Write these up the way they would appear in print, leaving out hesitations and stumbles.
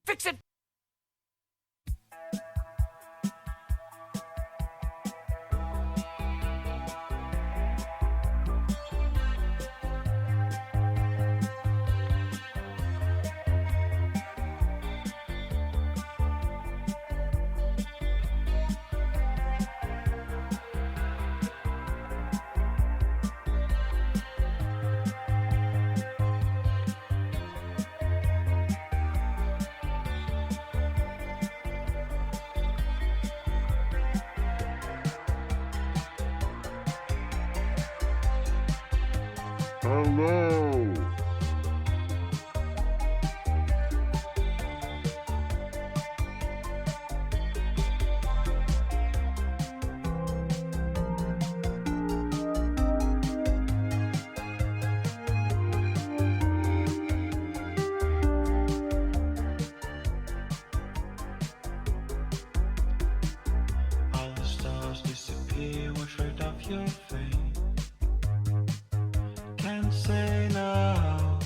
Fix it! Hello! All the stars disappear, wash right off your face. Can't say no.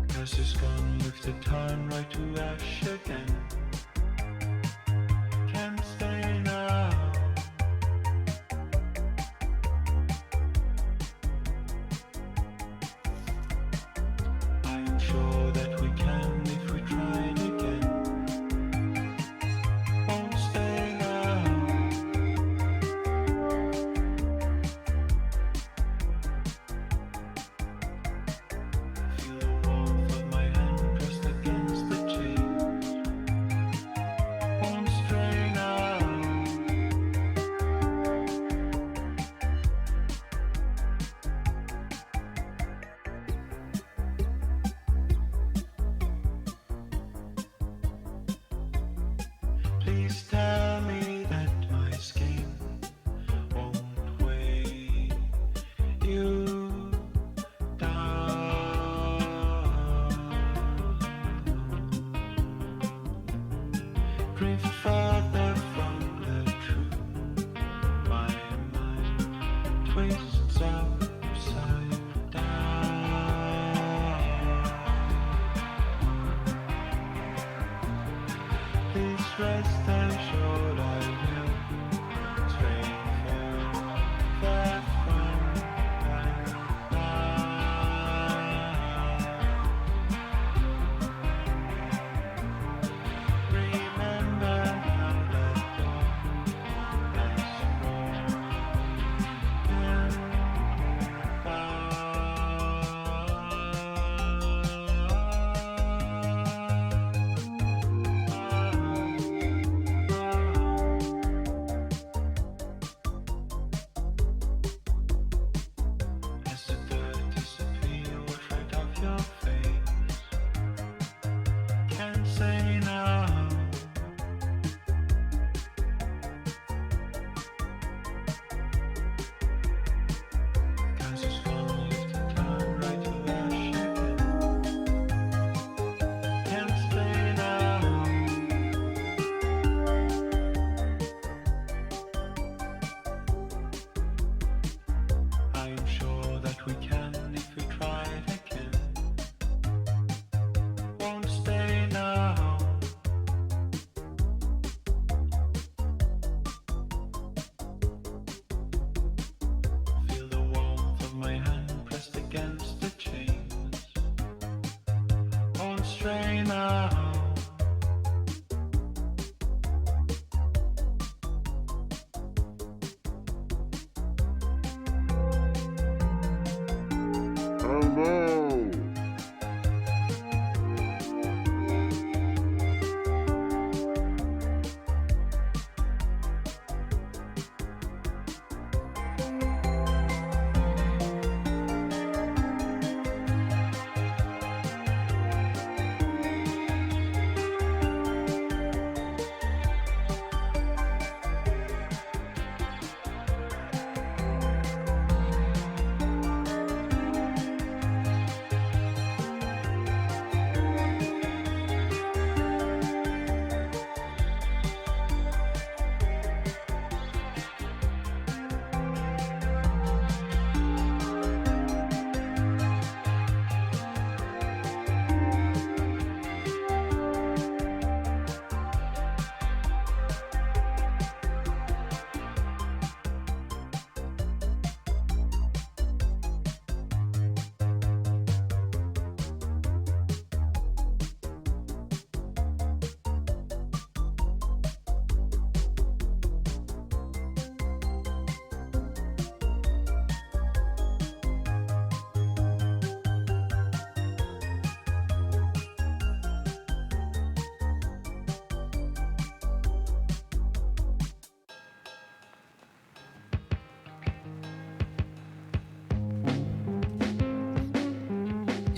Cause it's gone with the time right to ash again. Can't stay now. I'm sure that we can if we tried again. Won't stay now. Feel the warmth of my hand pressed against the chain. Won't stray now. Please tell me that my skin won't weigh you down. Drift further from the truth. My mind twists upside down. Please rest assured I will stray far from right now. Remember how the darkness roared and as the dirt disappears, wash right off your face. Can't say no. Cause it's gone with the time right to ash again. Can't stay now. I'm sure that we can if we try it again. Won't stay now. Feel the warmth of my hand pressed against the chains. Won't stray now. Hello!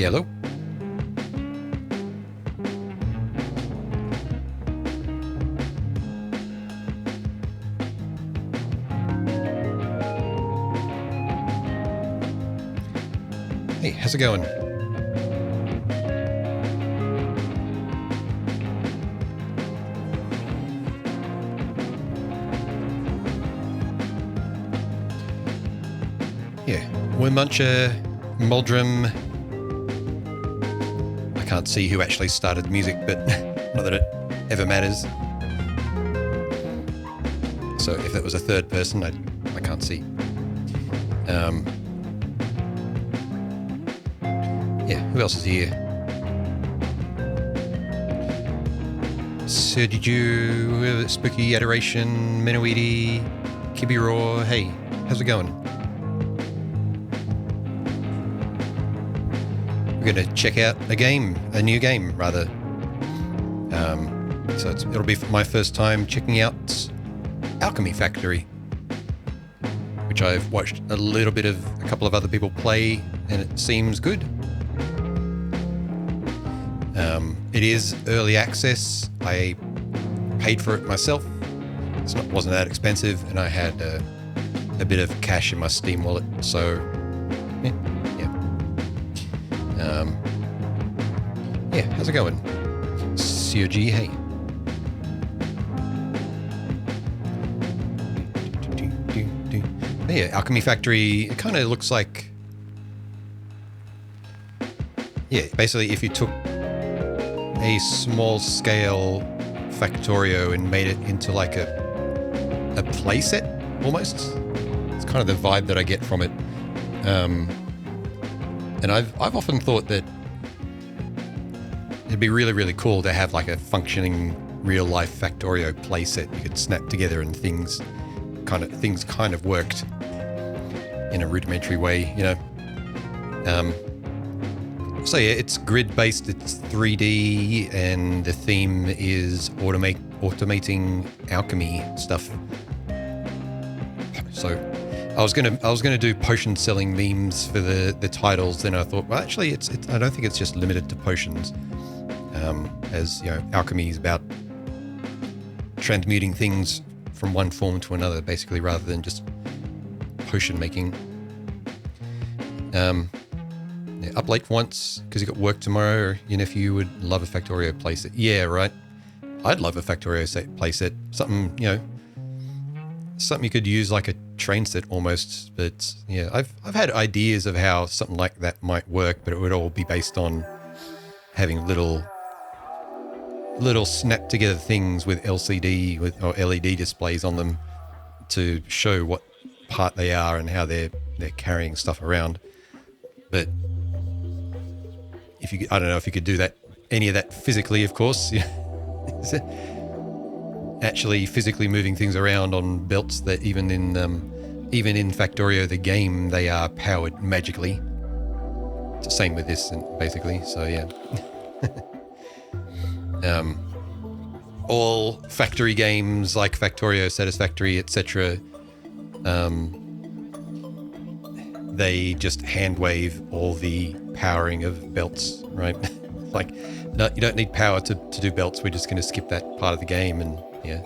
Hello. Hey, how's it going? Yeah, Wormuncher, Muldrum. I can't see who actually started music, but not that it ever matters. So if it was a third person, I can't see. Yeah, who else is here? So did you, Spooky Adoration, Minoweedy, Kibiraw, hey, how's it going? We're going to check out a new game rather. So it'll be my first time checking out Alchemy Factory, which I've watched a little bit of a couple of other people play, and it seems good. It is early access. I paid for it myself. Wasn't that expensive, and I had a bit of cash in my Steam wallet, so yeah. Yeah, how's it going? COG, hey. Yeah, Alchemy Factory, it kind of looks like... Yeah, basically if you took a small-scale Factorio and made it into like a playset, almost. It's kind of the vibe that I get from it. And I've often thought that it'd be really, really cool to have like a functioning real-life Factorio playset you could snap together, and things kind of worked in a rudimentary way, you know. So yeah, it's grid-based, it's 3D, and the theme is automating alchemy stuff. So I was gonna do potion selling memes for the titles. Then I thought, well, actually, it's I don't think it's just limited to potions. As you know, alchemy is about transmuting things from one form to another, basically, rather than just potion making. Yeah, up late once because you got work tomorrow, or your nephew would love a Factorio playset. Yeah, right. I'd love a Factorio playset. Something, you know, something you could use like a train set almost. But yeah, I've had ideas of how something like that might work, but it would all be based on having little snap together things with LCD or LED displays on them to show what part they are and how they're carrying stuff around. But I don't know if you could do that, any of that physically, of course. Actually physically moving things around on belts that even in Factorio, the game, they are powered magically. It's the same with this, basically. So yeah. All factory games like Factorio, Satisfactory, etc. They just hand wave all the powering of belts, right? Like, no, you don't need power to do belts. We're just going to skip that part of the game, and yeah.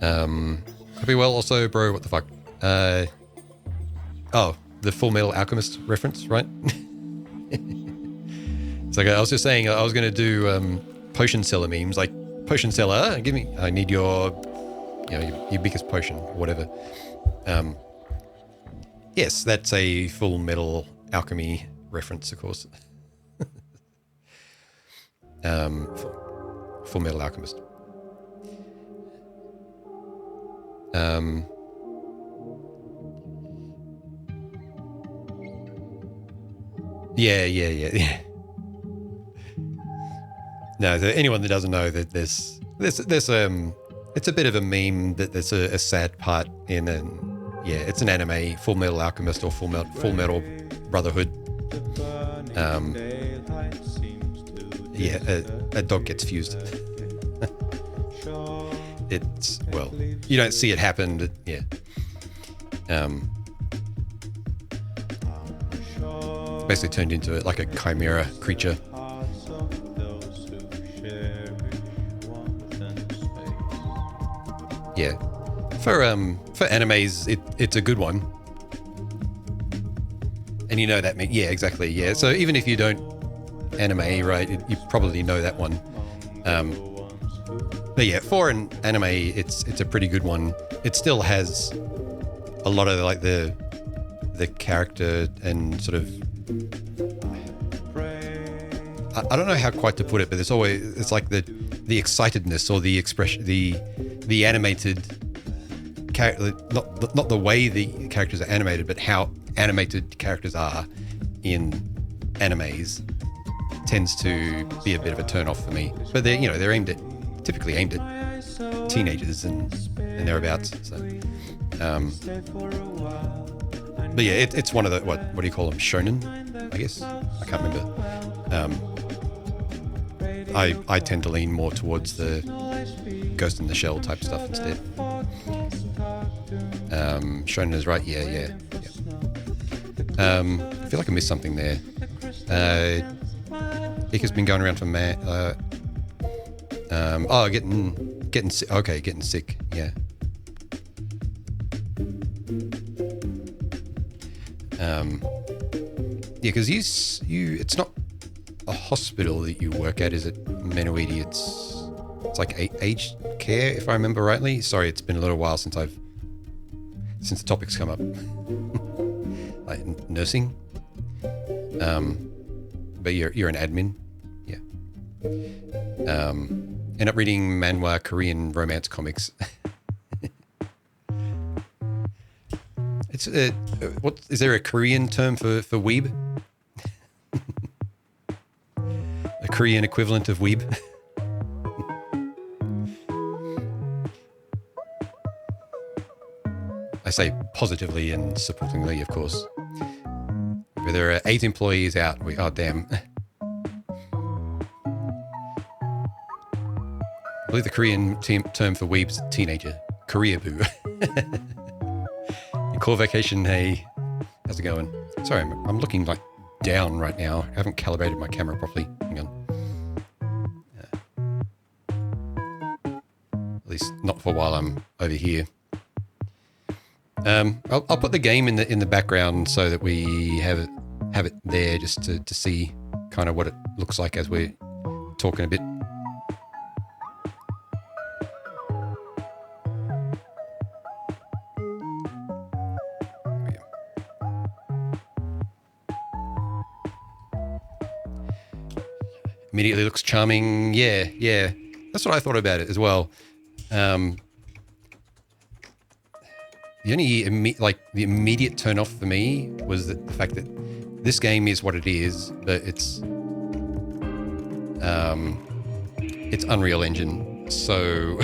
Hope you're well. Also, bro, what the fuck? Oh, the Full Metal Alchemist reference, right? It's like I was just saying, I was going to do potion seller memes, like potion seller, I need your biggest potion, or whatever. Yes, that's a Full Metal Alchemy reference, of course. Full Metal Alchemist. Yeah. No, anyone that doesn't know that there's it's a bit of a meme that there's a sad part in it's an anime, Full Metal Alchemist or Full Metal Brotherhood. A dog gets fused. It's, well, you don't see it happen, but yeah. basically turned into like a chimera creature. Hearts of those who share warmth and space. Yeah. For animes, it's a good one. And you know that means, yeah, exactly, yeah. So even if you don't anime, right, you probably know that one. But yeah, for an anime, it's a pretty good one. It still has a lot of like the character and sort of, I don't know how quite to put it, but it's like the excitedness or the expression, the animated character, not the way the characters are animated, but how animated characters are in animes tends to be a bit of a turn off for me. But they're typically aimed at teenagers and thereabouts. So, but yeah, it's one of the what do you call them? Shonen, I guess. I can't remember. I tend to lean more towards the Ghost in the Shell type stuff instead. Shonen is right. Yeah. I feel like I missed something there. Ika's been going around for getting sick. Okay, getting sick. Yeah. Yeah, because it's not a hospital that you work at, is it, Menuidi? It's like aged care, if I remember rightly. Sorry, it's been a little while since the topic's come up. Like nursing. But you're an admin. Yeah. End up reading manhwa Korean romance comics. It's what is there a Korean term for weeb? A Korean equivalent of weeb? I say positively and supportingly, of course. But there are 8 employees out. Oh, damn. I believe the Korean term for weeb's teenager. Koreaboo. Core vacation, hey. How's it going? Sorry, I'm looking like down right now. I haven't calibrated my camera properly. Hang on. At least not for while I'm over here. I'll put the game in the background so that we have it there just to see kind of what it looks like as we're talking a bit. Immediately looks charming. Yeah. That's what I thought about it as well. The only the immediate turn off for me was the fact that this game is what it is, but it's Unreal Engine. So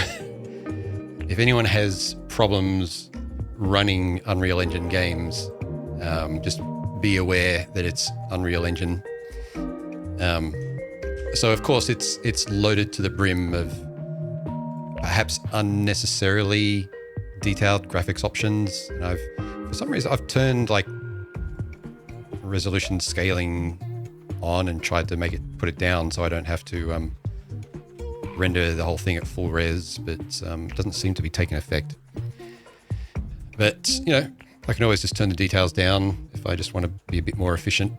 if anyone has problems running Unreal Engine games, just be aware that it's Unreal Engine. So of course it's loaded to the brim of perhaps unnecessarily detailed graphics options, and for some reason I've turned like resolution scaling on and tried to put it down so I don't have to render the whole thing at full res, but it doesn't seem to be taking effect. But I can always just turn the details down if I just want to be a bit more efficient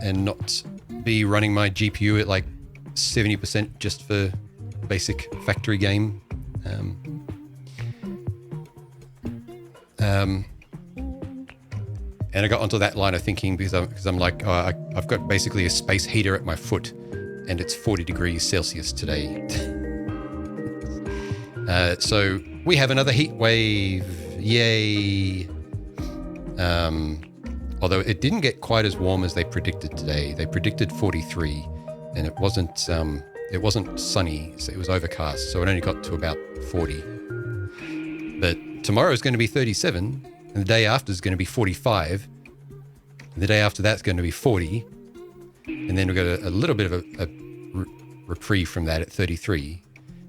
and not be running my GPU at like 70% just for basic factory game. And I got onto that line of thinking because I'm like, I've got basically a space heater at my foot and it's 40 degrees Celsius today. So we have another heat wave. Yay. Although it didn't get quite as warm as they predicted today. They predicted 43 and it wasn't sunny, so it was overcast. So it only got to about 40. But tomorrow is going to be 37. And the day after is going to be 45. And the day after that's going to be 40. And then we've got a little bit of a reprieve from that at 33.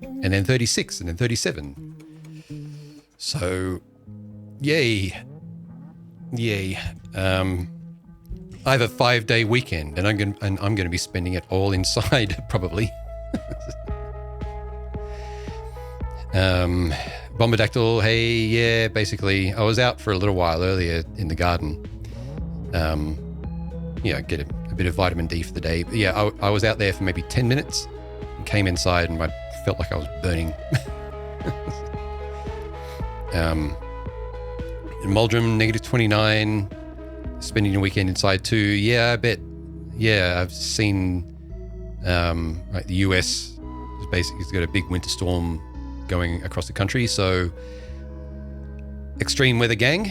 And then 36 and then 37. So, yay. I have a 5-day weekend, and I'm going to be spending it all inside probably. Bombadactyl, hey, yeah, basically, I was out for a little while earlier in the garden. Get a bit of vitamin D for the day. But yeah, I was out there for maybe 10 minutes and came inside and I felt like I was burning. Muldrum, -29, spending a weekend inside too. Yeah, I bet. Yeah, I've seen like the US is basically got a big winter storm going across the country. So extreme weather gang,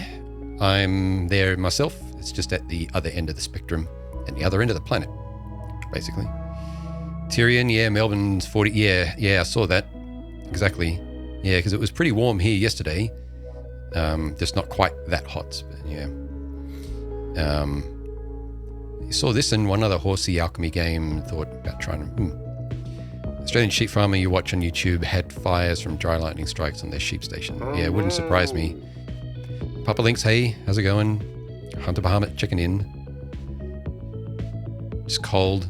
I'm there myself. It's just at the other end of the spectrum and the other end of the planet, basically. Tyrion, yeah, Melbourne's 40. Yeah, I saw that. Exactly. Yeah, because it was pretty warm here yesterday. Just not quite that hot, but yeah. You saw this in one other horsey alchemy game, thought about trying to... Australian sheep farmer you watch on YouTube had fires from dry lightning strikes on their sheep station. Yeah, it wouldn't surprise me. Papa Links, hey, how's it going? Hunter Bahamut checking in. It's cold.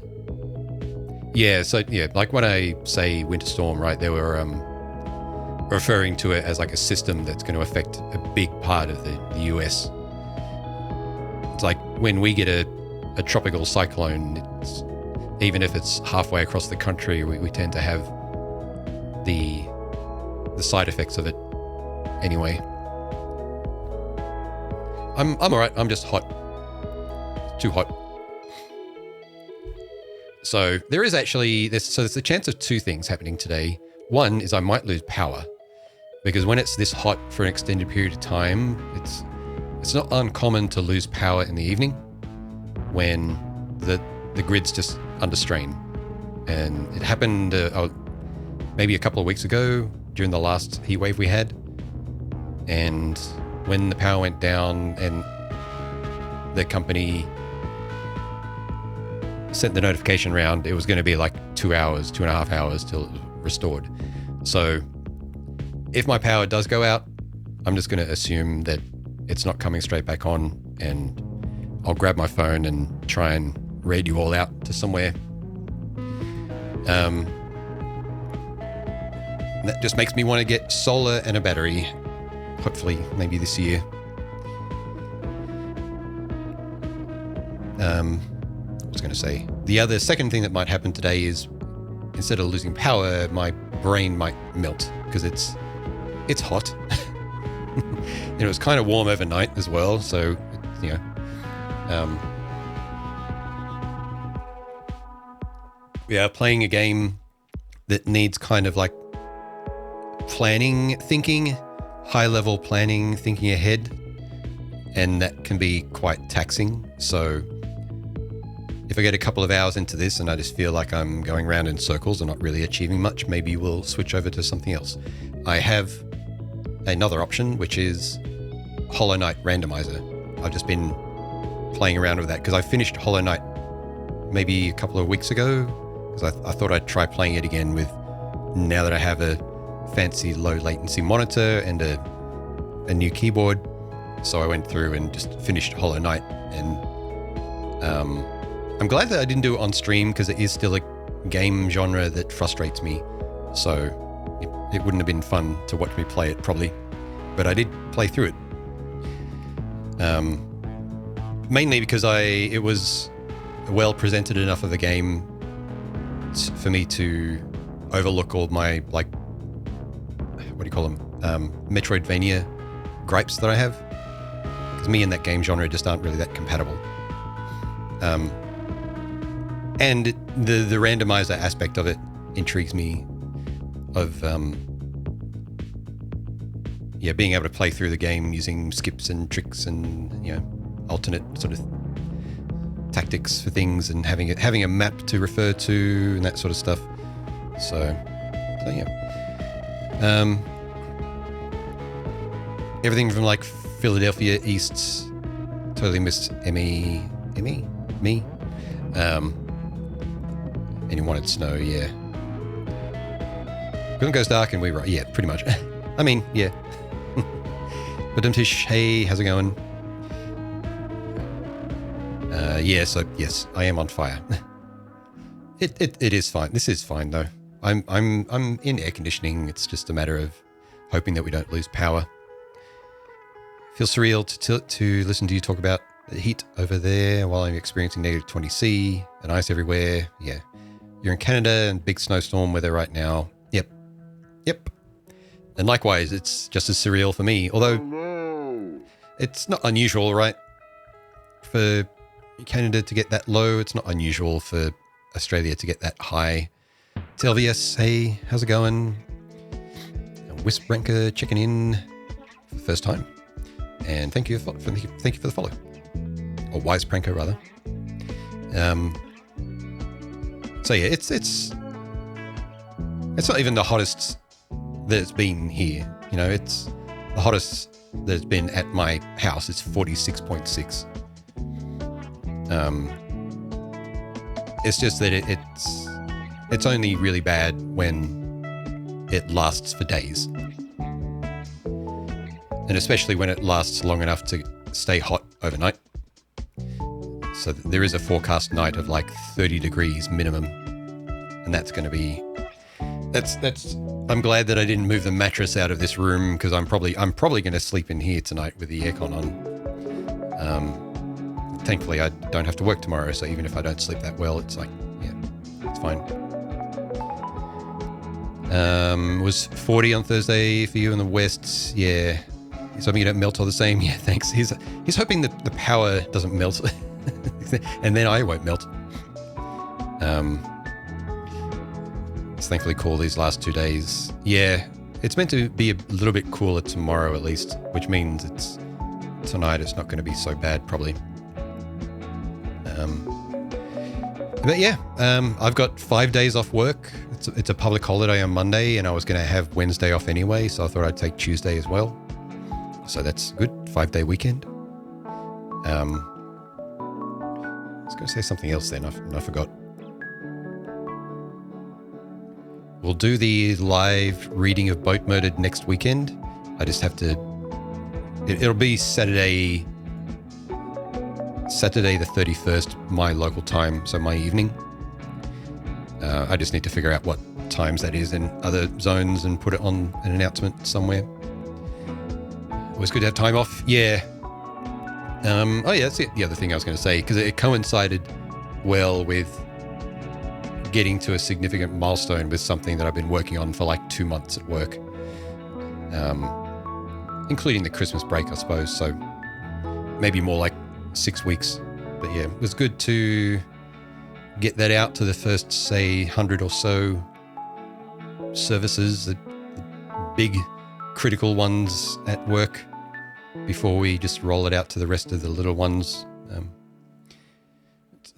Yeah, so yeah, like when I say winter storm, right, they were referring to it as like a system that's going to affect a big part of the US. It's like when we get a tropical cyclone, even if it's halfway across the country, we tend to have the side effects of it anyway. I'm all right. I'm just hot. Too hot. So there is actually there's a chance of two things happening today. One is I might lose power because when it's this hot for an extended period of time, it's not uncommon to lose power in the evening when the grid's just under strain. And it happened maybe a couple of weeks ago during the last heat wave we had. And when the power went down and the company sent the notification round, it was going to be like 2.5 hours till it was restored. So if my power does go out, I'm just going to assume that it's not coming straight back on, and I'll grab my phone and try and read you all out to somewhere. That just makes me want to get solar and a battery, hopefully maybe this year. What was I going to say? The second thing that might happen today is instead of losing power, my brain might melt because it's hot. And it was kind of warm overnight as well, so we are playing a game that needs kind of like planning, thinking, high-level planning, thinking ahead, and that can be quite taxing. So if I get a couple of hours into this and I just feel like I'm going around in circles and not really achieving much, maybe we'll switch over to something else. I have another option, which is Hollow Knight Randomizer. I've just been playing around with that because I finished Hollow Knight maybe a couple of weeks ago because I thought I'd try playing it again with, now that I have a fancy low latency monitor and a new keyboard. So I went through and just finished Hollow Knight, and I'm glad that I didn't do it on stream because it is still a game genre that frustrates me. So it wouldn't have been fun to watch me play it probably, but I did play through it. Mainly because it was well presented enough of a game for me to overlook all my, like, what do you call them? Metroidvania gripes that I have. Because me and that game genre just aren't really that compatible. And the randomizer aspect of it intrigues me, of being able to play through the game using skips and tricks and alternate sort of tactics for things, and having a map to refer to and that sort of stuff. So yeah. Everything from like Philadelphia East, totally missed me. And you wanted snow, yeah. When it goes dark and we right, yeah, pretty much. I mean, yeah. But Tish, hey, how's it going? Yeah, so yes, I am on fire. It is fine. This is fine though. I'm in air conditioning. It's just a matter of hoping that we don't lose power. Feels surreal to listen to you talk about the heat over there while I'm experiencing negative 20C and ice everywhere. Yeah. You're in Canada and big snowstorm weather right now. Yep. And likewise, it's just as surreal for me. Although No. it's not unusual, right? For Canada to get that low, it's not unusual for Australia to get that high. It's LVS. Hey, how's it going? Wisp Ranker checking in for the first time. And thank you for the follow. Or Wise Pranker, rather. So yeah, it's not even the hottest that it's been here. You know, it's the hottest that it's been at my house. It's 46.6. It's just that it's only really bad when it lasts for days. And especially when it lasts long enough to stay hot overnight. So there is a forecast night of like 30 degrees minimum. And that's going to be... I'm glad that I didn't move the mattress out of this room because I'm probably going to sleep in here tonight with the aircon on. Thankfully, I don't have to work tomorrow, so even if I don't sleep that well, it's like, yeah, it's fine. Was 40 on Thursday for you in the West? Yeah. He's hoping you don't melt all the same. Yeah, thanks. He's hoping that the power doesn't melt, and then I won't melt. It's thankfully cool these last 2 days. Yeah, it's meant to be a little bit cooler tomorrow at least, which means tonight it's not going to be so bad probably. But yeah, I've got 5 days off work. It's a public holiday on Monday, and I was going to have Wednesday off anyway, so I thought I'd take Tuesday as well. So that's good. 5-day weekend. I was going to say something else then. I forgot. We'll do the live reading of Boat Murdered next weekend. I just have to... It'll be Saturday the 31st, my local time, so my evening. I just need to figure out what times that is in other zones and put it on an announcement somewhere. Always good to have time off. Yeah. Oh yeah, that's the other thing I was going to say, because it coincided well with getting to a significant milestone with something that I've been working on for like 2 months at work, including the Christmas break, I suppose. So maybe more like 6 weeks. But yeah, it was good to get that out to the first, say, 100 or so services, the big critical ones at work, before we just roll it out to the rest of the little ones.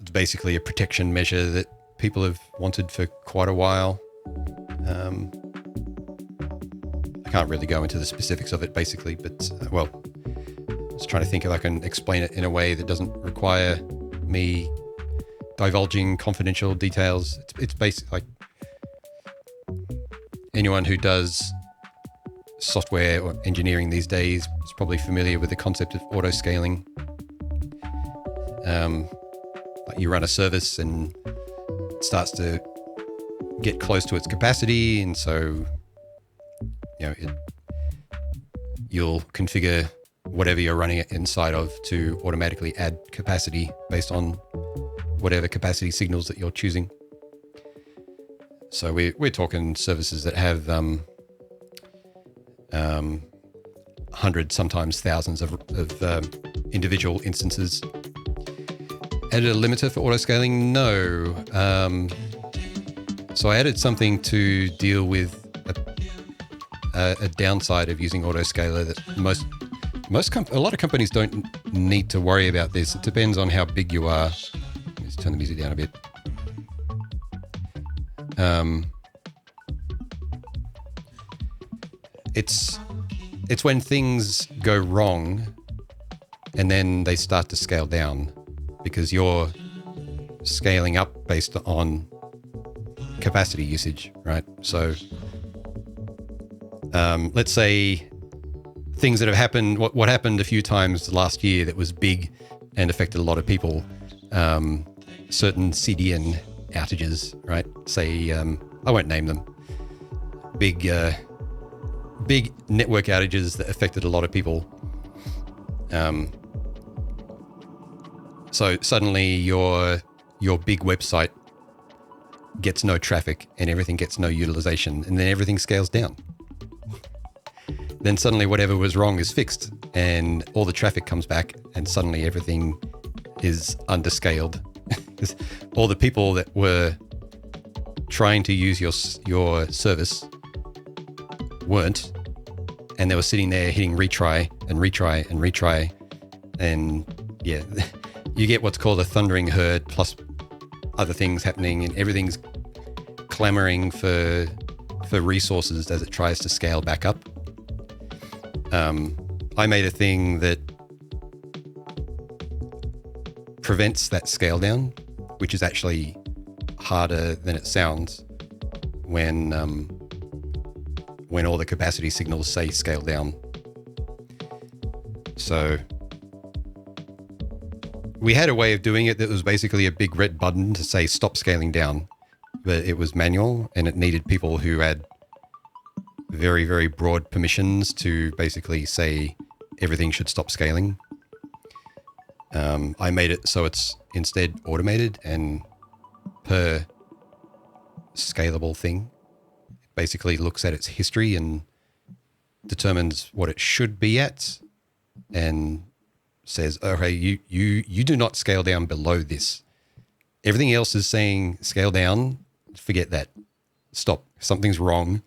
It's basically a protection measure that people have wanted for quite a while. I can't really go into the specifics of it, basically, but, well, I was trying to think if I can explain it in a way that doesn't require me divulging confidential details. It's basically like anyone who does software or engineering these days is probably familiar with the concept of auto-scaling. Like you run a service and it starts to get close to its capacity, and so you'll configure whatever you're running it inside of to automatically add capacity based on whatever capacity signals that you're choosing. So we're talking services that have hundreds, sometimes thousands of individual instances. Added a limiter for auto-scaling? No. So I added something to deal with a downside of using autoscaler that a lot of companies don't need to worry about this. It depends on how big you are. Let's turn the music down a bit. It's when things go wrong and then they start to scale down because you're scaling up based on capacity usage, right? So let's say things that have happened, what happened a few times last year that was big and affected a lot of people certain CDN outages, right? Say, I won't name them. Big network outages that affected a lot of people. So suddenly your big website gets no traffic and everything gets no utilization, and then everything scales down. Then suddenly whatever was wrong is fixed and all the traffic comes back and suddenly everything is underscaled. All the people that were trying to use your service weren't, and they were sitting there hitting retry and retry and retry, and yeah, you get what's called a thundering herd plus other things happening, and everything's clamoring for resources as it tries to scale back up. I made a thing that prevents that scale down, which is actually harder than it sounds when all the capacity signals say scale down. So we had a way of doing it that was basically a big red button to say stop scaling down, but it was manual and it needed people who had very, very broad permissions to basically say everything should stop scaling. I made it so it's instead automated and per scalable thing. It basically looks at its history and determines what it should be at and says, okay, you do not scale down below this. Everything else is saying scale down, forget that. Stop. Something's wrong.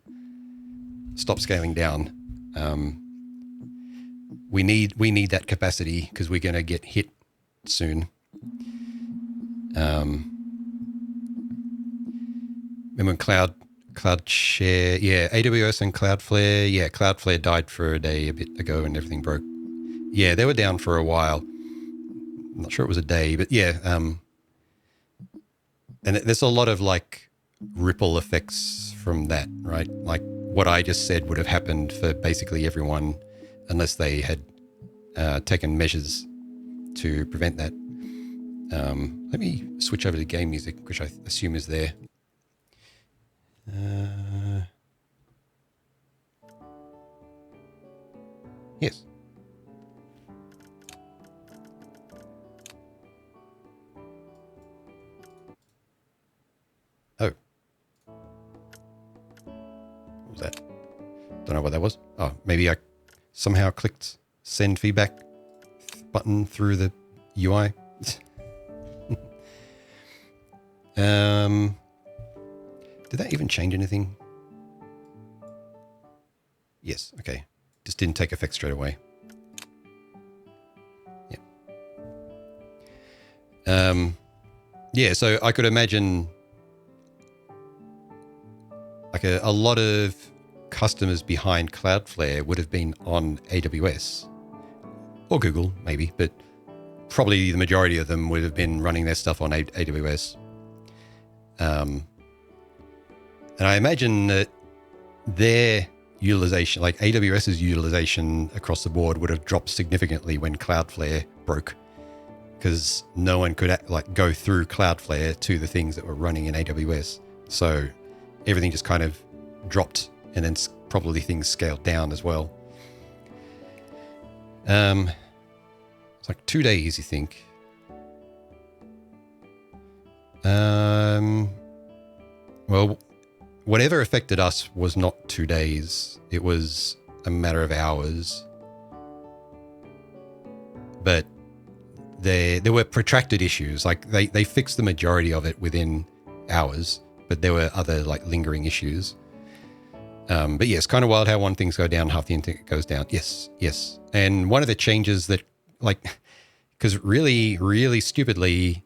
Stop scaling down. We need that capacity because we're going to get hit soon. Remember when Cloud Share, yeah, AWS and Cloudflare, yeah, Cloudflare died for a day a bit ago and everything broke. Yeah, they were down for a while. I'm not sure it was a day, but yeah. And there's a lot of like ripple effects from that, right? Like what I just said would have happened for basically everyone unless they had taken measures to prevent that. Let me switch over to game music, which I assume is there. Yes. Oh. What was that? Don't know what that was. Oh, maybe I somehow clicked send feedback button through the UI. Did that even change anything? Yes, okay. Just didn't take effect straight away. Yeah. Yeah, so I could imagine like a lot of customers behind Cloudflare would have been on AWS or Google maybe, but probably the majority of them would have been running their stuff on AWS. And I imagine that their utilization, like AWS's utilization across the board would have dropped significantly when Cloudflare broke because no one could like go through Cloudflare to the things that were running in AWS. So everything just kind of dropped and then probably things scaled down as well. It's like 2 days, you think? Well, whatever affected us was not 2 days. It was a matter of hours. But there were protracted issues. Like they fixed the majority of it within hours, but there were other like lingering issues. But yeah, it's kind of wild how one thing's go down, half the internet goes down. Yes. And one of the changes that like, because really, really stupidly,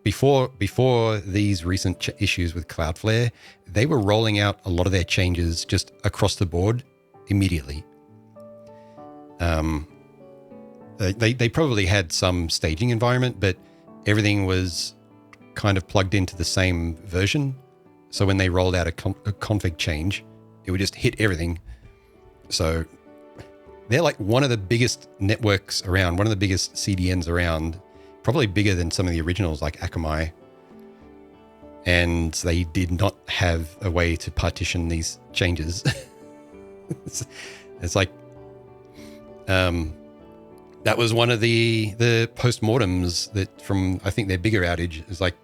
before these recent issues with Cloudflare, they were rolling out a lot of their changes just across the board immediately. They probably had some staging environment, but everything was kind of plugged into the same version. So when they rolled out a config change, it would just hit everything. So they're like one of the biggest networks around, one of the biggest CDNs around, probably bigger than some of the originals like Akamai. And they did not have a way to partition these changes. It's like, that was one of the postmortems that from, I think, their bigger outage is like,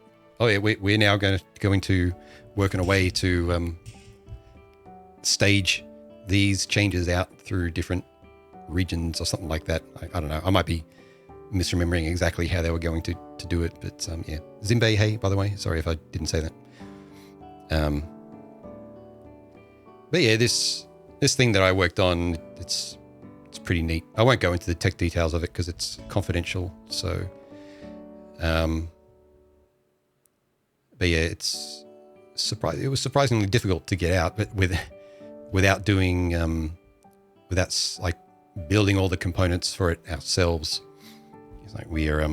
oh yeah, we're now going to work on a way to stage these changes out through different regions or something like that. I don't know. I might be misremembering exactly how they were going to do it, but yeah. Zimbei, hey, by the way, sorry if I didn't say that. But yeah, this thing that I worked on, it's pretty neat. I won't go into the tech details of it because it's confidential. So, but yeah, it was surprisingly difficult to get out, but without doing, without like building all the components for it ourselves. It's like we are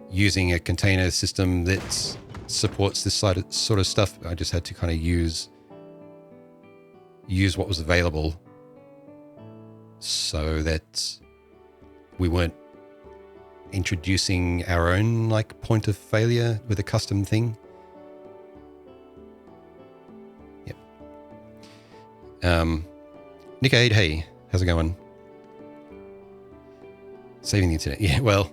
using a container system that supports this sort of stuff. I just had to kind of use what was available so that we weren't introducing our own like point of failure with a custom thing. Yep. Nickade, hey, how's it going? Saving the internet. Yeah, well,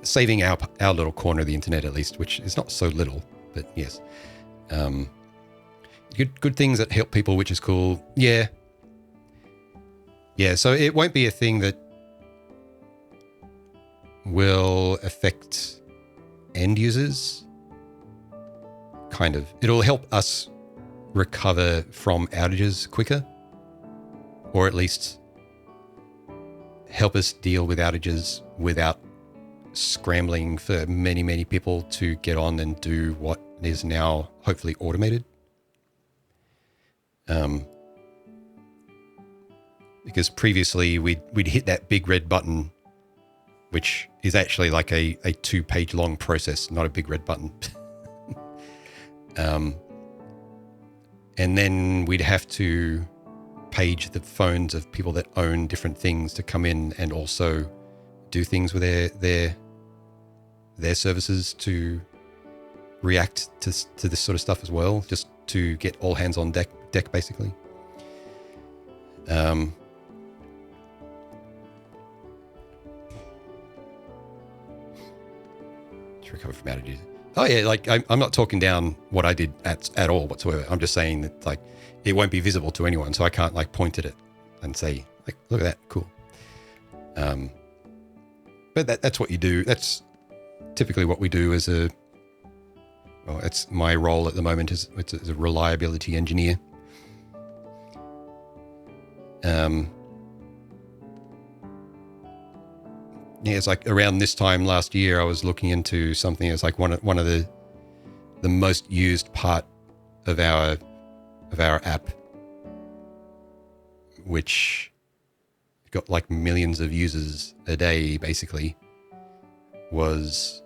saving our little corner of the internet at least, which is not so little, but yes. Good things that help people, which is cool. Yeah. Yeah, so it won't be a thing that will affect end users. Kind of. It'll help us recover from outages quicker, or at least help us deal with outages without scrambling for many, many people to get on and do what is now hopefully automated. Because previously we'd hit that big red button, which is actually like a 2-page long process, not a big red button. And then we'd have to page the phones of people that own different things to come in and also do things with their services to react to this sort of stuff as well, just to get all hands on deck basically. To recover from outages. Oh yeah, like I'm not talking down what I did at all whatsoever. I'm just saying that like it won't be visible to anyone, so I can't like point at it and say like, look at that, cool. But that's what you do. That's typically what we do as it's my role at the moment as a reliability engineer. Yeah, it's like around this time last year, I was looking into something. It's like one of the most used part of our app, which got like millions of users a day, basically, was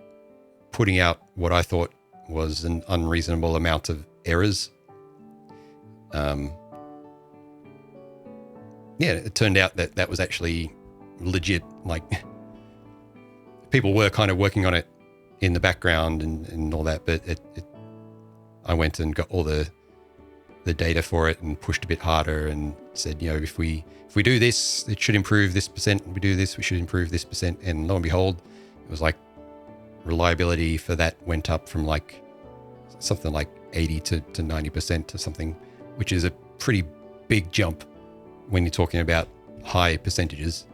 putting out what I thought was an unreasonable amount of errors. Yeah, it turned out that was actually legit. Like, people were kind of working on it in the background and all that, but I went and got all the data for it and pushed a bit harder and said, if we do this, it should improve this percent. We do this, we should improve this percent. And lo and behold, it was like reliability for that went up from like something like 80 to 90% or something, which is a pretty big jump when you're talking about high percentages.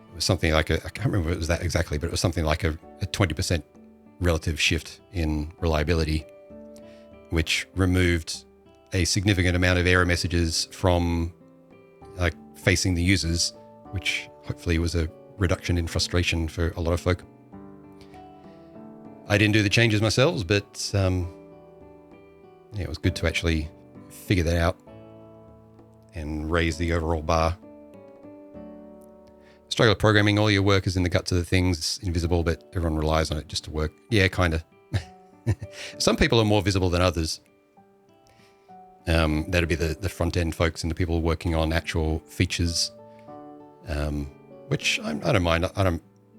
It was something like I can't remember if it was that exactly, but it was something like a 20% relative shift in reliability, which removed a significant amount of error messages from like facing the users, which hopefully was a reduction in frustration for a lot of folk. I didn't do the changes myself, but yeah, it was good to actually figure that out and raise the overall bar. Struggle with programming, all your work is in the guts of the things. It's invisible, but everyone relies on it just to work. Yeah, kind of. Some people are more visible than others. That'd be the front end folks and the people working on actual features, which I don't mind.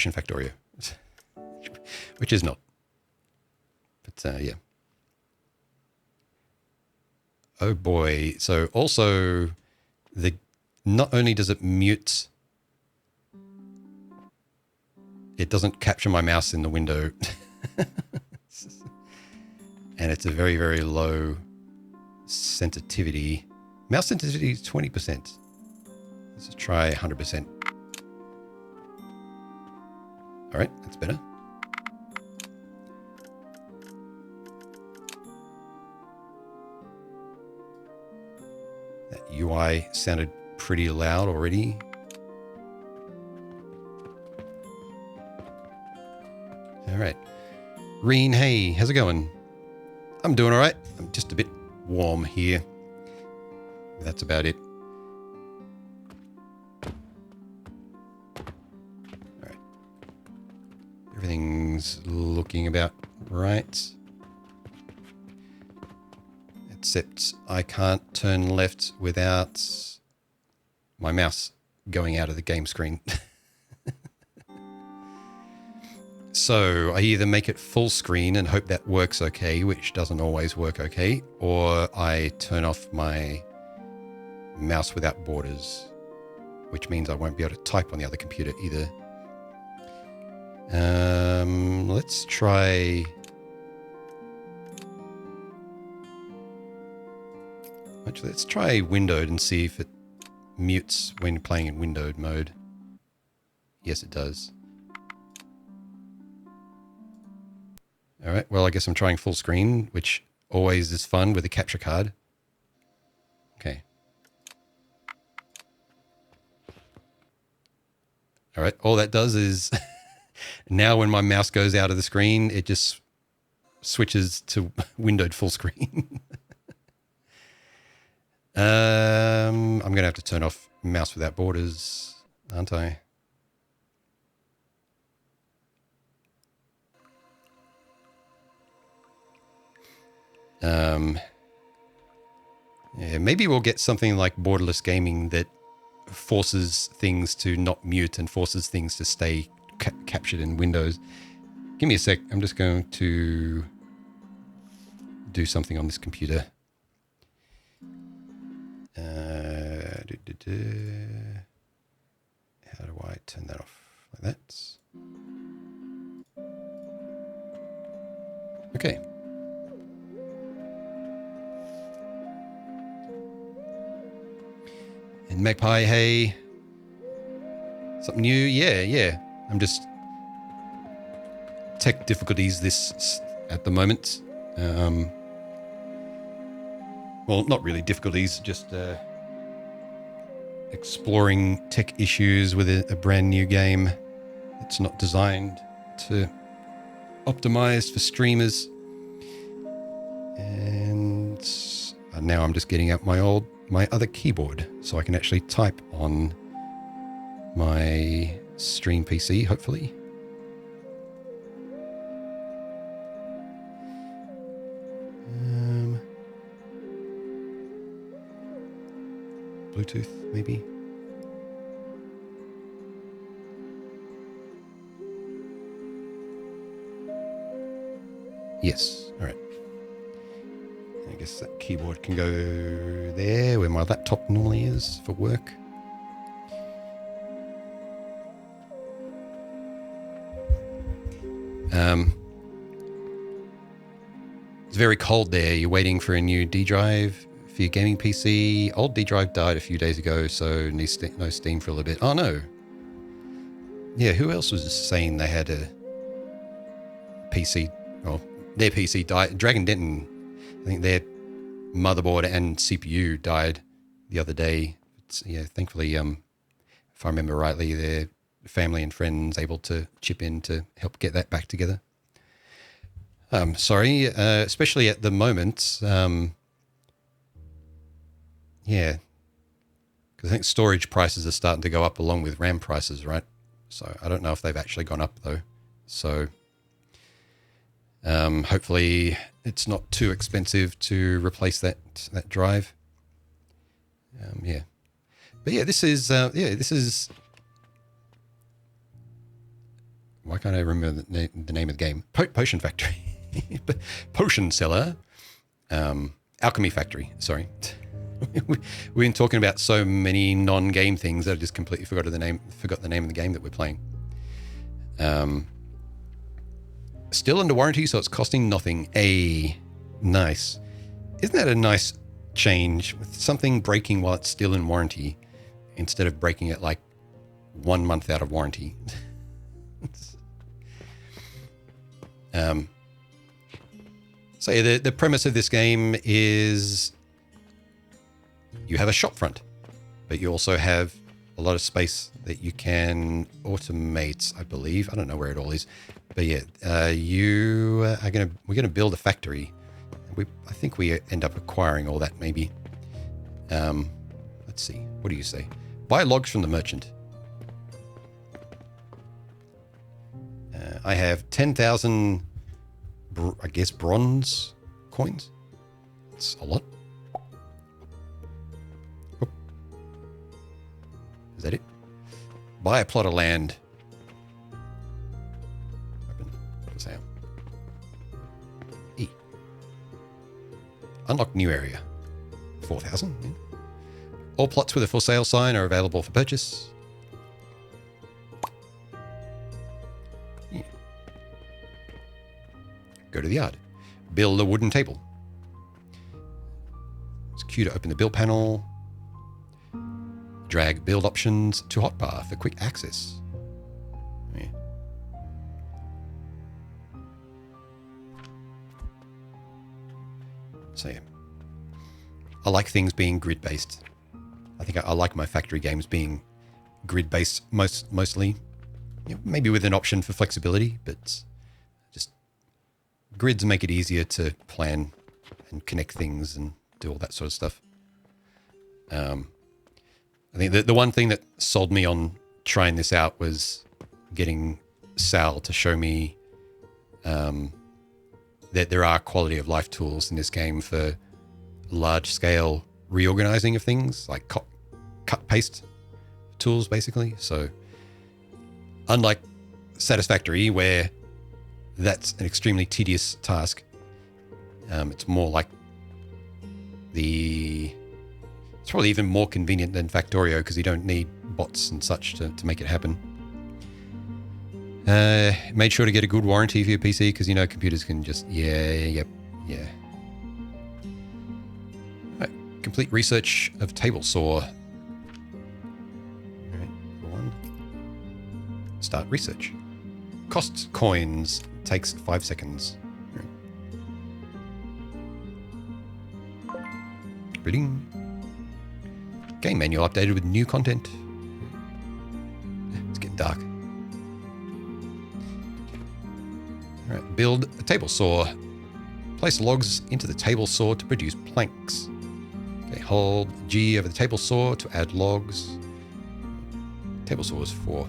Ocean Factorio, which is not. But yeah. Oh boy. So also, not only does it mute, it doesn't capture my mouse in the window. And it's a very, very low sensitivity. Mouse sensitivity is 20%. Let's try 100%. All right, that's better. That UI sounded pretty loud already. All right. Reen, hey, how's it going? I'm doing all right. I'm just a bit warm here. That's about it. All right. Everything's looking about right. Except I can't turn left without my mouse going out of the game screen. So I either make it full screen and hope that works okay, which doesn't always work okay, or I turn off my mouse without borders, which means I won't be able to type on the other computer either. Let's try... Actually, let's try windowed and see if it mutes when playing in windowed mode. Yes, it does. All right, well, I guess I'm trying full screen, which always is fun with a capture card. Okay. All right, all that does is now when my mouse goes out of the screen, it just switches to windowed full screen. I'm going to have to turn off mouse without borders, aren't I? Yeah, maybe we'll get something like borderless gaming that forces things to not mute and forces things to stay captured in Windows. Give me a sec. I'm just going to do something on this computer. How do I turn that off like that? Okay. And Magpie, hey. Something new? Yeah. I'm just... Tech difficulties this at the moment. Well, not really difficulties, just exploring tech issues with a brand new game. It's not designed to optimize for streamers. And now I'm just getting out my other keyboard so I can actually type on my stream PC, hopefully. Bluetooth, maybe. Yes, all right. I guess that keyboard can go there where my laptop normally is for work. It's very cold there. You're waiting for a new D drive for your gaming PC. Old D drive died a few days ago, so needs no Steam for a little bit. Oh no. Yeah, who else was saying they had a PC? Well, their PC died. Dragon Denton, I think their motherboard and CPU died the other day. Yeah, thankfully, if I remember rightly, their family and friends able to chip in to help get that back together. Sorry, especially at the moment. Yeah, because I think storage prices are starting to go up along with RAM prices, right? So I don't know if they've actually gone up though. So hopefully it's not too expensive to replace that drive. Yeah, but yeah, this is Why can't I remember the name of the game? Potion Factory. Potion Seller. Alchemy Factory, sorry. We've been talking about so many non-game things that I just completely forgot the name of the game that we're playing. Still under warranty, so it's costing nothing. Nice. Isn't that a nice change? With something breaking while it's still in warranty, instead of breaking it like 1 month out of warranty. So yeah, the premise of this game is you have a shop front, but you also have a lot of space that you can automate, I believe. I don't know where it all is, but yeah, we're gonna build a factory. I think we end up acquiring all that maybe. Let's see. What do you say? Buy logs from the merchant. I have 10,000, I guess, bronze coins. It's a lot. Oh. Is that it? Buy a plot of land. Open. For sale. E. Unlock new area. 4,000. Yeah. All plots with a for sale sign are available for purchase. Yeah. Go to the yard. Build a wooden table. It's Q to open the build panel. Drag build options to hotbar for quick access. Yeah. So yeah. I like things being grid-based. I think I like my factory games being grid-based mostly. You know, maybe with an option for flexibility, but just grids make it easier to plan and connect things and do all that sort of stuff. I think the one thing that sold me on trying this out was getting Sal to show me that there are quality of life tools in this game for large scale reorganizing of things, like cut paste tools basically. So unlike Satisfactory, where that's an extremely tedious task, it's more like it's probably even more convenient than Factorio because you don't need bots and such to make it happen. Made sure to get a good warranty for your PC because, you know, computers can just, yeah. Right, complete research of table saw. All right, one. Start research. Costs coins. Takes 5 seconds. Right. Reading. Game manual updated with new content. It's getting dark. All right, build a table saw. Place logs into the table saw to produce planks. Okay, hold G over the table saw to add logs. Table saw is 4.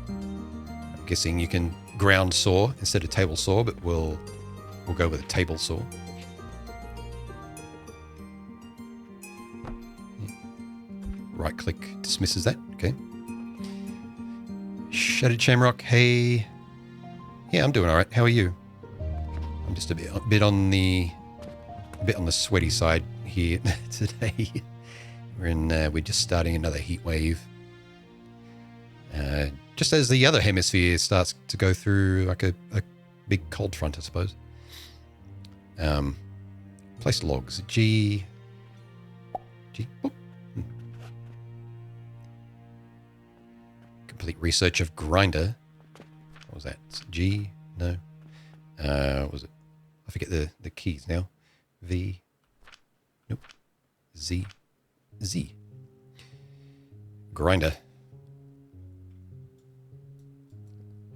I'm guessing you can ground saw instead of table saw, but we'll go with a table saw. Right click dismisses that. Okay. Shattered Shamrock. Hey. Yeah, I'm doing all right. How are you? I'm just a bit on the sweaty side here today. We're just starting another heat wave. Just as the other hemisphere starts to go through like a big cold front, I suppose. Place logs. G. Oh. Complete research of grinder. What was that? G? No. What was it? I forget the keys now. V. Nope. Z. Z. Grinder.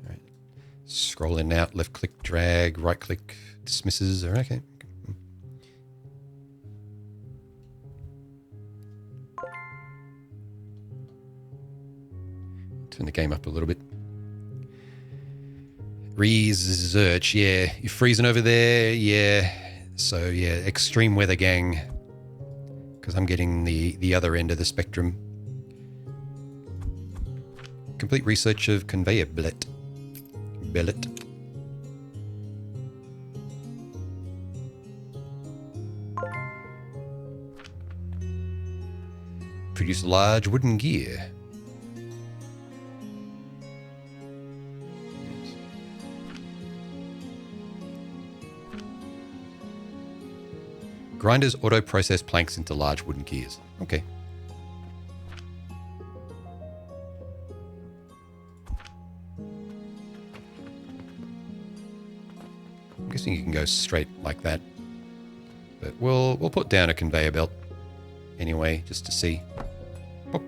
All right. Scrolling out, left click, drag, right click, dismisses. All right, okay. Turn the game up a little bit. Research, yeah. You're freezing over there, yeah. So, yeah, extreme weather gang. Because I'm getting the other end of the spectrum. Complete research of conveyor billet. Billet. Produce large wooden gear. Grinders auto-process planks into large wooden gears. Okay. I'm guessing you can go straight like that. But we'll put down a conveyor belt anyway, just to see. Oh,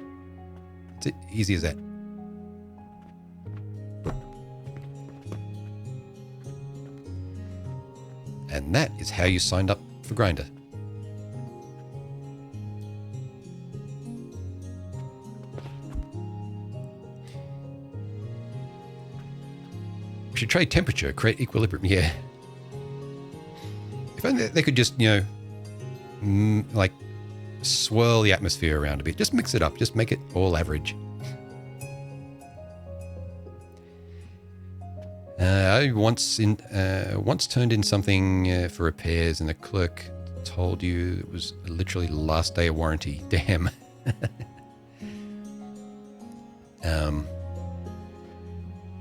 it's easy as that. And that is how you signed up for Grindr. We should trade temperature, create equilibrium. Yeah. If only they could just, you know, like swirl the atmosphere around a bit. Just mix it up. Just make it all average. I once turned in something for repairs, and the clerk told you it was literally the last day of warranty. Damn.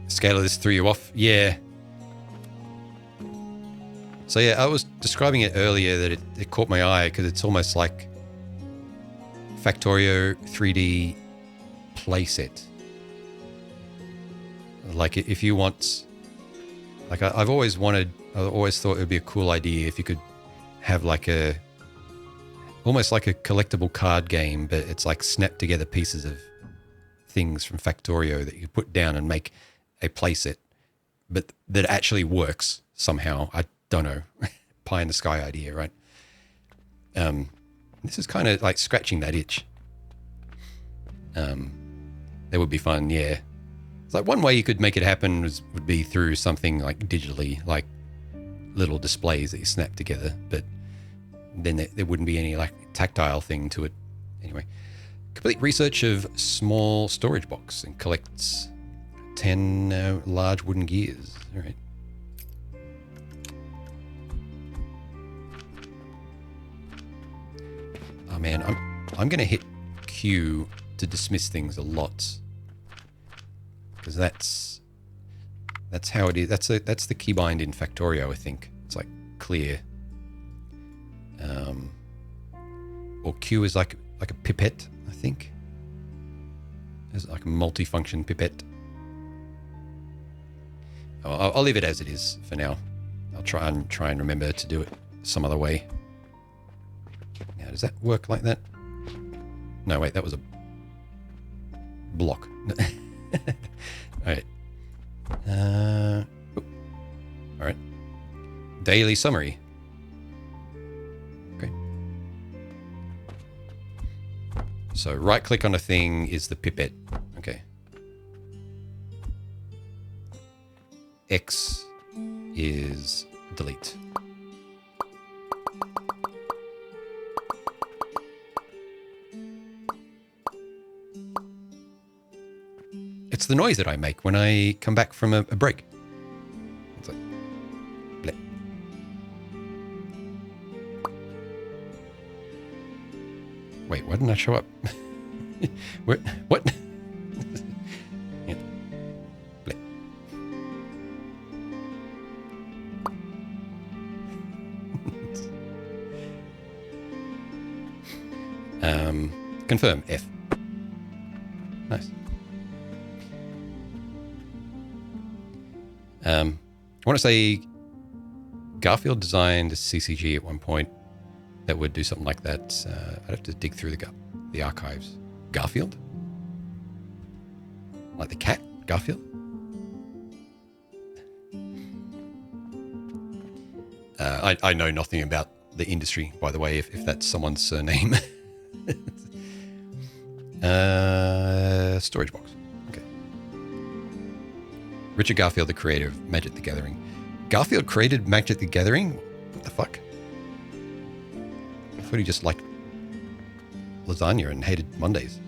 Scale of this threw you off. Yeah. So yeah, I was describing it earlier that it caught my eye because it's almost like Factorio 3D playset. Like if you want, like I've always thought it would be a cool idea if you could have like almost like a collectible card game, but it's like snap together pieces of things from Factorio that you put down and make a playset, but that actually works somehow. I don't know. Pie in the sky idea, right? This is kind of like scratching that itch. That would be fun, yeah. It's like one way you could make it happen would be through something like digitally, like little displays that you snap together, but then there wouldn't be any like tactile thing to it. Anyway, complete research of small storage box and collects 10 large wooden gears. All right. Oh man, I'm gonna hit Q to dismiss things a lot, because that's how it is. That's the keybind in Factorio, I think. It's like clear. Or Q is like a pipette, I think. It's like a multi-function pipette. Oh, I'll leave it as it is for now. I'll try and remember to do it some other way. Now, does that work like that? No, wait, that was a block. All right. All right. Daily summary. Okay. So right click on a thing is the pipette. Okay. X is delete. It's the noise that I make when I come back from a break. It's like, bleh. Wait, why didn't I show up? Where, what? Yeah. Bleh. Confirm F. Nice. I want to say Garfield designed a CCG at one point that would do something like that. I'd have to dig through the archives. Garfield? Like the cat? Garfield? I know nothing about the industry, by the way, if that's someone's surname. Storage box. Okay. Richard Garfield, the creator of Magic the Gathering. Garfield created Magic the Gathering? What the fuck? I thought he just liked lasagna and hated Mondays.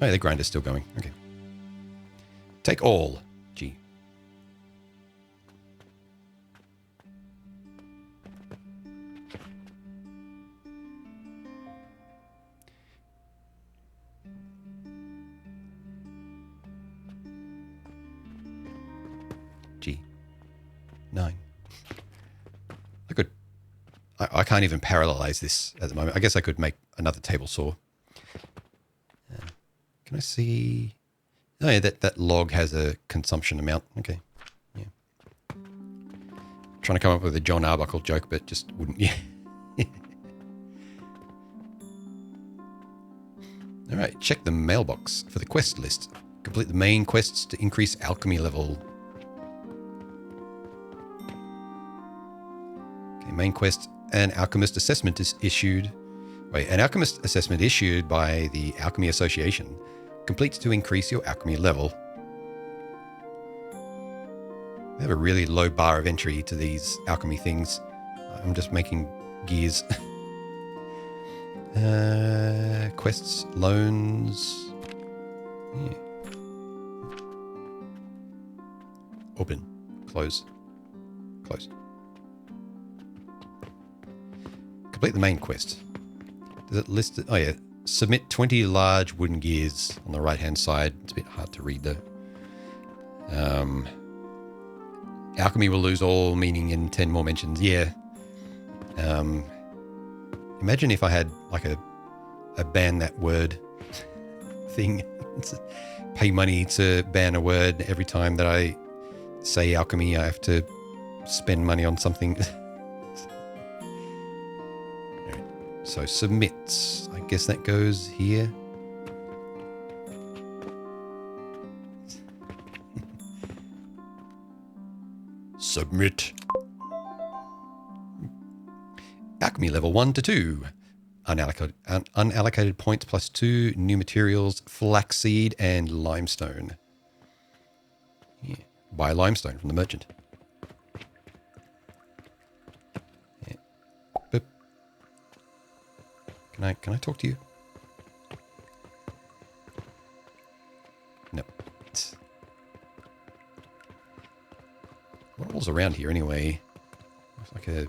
Oh, the grinder's still going. Okay. Take all. G. G. 9. I can't even parallelize this at the moment. I guess I could make another table saw. Can I see? Oh yeah, that log has a consumption amount. Okay. Yeah. Trying to come up with a John Arbuckle joke, but just wouldn't. Yeah. All right. Check the mailbox for the quest list. Complete the main quests to increase alchemy level. Okay. Main quest. An alchemist assessment is issued. Wait, an alchemist assessment issued by the Alchemy Association completes to increase your alchemy level. They have a really low bar of entry to these alchemy things. I'm just making gears. Quests, loans. Yeah. Open. Close. Close. Complete the main quest. Does it list it? Oh yeah. Submit 20 large wooden gears on the right-hand side. It's a bit hard to read though. Alchemy will lose all meaning in 10 more mentions. Yeah. Imagine if I had like a ban that word thing. Pay money to ban a word every time that I say alchemy. I have to spend money on something. So submit. I guess that goes here. Submit. Alchemy level 1 to 2. Unallocated points plus 2. New materials, flaxseed and limestone. Yeah. Buy limestone from the merchant. Yeah. Boop. Can I talk to you? No. What all's around here anyway? Looks like a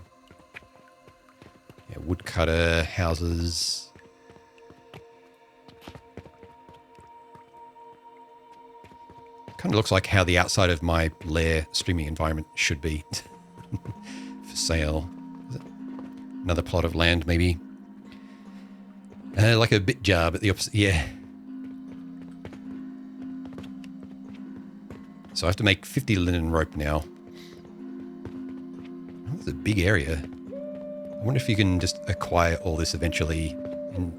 woodcutter, houses. Kind of looks like how the outside of my lair streaming environment should be. For sale. Is it another plot of land maybe? Like a bit jar, but the opposite. Yeah. So I have to make 50 linen rope now. Oh, that's a big area. I wonder if you can just acquire all this eventually and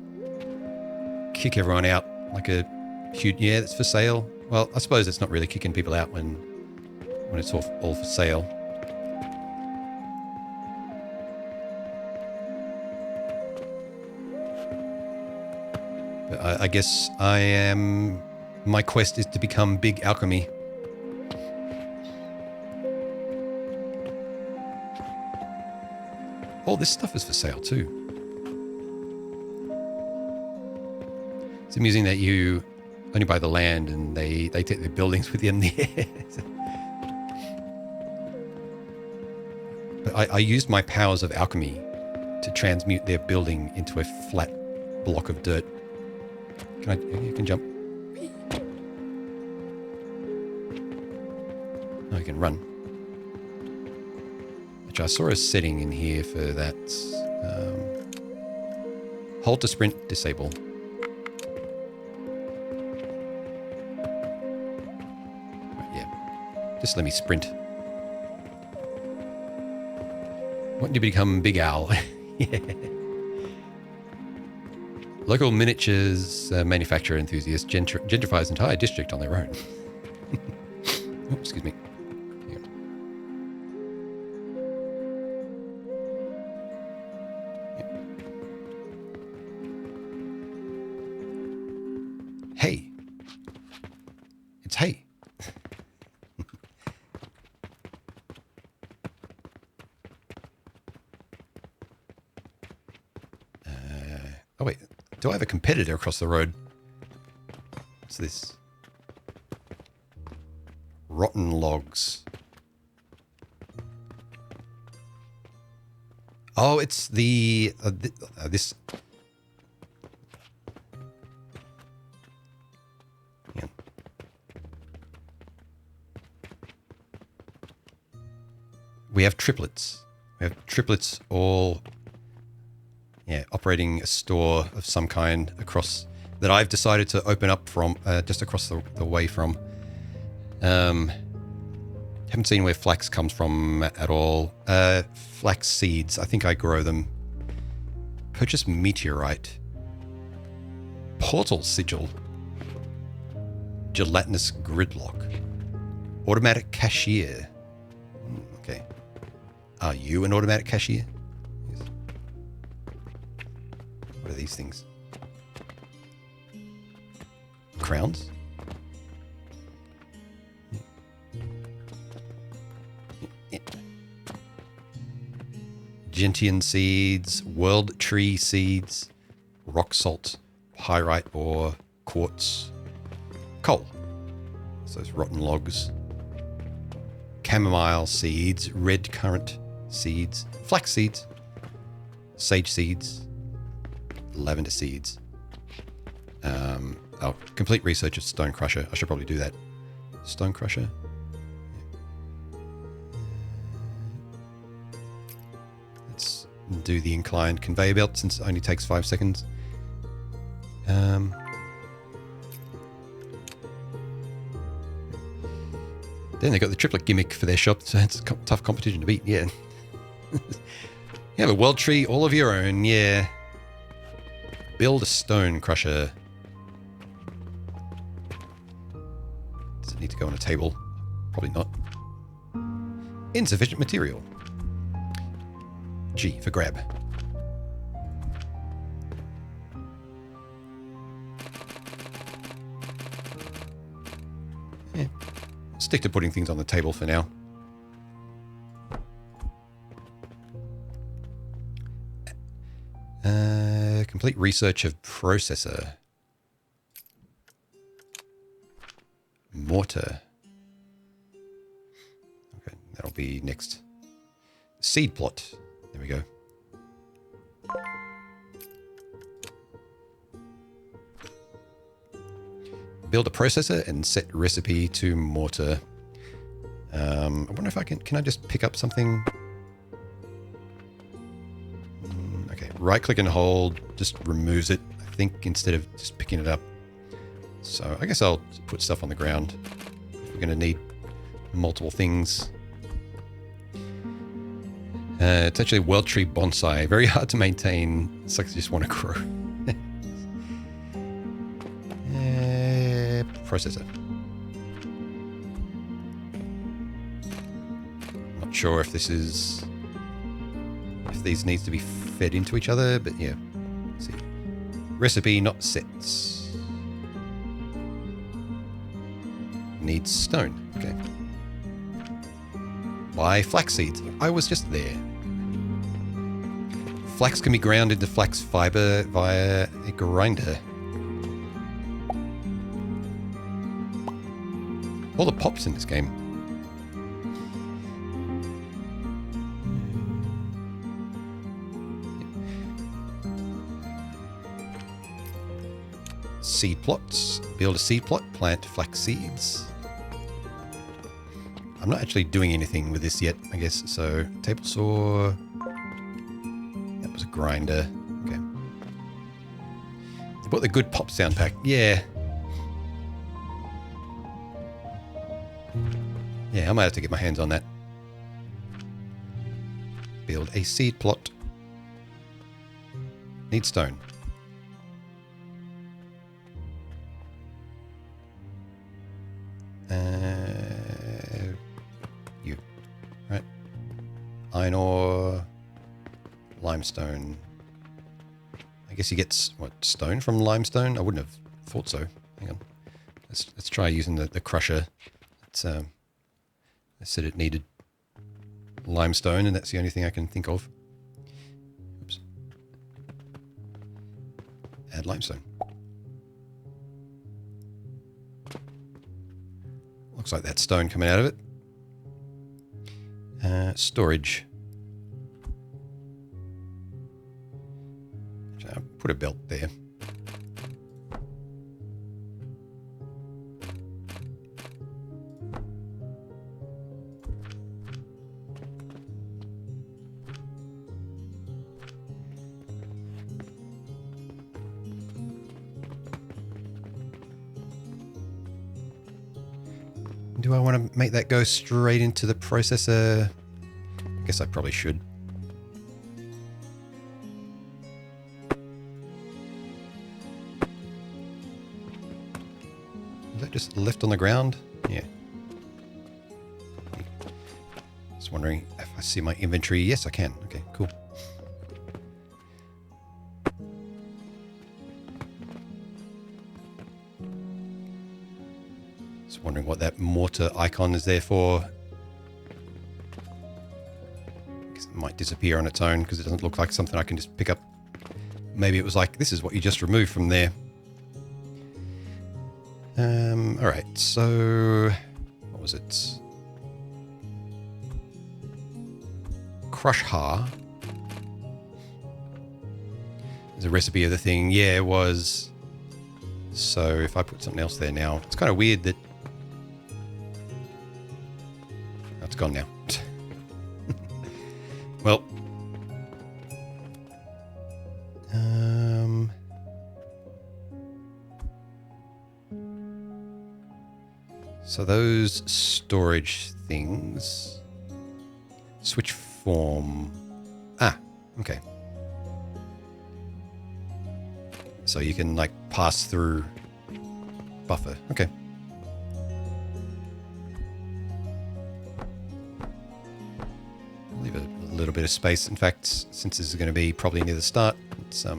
kick everyone out like a huge... Yeah, that's for sale. Well, I suppose it's not really kicking people out when it's all for sale. But I guess my quest is to become big alchemy. All this stuff is for sale too. It's amusing that you only buy the land and they take the buildings with you in the air. But I used my powers of alchemy to transmute their building into a flat block of dirt. You can jump. Oh, you can run. Which I saw a setting in here for that. Hold to sprint, disable. Right, yeah. Just let me sprint. Want to become Big Owl. Yeah. Local miniatures manufacturer enthusiast gentrifies entire district on their own. Oh, excuse me. Here. Yep. Hey. It's hay. Oh, wait. Do I have a competitor across the road? What's this? Rotten logs. Oh, it's the this. Yeah. We have triplets. We have triplets all, yeah, operating a store of some kind across that I've decided to open up from just across the way from. Haven't seen where flax comes from at all. Flax seeds, I think I grow them. Purchase meteorite. Portal sigil. Gelatinous gridlock. Automatic cashier. Okay. Are you an automatic cashier? Yes. What are these things? Crowns? Gentian seeds, world tree seeds, rock salt, pyrite ore, quartz, coal. So those rotten logs. Chamomile seeds, red currant seeds, flax seeds, sage seeds, lavender seeds. Complete research of stone crusher. I should probably do that. Stone crusher. Let's do the inclined conveyor belt since it only takes 5 seconds. Then they got the triplet gimmick for their shop, so it's a tough competition to beat. Yeah. You have a world tree all of your own. Yeah. Build a stone crusher. Does it need to go on a table? Probably not. Insufficient material. G for grab. Yeah. Stick to putting things on the table for now. Complete research of processor. Mortar. Okay, that'll be next. Seed plot. There we go. Build a processor and set recipe to mortar. I wonder if I can I just pick up something? Okay, right click and hold just removes it, I think, instead of just picking it up. So I guess I'll put stuff on the ground. We're going to need multiple things. It's actually a world tree bonsai. Very hard to maintain. It's like I just want to grow. Processor. Not sure if this is... if these needs to be fed into each other, but yeah. Let's see. Recipe not sets. Needs stone. Okay. Buy flax seeds. I was just there. Flax can be ground into flax fiber via a grinder. All the pops in this game. Seed plots. Build a seed plot. Plant flax seeds. I'm not actually doing anything with this yet, I guess. So, table saw. That was a grinder. Okay. They bought the good pop sound pack. Yeah. Yeah, I might have to get my hands on that. Build a seed plot. Need stone. You. Right. Iron ore. Limestone. I guess you get, what, stone from limestone? I wouldn't have thought so. Hang on. Let's try using the crusher. It's, I said it needed limestone, and that's the only thing I can think of. Oops. Add limestone. Looks like that stone coming out of it. Storage. I'll put a belt there. Do I want to make that go straight into the processor? I guess I probably should. Is that just left on the ground? Yeah. Just wondering if I see my inventory. Yes, I can. Okay, cool. Just wondering what that mortar icon is there for. It might disappear on its own because it doesn't look like something I can just pick up. Maybe it was like, this is what you just removed from there. All right, so what was it? Crush har. There's a recipe of the thing. Yeah, it was. So if I put something else there now, it's kind of weird that it's gone now. Well, so those storage things switch form. Ah, okay. So you can like pass through buffer. Okay. Leave a little bit of space. In fact, since this is going to be probably near the start, it's thought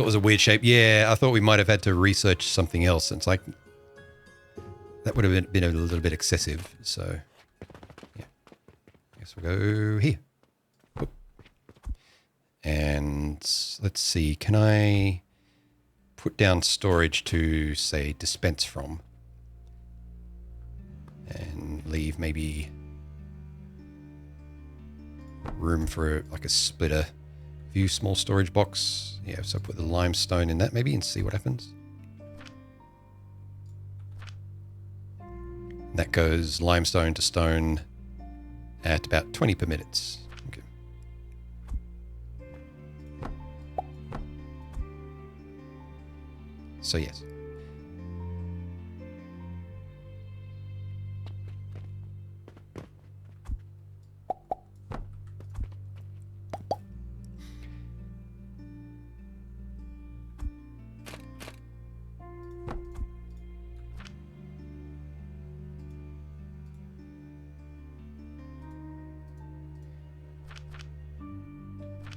it was a weird shape. Yeah, I thought we might have had to research something else. It's like that would have been a little bit excessive. So yeah, I guess we'll go here. Whoop. And let's see, can I put down storage to say dispense from? And leave maybe room for like a splitter view small storage box. Yeah, so put the limestone in that maybe and see what happens. That goes limestone to stone at about 20 per minute. Okay. So yes.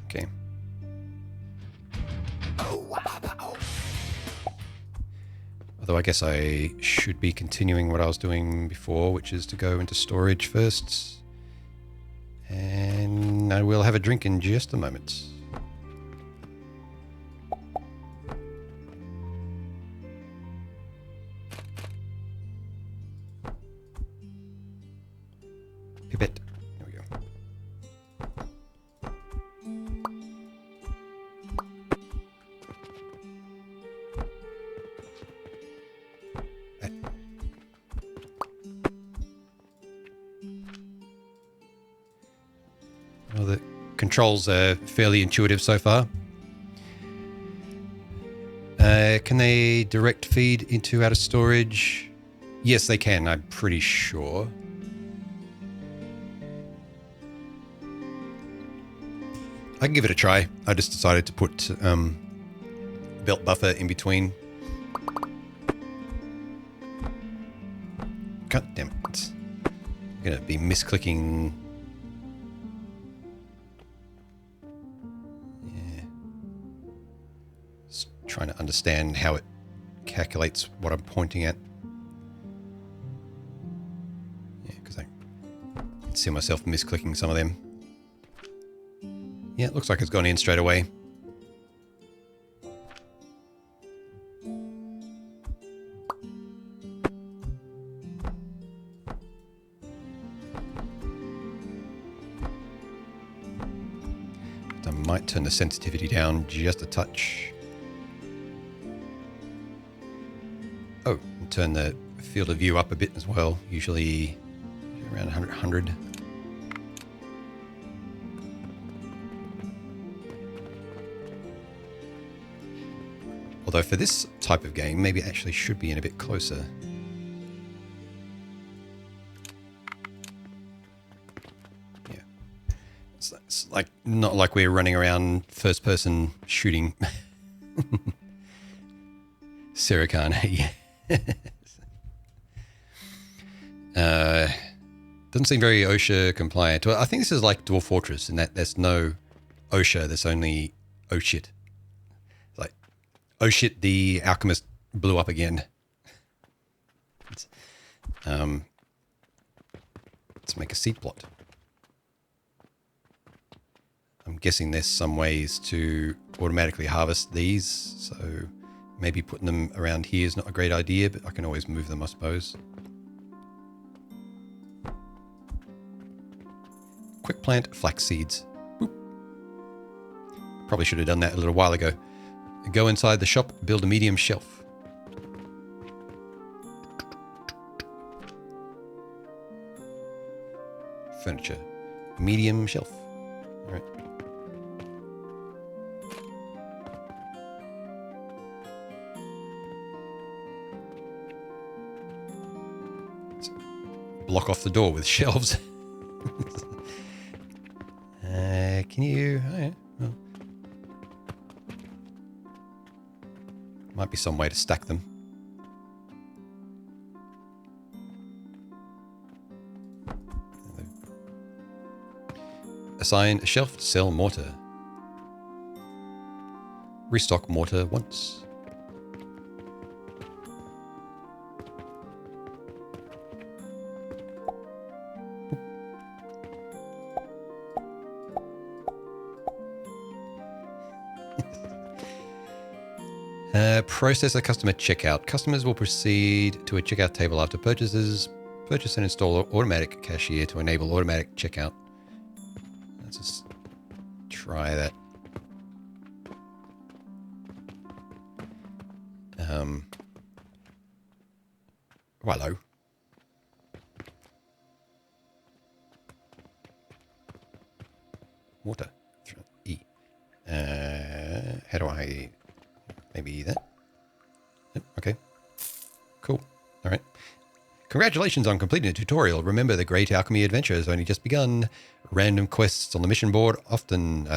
Okay. Although I guess I should be continuing what I was doing before, which is to go into storage first. And I will have a drink in just a moment. Pipette. There we go. Well, the controls are fairly intuitive so far. Can they direct feed into out of storage? Yes, they can, I'm pretty sure. I can give it a try. I just decided to put belt buffer in between. God damn it. I'm going to be misclicking. Yeah. Just trying to understand how it calculates what I'm pointing at. Yeah, because I can see myself misclicking some of them. Yeah, it looks like it's gone in straight away. might turn the sensitivity down just a touch. Oh, and turn the field of view up a bit as well, usually around 100. Although for this type of game, maybe it actually should be in a bit closer. Yeah. It's like not like we're running around first person shooting Sarah Khan. Doesn't seem very OSHA compliant. Well, I think this is like Dwarf Fortress in that there's no OSHA, there's only oh shit. Like, oh shit, the alchemist blew up again. Let's make a seed plot. I'm guessing there's some ways to automatically harvest these, so maybe putting them around here is not a great idea, but I can always move them, I suppose. Quick plant flax seeds. Boop. Probably should have done that a little while ago. Go inside the shop, build a medium shelf. Furniture. Medium shelf. All right. Let's block off the door with shelves. Can you... Oh yeah, well. Might be some way to stack them. Assign a shelf to sell mortar. Restock mortar once. Process a customer checkout. Customers will proceed to a checkout table after purchases. Purchase and install an automatic cashier to enable automatic checkout. Let's just try that. Hello. Water. E. How do I... Maybe that? Yep, okay. Cool. All right. Congratulations on completing the tutorial. Remember, the great alchemy adventure has only just begun. Random quests on the mission board often...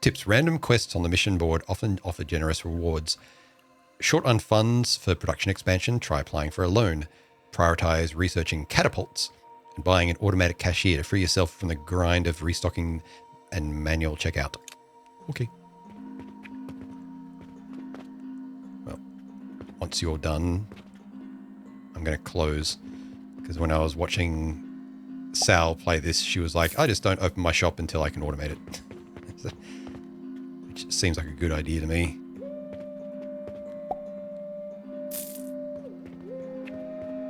tips. Random quests on the mission board often offer generous rewards. Short on funds for production expansion, try applying for a loan. Prioritize researching catapults and buying an automatic cashier to free yourself from the grind of restocking and manual checkout. Okay. Once you're done, I'm going to close, because when I was watching Sal play this, she was like, I just don't open my shop until I can automate it. Which seems like a good idea to me.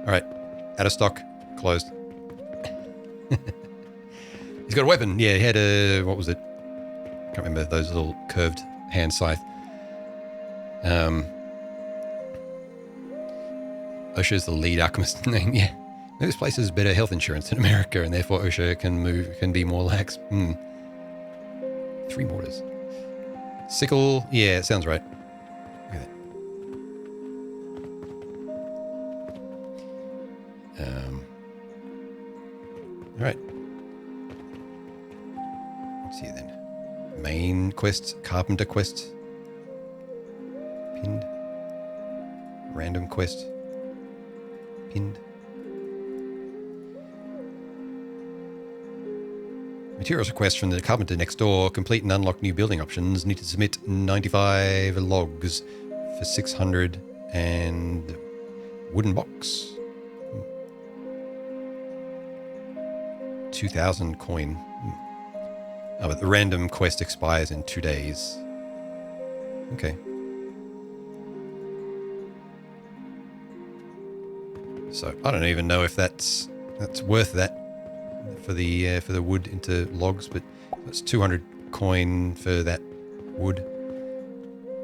All right, out of stock, closed. He's got a weapon. Yeah, he had a, what was it? I can't remember, those little curved hand scythe. OSHA is the lead alchemist name, yeah. Most places have better health insurance than America, and therefore OSHA can be more lax. 3 mortars. Sickle, yeah, it sounds right. Look at that. All right. What's here then? Main quest, carpenter quest. Pinned. Random quest. Pinned. Materials request from the carpenter next door. Complete and unlock new building options. Need to submit 95 logs for 600 and wooden box. 2,000 coin. Oh, but the random quest expires in 2 days. Okay. So I don't even know if that's worth that for the wood into logs, but that's 200 coin for that wood.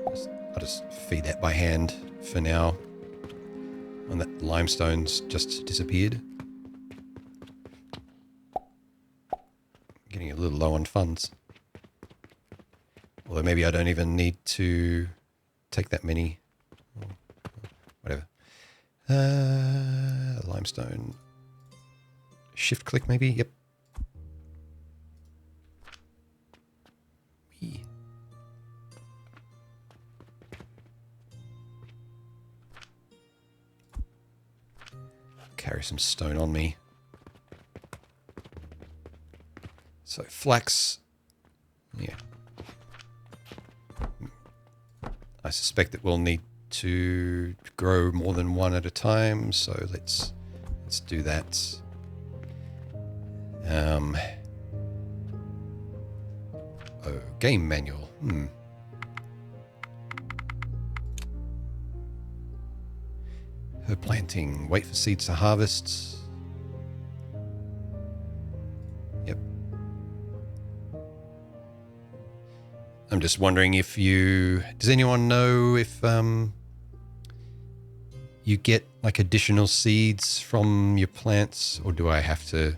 I'll just feed that by hand for now. And that limestone's just disappeared. Getting a little low on funds. Although maybe I don't even need to take that many. Whatever. Limestone. Shift click maybe? Yep. Whee. Carry some stone on me. So flax. Yeah. I suspect that we'll need to grow more than one at a time, so let's do that. Oh, game manual. Herb planting. Wait for seeds to harvest. Yep. I'm just wondering if you... Does anyone know if you get like additional seeds from your plants, or do I have to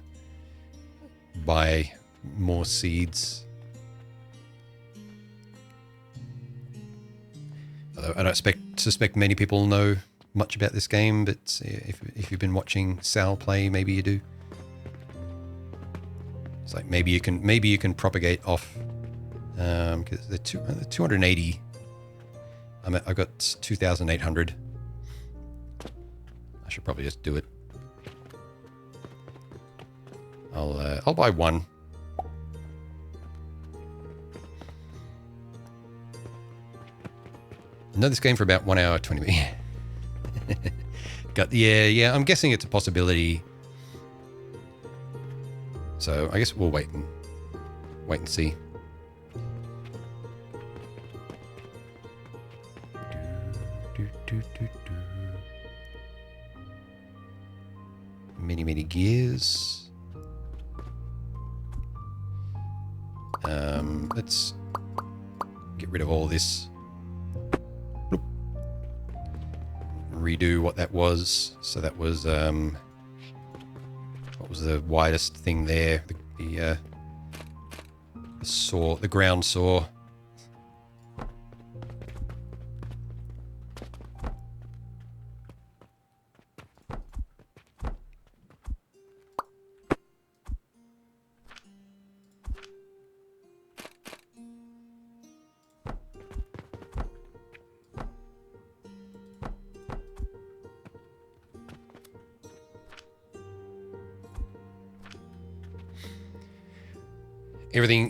buy more seeds? Although I don't suspect many people know much about this game, but if you've been watching Sal play, maybe you do. It's like maybe you can propagate off because they're 280. I got 2,800. I should probably just do it. I'll buy one. Know this game for about 1 hour 20 minutes. Yeah. I'm guessing it's a possibility. So I guess we'll wait and see. Many gears. Let's get rid of all this. Bloop. Redo what that was. So that was what was the widest thing there? The saw, the ground saw.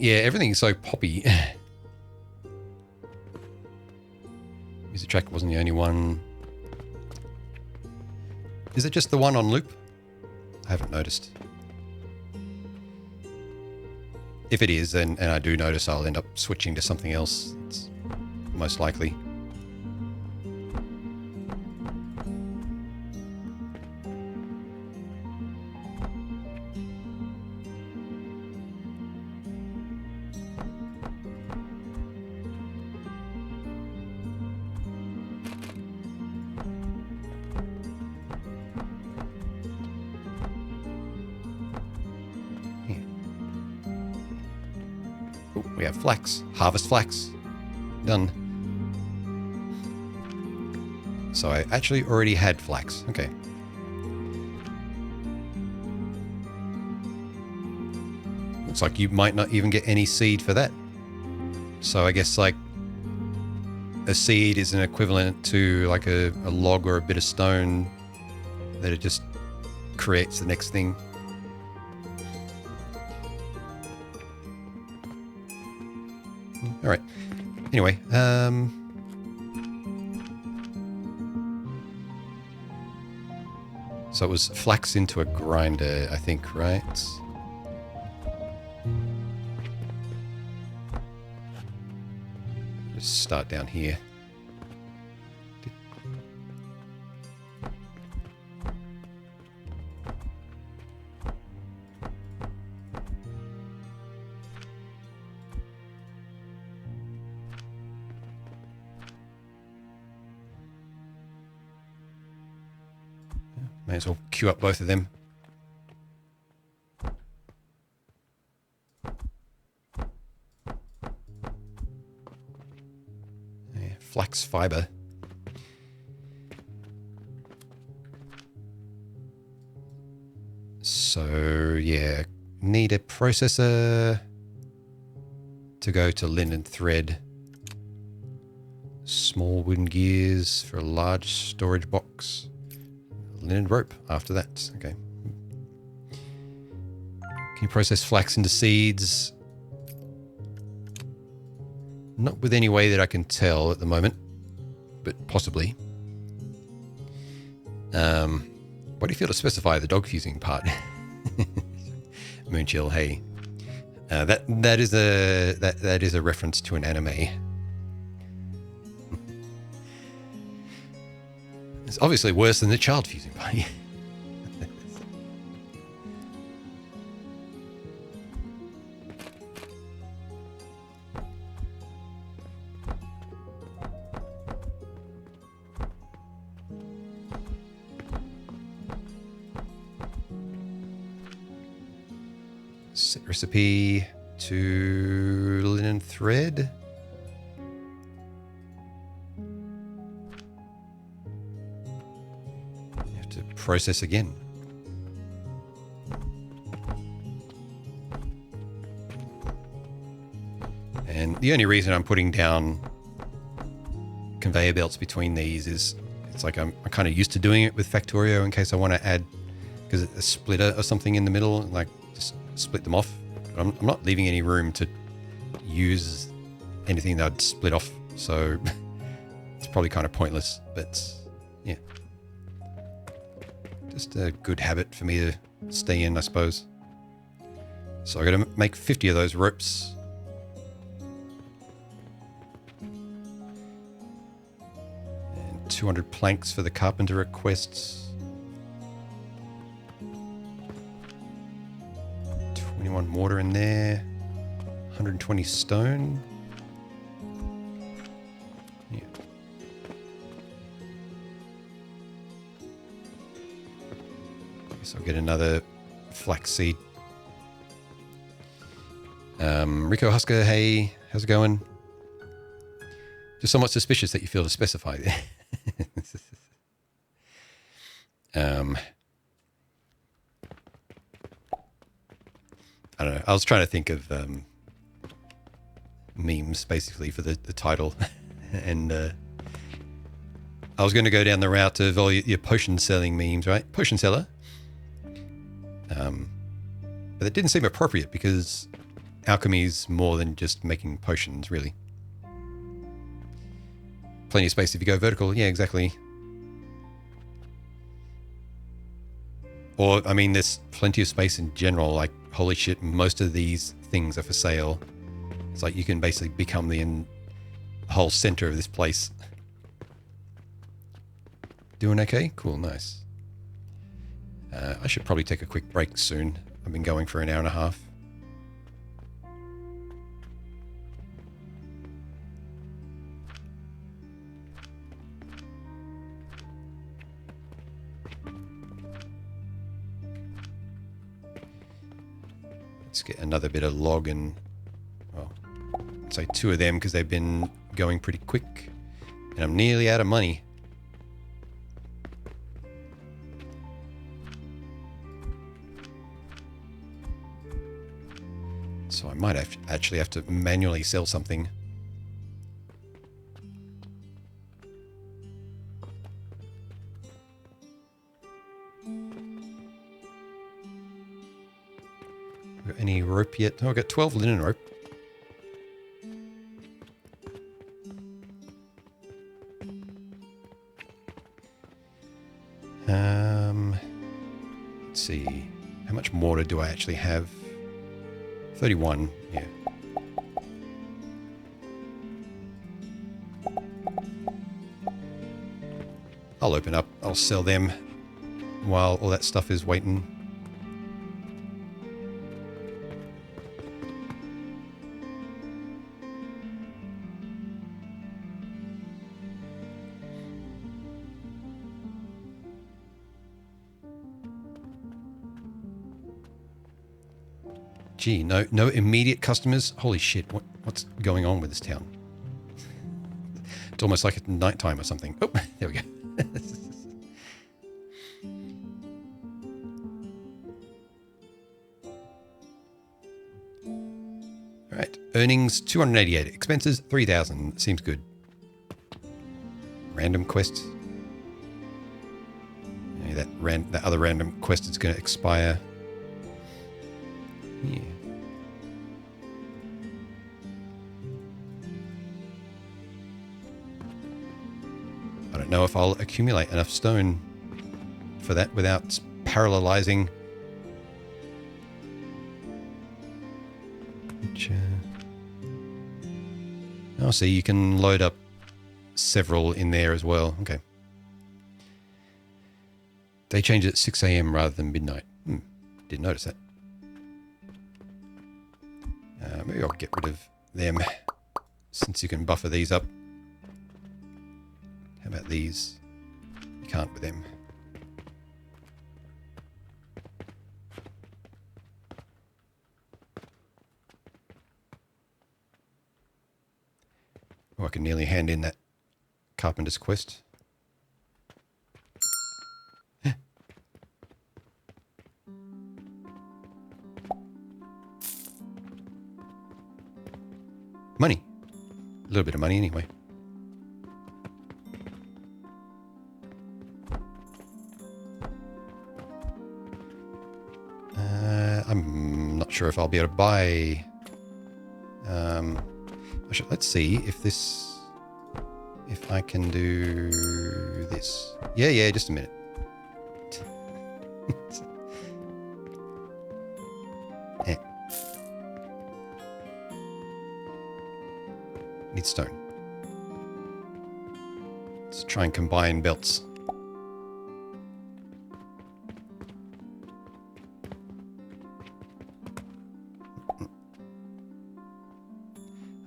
Everything's so poppy. Music track wasn't the only one. Is it just the one on loop? I haven't noticed. If it is, and I do notice, I'll end up switching to something else. It's most likely. We have flax. Harvest flax. Done. So I actually already had flax. Okay. Looks like you might not even get any seed for that. So I guess like a seed is an equivalent to like a log or a bit of stone that it just creates the next thing. All right. Anyway, so it was flax into a grinder, I think, right? Let's start down here. May as well queue up both of them. Yeah, flax fiber. So, yeah, need a processor to go to linen thread. Small wooden gears for a large storage box. Linen rope after that. Okay. Can you process flax into seeds? Not with any way that I can tell at the moment, but possibly. What do you feel to specify the dog fusing part? Moonchill, hey. That is a reference to an anime. It's obviously worse than the child fusing part. Set recipe to linen thread. You have to process again. And the only reason I'm putting down conveyor belts between these is it's like I'm kind of used to doing it with Factorio in case I want to add, because it's a splitter or something in the middle, like just split them off. But I'm not leaving any room to use anything that I'd split off, so it's probably kind of pointless. But yeah, just a good habit for me to stay in, I suppose. So I got to make 50 of those ropes. And 200 planks for the carpenter requests. 21 mortar in there. 120 stone. Yeah. Guess I'll get another flaxseed. Rico Husker, hey, how's it going? Just somewhat suspicious that you feel to specify there. I don't know. I was trying to think of memes basically for the title. And I was going to go down the route of all your potion selling memes, right? Potion seller. But it didn't seem appropriate because alchemy is more than just making potions, really. Plenty of space if you go vertical. Yeah, exactly. Or, I mean, there's plenty of space in general. Like, holy shit, most of these things are for sale. It's like you can basically become the whole center of this place. Doing okay? Cool, nice. I should probably take a quick break soon. I've been going for an hour and a half. Let's get another bit of log and, well, I'd say 2 of them because they've been going pretty quick. And I'm nearly out of money. So I might actually have to manually sell something. Got any rope yet? Oh, I got 12 linen rope. Let's see. How much mortar do I actually have? 31, yeah. I'll open up. I'll sell them while all that stuff is waiting. Gee, no immediate customers. Holy shit! What's going on with this town? It's almost like it's nighttime or something. Oh, there we go. All right, earnings 288, expenses 3,000. Seems good. Random quest. Yeah, that other random quest is going to expire. Yeah. I don't know if I'll accumulate enough stone for that without parallelizing. Which, oh, see, you can load up several in there as well. Okay. They changed it at 6 a.m. rather than midnight. Didn't notice that. Maybe I'll get rid of them since you can buffer these up. How about these? You can't with them. Oh, I can nearly hand in that carpenter's quest. Money. A little bit of money anyway. I'm not sure if I'll be able to buy... let's see if I can do this. Yeah, just a minute. Yeah. Need stone. Let's try and combine belts.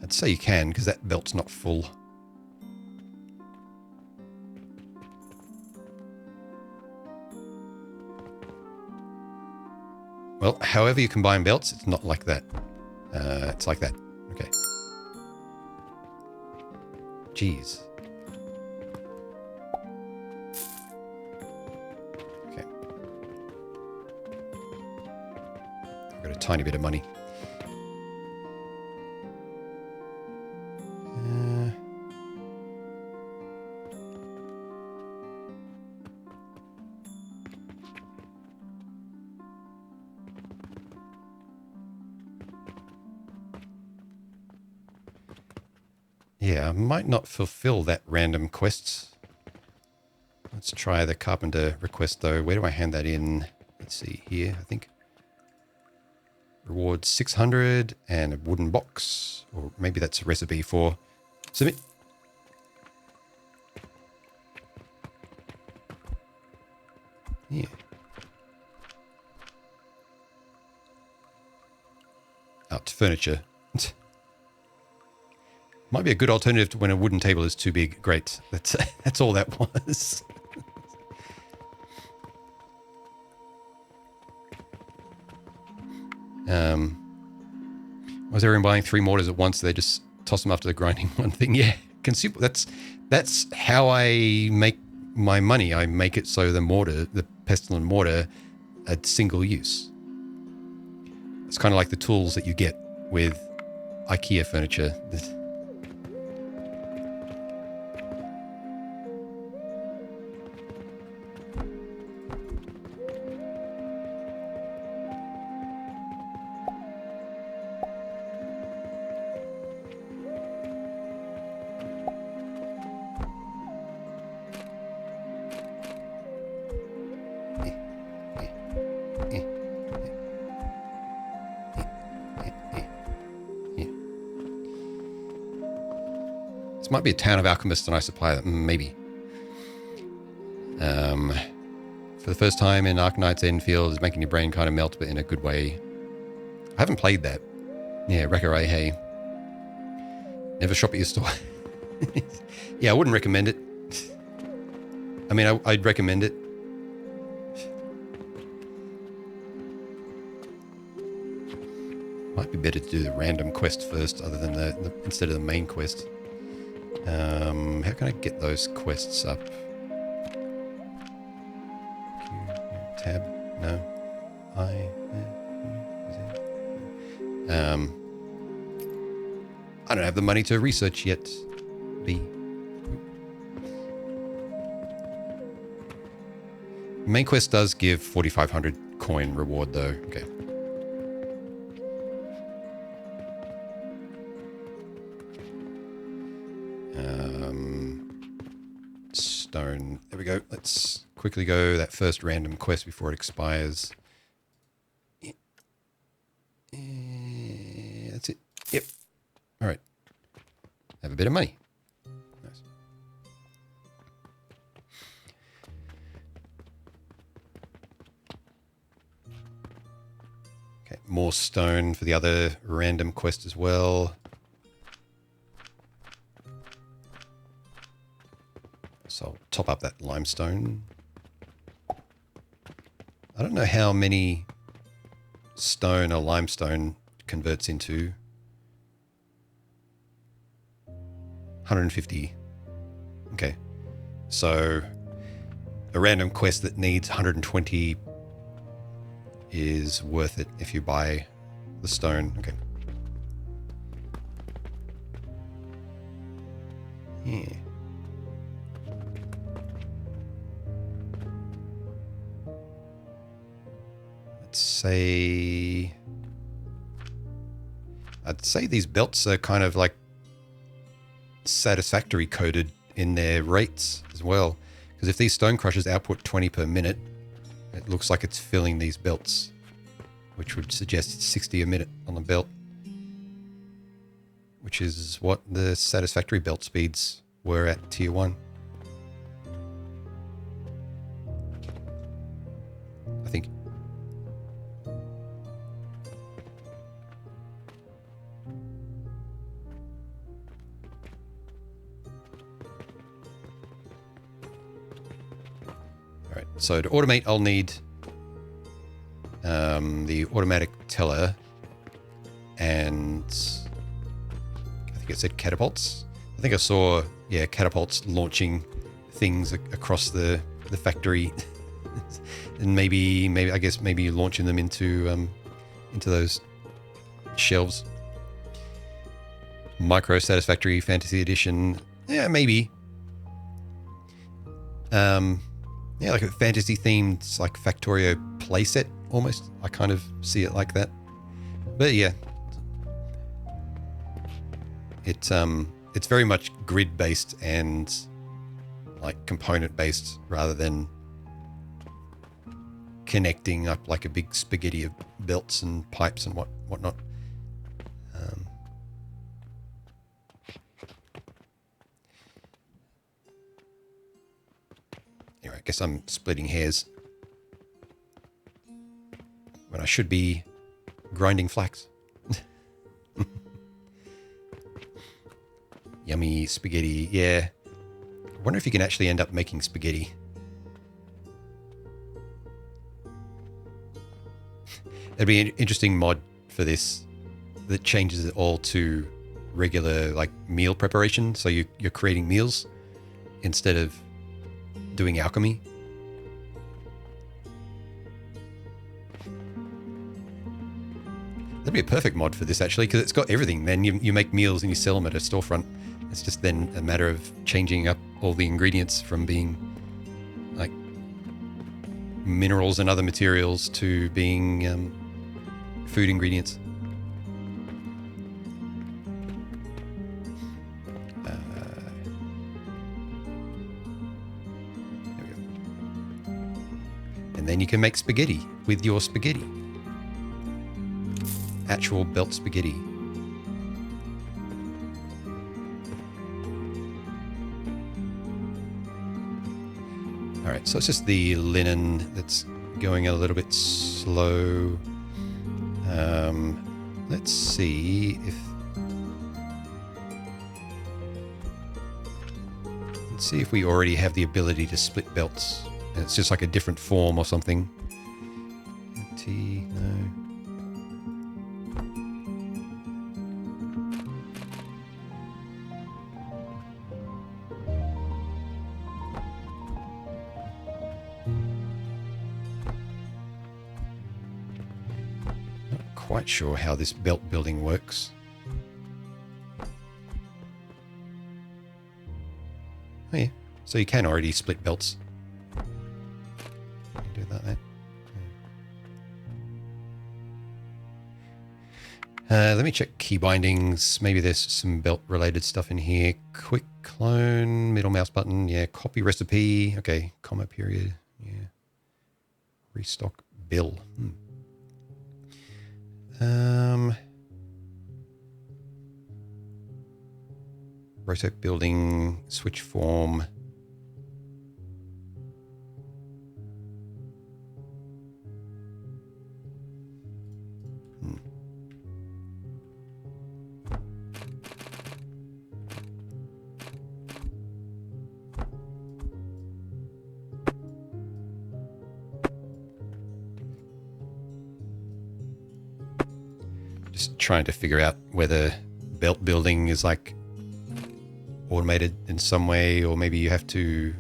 I'd say you can, because that belt's not full. Well, however you combine belts, it's not like that. It's like that. Okay. Jeez. Okay. I've got a tiny bit of money. Yeah, I might not fulfill that random quest. Let's try the carpenter request though. Where do I hand that in? Let's see here, I think. Reward 600 and a wooden box. Or maybe that's a recipe for submit. Yeah. Out to furniture. Might be a good alternative to when a wooden table is too big. Great. That's all that was. Was everyone buying 3 mortars at once? So they just toss them after the grinding one thing. Yeah. That's how I make my money. I make it so the pestle and mortar, are single use. It's kind of like the tools that you get with IKEA furniture. Might be a town of alchemists and I supply them, maybe. For the first time in Arcanite's Enfield is making your brain kind of melt, but in a good way. I haven't played that. Yeah, Rekarai, hey. Never shop at your store. Yeah, I wouldn't recommend it. I mean, I'd recommend it. Might be better to do the random quest first, other than the instead of the main quest. How can I get those quests up? Tab? No. I don't have the money to research yet. B. Main quest does give 4,500 coin reward though. Okay. Stone. There we go. Let's quickly go that first random quest before it expires. That's it. Yep. All right. Have a bit of money. Nice. Okay. More stone for the other random quest as well. So I'll top up that limestone. I don't know how many stone or limestone converts into. 150. Okay. So a random quest that needs 120 is worth it if you buy the stone. Okay. Yeah. I'd say these belts are kind of like satisfactory coded in their rates as well, because if these stone crushers output 20 per minute, it looks like it's filling these belts, which would suggest it's 60 a minute on the belt, which is what the satisfactory belt speeds were at tier 1. I think. Alright, so to automate, I'll need the automatic teller and I think it said catapults. I think I saw, yeah, catapults launching things across the factory and maybe launching them into those shelves. Micro Satisfactory Fantasy Edition, yeah, maybe. Yeah, like a fantasy themed, like Factorio playset almost. I kind of see it like that. But yeah, it's very much grid based and like component based rather than connecting up like a big spaghetti of belts and pipes and whatnot. Anyway, I guess I'm splitting hairs when I should be grinding flax. Yummy spaghetti, yeah. I wonder if you can actually end up making spaghetti. It'd be an interesting mod for this that changes it all to regular like meal preparation. So you're creating meals instead of doing alchemy. That'd be a perfect mod for this actually, because it's got everything. Then you make meals and you sell them at a storefront. It's just then a matter of changing up all the ingredients from being like minerals and other materials to being food ingredients. There we go. And then you can make spaghetti with your spaghetti. Actual belt spaghetti. All right, so it's just the linen that's going a little bit slow. Let's see if we already have the ability to split belts. It's just like a different form or something. T, no. quite sure how this belt building works. Oh yeah, so you can already split belts. Do that there. Let me check key bindings. Maybe there's some belt related stuff in here. Quick clone, middle mouse button. Yeah, copy recipe. Okay, comma period. Yeah. Restock bill. Rotate building, switch form. Just trying to figure out whether belt building is like automated in some way, or maybe you have to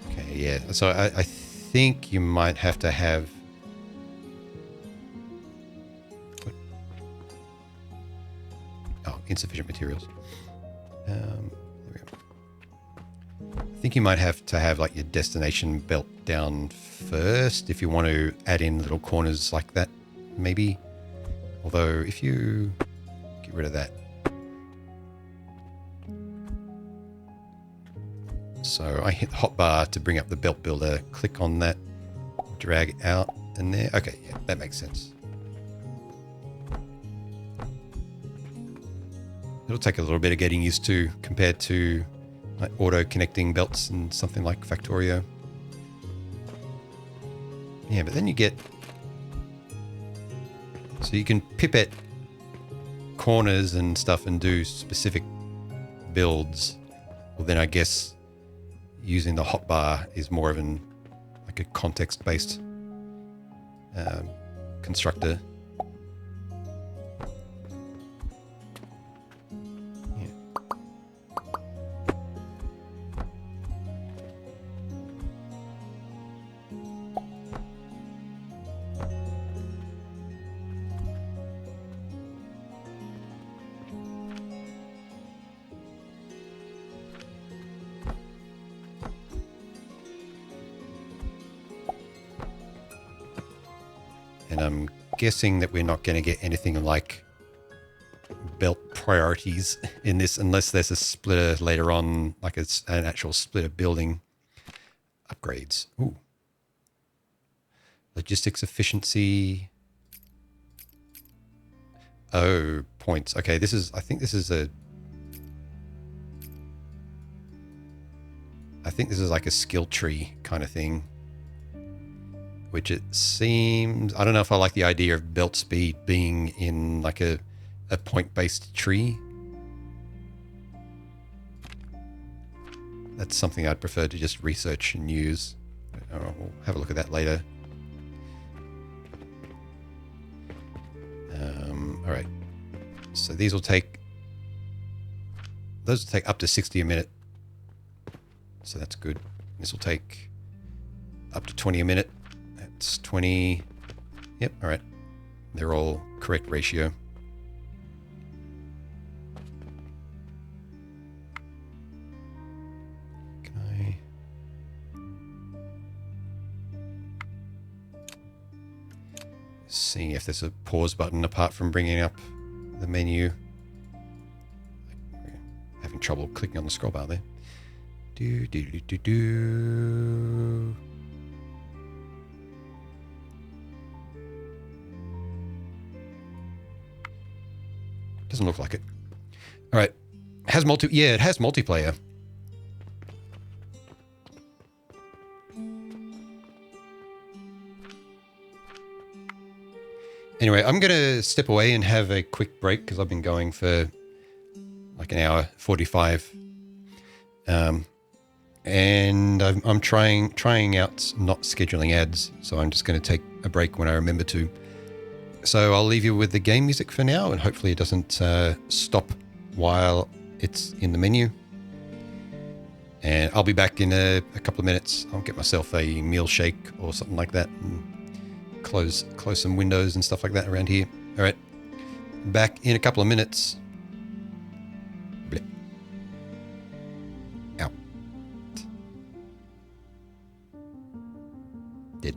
okay, yeah, so I think you might have to have insufficient materials. There we go. I think you might have to have like your destination belt down first if you want to add in little corners like that, maybe. Although if you get rid of that. So I hit the hotbar to bring up the belt builder, click on that, drag it out and there. Okay, yeah, that makes sense. It'll take a little bit of getting used to compared to like auto connecting belts and something like Factorio. Yeah, but then you get, so you can pipette corners and stuff and do specific builds. Well, then I guess using the hotbar is more of an like a context-based constructor. And I'm guessing that we're not going to get anything like belt priorities in this unless there's a splitter later on, like it's an actual splitter building. Upgrades. Ooh. Logistics efficiency. Oh, points. Okay, this is, I think this is like a skill tree kind of thing. Which it seems, I don't know if I like the idea of belt speed being in like a point-based tree. That's something I'd prefer to just research and use. We'll have a look at that later. All right. So those will take up to 60 a minute. So that's good. This will take up to 20 a minute. That's 20. Yep. All right. They're all correct ratio. Seeing if there's a pause button apart from bringing up the menu. Having trouble clicking on the scroll bar there. Do. Doesn't look like it. All right. It has multiplayer. Anyway, I'm going to step away and have a quick break because I've been going for like an hour 45. And I'm trying out not scheduling ads. So I'm just going to take a break when I remember to. So I'll leave you with the game music for now, and hopefully it doesn't stop while it's in the menu. And I'll be back in a couple of minutes. I'll get myself a meal shake or something like that and close some windows and stuff like that around here. All right, back in a couple of minutes. Blip. Ow. Dead.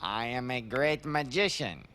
I am a great magician.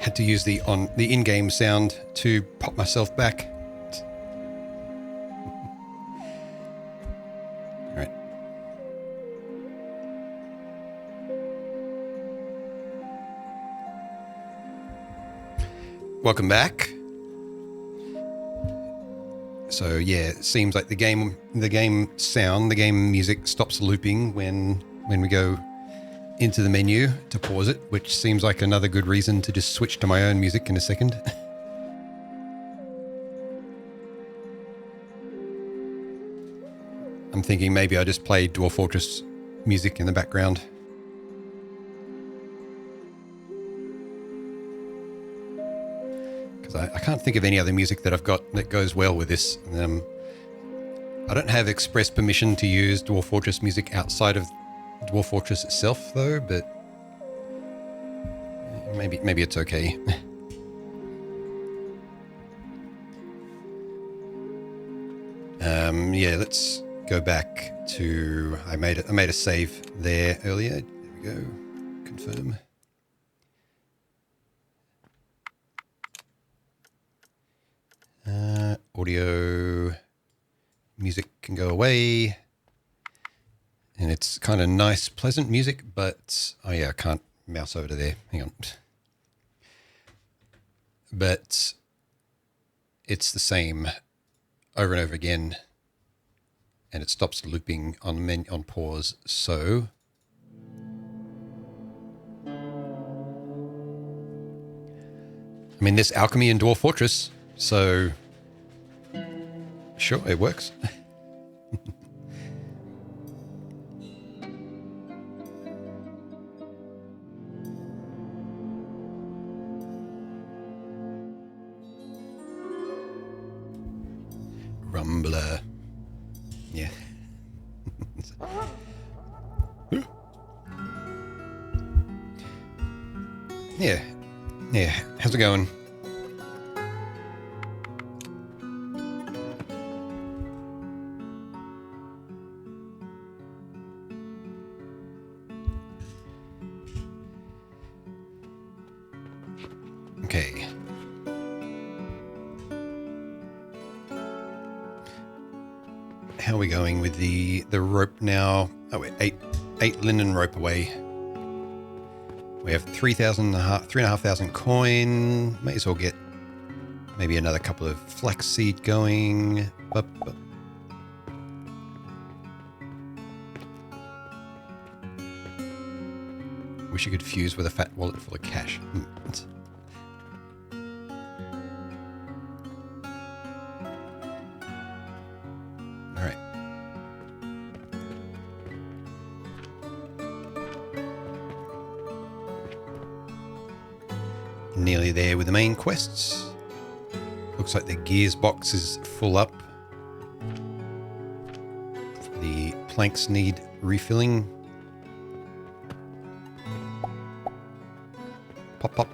Had to use the in-game sound to pop myself back. All right. Welcome back. So yeah, it seems like the game music stops looping when we go into the menu to pause it, which seems like another good reason to just switch to my own music in a second. I'm thinking maybe I just play Dwarf Fortress music in the background. Because I can't think of any other music that I've got that goes well with this. I don't have express permission to use Dwarf Fortress music outside of Dwarf Fortress itself, though, but maybe it's okay. Yeah, let's go back to I made a save there earlier. There we go. Confirm. Audio, music can go away. And it's kind of nice, pleasant music, but, oh yeah, I can't mouse over to there. Hang on. But it's the same over and over again, and it stops looping on pause. So I mean, there's alchemy in Dwarf Fortress, so sure, it works. Rumbler. Yeah. Yeah. Yeah. How's it going? Okay. How are we going with the rope now? Oh, we're eight linen rope away. We have 3,500 coin. May as well get maybe another couple of flaxseed going. Wish you could fuse with a fat wallet full of cash. Nearly there with the main quests. Looks like the gears box is full up. The planks need refilling. Pop, pop.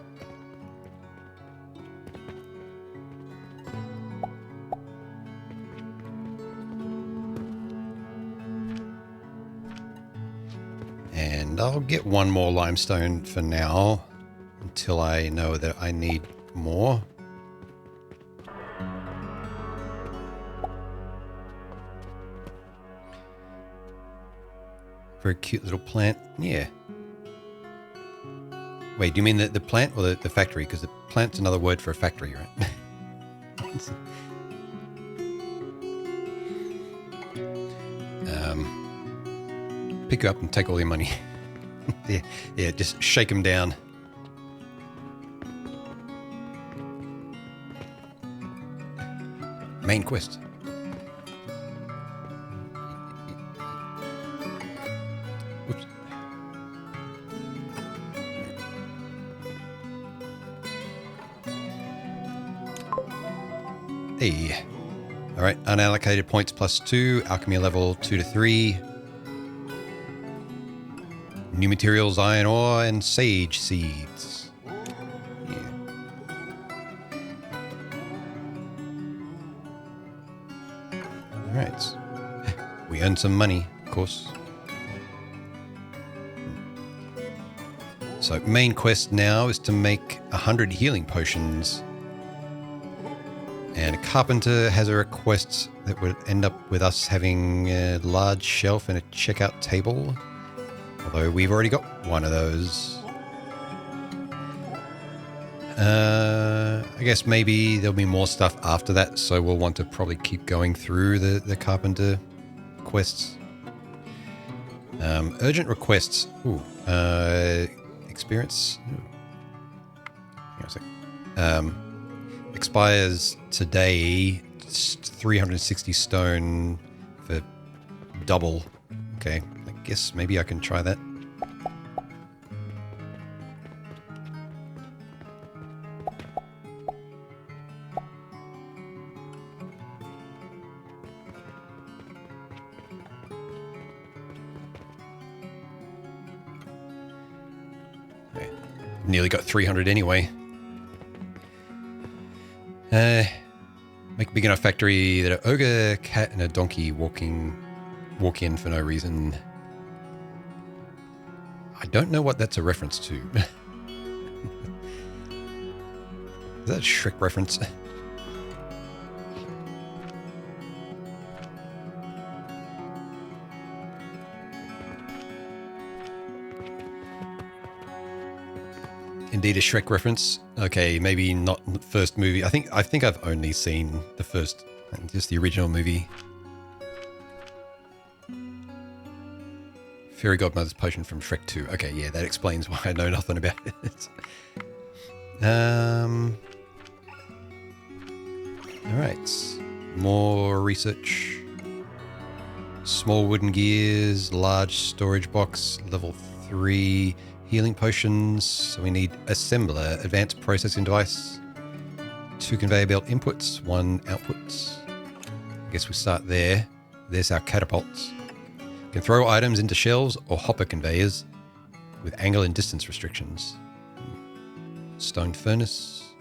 And I'll get one more limestone for now, until I know that I need more. Very cute little plant. Yeah. Wait, do you mean the plant or the factory? Because the plant's another word for a factory, right? Pick you up and take all your money. Yeah, just shake them down. Main quest. Oops. Hey. All right, unallocated points +2, alchemy level 2 to 3. New materials, iron ore and sage seeds. Yeah. All right. We earned some money, of course. So So main quest now is to make 100 healing potions. And a carpenter has a request that would end up with us having a large shelf and a checkout table. Although we've already got one of those. I guess maybe there'll be more stuff after that, so we'll want to probably keep going through the carpenter quests. Urgent requests. Ooh. Experience. Hang on a sec. Expires today. It's 360 stone for double. Okay, I guess maybe I can try that. Nearly got 300 anyway. Make a big enough factory that an ogre, cat, and a donkey walk in for no reason. I don't know what that's a reference to. Is that a Shrek reference? Indeed, a Shrek reference. Okay, maybe not the first movie. I think I've only seen the first, just the original movie. Fairy Godmother's potion from Shrek 2. Okay, yeah, that explains why I know nothing about it. All right, more research. Small wooden gears, large storage box, level 3. Healing potions, so we need assembler, advanced processing device, 2 conveyor belt inputs, 1 outputs. I guess we start there. There's our catapults. We can throw items into shelves or hopper conveyors with angle and distance restrictions. Stone furnace,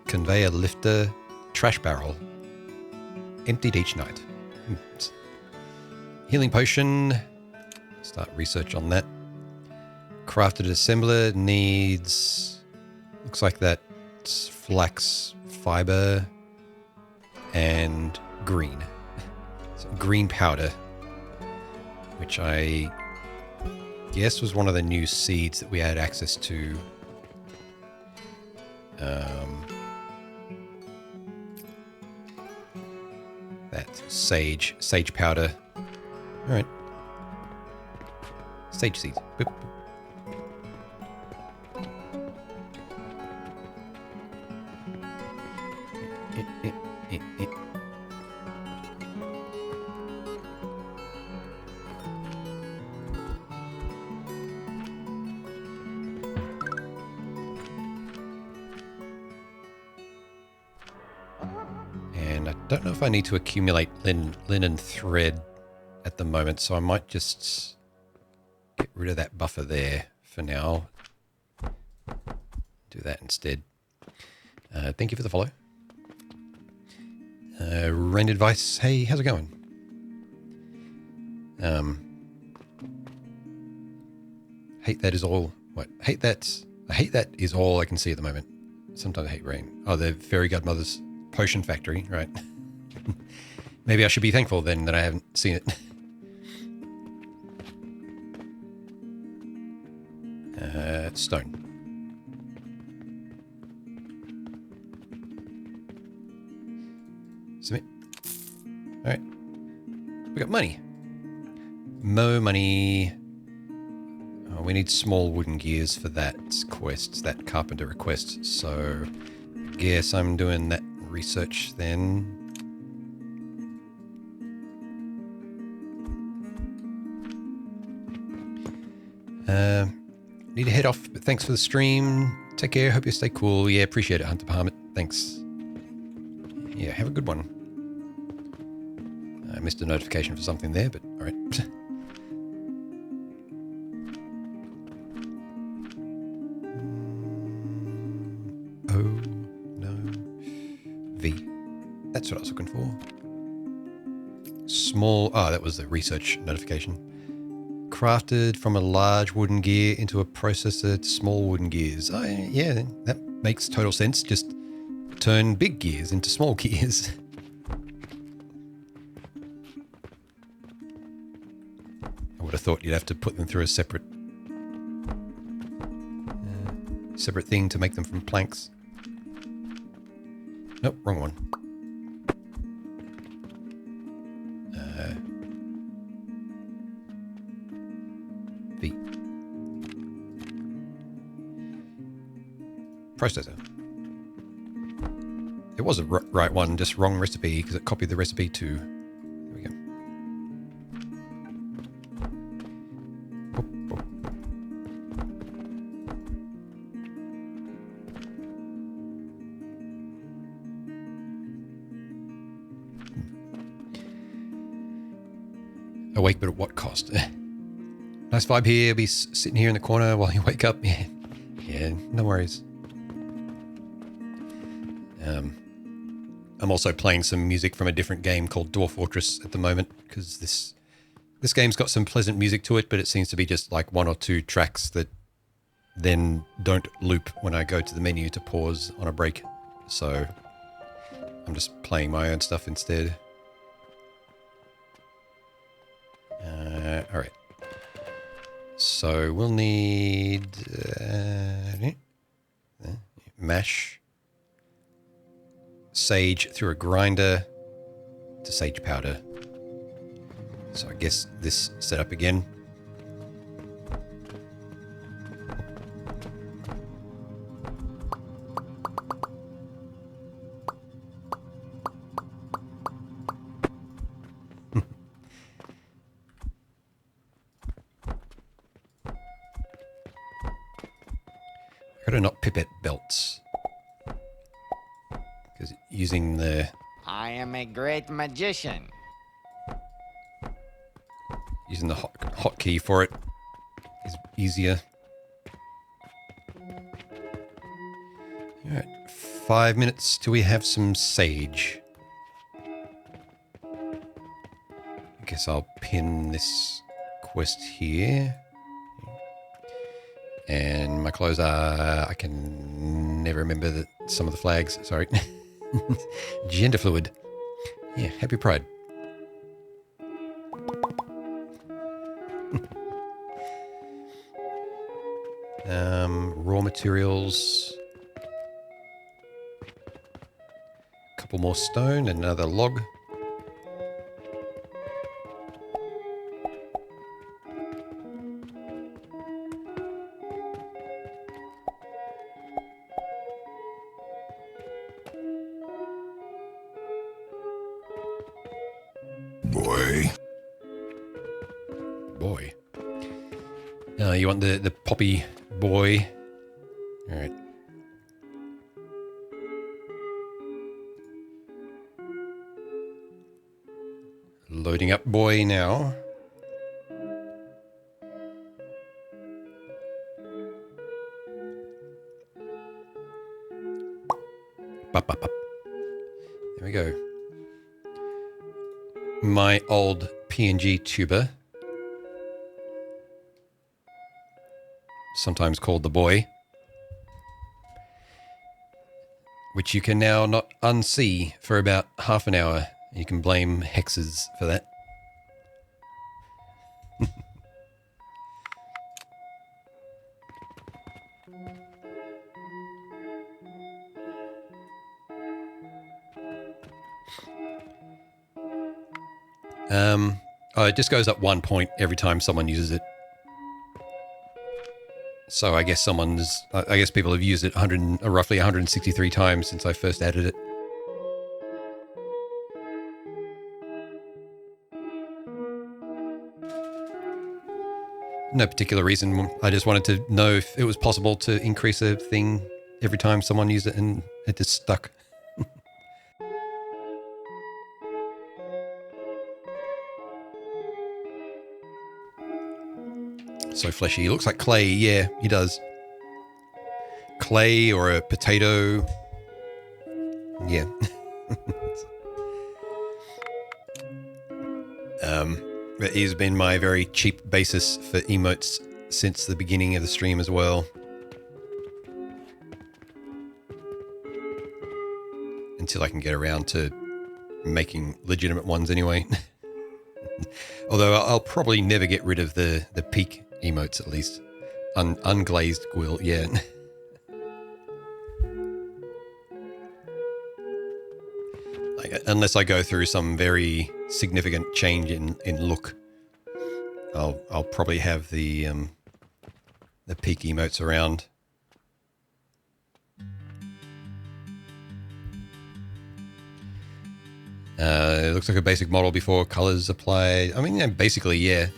conveyor lifter, trash barrel. Emptied each night. Healing potion. Start research on that. Crafted assembler needs, looks like that's flax fiber and green. So green powder, which I guess was one of the new seeds that we had access to. That sage powder. All right. Sage seeds. Boop. And I don't know if I need to accumulate linen thread at the moment, so I might just get rid of that buffer there for now. Do that instead. Thank you for the follow. Rend advice. Hey, how's it going? Hate that is all. What? Hate that. I hate that is all I can see at the moment. Sometimes I hate rain. Oh, the Fairy Godmother's potion factory, right? Maybe I should be thankful then that I haven't seen it. Stone. Submit. All right. We got money. More money. Oh, we need small wooden gears for that quest, that carpenter request. So I guess I'm doing that research then. Need to head off, but thanks for the stream. Take care. Hope you stay cool. Yeah, appreciate it, Hunter Parmit. Thanks. Yeah, have a good one. I missed a notification for something there, but all right. Oh, no. V. That's what I was looking for. Small. Oh, that was the research notification. crafted from a large wooden gear into a processor to small wooden gears. Yeah, that makes total sense. Just turn big gears into small gears. I would have thought you'd have to put them through a separate thing to make them from planks. Nope, wrong one. V. Processor. It was a right one, just wrong recipe because it copied the recipe too. There we go. Boop, boop. Awake, but at what cost? Nice vibe here. I'll be sitting here in the corner while you wake up. Yeah, no worries. I'm also playing some music from a different game called Dwarf Fortress at the moment because this game's got some pleasant music to it, but it seems to be just like one or two tracks that then don't loop when I go to the menu to pause on a break. So I'm just playing my own stuff instead. All right. So we'll need mash sage through a grinder to sage powder. So I guess this setup again. Gotta not pipette belts. Because using the... I am a great magician. Using the hotkey for it is easier. Alright, 5 minutes till we have some sage. I guess I'll pin this quest here. And my clothes are... I can never remember some of the flags. Sorry. Gender fluid. Yeah, happy pride. Raw materials. A couple more stone, another log. Boy. You want the poppy boy? All right. Loading up boy now. Up. There we go. My old PNG tuber, sometimes called the boy, which you can now not unsee for about half an hour. You can blame hexes for that. It just goes up 1 point every time someone uses it. So I guess people have used it roughly 163 times since I first added it. No particular reason. I just wanted to know if it was possible to increase a thing every time someone used it and it just stuck. So fleshy. He looks like clay. Yeah, he does. Clay or a potato. Yeah. That has been my very cheap basis for emotes since the beginning of the stream as well. Until I can get around to making legitimate ones anyway. Although I'll probably never get rid of the peak emotes, at least. Unglazed quill, yeah. Like, unless I go through some very significant change in look, I'll probably have the peak emotes around. It looks like a basic model before colors applied. I mean, yeah, basically, yeah.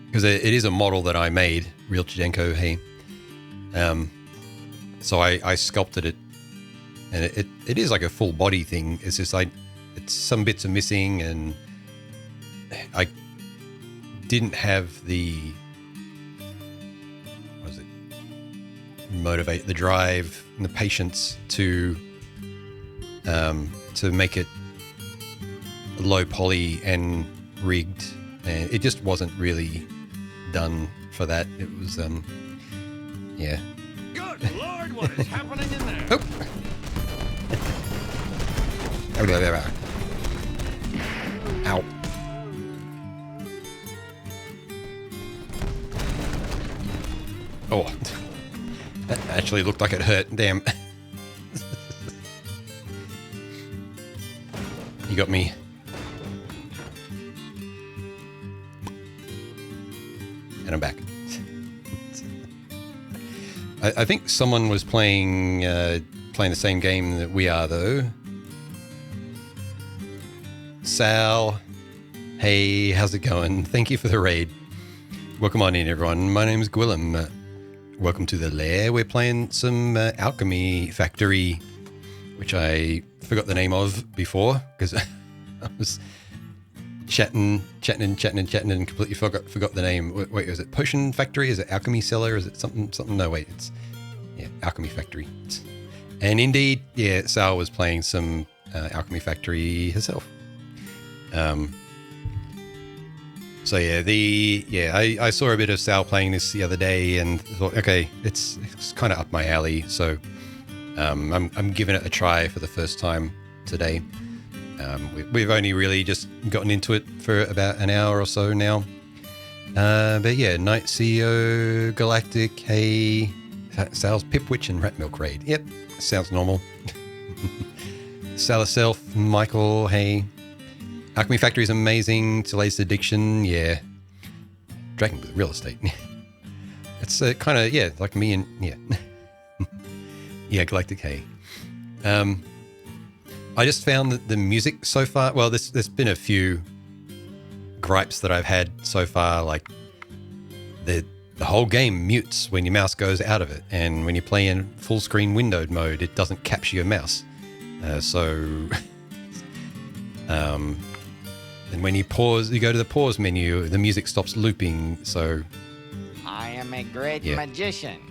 Because it is a model that I made, real Chidenko, hey. So I sculpted it, and it is like a full body thing. It's just like, some bits are missing, and I didn't have the, what was it, motivate, the drive and the patience to make it low poly and rigged, and it just wasn't really done for that. It was yeah. Good Lord, what is happening in there? Oh. Ow. Oh, that actually looked like it hurt. Damn. You got me. And I'm back. I think someone was playing the same game that we are, though. Sal, hey, how's it going? Thank you for the raid. Welcome on in, everyone. My name is Gwillem. Welcome to the lair. We're playing some Alchemy Factory, which I forgot the name of before because I was chatting and completely forgot the name. Wait, is it Potion Factory? Is it Alchemy Cellar? Is it something? No, wait, it's Alchemy Factory. And indeed, yeah, Sal was playing some Alchemy Factory herself. So yeah, I saw a bit of Sal playing this the other day and thought, okay, it's kind of up my alley. So I'm giving it a try for the first time today. We've only really just gotten into it for about an hour or so now. But yeah, Night CEO, Galactic, hey, Sal's Pipwitch and Rat Milk Raid. Yep, sounds normal. Sal herself, Michael, hey. Alchemy Factory is amazing. Today's Addiction, yeah. Dragon with Real Estate. It's kind of, yeah, like me and, yeah. Yeah, Galactic, hey. I just found that the music so far, well, there's been a few gripes that I've had so far, like the whole game mutes when your mouse goes out of it, and when you play in full screen windowed mode, it doesn't capture your mouse. And when you pause, you go to the pause menu, the music stops looping, so... I am a great magician.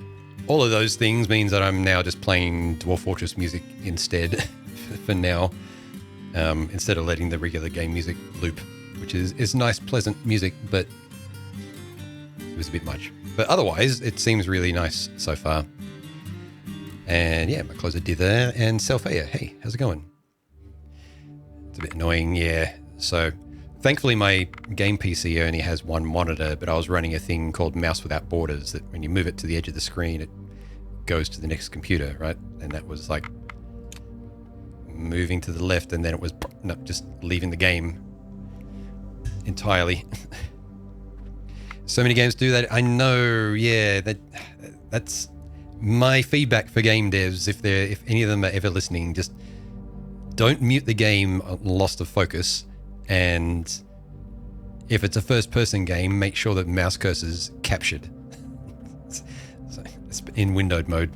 All of those things means that I'm now just playing Dwarf Fortress music instead for now, instead of letting the regular game music loop, which is nice, pleasant music, but it was a bit much. But otherwise, it seems really nice so far. And yeah, my closer dither and Selfaya. Hey, how's it going? It's a bit annoying, yeah. So thankfully my game PC only has one monitor, but I was running a thing called Mouse Without Borders that when you move it to the edge of the screen, it goes to the next computer, right? And that was like moving to the left, and then it was just leaving the game entirely. So many games do that. I know, yeah, that's my feedback for game devs. If any of them are ever listening, just don't mute the game lost of focus. And if it's a first-person game, make sure that mouse cursor's captured. So it's in windowed mode.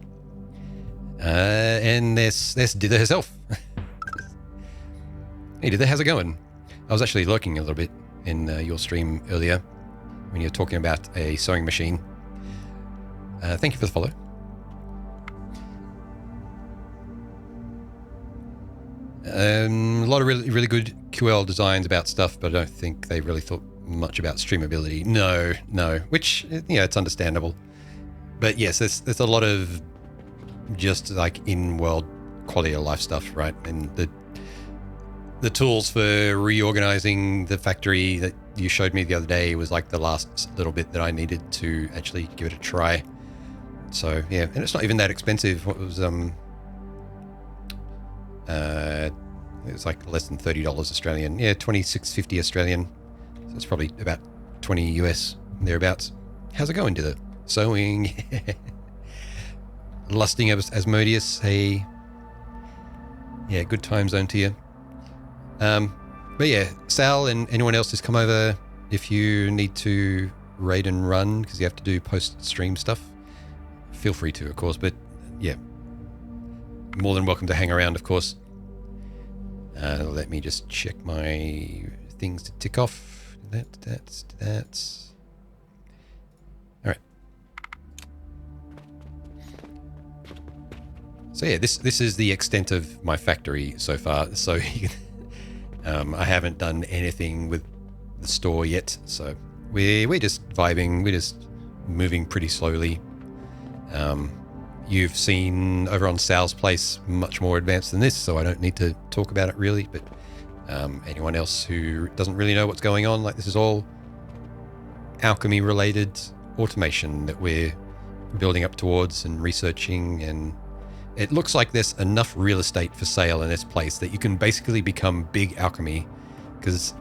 And there's Dither herself. Hey Dither, how's it going? I was actually lurking a little bit in your stream earlier when you were talking about a sewing machine. Thank you for the follow. A lot of really good QL designs about stuff, but I don't think they really thought much about streamability. No, which, it's understandable. But yes, there's a lot of just like in-world quality of life stuff, right? And the tools for reorganizing the factory that you showed me the other day was like the last little bit that I needed to actually give it a try. So yeah, and it's not even that expensive. What was it was like less than $30 Australian. Yeah, 26.50 Australian. So it's probably about 20 US thereabouts. How's it going to the sewing? Lusting Asmodeus. Hey. Yeah, good time zone to you. But yeah, Sal and anyone else just come over if you need to raid and run because you have to do post-stream stuff. Feel free to, of course, but yeah, more than welcome to hang around, of course. Let me just check my things to tick off. That's. All right. So yeah, this is the extent of my factory so far. So I haven't done anything with the store yet. So we're just vibing. We're just moving pretty slowly. You've seen over on Sal's place much more advanced than this, so I don't need to talk about it really. But anyone else who doesn't really know what's going on, like this is all alchemy related automation that we're building up towards and researching, and it looks like there's enough real estate for sale in this place that you can basically become big alchemy, because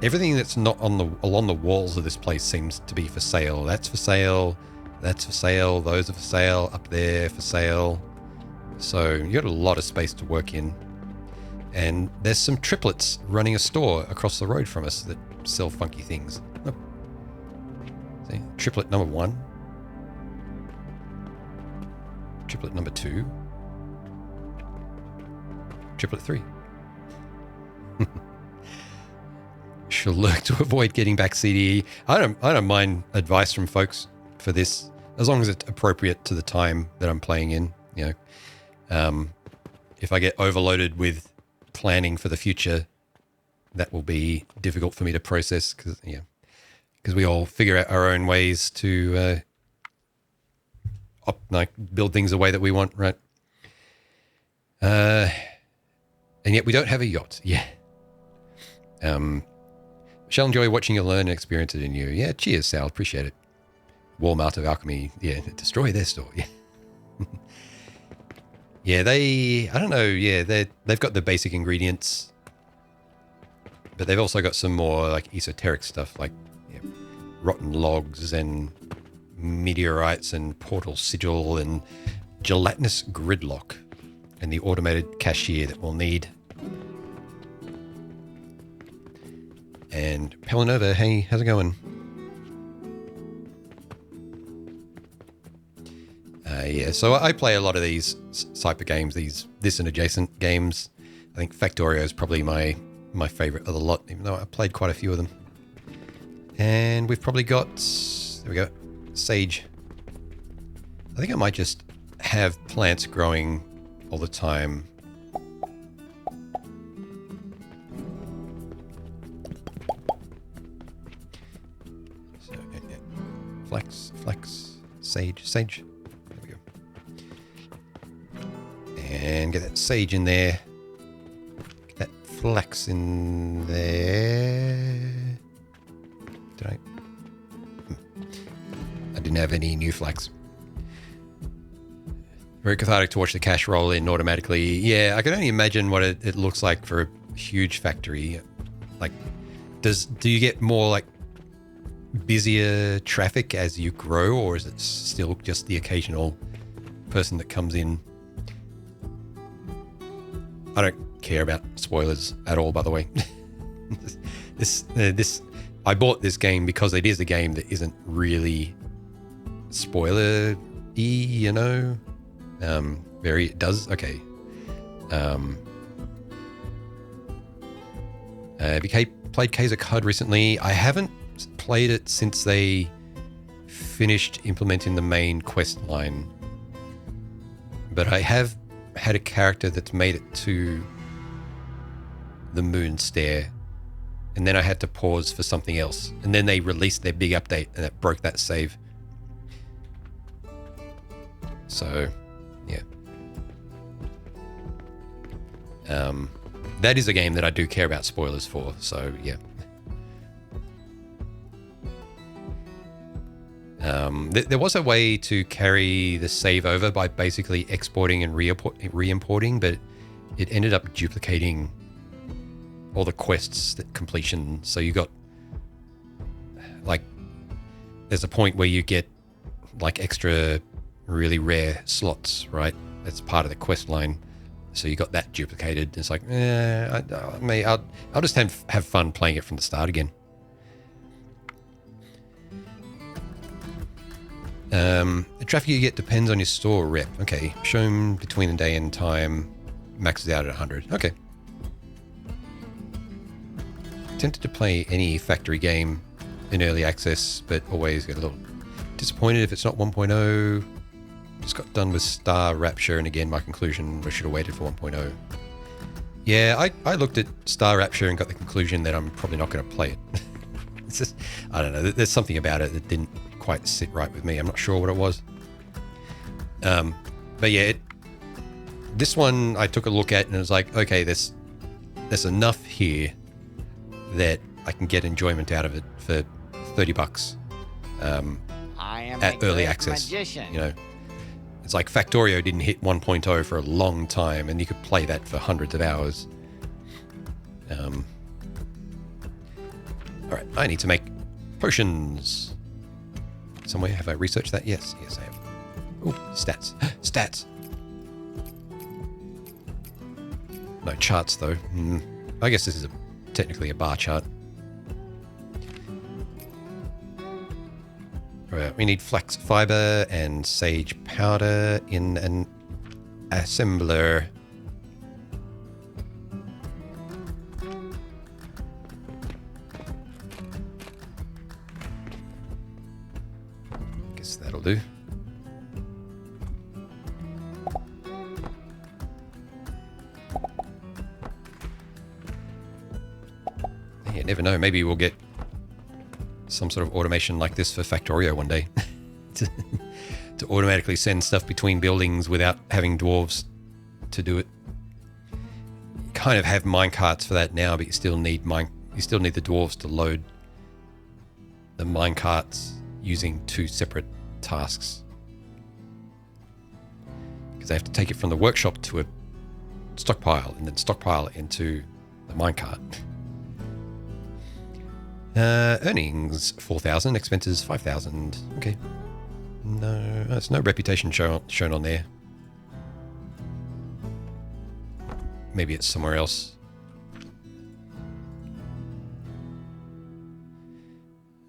everything that's not along the walls of this place seems to be for sale. That's for sale. That's for sale. Those are for sale. Up there for sale. So you got a lot of space to work in. And there's some triplets running a store across the road from us that sell funky things. Oh. See, triplet number 1. Triplet number 2. Triplet 3. She'll lurk to avoid getting back CDE. I don't mind advice from folks for this, as long as it's appropriate to the time that I'm playing in. If I get overloaded with planning for the future, that will be difficult for me to process because we all figure out our own ways to build things the way that we want, right? And yet we don't have a yacht. Yeah. Shall enjoy watching you learn and experience it in you. Yeah, cheers, Sal. Appreciate it. Walmart of Alchemy. Yeah, destroy their store. Yeah. Yeah, I don't know. Yeah, they've got the basic ingredients, but they've also got some more like esoteric stuff like rotten logs and meteorites and portal sigil and gelatinous gridlock and the automated cashier that we'll need. And Pelinova, hey, how's it going? Yeah, so I play a lot of these type of games, this and adjacent games. I think Factorio is probably my favorite of the lot, even though I played quite a few of them. And we've probably got, there we go, sage. I think I might just have plants growing all the time. So, flex, sage. And get that sage in there. Get that flax in there. Did I didn't have any new flax. Very cathartic to watch the cash roll in automatically. Yeah, I can only imagine what it looks like for a huge factory. Like, do you get more like busier traffic as you grow, or is it still just the occasional person that comes in? I don't care about spoilers at all, by the way. I bought this game because it is a game that isn't really spoiler-y, you know? It does? Okay. Have you played Kaiser Card recently? I haven't played it since they finished implementing the main quest line. But I have had a character that's made it to the moon stair, and then I had to pause for something else, and then they released their big update, and it broke that save. So, yeah. That is a game that I do care about spoilers for, so yeah. There was a way to carry the save over by basically exporting and re-importing, but it ended up duplicating all the quests that completion. So you got, like, there's a point where you get like extra really rare slots, right? That's part of the quest line. So you got that duplicated. It's like, I'll just have fun playing it from the start again. The traffic you get depends on your store rep. Okay, show them between the day and time, maxes out at 100. Okay. Tempted to play any factory game in early access, but always get a little disappointed if it's not 1.0. Just got done with Star Rapture, and again, my conclusion, I should have waited for 1.0. Yeah, I looked at Star Rapture and got the conclusion that I'm probably not going to play it. It's just, I don't know, there's something about it that didn't quite sit right with me. I'm not sure what it was. But yeah, this one I took a look at and it was like, okay, there's enough here that I can get enjoyment out of it for $30 at early access. Magician. You know, it's like Factorio didn't hit 1.0 for a long time, and you could play that for hundreds of hours. All right, I need to make potions. Somewhere, have I researched that? Yes, I have. Ooh, stats. Stats. No charts, though. I guess this is technically a bar chart. Right, we need flax fiber and sage powder in an assembler. Guess that'll do. You never know, maybe we'll get some sort of automation like this for Factorio one day. to automatically send stuff between buildings without having dwarves to do it. You kind of have minecarts for that now, but you still need the dwarves to load the minecarts using two separate tasks. Because they have to take it from the workshop to a stockpile and then stockpile it into the minecart. Earnings 4,000, expenses 5,000. Okay. No, there's no reputation shown on there. Maybe it's somewhere else.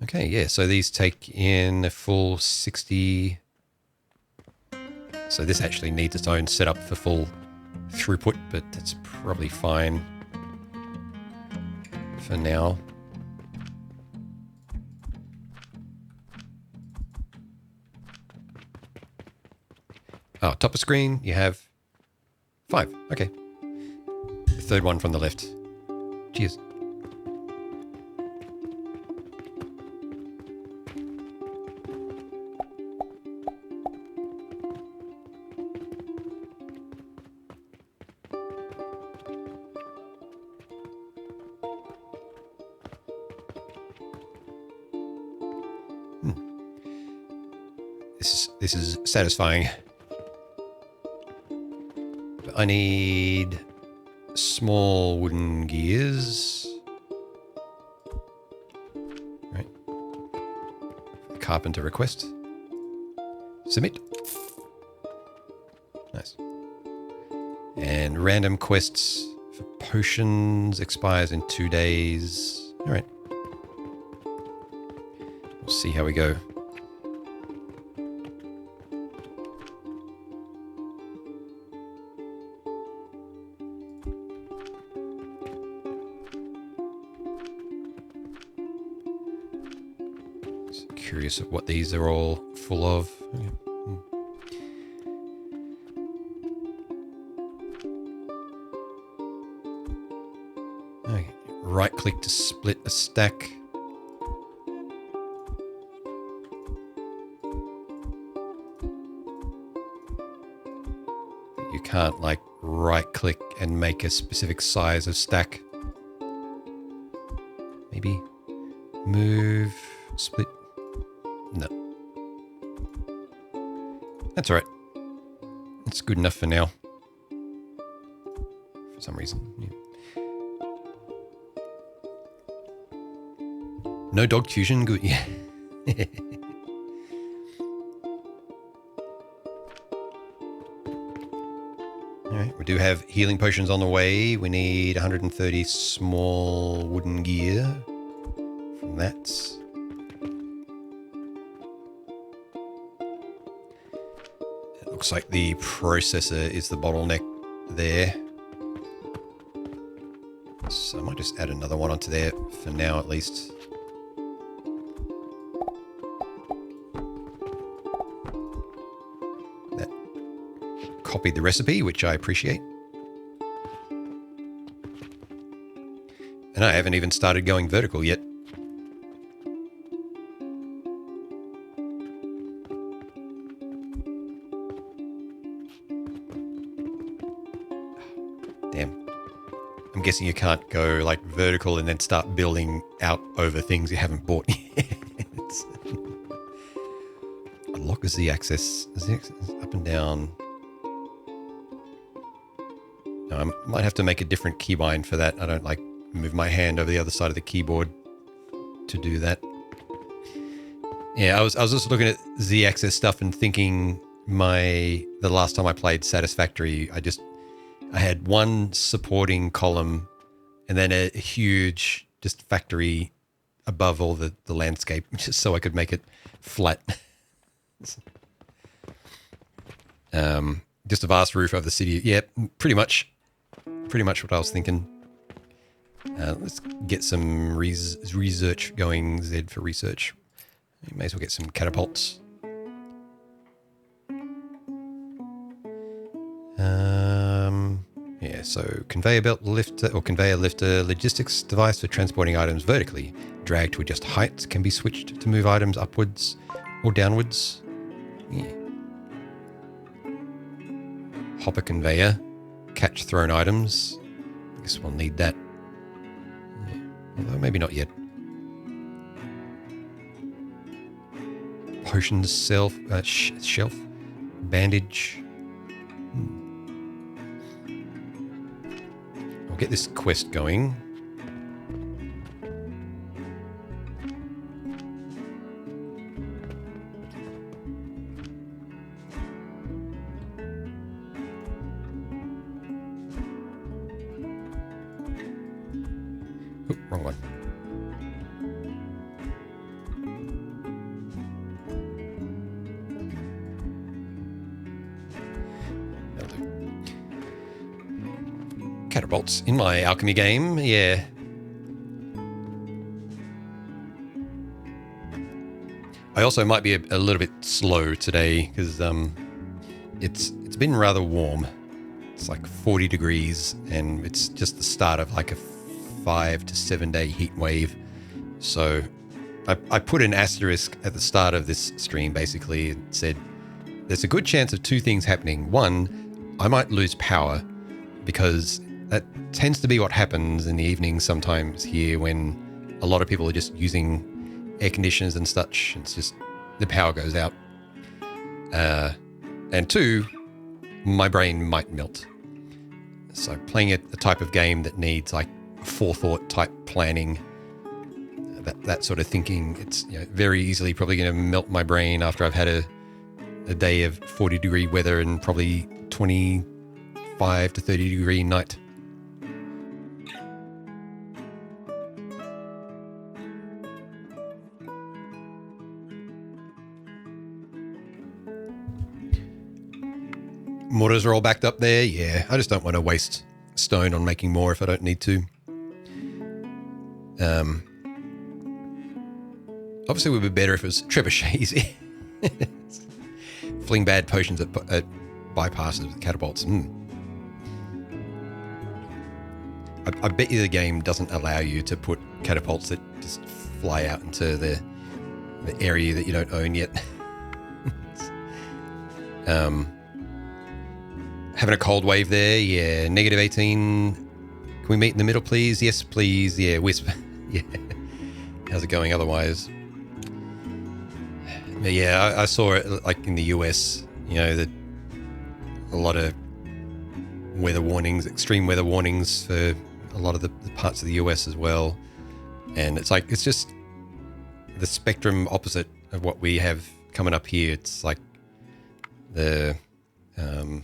Okay, yeah, so these take in a full 60. So this actually needs its own setup for full throughput, but that's probably fine for now. Oh, top of screen, you have 5. Okay. The third one from the left. Cheers. This is satisfying. I need small wooden gears. Right. Carpenter request. Submit. Nice. And random quests for potions expires in 2 days. All right. We'll see how we go. Curious of what these are all full of. Okay. click to split a stack. You can't like right click and make a specific size of stack. Maybe move, split. No. That's all right. It's good enough for now. For some reason. Yeah. No dog fusion, good. Yeah. Alright, we do have healing potions on the way. We need 130 small wooden gear from that. It looks like the processor is the bottleneck there. So I might just add another one onto there for now at least. That copied the recipe, which I appreciate. And I haven't even started going vertical yet. Damn. I'm guessing you can't go like vertical and then start building out over things you haven't bought yet. Unlock a Z-axis. Z-axis up and down. No, I might have to make a different keybind for that. I don't like move my hand over the other side of the keyboard to do that. Yeah, I was just looking at Z-axis stuff and thinking the last time I played Satisfactory, I had one supporting column and then a huge just factory above all the landscape, just so I could make it flat. Just a vast roof over the city. Yeah, pretty much what I was thinking. Let's get some research going. Z for research. You may as well get some catapults. Yeah, so conveyor belt lifter or conveyor lifter logistics device for transporting items vertically. Drag to adjust height can be switched to move items upwards or downwards. Yeah. Hopper conveyor. Catch thrown items. I guess we'll need that. Yeah. Although maybe not yet. Potions shelf. Bandage. I'll get this quest going. Oh, wrong one. Catapults in my alchemy game, yeah. I also might be a little bit slow today because it's been rather warm. It's like 40 degrees and it's just the start of like a 5 to 7 day heat wave. So I put an asterisk at the start of this stream basically and said there's a good chance of two things happening. One, I might lose power because that tends to be what happens in the evenings sometimes here when a lot of people are just using air conditioners and such. It's just the power goes out. And two, my brain might melt. So playing a type of game that needs like forethought type planning, that sort of thinking, it's very easily probably going to melt my brain after I've had a day of 40 degree weather and probably 25 to 30 degree night. Mortars are all backed up there. Yeah, I just don't want to waste stone on making more if I don't need to. Obviously, it would be better if it was trebuchets. Fling bad potions at bypasses with catapults. I bet you the game doesn't allow you to put catapults that just fly out into the area that you don't own yet. Having a cold wave there, yeah. -18. Can we meet in the middle, please? Yes, please. Yeah, Wisp. Yeah. How's it going otherwise? But yeah, I saw it like in the US, you know, that a lot of weather warnings, extreme weather warnings for a lot of the parts of the US as well. And it's like, it's just the spectrum opposite of what we have coming up here. It's like the, if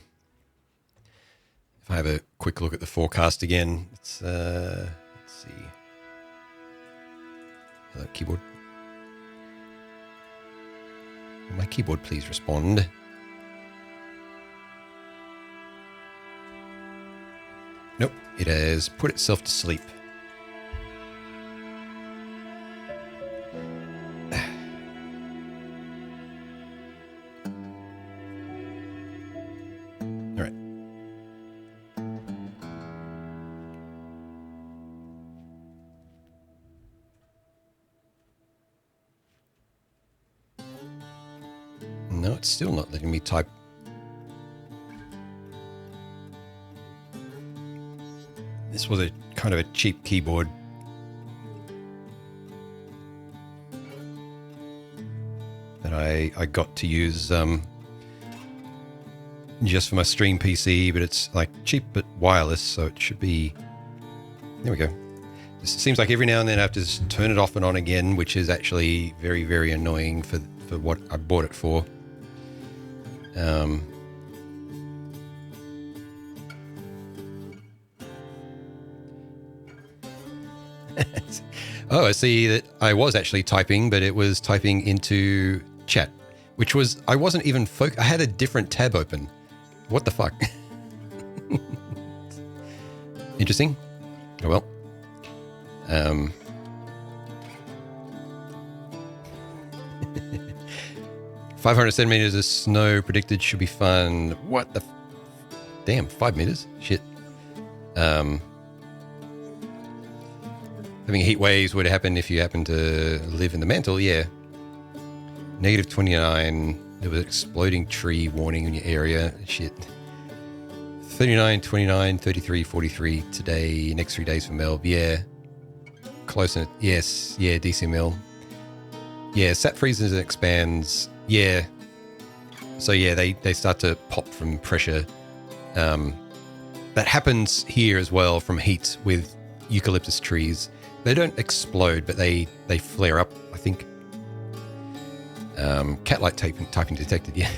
I have a quick look at the forecast again, it's, let's see. Keyboard. Will my keyboard please respond? Nope, it has put itself to sleep. All right. No, it's still not letting me type. This was a kind of a cheap keyboard. That I got to use just for my stream PC, but it's like cheap but wireless, so it should be... There we go. It seems like every now and then I have to just turn it off and on again, which is actually very, very annoying for what I bought it for. Oh, I see that I was actually typing, but it was typing into chat, which was, I wasn't even I had a different tab open. What the fuck? Interesting. Oh well. 500 centimeters of snow predicted, should be fun. What the... Damn, 5 meters? Shit. Having heat waves would happen if you happen to live in the mantle, yeah. -29. There was an exploding tree warning in your area. Shit. 39, 29, 33, 43 today. Next 3 days for Melb. Yeah. Close. Yes. Yeah, DCML. Yeah, sat freezes and expands. Yeah. So yeah, they start to pop from pressure. That happens here as well from heat with eucalyptus trees. They don't explode, but they flare up, I think. Cat-like typing detected, yeah.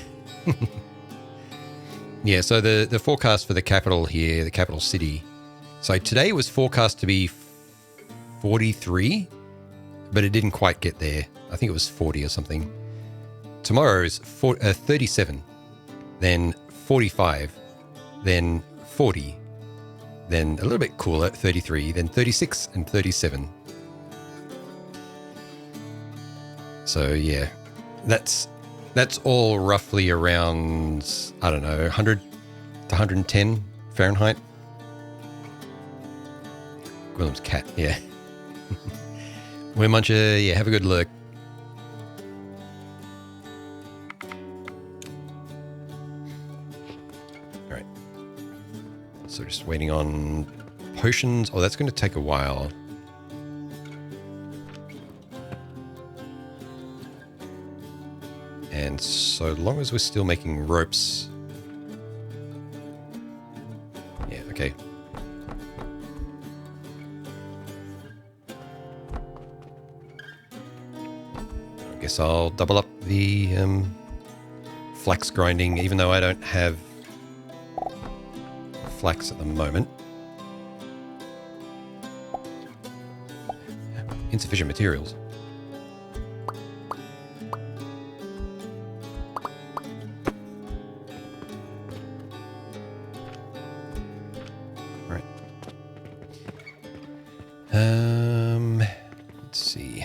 Yeah, so the forecast for the capital here, the capital city. So today was forecast to be 43, but it didn't quite get there. I think it was 40 or something. Tomorrow is 37, then 45, then 40, then a little bit cooler, 33, then 36 and 37. So yeah, that's all roughly around, I don't know, 100 to 110 Fahrenheit. William's cat, yeah. We're Muncher, yeah, have a good look. All right. So just waiting on potions. Oh, that's going to take a while. And so long as we're still making ropes. Yeah, okay. I guess I'll double up the flax grinding, even though I don't have flax at the moment. Insufficient materials. Right. Let's see.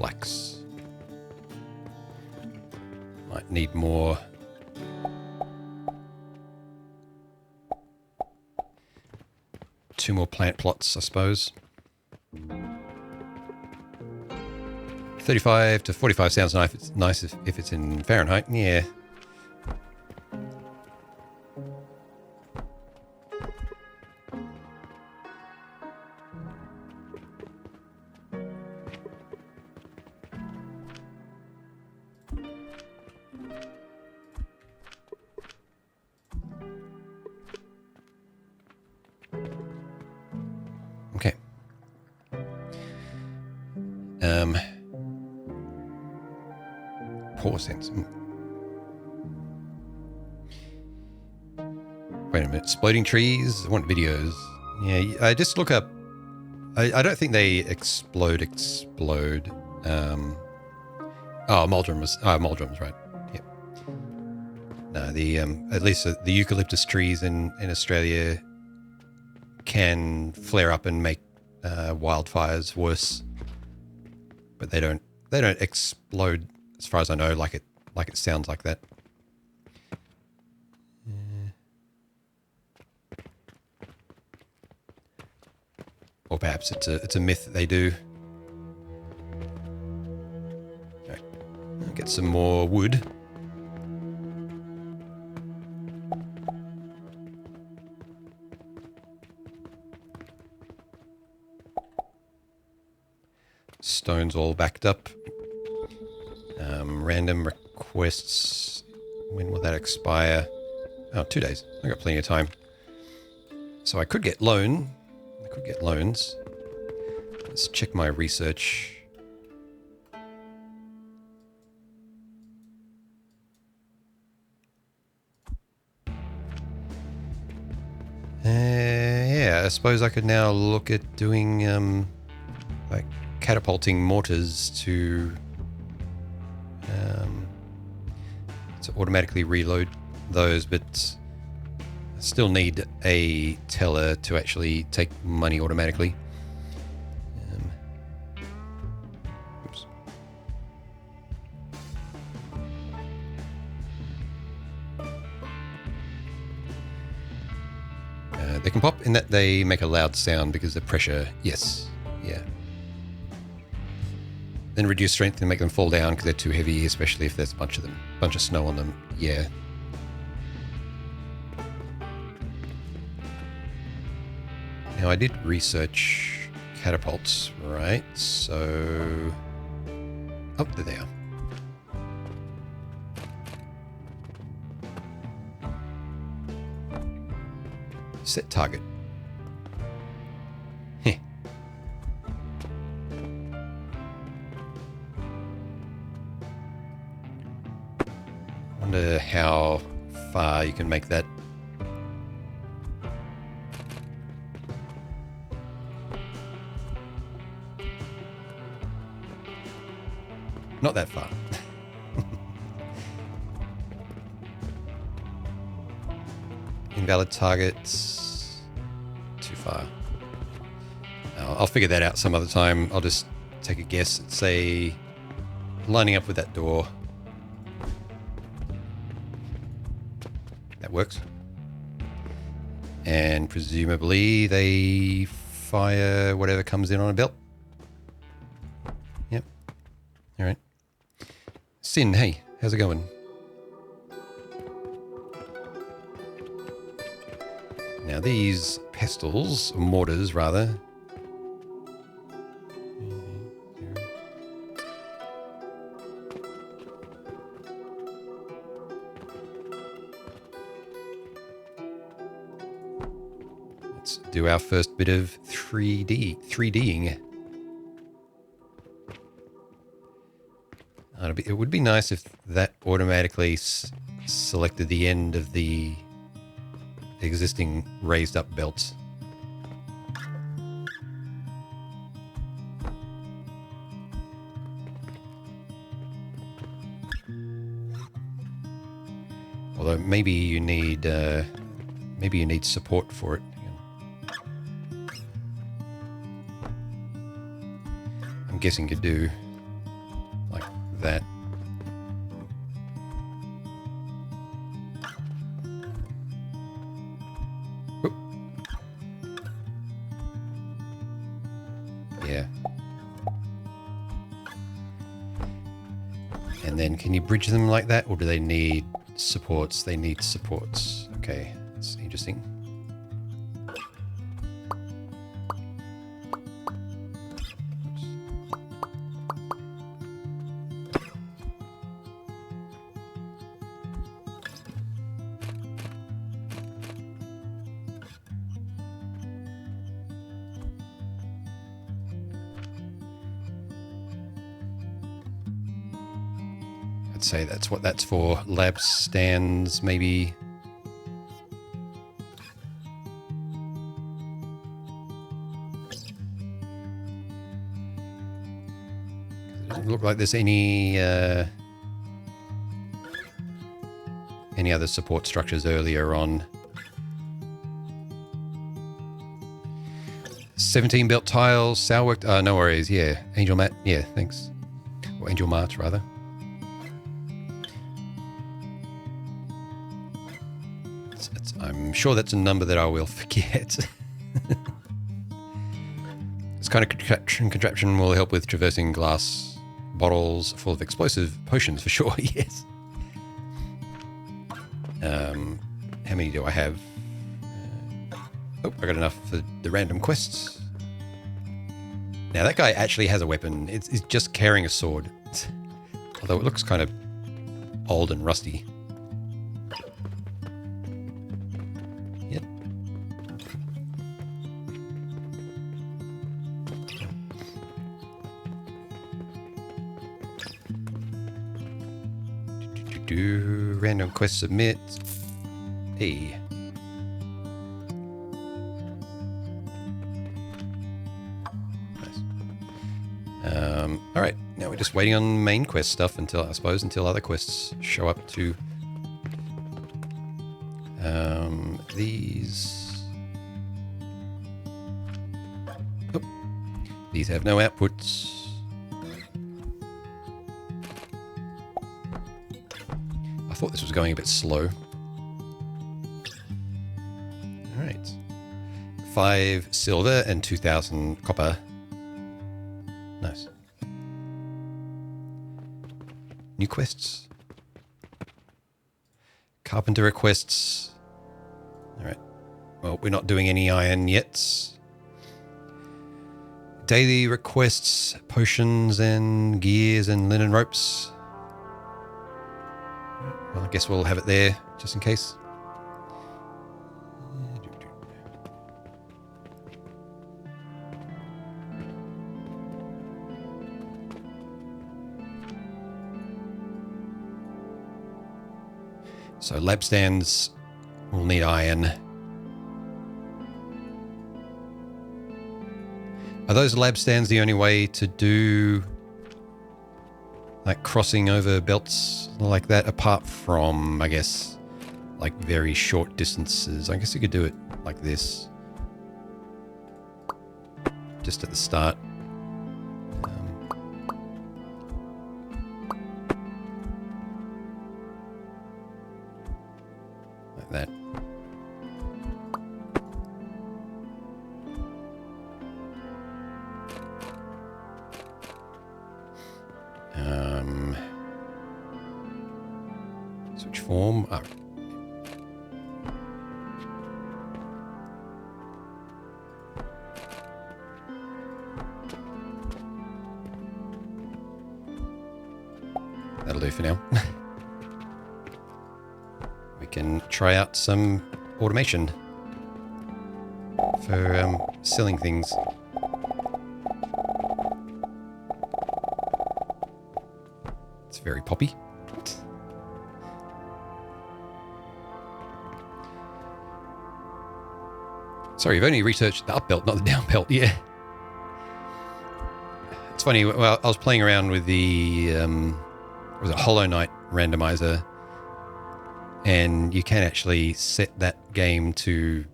flax. Might need more. Two more plant plots, I suppose. 35 to 45 sounds nice. It's nice if it's in Fahrenheit. Yeah. Okay. Poor sense. Wait a minute. Exploding trees. I want videos. Yeah, I just look up. I don't think they explode. Moldrums, right. Yep. No, the at least the eucalyptus trees in Australia can flare up and make wildfires worse, but they don't explode as far as I know, like it sounds like that. Or perhaps it's a myth that they do. Okay. I'll get some more wood. Stone's all backed up. Random requests. When will that expire? Oh, 2 days. I got plenty of time. So I could get loans. Let's check my research. Yeah, I suppose I could now look at doing like catapulting mortars to automatically reload those, but I still need a teller to actually take money automatically. Oops. They can pop in that they make a loud sound because of pressure. Yes. Yeah. Then reduce strength and make them fall down because they're too heavy, especially if there's a bunch of snow on them. Yeah. Now I did research catapults, right? So, oh, there they are. Set target. Heh. Wonder how far you can make that. Not that far. Invalid targets. Too far. I'll figure that out some other time. I'll just take a guess at, say, lining up with that door. That works. And presumably they fire whatever comes in on a belt. Yep. All right. Sin, hey, how's it going? Now these pestles, or mortars rather. Let's do our first bit of 3D'ing. It would be nice if that automatically selected the end of the existing raised up belts. Although maybe you need support for it. I'm guessing you do. then can you bridge them like that, or do they need supports? They need supports. Okay, that's interesting. I'd say that's what that's for. Lab stands, maybe. It doesn't look like there's any other support structures earlier on. 17 belt tiles, sour worked. No worries. Yeah, Angel Mat. Yeah, thanks. Or Angel Mart rather. I'm sure that's a number that I will forget. This kind of contraption will help with traversing glass bottles full of explosive potions for sure. Yes. How many do I have? Oh, I got enough for the random quests. Now that guy actually has a weapon. It's just carrying a sword. Although it looks kind of old and rusty. Yep. Random quest submit. Hey. All right, now we're just waiting on main quest stuff until other quests show up too. These have no outputs. I thought this was going a bit slow. All right, 5 silver and 2,000 copper. Nice. New quests. Carpenter requests. All right. Well, we're not doing any iron yet. Daily requests, potions and gears and linen ropes. Well, I guess we'll have it there just in case. So lab stands will need iron. Are those lab stands the only way to do like crossing over belts like that, apart from, I guess, like very short distances? I guess you could do it like this. Just at the start. Like that. Switch form. Oh. That'll do for now. We can try out some automation for selling things. It's very poppy. Sorry, you've only researched the up belt, not the down belt. Yeah. It's funny. Well, I was playing around with the was it Hollow Knight randomizer, and you can actually set that game to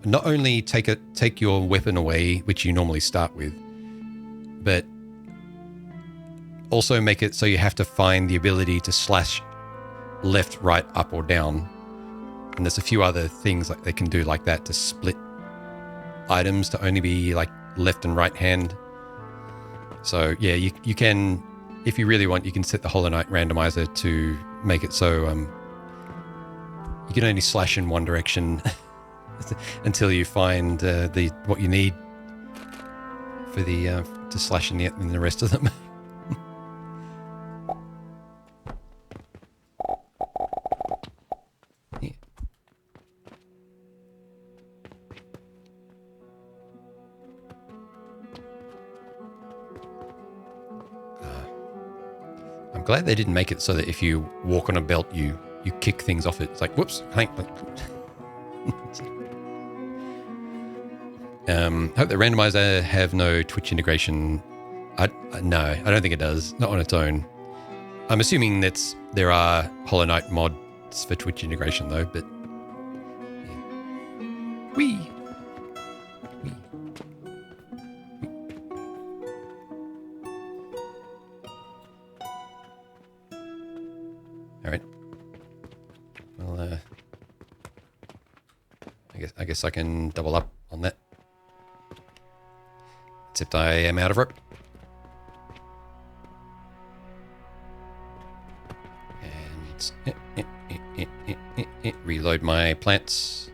not only take your weapon away, which you normally start with, but also make it so you have to find the ability to slash left, right, up, or down. And there's a few other things like they can do like that to split items to only be like left and right hand. So yeah, you can if you really want, you can set the Hollow Knight randomizer to make it so you can only slash in one direction until you find what you need for the to slash in the rest of them. Yeah. I'm glad they didn't make it so that if you walk on a belt, you kick things off it. It's like, whoops, hope the randomizer have no Twitch integration. No, I don't think it does. Not on its own. I'm assuming there are Hollow Knight mods for Twitch integration though, but yeah. Whee! All right. Well, I guess I can double up on that. Except I am out of rope. And reload my plants.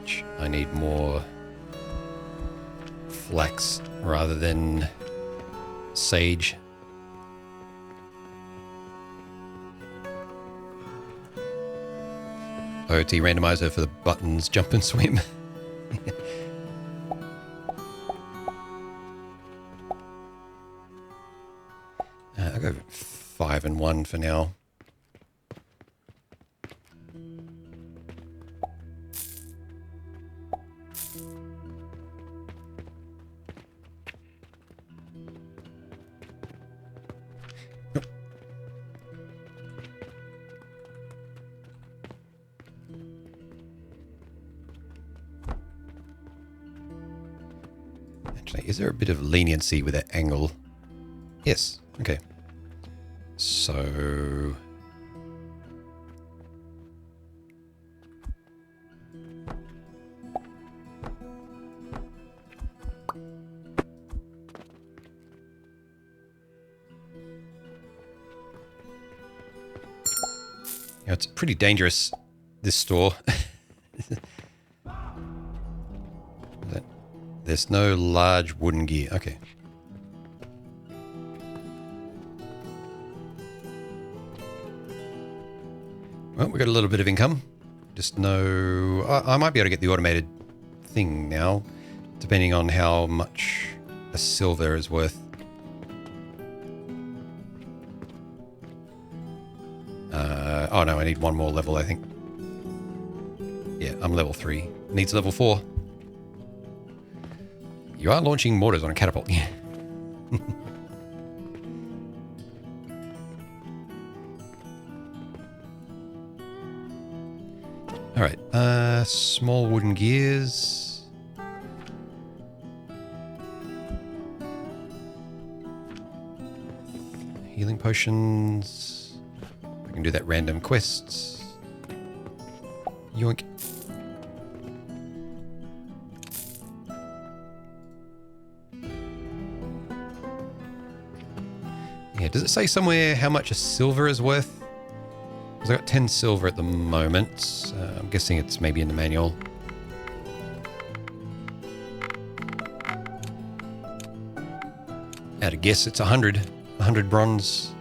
Which I need more flax rather than sage. OT randomizer for the buttons, jump and swim. I'll go 5 and 1 for now. Is there a bit of leniency with that angle? Yes. Okay. So... yeah, it's pretty dangerous, this store. There's no large wooden gear. Okay. Well, we got a little bit of income. Just no... I might be able to get the automated thing now, depending on how much a silver is worth. Oh no, I need one more level, I think. Yeah, I'm level 3. Needs level 4. You are launching mortars on a catapult. Yeah. All right. Small wooden gears. Healing potions. I can do that random quests. Yoink. Yeah, does it say somewhere how much a silver is worth? Because I got 10 silver at the moment. I'm guessing it's maybe in the manual. At a guess, it's 100. 100 bronze.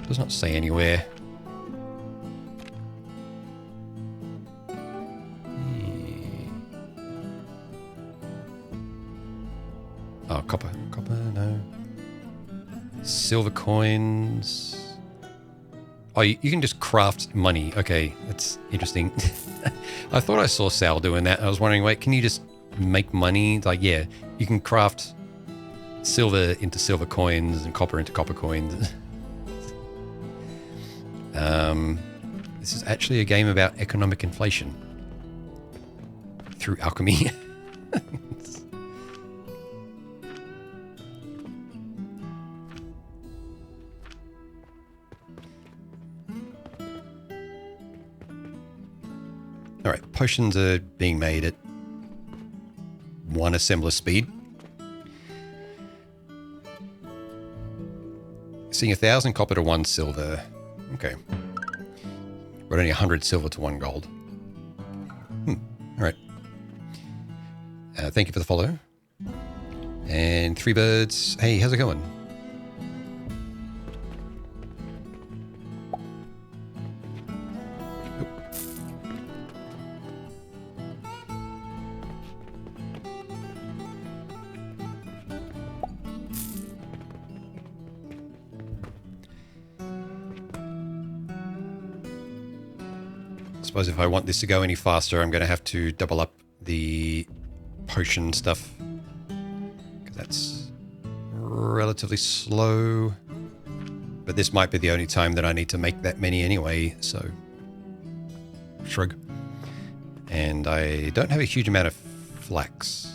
Does not say anywhere. Oh, copper. Copper, no. Silver coins. Oh, you can just craft money. Okay, that's interesting. I thought I saw Sal doing that. I was wondering, wait, can you just make money? Like, yeah, you can craft silver into silver coins and copper into copper coins. This is actually a game about economic inflation through alchemy. All right, potions are being made at 1 assembler speed. Seeing 1,000 copper to 1 silver. Okay. But only 100 silver to 1 gold. All right. Thank you for the follow. And 3 birds. Hey, how's it going? I suppose if I want this to go any faster, I'm going to have to double up the potion stuff, because that's relatively slow. But this might be the only time that I need to make that many anyway, so shrug. And I don't have a huge amount of flax.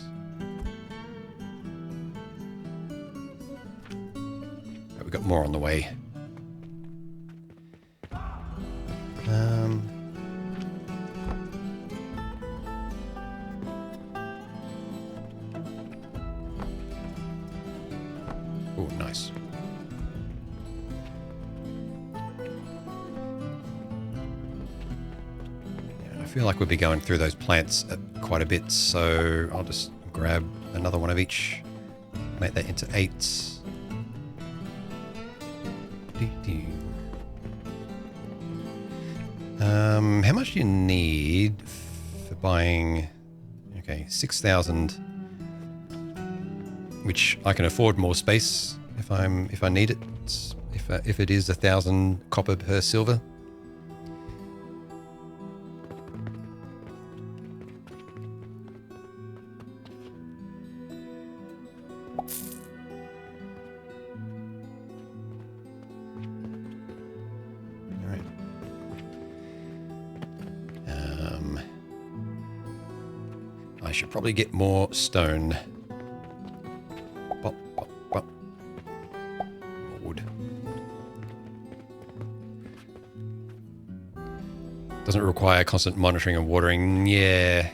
But we've got more on the way. Oh, nice. Yeah, I feel like we'll be going through those plants quite a bit, so I'll just grab another one of each, make that into 8. How much do you need for buying? Okay, 6,000. Which I can afford more space if I need it. If it is 1,000 copper per silver. All right. I should probably get more stone. Doesn't require constant monitoring and watering. Yeah.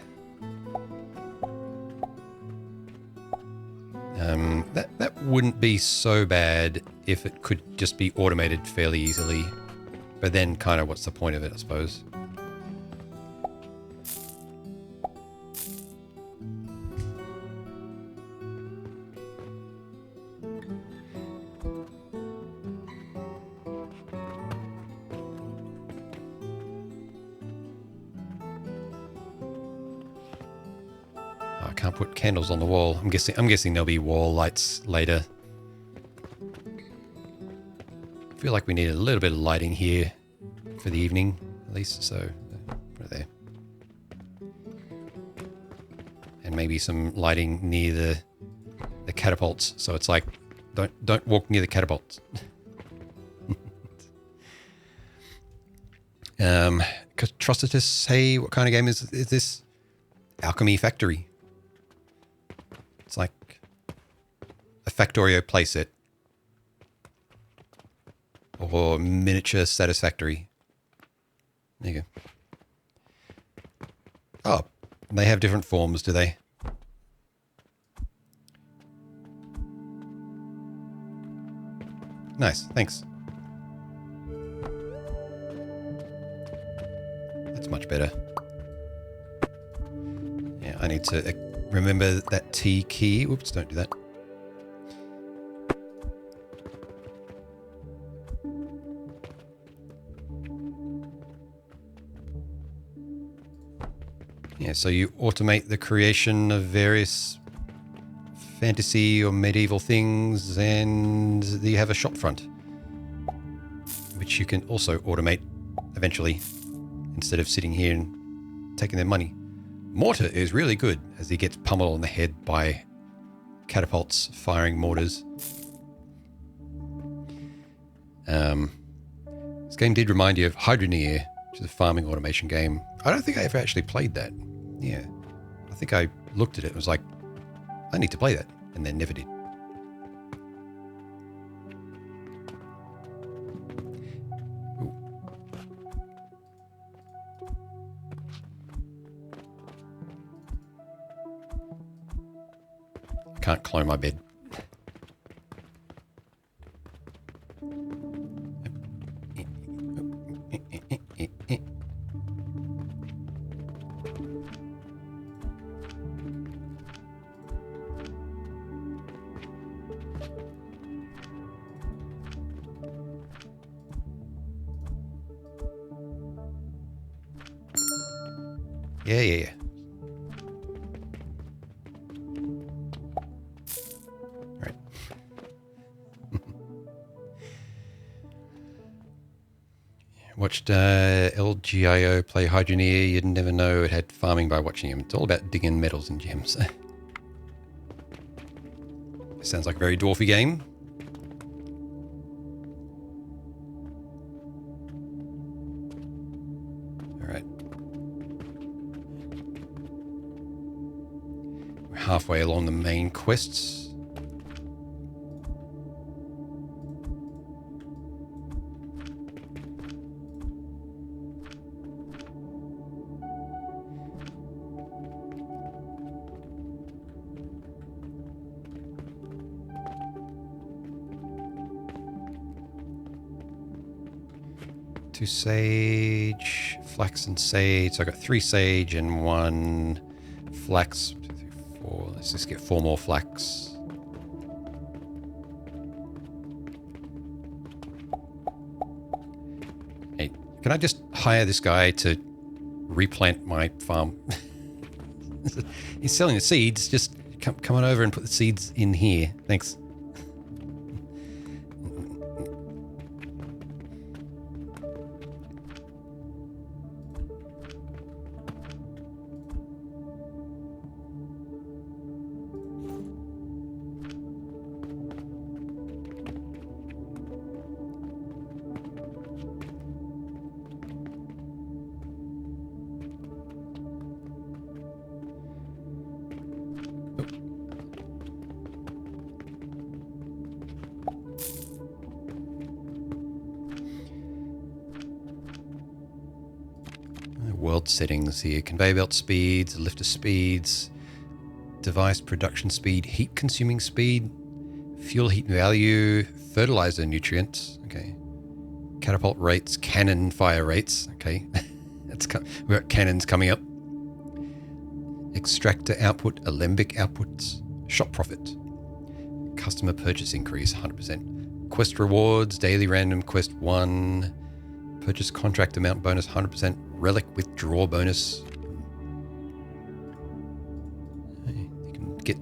That wouldn't be so bad if it could just be automated fairly easily. But then kind of what's the point of it, I suppose? Can't put candles on the wall. I'm guessing there'll be wall lights later. I feel like we need a little bit of lighting here for the evening, at least. So, right there, and maybe some lighting near the catapults. So it's like, don't walk near the catapults. Trostitus, hey, what kind of game is this? Alchemy Factory. It's like a Factorio playset or miniature Satisfactory. There you go. Oh, they have different forms, do they? Nice, thanks. That's much better. Yeah, I need to remember that T key. Oops, don't do that. Yeah, so you automate the creation of various fantasy or medieval things, and you have a shop front, which you can also automate eventually, instead of sitting here and taking their money. Mortar is really good as he gets pummeled on the head by catapults firing mortars. This game did remind you of Hydroneer, which is a farming automation game. I don't think I ever actually played that. Yeah. I think I looked at it and was like, I need to play that, and then never did. can't clone my bed. Yeah. All right. Watched LGIO play Hydroneer. You'd never know it had farming by watching him. It's all about digging metals and gems. Sounds like a very dwarfy game. All right. We're halfway along the main quests. Two sage, flax and sage. So I got 3 sage and 1 flax. 2, 3, 4. Let's just get 4 more flax. Hey, can I just hire this guy to replant my farm? He's selling the seeds. Just come on over and put the seeds in here. Thanks. World settings here. Conveyor belt speeds, lifter speeds, device production speed, heat consuming speed, fuel heat value, fertilizer nutrients. Okay. Catapult rates, cannon fire rates. Okay. We've got cannons coming up. Extractor output, alembic outputs, shop profit, customer purchase increase 100%. Quest rewards, daily random quest 1, purchase contract amount bonus 100%, relic withdraw bonus. You can get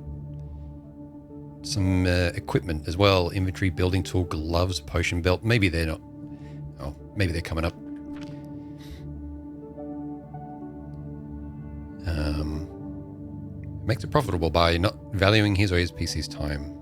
some equipment as well. Inventory, building tool, gloves, potion belt. Maybe they're not. Oh, maybe they're coming up. Makes it profitable by not valuing his or his PC's time.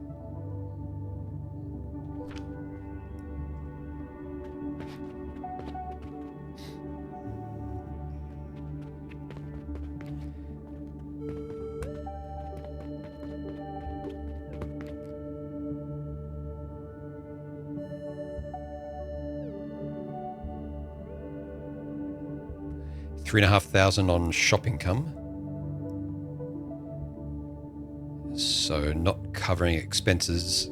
$3,500 on shop income. So not covering expenses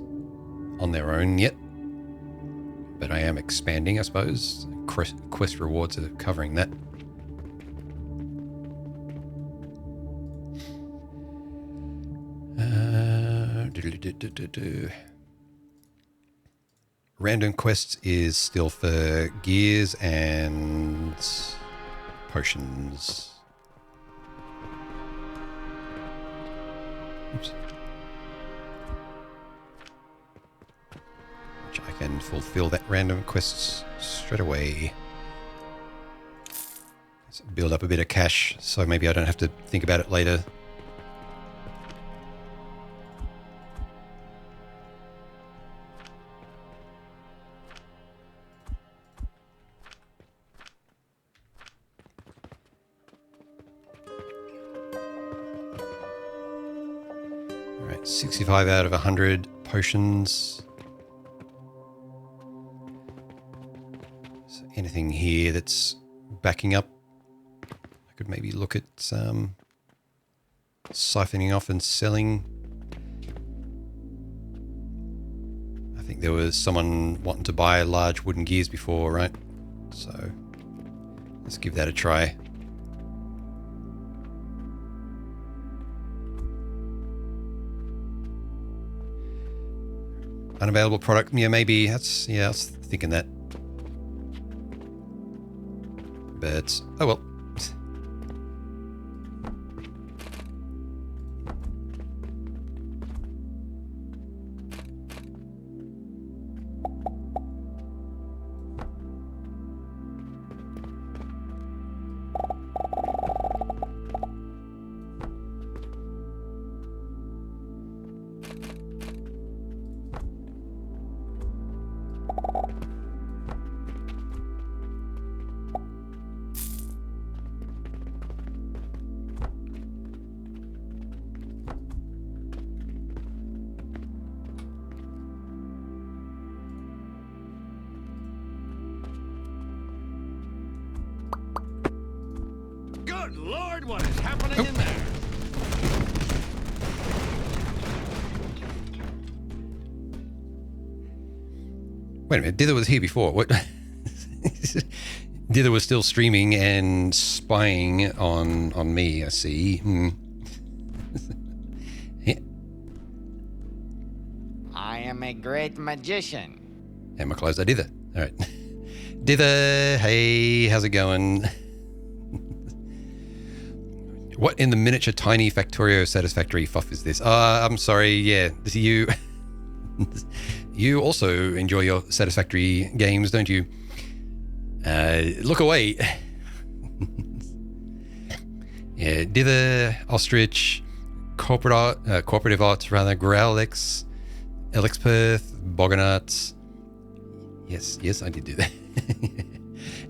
on their own yet. But I am expanding, I suppose. Quest rewards are covering that. Random quests is still for gears and potions. Oops. Which I can fulfill that random quests straight away. Let's build up a bit of cash so maybe I don't have to think about it later. Alright, 65 out of 100 potions. So anything here that's backing up, I could maybe look at siphoning off and selling think there was someone wanting to buy large wooden gears before, right? So let's give that a try. Unavailable product. Yeah, maybe that's, I was thinking that. But, oh well. Good Lord, what is happening in there? Wait a minute, Dither was here before. What? Dither was still streaming and spying on me, I see. Yeah. I am a great magician. And my clothes are Dither. All right. Dither, hey, how's it going? What in the miniature tiny Factorio Satisfactory fuff is this? I'm sorry, yeah, you you also enjoy your Satisfactory games, don't you? Look away. Yeah, Dither, Ostrich, Cooperative Arts, rather, Growlix, Elixperth, Bogganarts. Yes, I did do that.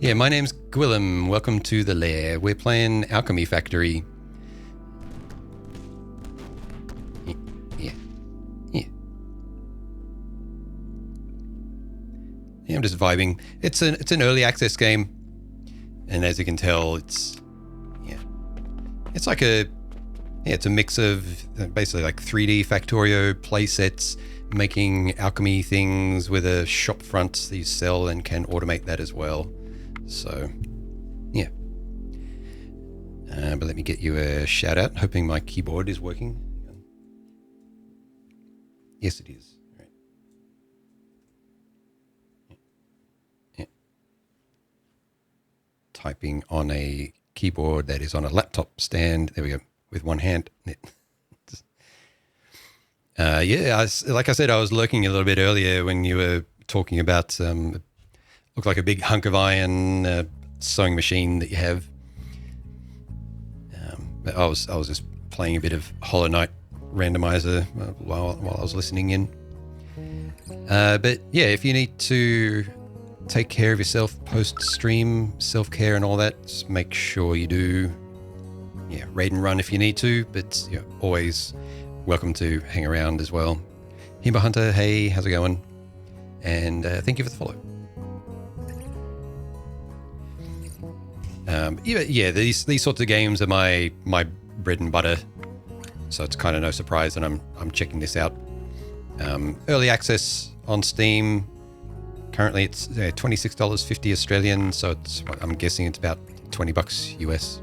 Yeah, my name's Gwillem. Welcome to the lair. We're playing Alchemy Factory. Yeah, I'm just vibing. It's an early access game, and as you can tell, it's like it's a mix of basically like 3D Factorio play sets, making alchemy things with a shop front that you sell and can automate that as well. So, yeah. But let me get you a shout out. Hoping my keyboard is working. Yes, it is. Typing on a keyboard that is on a laptop stand. There we go, with one hand. Like I said, I was lurking a little bit earlier when you were talking about looked like a big hunk of iron sewing machine that you have. But I was just playing a bit of Hollow Knight randomizer while I was listening in. But yeah, if you need to take care of yourself post-stream, self-care and all that, just make sure you do, raid and run if you need to, but you're always welcome to hang around as well. Himba Hunter, hey, how's it going? And thank you for the follow. These sorts of games are my bread and butter, so it's kind of no surprise that I'm checking this out. Early access on Steam. Currently, it's $26.50 Australian, so I'm guessing it's about $20 US.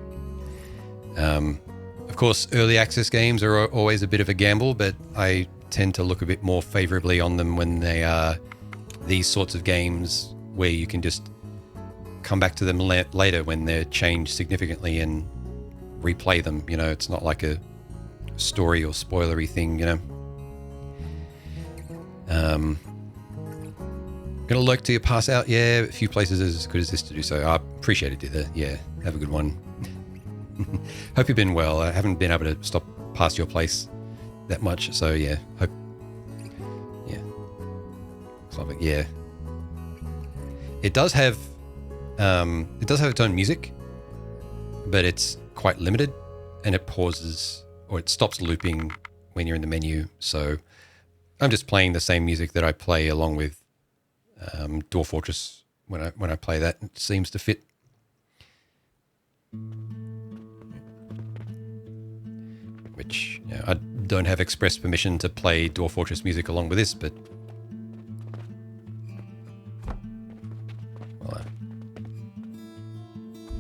Of course, early access games are always a bit of a gamble, but I tend to look a bit more favorably on them when they are these sorts of games where you can just come back to them later when they're changed significantly and replay them. It's not like a story or spoilery thing, Gonna lurk till you pass out. Yeah, a few places as good as this to do so. I appreciate it, Dither. Yeah, have a good one. Hope you've been well. I haven't been able to stop past your place that much, so yeah. Hope. Yeah. Something. Yeah. It does have its own music, but it's quite limited, and it pauses or it stops looping when you're in the menu. So I'm just playing the same music that I play along with Dwarf Fortress when I play that. It seems to fit. Which I don't have express permission to play Dwarf Fortress music along with this, but Well,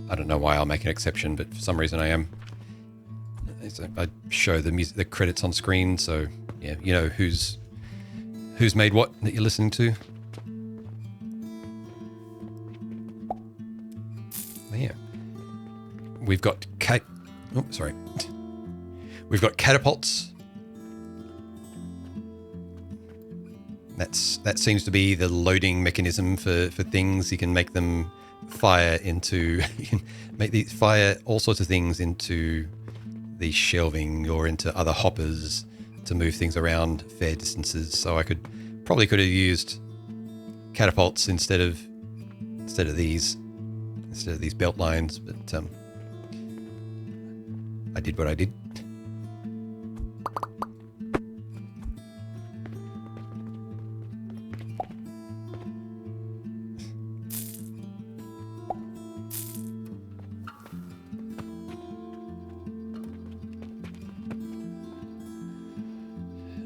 I don't know why I'll make an exception, but for some reason I am. I show the music, the credits on screen, so yeah, you know who's made what that you're listening to. Yeah, we've got we've got catapults. That seems to be the loading mechanism for things. You can make them fire into, you can make these fire all sorts of things into the shelving or into other hoppers to move things around fair distances. So I probably could have used catapults instead of these belt lines, but I did what I did.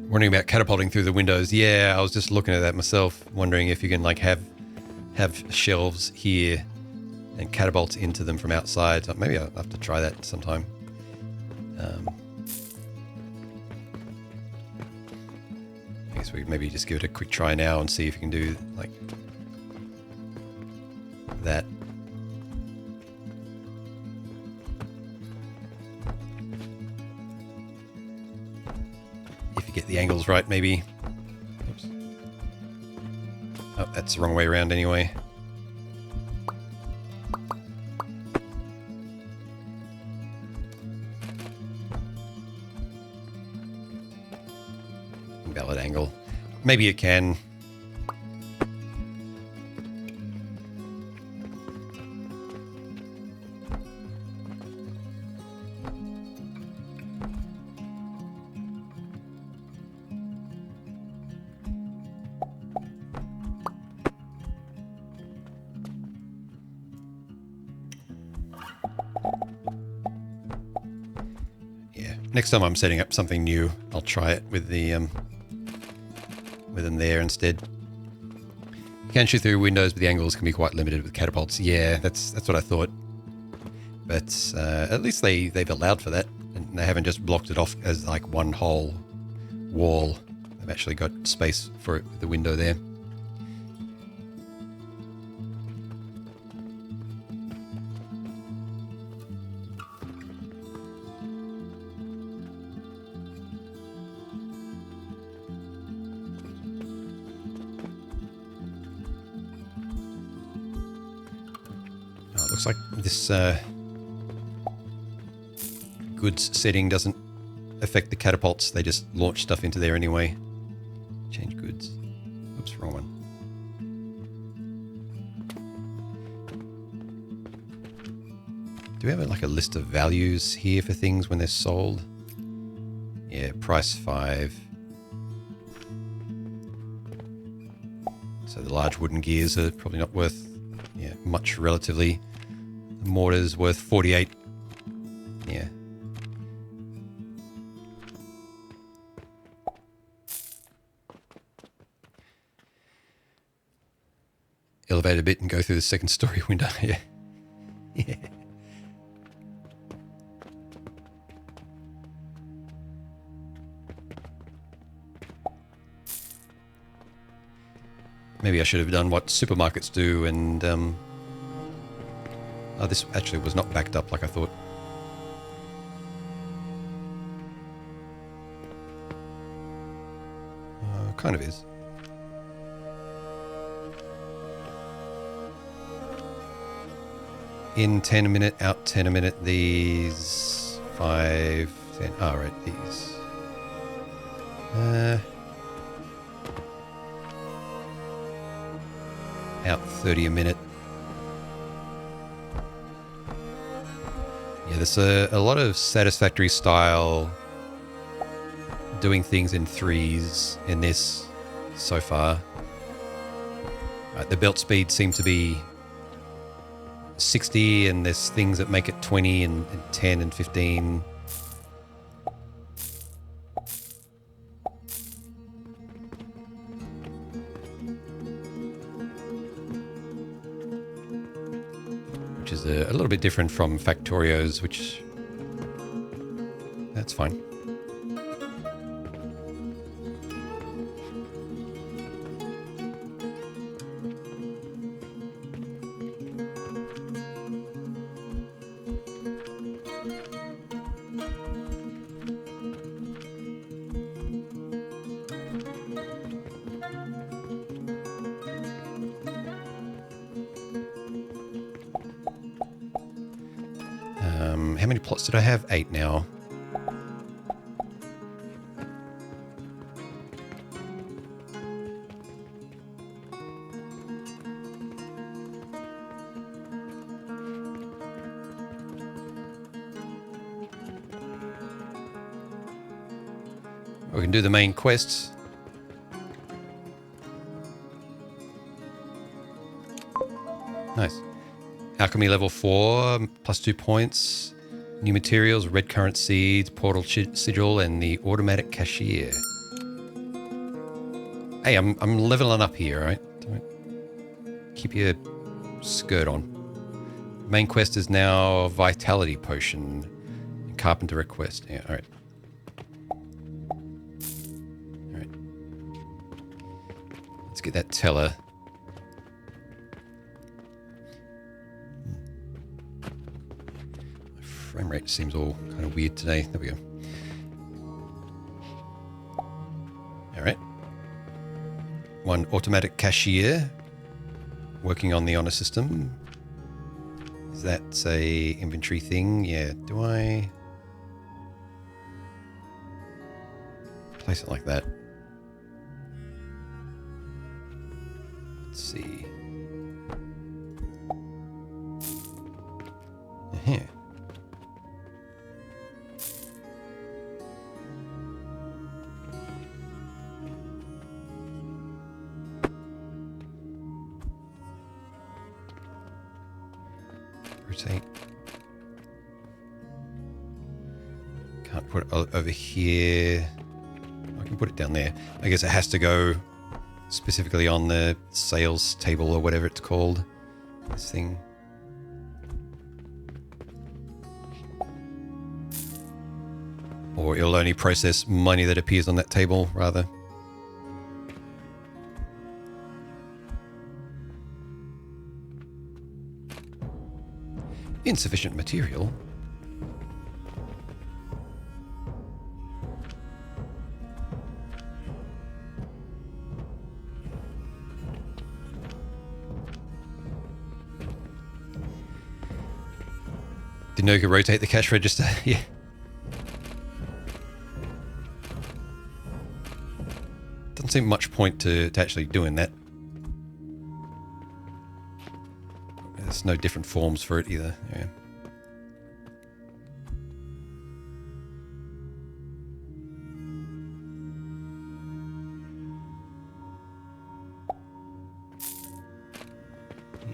Wondering about catapulting through the windows. Yeah, I was just looking at that myself, wondering if you can like have shelves here and catapult into them from outside. So maybe I'll have to try that sometime. I guess we maybe just give it a quick try now and see if you can do like that. If you get the angles right, maybe. Oops. Oh, that's the wrong way around anyway. Invalid angle. Maybe it can. Next time I'm setting up something new, I'll try it with them there instead. You can shoot through windows, but the angles can be quite limited with catapults. Yeah, that's what I thought. But at least they've allowed for that, and they haven't just blocked it off as like one whole wall. They've actually got space for it with the window there. Looks like this goods setting doesn't affect the catapults. They just launch stuff into there anyway. Change goods. Oops, wrong one. Do we have like a list of values here for things when they're sold? Yeah, price 5. So the large wooden gears are probably not worth much relatively. The mortar's worth 48. Yeah. Elevate a bit and go through the second story window. Yeah. Yeah. Maybe I should have done what supermarkets do and oh, this actually was not backed up like I thought. Kind of is. In 10 a minute, out 10 a minute, these 5, 10. Oh, right, these. Out 30 a minute. Yeah, there's a lot of Satisfactory style doing things in threes in this so far. The belt speeds seem to be 60, and there's things that make it 20 and 10 and 15. which is a little bit different from Factorio's, which that's fine. How many plots did I have? 8 now. We can do the main quests. Nice. Alchemy level 4, plus 2 points. New materials, red currant seeds, portal sigil, and the automatic cashier. Hey, I'm leveling up here, right? Don't keep your skirt on. Main quest is now vitality potion. Carpenter request. Yeah, all right. All right. Let's get that teller. Frame rate seems all kind of weird today. There we go. All right. One automatic cashier working on the honor system. Is that a inventory thing? Yeah. Do I place it like that? Let's see. Yeah. Rotate. Can't put it over here. I can put it down there. I guess it has to go specifically on the sales table or whatever it's called. This thing. Or it'll only process money that appears on that table, rather. Insufficient material. Didn't know you could rotate the cash register. Yeah. Doesn't seem much point to actually doing that. There's no different forms for it either. Yeah.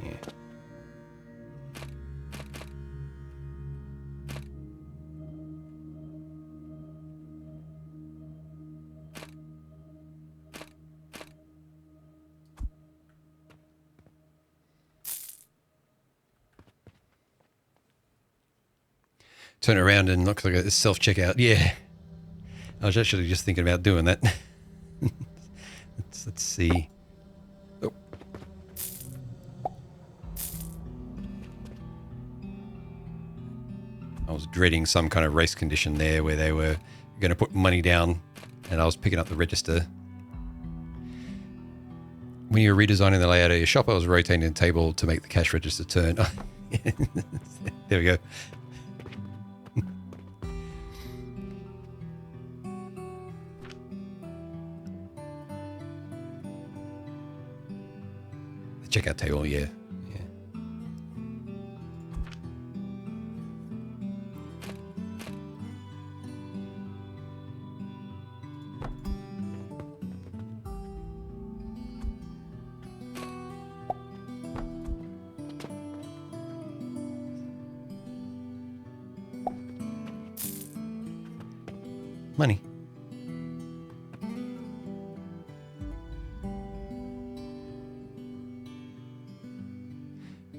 Yeah. Turn it around and looks like a self-checkout. Yeah. I was actually just thinking about doing that. Let's see. Oh. I was dreading some kind of race condition there where they were going to put money down and I was picking up the register. When you were redesigning the layout of your shop, I was rotating the table to make the cash register turn. There we go. Checkout table, yeah. Money.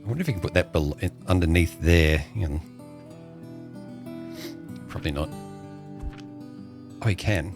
I wonder if you can put that underneath there. Probably not. Oh, you can.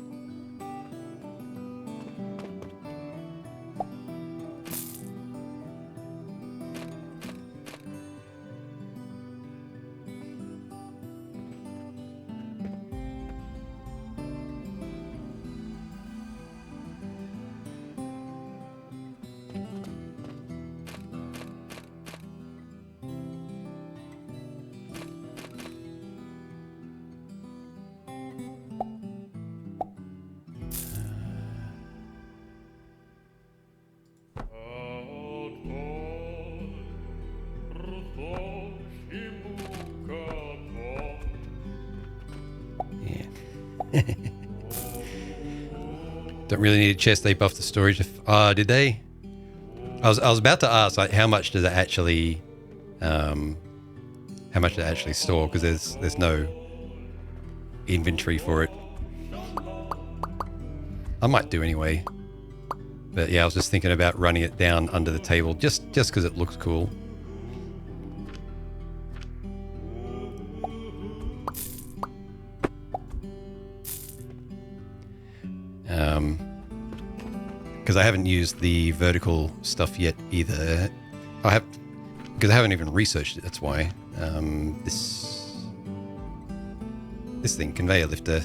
Don't really need a chest. They buffed the storage. Did they? I was about to ask, like, how much does it actually, store? Because there's no inventory for it. I might do anyway. But yeah, I was just thinking about running it down under the table just because it looks cool. Because I haven't used the vertical stuff yet either. Because I haven't even researched it. That's why. This thing, conveyor lifter.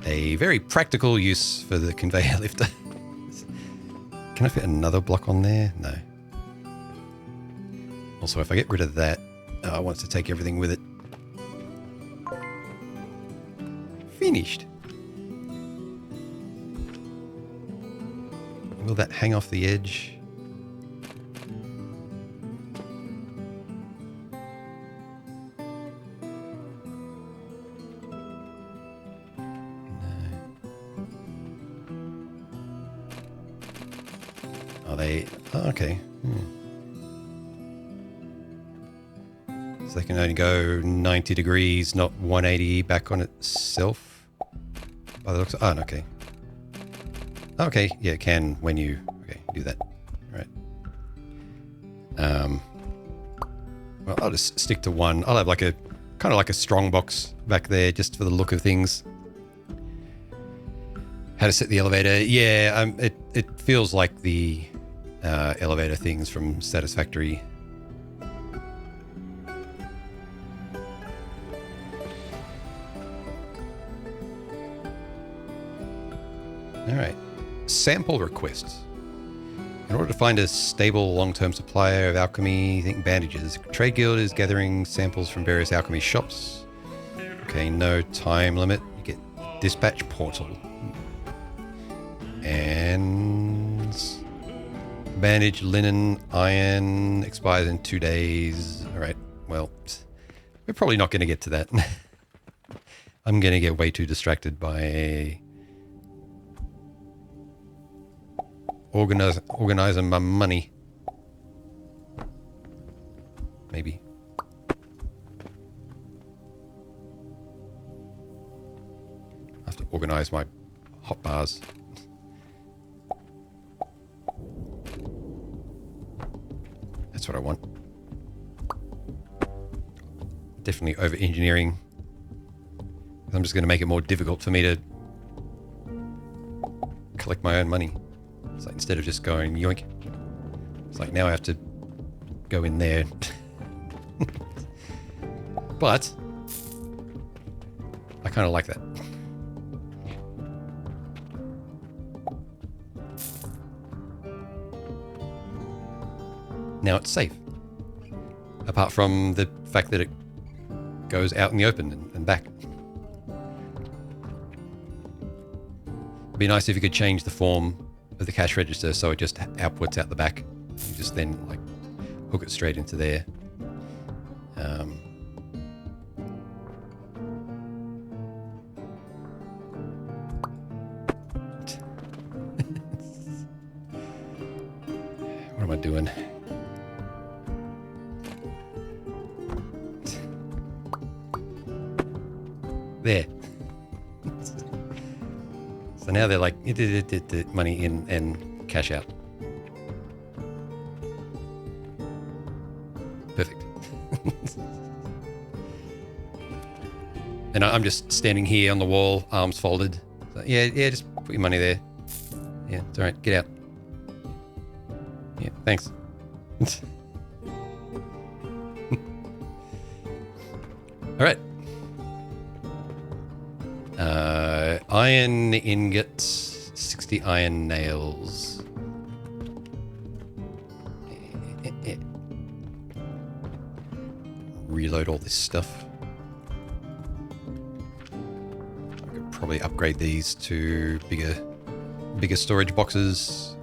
A very practical use for the conveyor lifter. Can I fit another block on there? No. Also, if I get rid of that, I want to take everything with it. Finished. Will that hang off the edge? Are they? Oh, okay. So they can only go 90 degrees, not 180 back on itself. By the looks of, okay. Okay, yeah, it can when you do that. All right. Well, I'll just stick to one. I'll have like a kind of like a strong box back there just for the look of things. How to set the elevator? Yeah, it feels like the elevator things from Satisfactory. All right. Sample requests. In order to find a stable long-term supplier of alchemy, think bandages. Trade Guild is gathering samples from various alchemy shops. Okay, no time limit. You get dispatch portal. And bandage, linen, iron expires in 2 days. All right. Well, we're probably not going to get to that. I'm going to get way too distracted by organizing my money. Maybe. I have to organize my hot bars. That's what I want. Definitely over-engineering. I'm just going to make it more difficult for me to collect my own money. It's like instead of just going yoink, it's like now I have to go in there. But I kind of like that. Now it's safe. Apart from the fact that it goes out in the open and back. It'd be nice if you could change the form of the cash register so it just outputs out the back. You just then like hook it straight into there. What am I doing? There. So now they're like money in and cash out. Perfect. And I'm just standing here on the wall, arms folded. So, yeah, just put your money there. Yeah, it's all right. Get out. Yeah, thanks. All right. Iron ingots, 60 iron nails. Reload all this stuff. I could probably upgrade these to bigger storage boxes.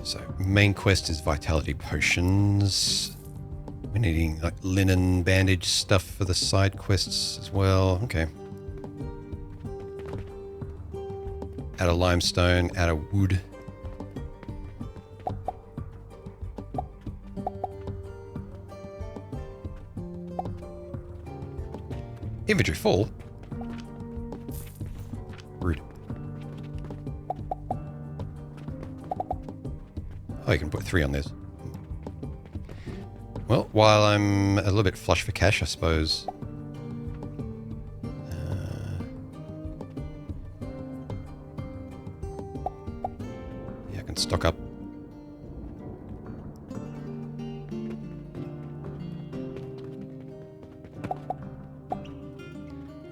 So main quest is vitality potions. We're needing like linen bandage stuff for the side quests as well. Okay. Out of limestone, out of wood. Inventory full. Rude. Oh, you can put 3 on this. Well, while I'm a little bit flush for cash, I suppose. Yeah, I can stock up.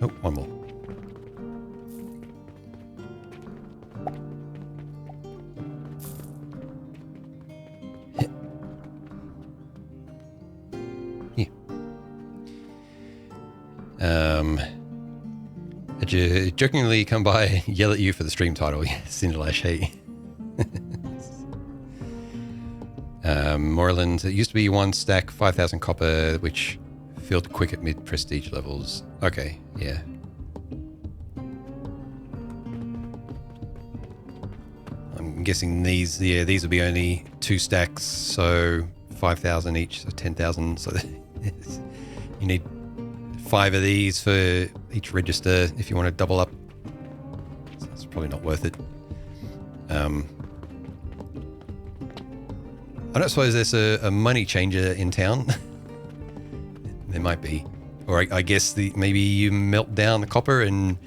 Oh, one more. Jokingly come by, yell at you for the stream title. Cinderlash, hey. Moreland, it used to be 1 stack, 5,000 copper, which filled quick at mid prestige levels. Okay, yeah. I'm guessing these will be only 2 stacks, so 5,000 each, so 10,000. So you need 5 of these for each register if you want to double up. So it's probably not worth it. I don't suppose there's a money changer in town. There might be. Or I guess maybe you melt down the copper and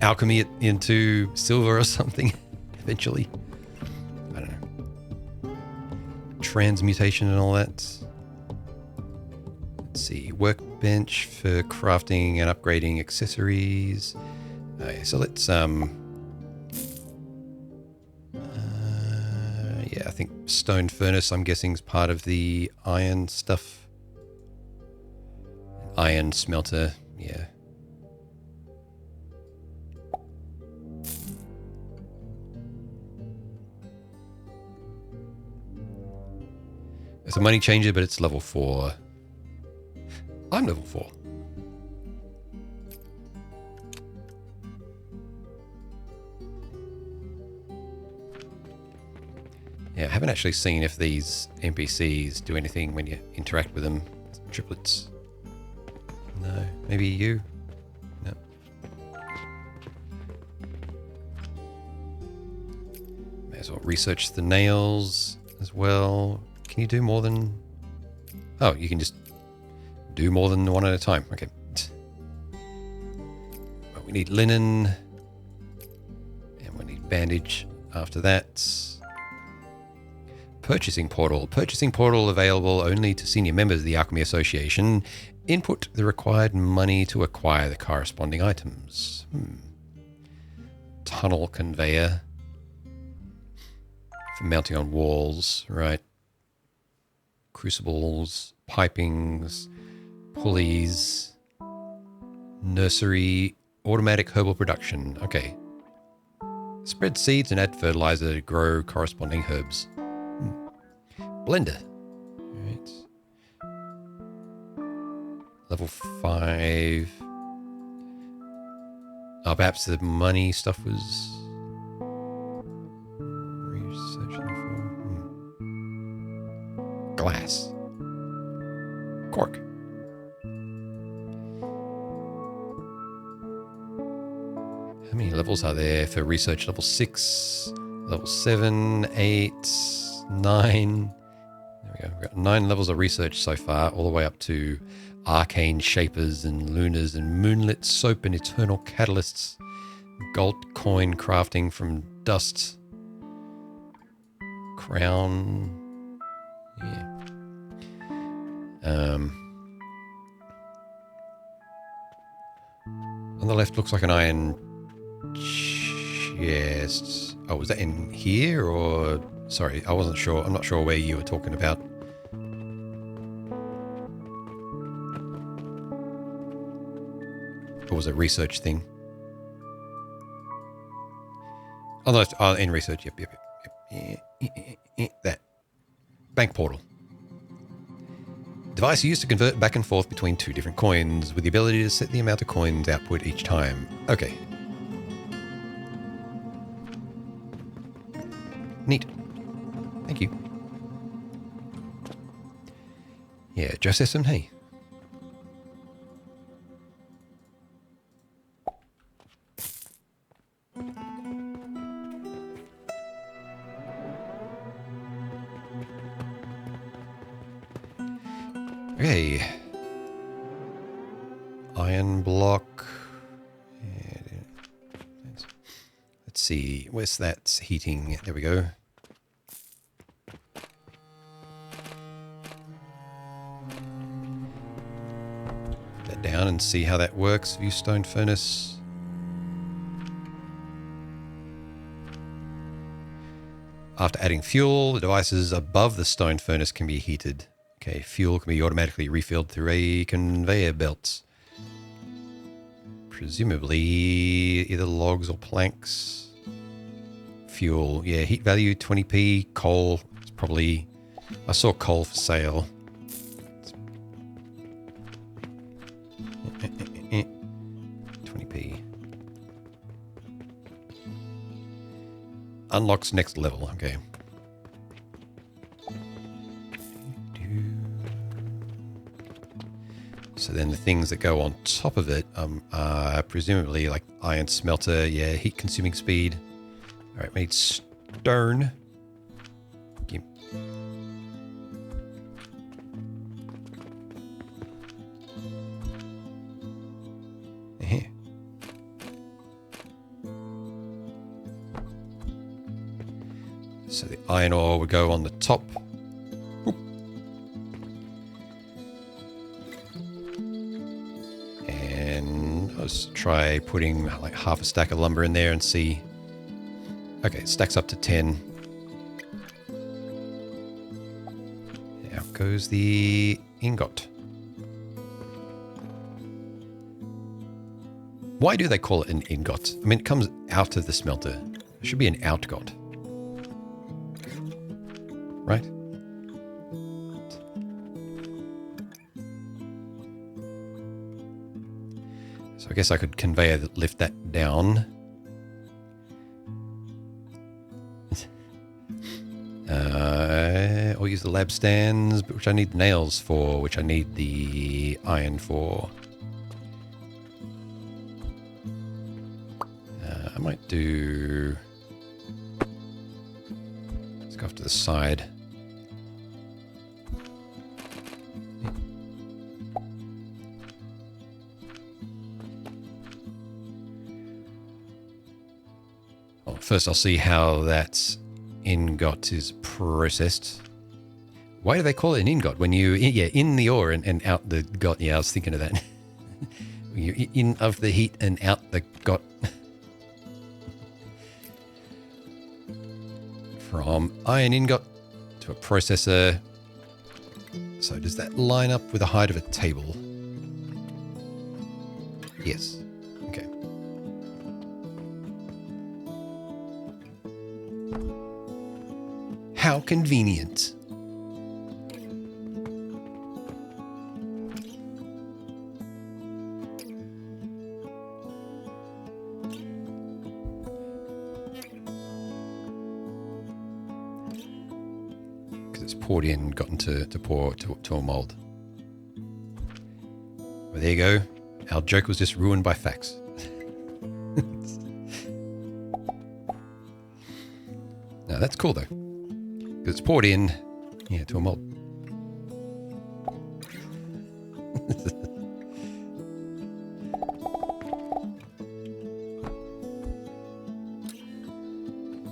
alchemy it into silver or something eventually. I don't know. Transmutation and all that. Let's see. Workbench for crafting and upgrading accessories. Okay, so let's yeah, I think stone furnace, I'm guessing, is part of the iron stuff. Iron smelter, yeah. It's a money changer, but it's level 4. I'm level 4. Yeah, I haven't actually seen if these NPCs do anything when you interact with them. Triplets. No. Maybe you? No. May as well research the nails as well. Can you do more than... Oh, you can just do more than one at a time. Okay. Well, we need linen. And we need bandage after that. Purchasing portal. Purchasing portal available only to senior members of the Alchemy Association. Input the required money to acquire the corresponding items. Tunnel conveyor. For mounting on walls, right. Crucibles, pipings, pulleys, nursery, automatic herbal production. Okay. Spread seeds and add fertilizer to grow corresponding herbs. Blender. Alright. Level 5. Oh, perhaps the money stuff was research level 4. Glass. Cork. How many levels are there for research? Level 6, level 7, 8, 9. There we go. We've got 9 levels of research so far, all the way up to arcane shapers and lunars and moonlit soap and eternal catalysts. Gold coin crafting from dust. Crown. Yeah. On the left looks like an iron chest. Oh, was that in here or... Sorry, I wasn't sure. I'm not sure where you were talking about. Or was it a research thing? Oh, no, in research. Yep. That. Bank portal. Device used to convert back and forth between 2 different coins with the ability to set the amount of coins output each time. Okay. Neat. Thank you. Yeah, just SM, hey. Okay. Iron block. Let's see. Where's that heating? There we go. Put that down and see how that works. View stone furnace. After adding fuel, the devices above the stone furnace can be heated. Okay, fuel can be automatically refilled through a conveyor belt. Presumably either logs or planks. Fuel, yeah, heat value 20p. Coal, it's probably... I saw coal for sale. 20p. Unlocks next level, okay. So then the things that go on top of it are presumably like iron smelter, yeah, heat consuming speed. All right, made stone. Yep. So the iron ore would go on the top. Let's try putting like half a stack of lumber in there and see. Okay, it stacks up to 10. Out goes the ingot. Why do they call it an ingot? I mean, it comes out of the smelter. It should be an outgot. Right? So I guess I could conveyor lift that down. Or use the lab stands, which I need nails for, which I need the iron for. I might do... Let's go off to the side. First, I'll see how that ingot is processed. Why do they call it an ingot? When you, yeah, in the ore and out the got. Yeah, I was thinking of that. You in of the heat and out the got. From iron ingot to a processor. So does that line up with the height of a table? Yes. Okay. How convenient. poured in, gotten to pour to a mold. Well, there you go. Our joke was just ruined by facts. No, that's cool though, because it's poured in, yeah, to a mold.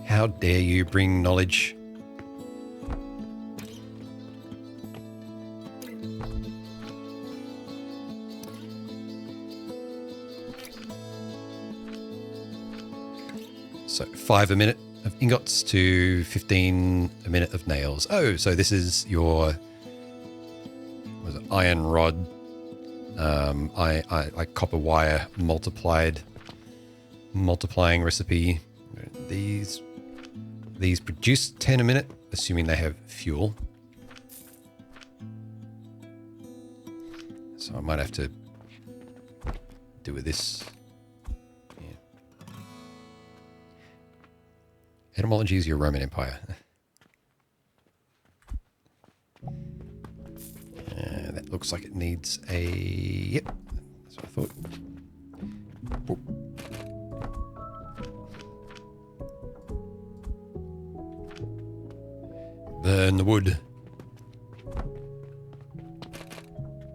How dare you bring knowledge? So 5 a minute of ingots to 15 a minute of nails. Oh, so this is your was it iron rod, I copper wire multiplying recipe. These produce 10 a minute, assuming they have fuel. So I might have to do with this. Etymology is your Roman Empire. That looks like it needs a... Yep, that's what I thought. Oh. Burn the wood.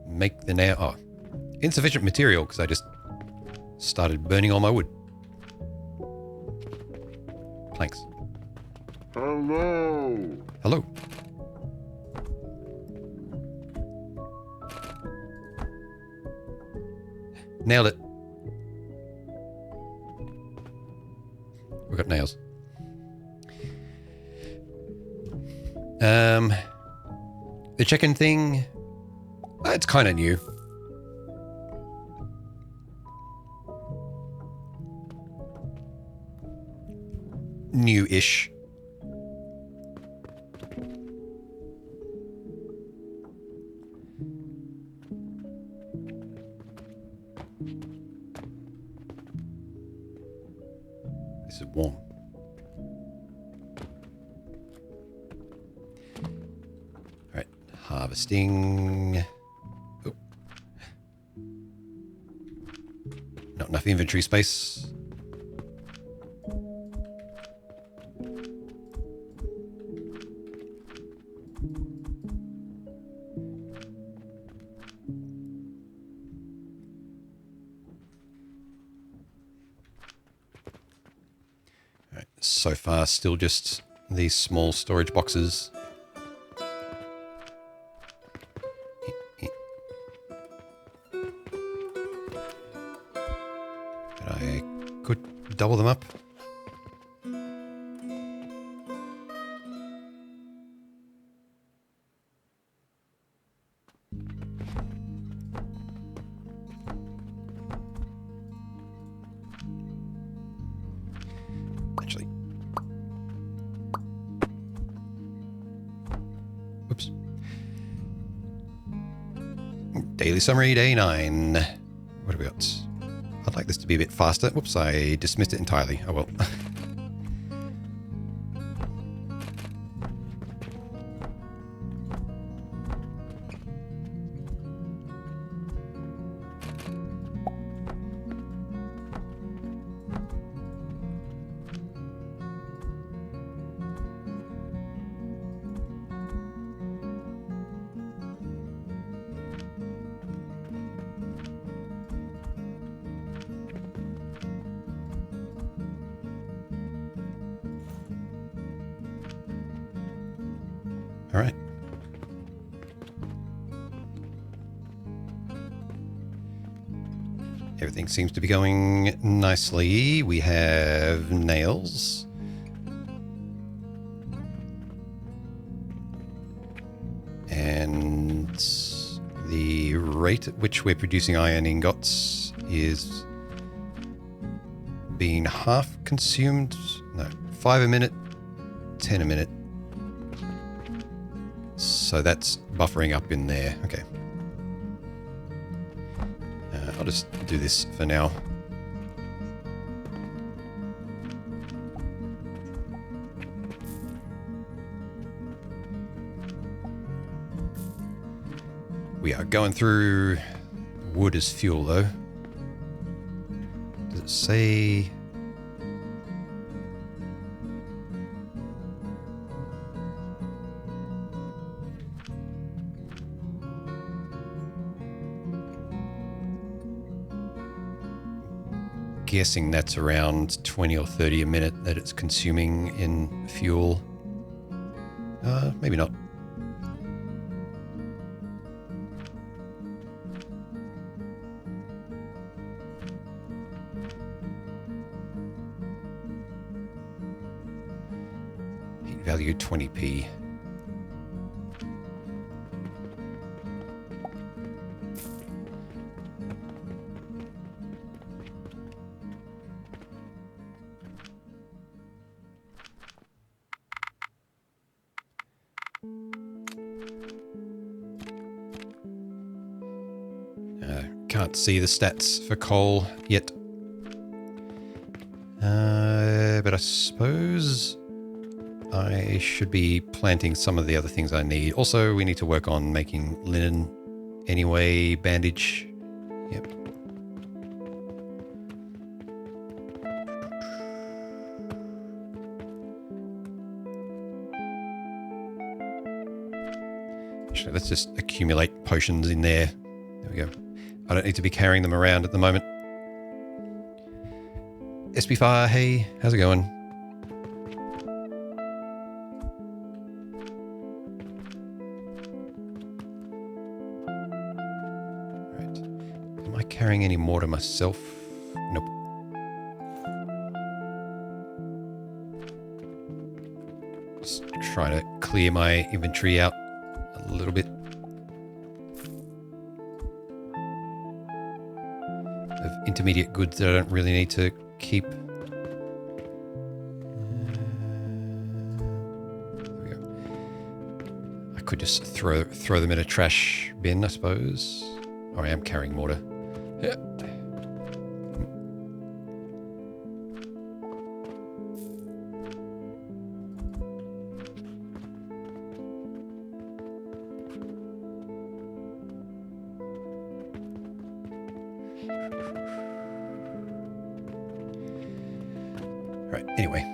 Make the nail... Oh, insufficient material because I just started burning all my wood. Planks. Hello. Hello. Nailed it. We've got nails. The chicken thing, it's kind of new. New-ish. This is warm. All right, harvesting. Oh. Not enough inventory space. So far, still just these small storage boxes. But I could double them up. Actually, oops. Daily summary, day 9. What have we got? I'd like this to be a bit faster. Whoops, I dismissed it entirely. Oh well. All right. Everything seems to be going nicely. We have nails. And the rate at which we're producing iron ingots is being half consumed. No, 5 a minute, 10 a minute. So that's buffering up in there. Okay. I'll just do this for now. We are going through wood as fuel, though. Does it say... Guessing that's around 20 or 30 a minute that it's consuming in fuel. Maybe not. Heat value 20p. Can't see the stats for coal yet. But I suppose I should be planting some of the other things I need. Also, we need to work on making linen anyway, bandage. Yep. Actually, let's just accumulate potions in there. There we go. I don't need to be carrying them around at the moment. SB5, hey, how's it going? Right. Am I carrying any mortar myself? Nope. Just trying to clear my inventory out a little bit. Of intermediate goods that I don't really need to keep. There we go. I could just throw them in a trash bin, I suppose. Or I am carrying mortar. Yeah. Right, anyway.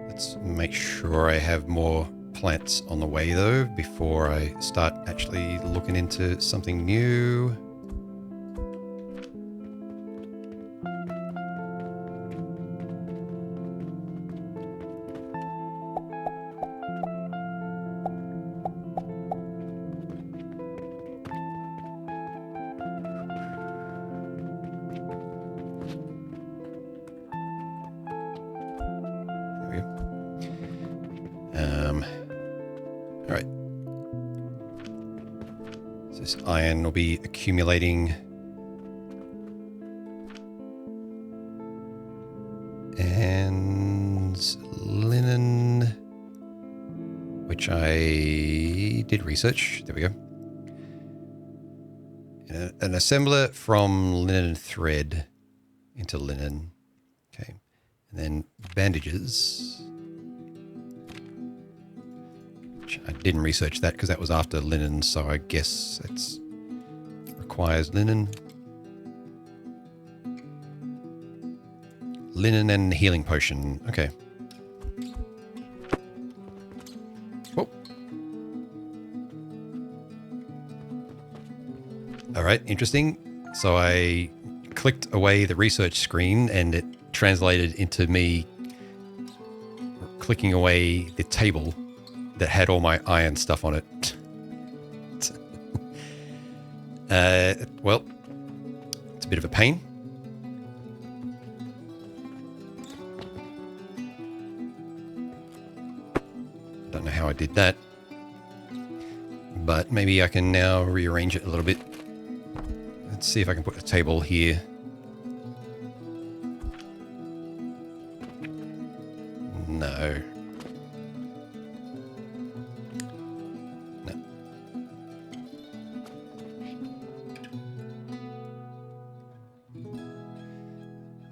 Let's make sure I have more plants on the way, though, before I start actually looking into something new. All right. So this iron will be accumulating. And linen, which I did research. There we go. An assembler from linen thread into linen. Okay. And then bandages. I didn't research that because that was after linen, so I guess it requires linen. Linen and healing potion. Okay. Whoa. All right, interesting. So I clicked away the research screen and it translated into me clicking away the table that had all my iron stuff on it. Well, it's a bit of a pain. Don't know how I did that. But maybe I can now rearrange it a little bit. Let's see if I can put a table here. No.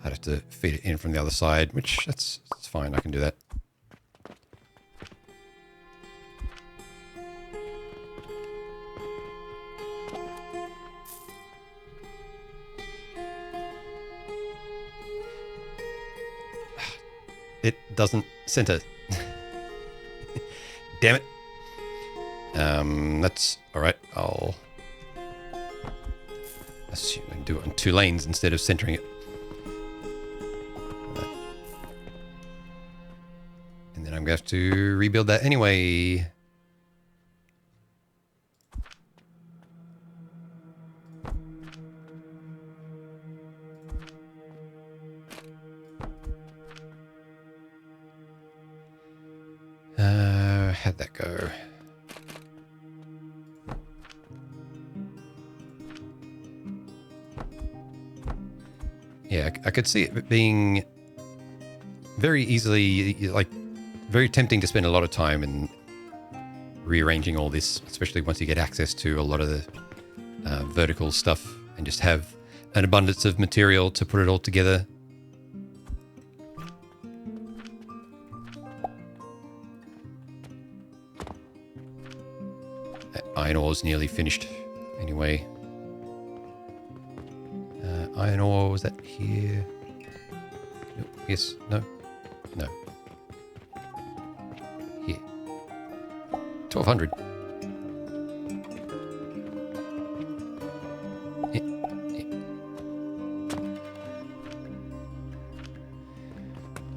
I'd have to feed it in from the other side, which that's It's fine. I can do that. It doesn't center. Damn it. That's all right. I'll assume and do it on 2 lanes instead of centering it. And then I'm going to have to rebuild that anyway. How'd that go? Yeah, I could see it being very easily, like, very tempting to spend a lot of time in rearranging all this, especially once you get access to a lot of the vertical stuff and just have an abundance of material to put it all together. Iron ore's nearly finished anyway. Iron ore, was that here? Nope. Yes, no, no. Here. 1200.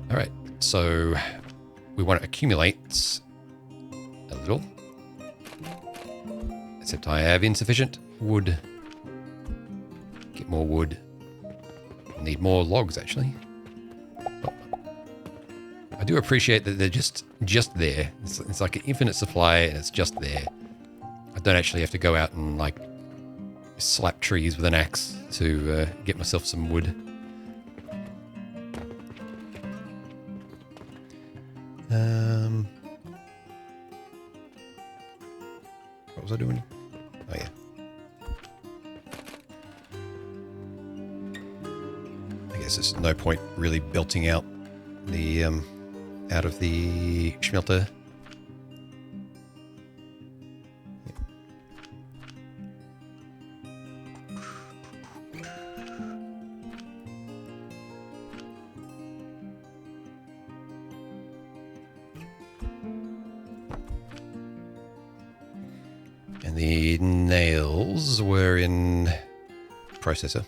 All right, so we want to accumulate a little. Except I have insufficient wood. Get more wood. Need more logs, actually. Oh. I do appreciate that they're just there. It's like an infinite supply, and it's just there. I don't actually have to go out and, like, slap trees with an axe to get myself some wood. What was I doing? Oh, yeah. I guess there's no point really belting out the out of the smelter. And the nails were in processor.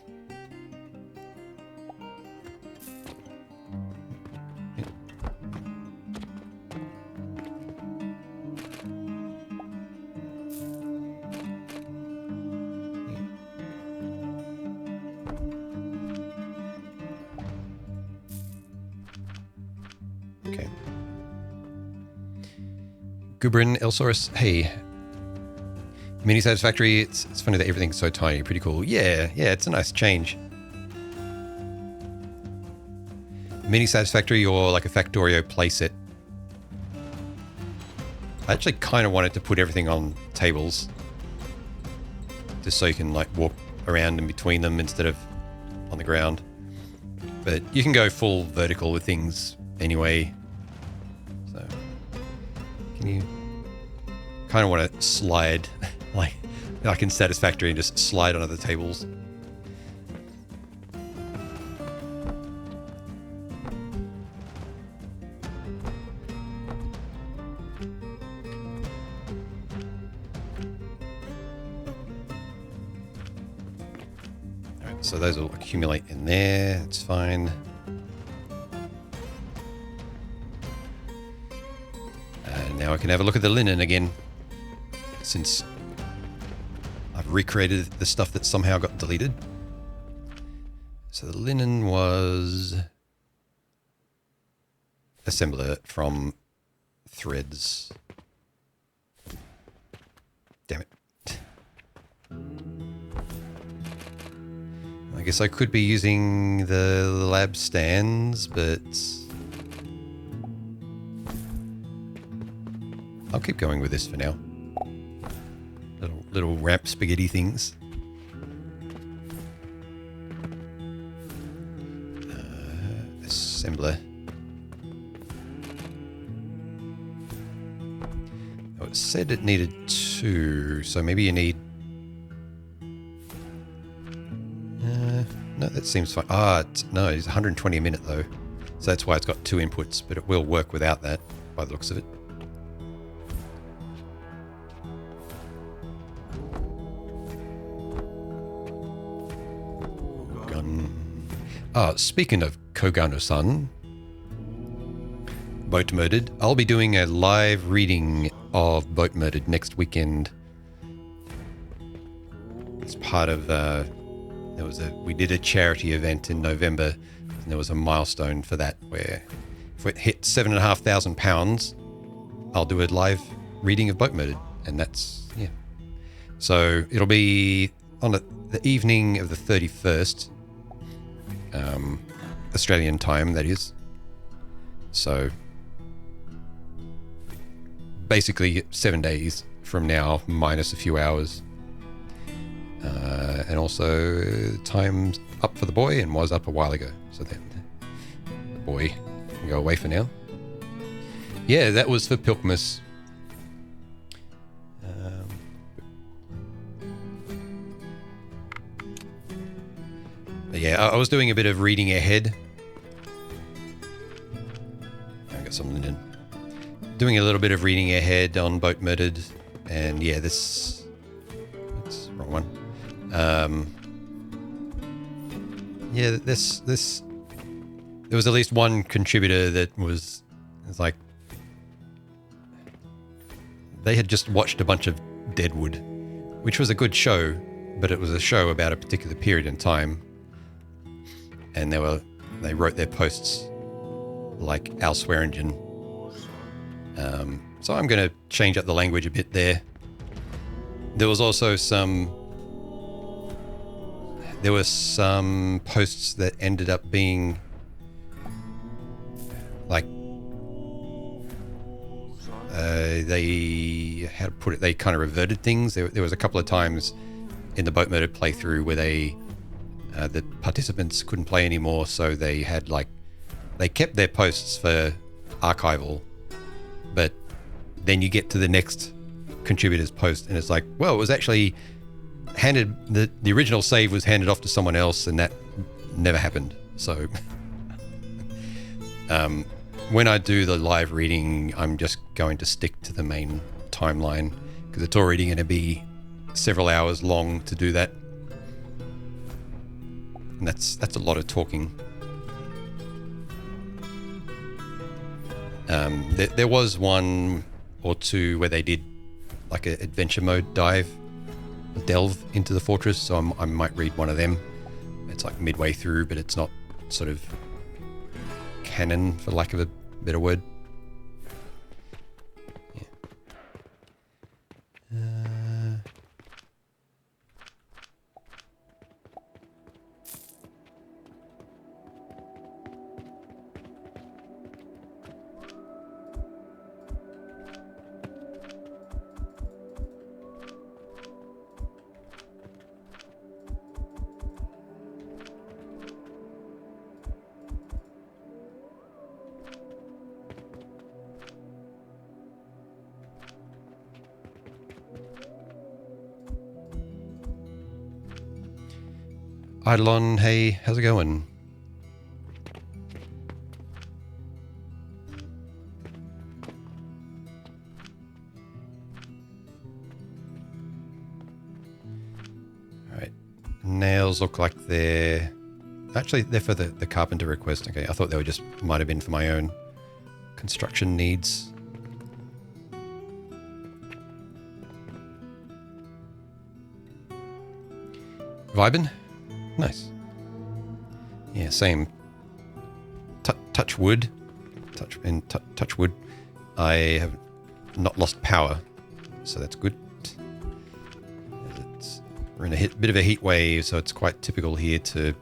Okay. Gubrin Elsaurus, hey. Mini Satisfactory, it's funny that everything's so tiny. Pretty cool. Yeah, it's a nice change. Mini Satisfactory or like a Factorio playset. I actually kind of wanted to put everything on tables. Just so you can like walk around in between them instead of on the ground. But you can go full vertical with things anyway. So, can you kind of want to slide like in Satisfactory and just slide onto the tables. Alright, so those will accumulate in there, it's fine. And now I can have a look at the linen again, since I've recreated the stuff that somehow got deleted. So the linen was assembler from threads. Damn it. I guess I could be using the lab stands, but I'll keep going with this for now. Little ramp spaghetti things. Assembler. said it needed 2, so maybe you need... no, that seems fine. No, it's 120 a minute though. So that's why it's got 2 inputs, but it will work without that by the looks of it. Gun. Speaking of Kogano-san, Boat Murdered, I'll be doing a live reading of Boat Murdered next weekend. It's part of we did a charity event in November, and there was a milestone for that where if it hit £7,500, I'll do a live reading of Boat Murdered, and that's So it'll be on the evening of the 31st, Australian time, that is. So basically 7 days from now, minus a few hours. And also, time's up for the boy and was up a while ago. So then the boy can go away for now. Yeah, that was for Pilkmas. But yeah, I was doing a bit of reading ahead. I got something in. Doing a little bit of reading ahead on Boat Murdered. And yeah, that's the wrong one. Yeah, this there was at least one contributor that was like they had just watched a bunch of Deadwood, which was a good show, but it was a show about a particular period in time, and they wrote their posts like Al Swearingen. So I'm going to change up the language a bit there. There was also some posts that ended up being like they kind of reverted things. There was a couple of times in the Boat Murder playthrough where the participants couldn't play anymore, so they had they kept their posts for archival, but then you get to the next contributor's post and it's like, well, it was actually handed, the original save was handed off to someone else, and that never happened. So when I do the live reading, I'm just going to stick to the main timeline because it's already going to be several hours long to do that, and that's a lot of talking. There was one or two where they did like an adventure mode delve into the fortress, so I might read one of them. It's like midway through, but it's not sort of canon, for lack of a better word. Yeah. Eidolon, hey, how's it going? Alright, nails look like they're for the carpenter request. Okay, I thought they might have been for my own construction needs. Vibin'? Nice. Yeah, same. Touch wood. Touch wood. I have not lost power, so that's good. We're in a bit of a heat wave, so it's quite typical here to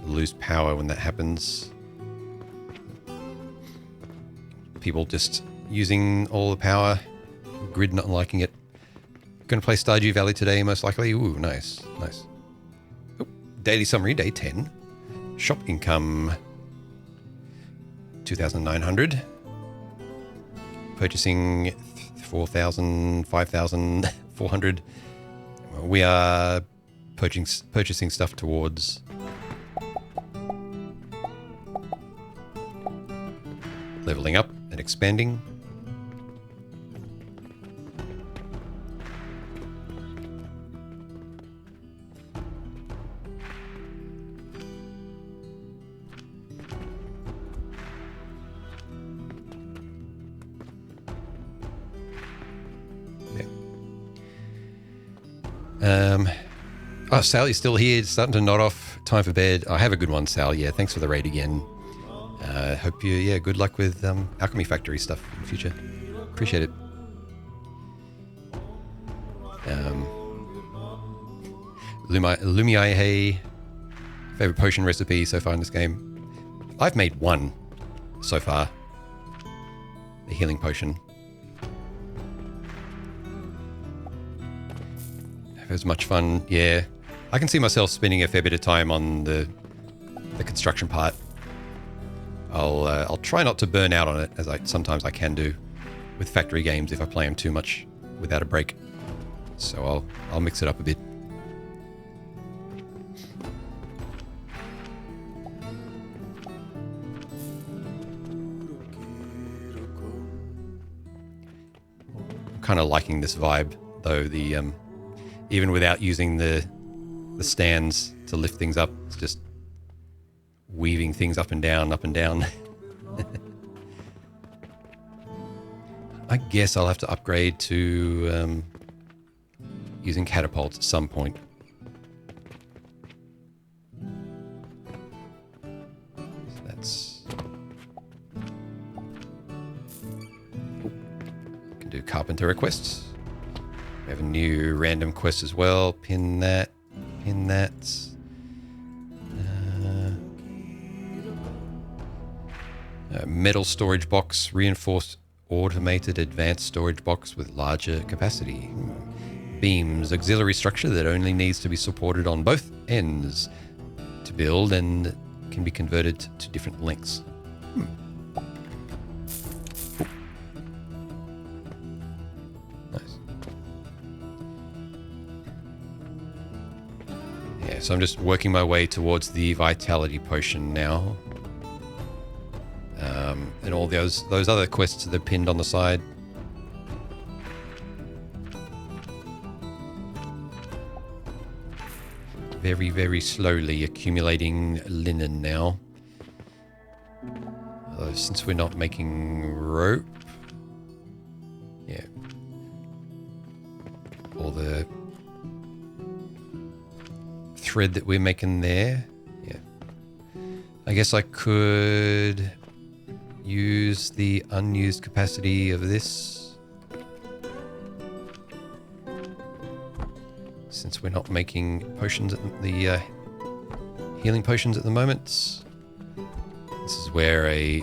lose power when that happens. People just using all the power. Grid not liking it. Going to play Stardew Valley today, most likely. Ooh, nice. Daily summary, day 10. Shop income, 2,900. Purchasing 4,000, 5,400. We are purchasing stuff towards leveling up and expanding. Oh, Sally's still here, starting to nod off. Time for bed. I have a good one, Sal. Yeah, thanks for the raid again. Hope you, yeah, good luck with Alchemy Factory stuff in the future. Appreciate it. Lumiai, favorite potion recipe so far in this game. I've made one so far. The healing potion. It was much fun, yeah. I can see myself spending a fair bit of time on the construction part. I'll try not to burn out on it, as sometimes I can do with factory games if I play them too much without a break. So I'll mix it up a bit. I'm kind of liking this vibe, though. Even without using the stands to lift things up, it's just weaving things up and down, up and down. I guess I'll have to upgrade to using catapults at some point. So that's... Can do carpenter requests. We have a new random quest as well. Pin that. Pin that. Metal storage box. Reinforced automated advanced storage box with larger capacity. Beams. Auxiliary structure that only needs to be supported on both ends to build and can be converted to different lengths. So I'm just working my way towards the vitality potion now. And all those other quests that are pinned on the side. Very, very slowly accumulating linen now. Since we're not making rope. Yeah. All the thread that we're making there. Yeah. I guess I could use the unused capacity of this. Since we're not making potions at the healing potions at the moment. This is where a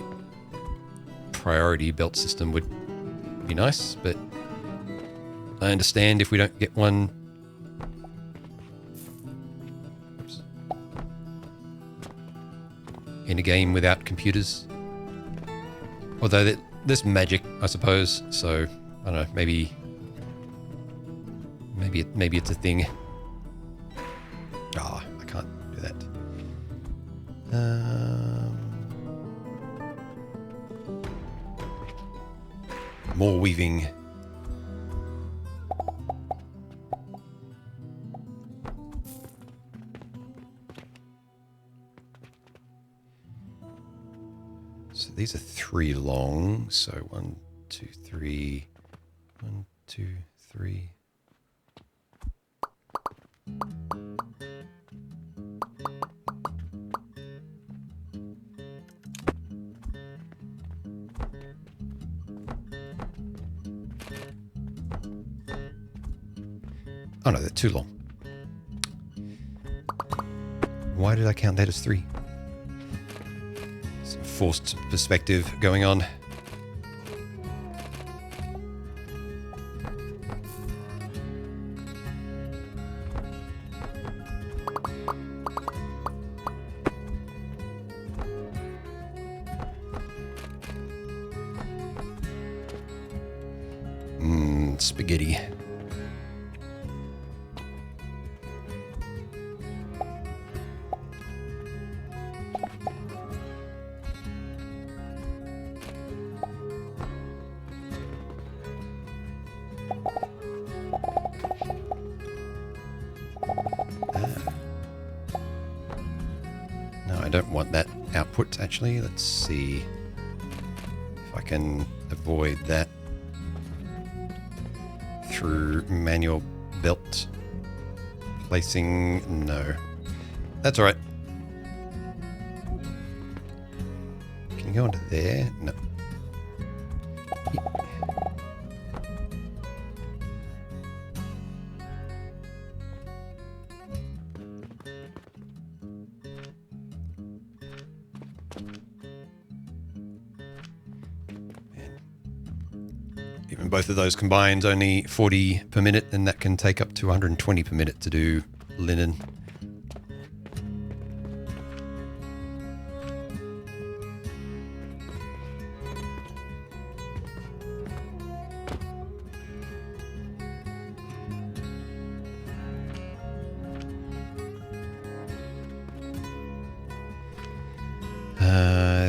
priority belt system would be nice, but I understand if we don't get one. In a game without computers. Although there's magic, I suppose. So I don't know. Maybe it's a thing. Ah, I can't do that. More weaving. So these are 3 long. So 1, 2, 3. 1, 2, 3. Oh no, they're too long. Why did I count that as 3? Some forced perspective going on. spaghetti. No, I don't want that output, actually. Let's see if I can avoid that through manual belt placing. No. That's all right. Can you go onto there? No. Even both of those combined only 40 per minute, and that can take up to 120 per minute to do linen.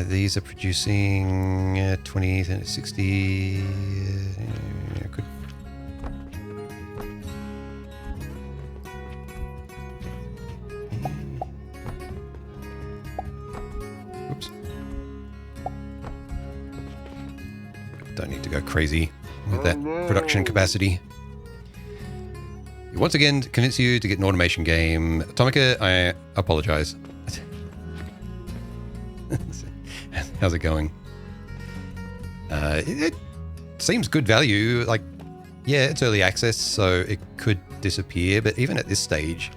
These are producing 20, 30, 60. Could. Oops. Don't need to go crazy with that production capacity. Once again, to convince you to get an automation game. Atomica, I apologize. How's it going? It seems good value. Like, yeah, it's early access, so it could disappear. But even at this stage,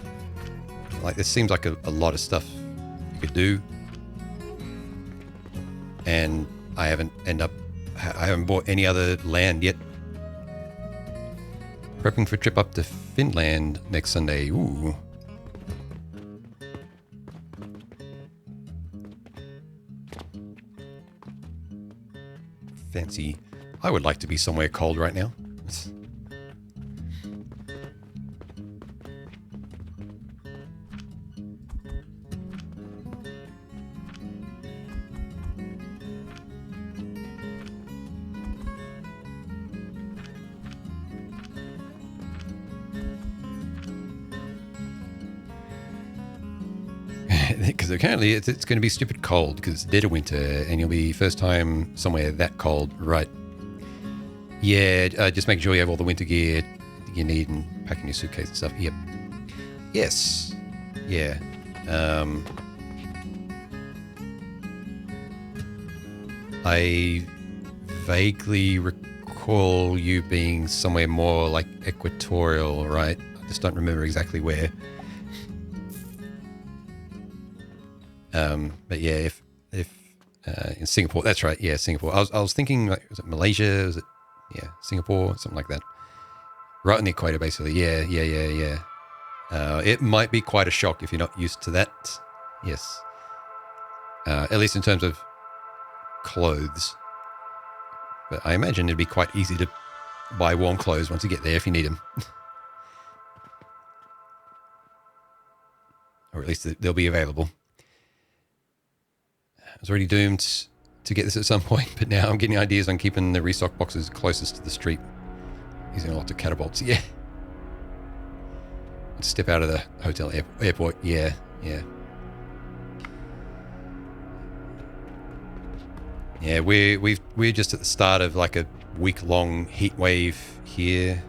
like, this seems like a lot of stuff you could do. And I haven't bought any other land yet. Prepping for a trip up to Finland next Sunday. Ooh. Fancy. I would like to be somewhere cold right now. Because apparently it's going to be stupid cold because it's dead of winter and you'll be first time somewhere that cold, right? Yeah, just making sure you have all the winter gear you need and packing your suitcase and stuff. Yep. Yes. Yeah. I vaguely recall you being somewhere more like equatorial, right? I just don't remember exactly where. But yeah, if in Singapore, that's right. Yeah, Singapore. I was thinking, like, was it Malaysia? Was it, yeah, Singapore? Something like that. Right on the equator, basically. Yeah. It might be quite a shock if you're not used to that. Yes. At least in terms of clothes. But I imagine it'd be quite easy to buy warm clothes once you get there if you need them. Or at least they'll be available. I was already doomed to get this at some point, but now I'm getting ideas on keeping the restock boxes closest to the street. Using a lot of catapults, yeah. Step out of the hotel airport, yeah. Yeah, we're just at the start of like a week-long heat wave here.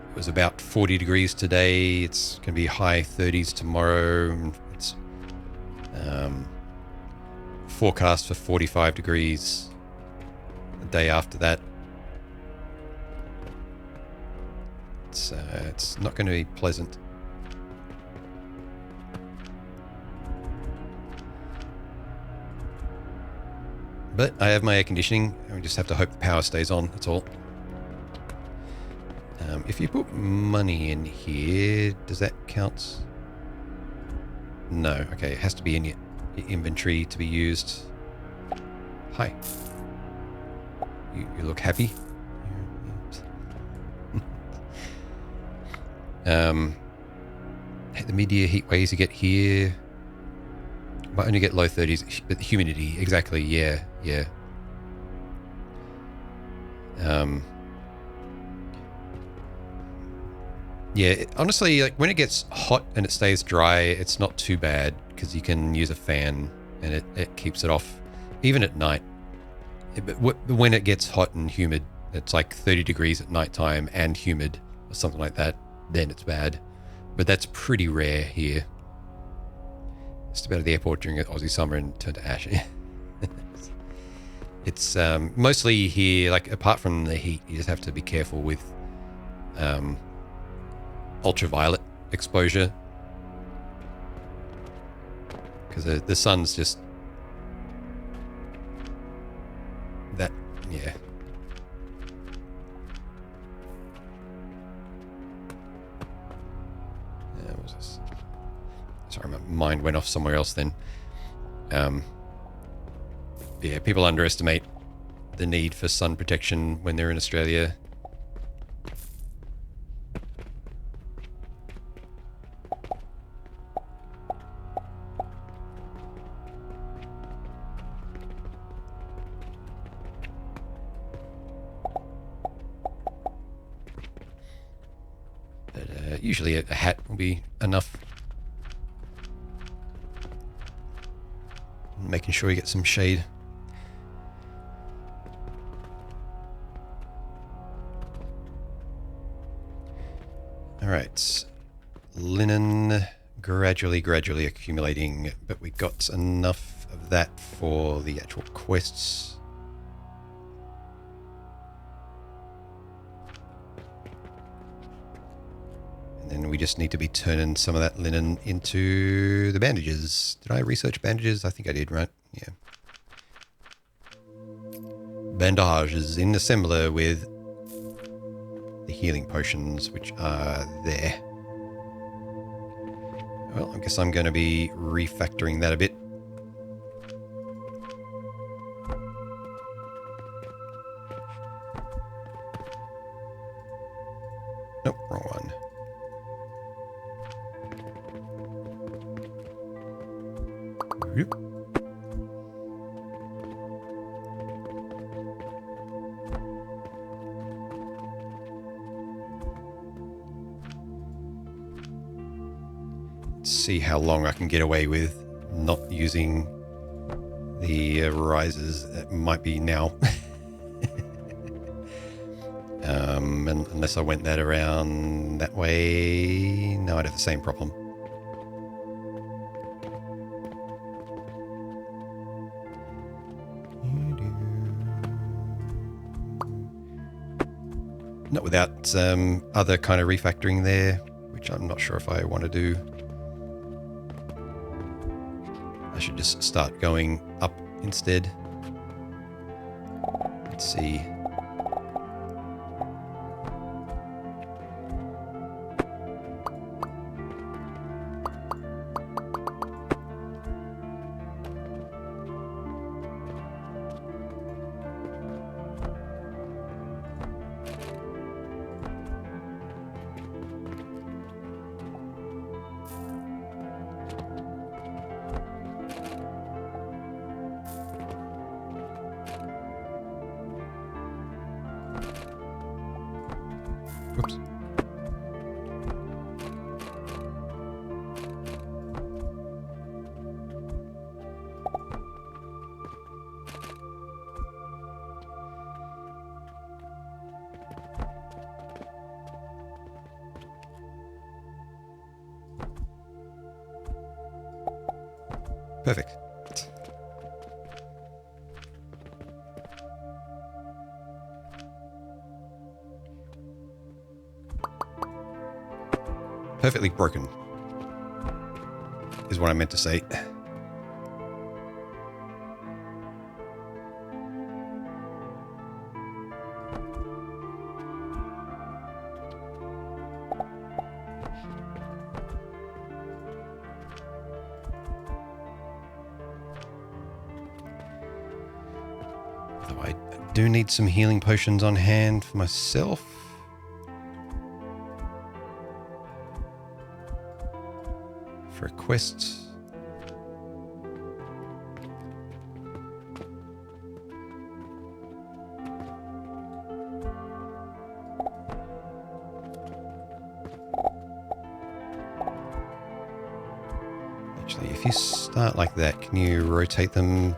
It was about 40 degrees today. It's going to be high 30s tomorrow. It's forecast for 45 degrees the day after that. It's not going to be pleasant. But I have my air conditioning. We just have to hope the power stays on. That's all. If you put money in here, does that count? No. Okay, it has to be in your inventory to be used. Hi. You look happy? The mid-year heat waves you get here might only get low 30s, but humidity, exactly, yeah. Yeah, honestly, like when it gets hot and it stays dry, it's not too bad because you can use a fan and it keeps it off, even at night. But when it gets hot and humid, it's like 30 degrees at nighttime and humid or something like that, then it's bad. But that's pretty rare here. Just about at the airport during an Aussie summer and turned to ash. It's mostly here, like apart from the heat, you just have to be careful with ultraviolet exposure because the sun's just that, yeah. What was this? Sorry, my mind went off somewhere else then. Yeah, people underestimate the need for sun protection when they're in Australia. But usually a hat will be enough. Making sure you get some shade. All right, linen gradually accumulating, but we got enough of that for the actual quests. And then we just need to be turning some of that linen into the bandages. Did I research bandages? I think I did, right? Yeah. Bandages in assembler with the healing potions, which are there. Well, I guess I'm going to be refactoring that a bit. Nope, wrong one. Whoop. See how long I can get away with not using the risers. It might be now. Unless I went that around that way. No, I'd have the same problem. Not without other kind of refactoring there, which I'm not sure if I want to do. I should just start going up instead. Let's see. Whoops. Perfect. Perfectly broken is what I meant to say. do need some healing potions on hand for myself. For a quest. Actually, if you start like that, can you rotate them?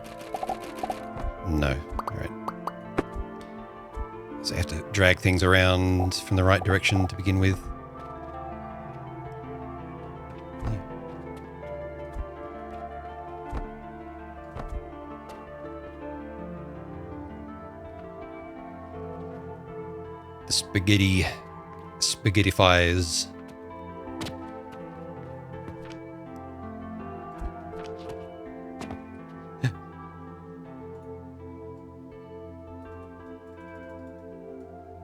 No. Alright. So I have to drag things around from the right direction to begin with. The spaghettifies.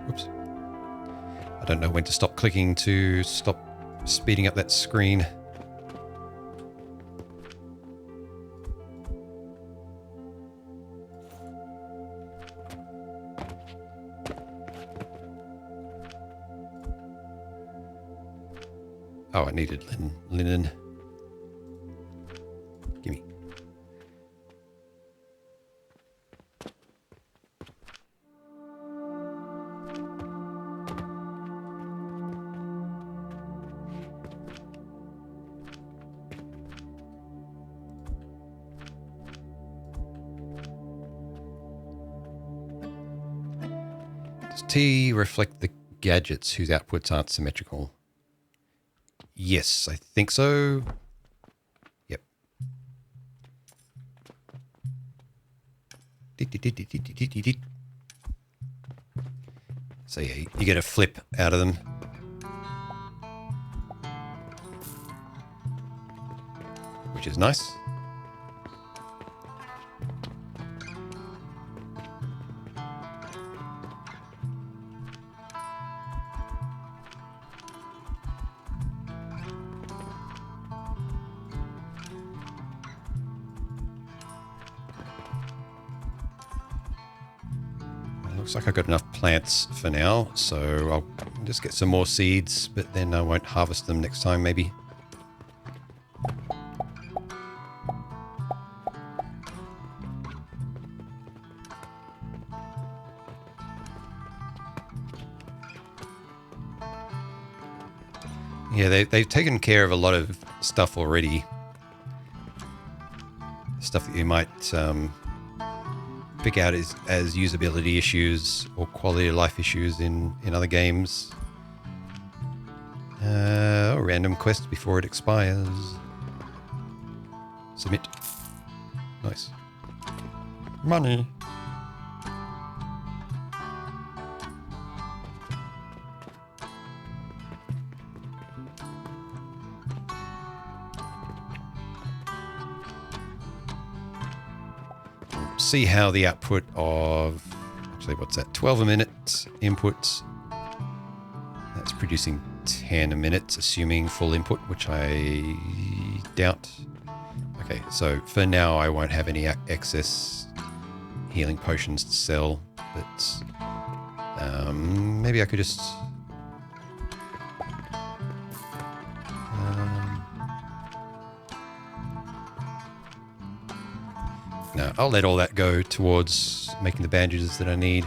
Oops. I don't know when to stop clicking to stop speeding up that screen. Oh, I needed linen. Gimme. Does T reflect the gadgets whose outputs aren't symmetrical? Yes, I think so. Yep. So yeah, you get a flip out of them. Which is nice. Looks like I've got enough plants for now, so I'll just get some more seeds, but then I won't harvest them next time, maybe. Yeah, they've taken care of a lot of stuff already. Stuff that you might pick out as usability issues or quality of life issues in other games. Random quest before it expires. Submit. Nice. Money. See how the output of, actually what's that, 12 a minute inputs, that's producing 10 a minute, assuming full input, which I doubt. Okay, so for now I won't have any excess healing potions to sell, but maybe I could just no, I'll let all that go towards making the bandages that I need.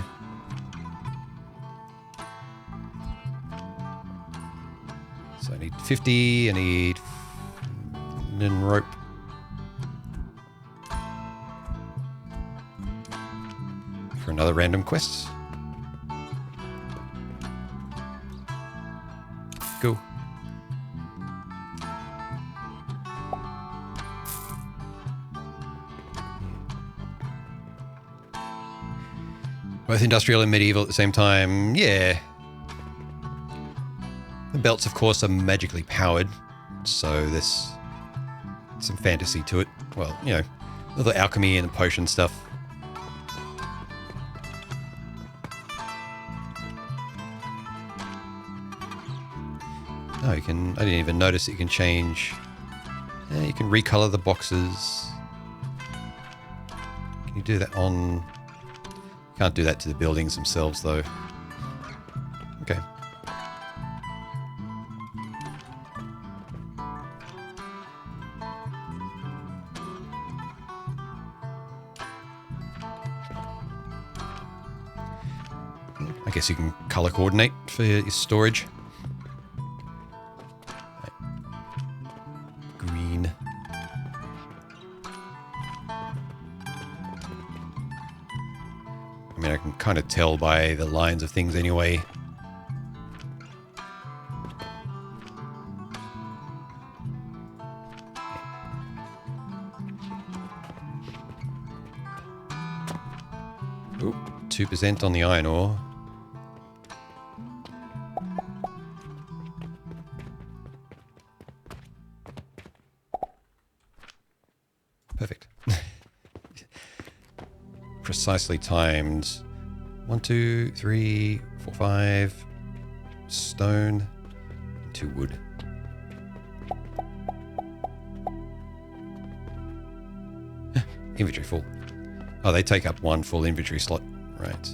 So I need 50, I need linen rope. For another random quest. Go. Both industrial and medieval at the same time, yeah. The belts, of course, are magically powered, so there's some fantasy to it. Well, you know, all the alchemy and the potion stuff. Oh, you can, I didn't even notice that you can change. Yeah, you can recolor the boxes. Can you do that on... Can't do that to the buildings themselves, though. Okay. I guess you can color coordinate for your storage. Green. I mean, I can kind of tell by the lines of things anyway. Ooh, 2% on the iron ore. Perfect. Precisely timed. 1, 2, 3, 4, 5 stone, 2 wood. Inventory full. Oh, they take up 1 full inventory slot. Right.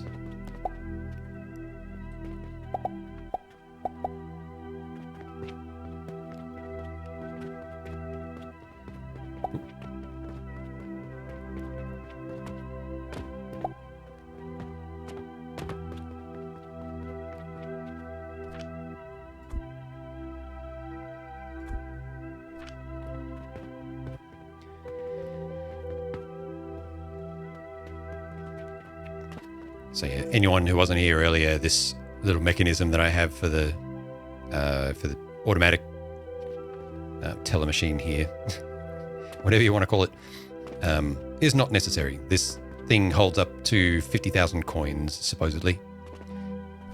So yeah, anyone who wasn't here earlier, this little mechanism that I have for the automatic teller machine here, whatever you want to call it, is not necessary. This thing holds up to 50,000 coins, supposedly,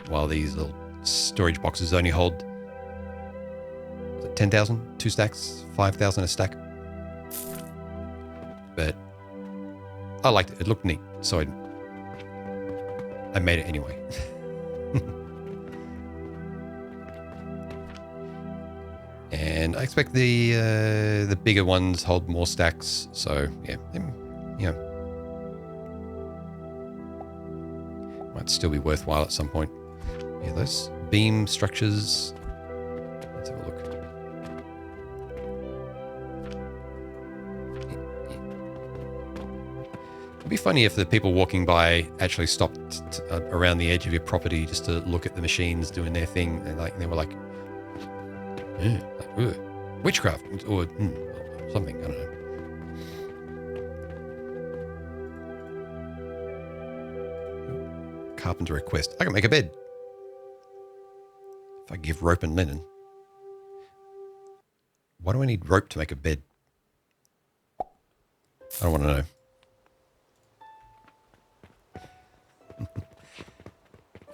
while these little storage boxes only hold 10,000, 2 stacks, 5,000 a stack. But I liked it. It looked neat, so I made it anyway. And I expect the bigger ones hold more stacks, so yeah, might still be worthwhile at some point. Yeah, those beam structures. Let's have a look. It'd be funny if the people walking by actually stopped around the edge of your property just to look at the machines doing their thing, and they were like, witchcraft or something. I don't know. Carpenter request. I can make a bed if I give rope and linen. Why do I need rope to make a bed? I don't want to know.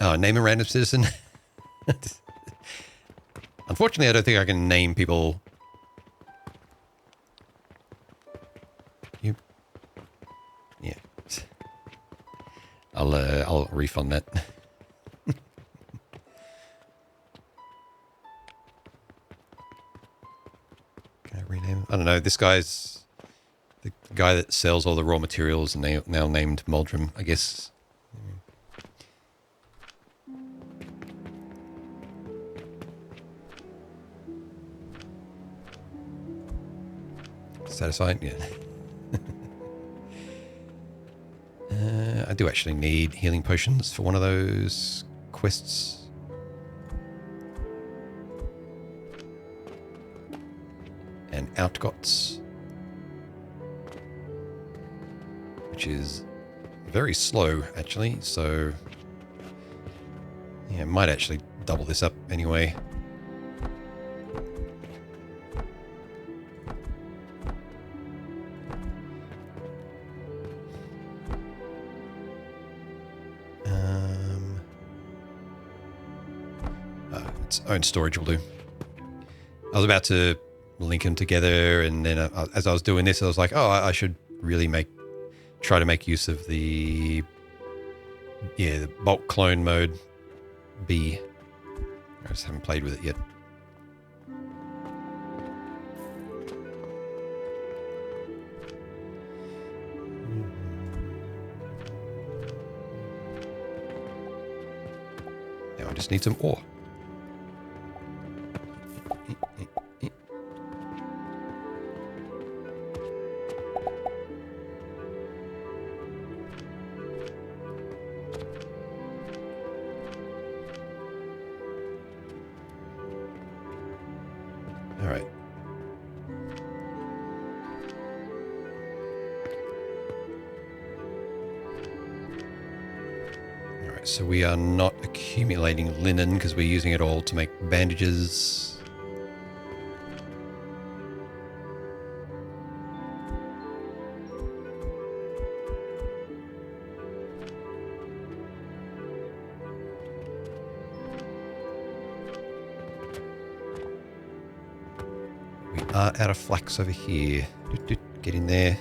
Oh, name a random citizen. Unfortunately, I don't think I can name people. Yeah. I'll refund that. Can I rename him? I don't know. This guy's the guy that sells all the raw materials, and they now named Muldrum, I guess. Satisfied? Yeah. I do actually need healing potions for one of those quests. And outgots. Which is very slow, actually, so yeah, I might actually double this up anyway. Its own storage will do. I was about to link them together, and then as I was doing this, I was like, oh, I should really try to make use of the bulk clone mode B. I just haven't played with it yet. just need some ore. All right. All right, so we are not accumulating linen because we're using it all to make bandages. We are out of flax over here. Get in there.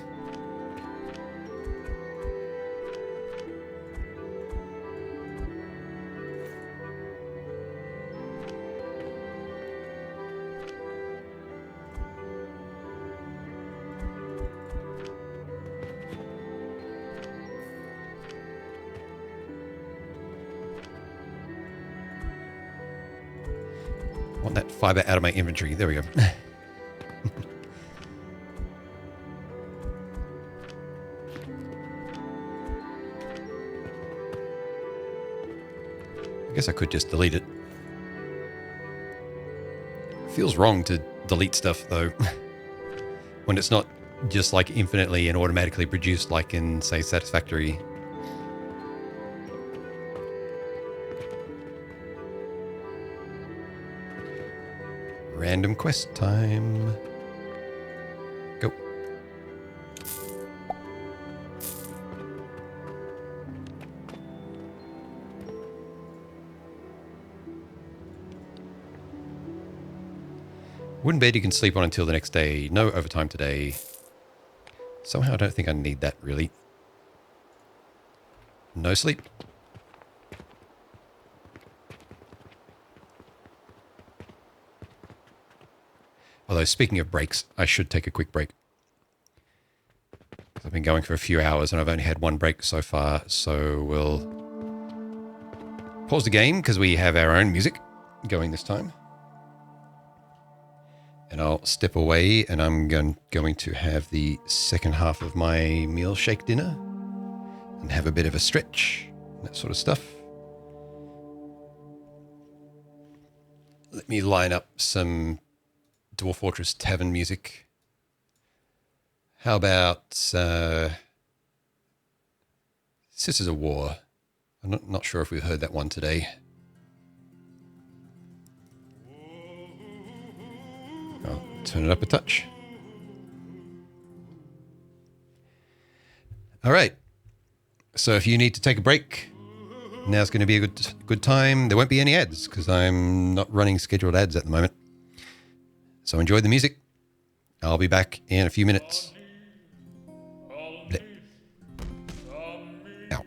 Want that fiber out of my inventory. There we go. I guess I could just delete it. Feels wrong to delete stuff though. When it's not just like infinitely and automatically produced like in, say, Satisfactory. Random quest time. Go. Wooden bed you can sleep on until the next day. No overtime today. Somehow I don't think I need that really. No sleep. Although speaking of breaks, I should take a quick break. I've been going for a few hours and I've only had one break so far. So we'll pause the game because we have our own music going this time. And I'll step away and I'm going to have the second half of my meal shake dinner and have a bit of a stretch, that sort of stuff. Let me line up some Dwarf Fortress Tavern music. How about Sisters of War? I'm not sure if we've heard that one today. I'll turn it up a touch. All right. So if you need to take a break, now's going to be a good time. There won't be any ads because I'm not running scheduled ads at the moment. So enjoy the music. I'll be back in a few minutes. Blech. Ow.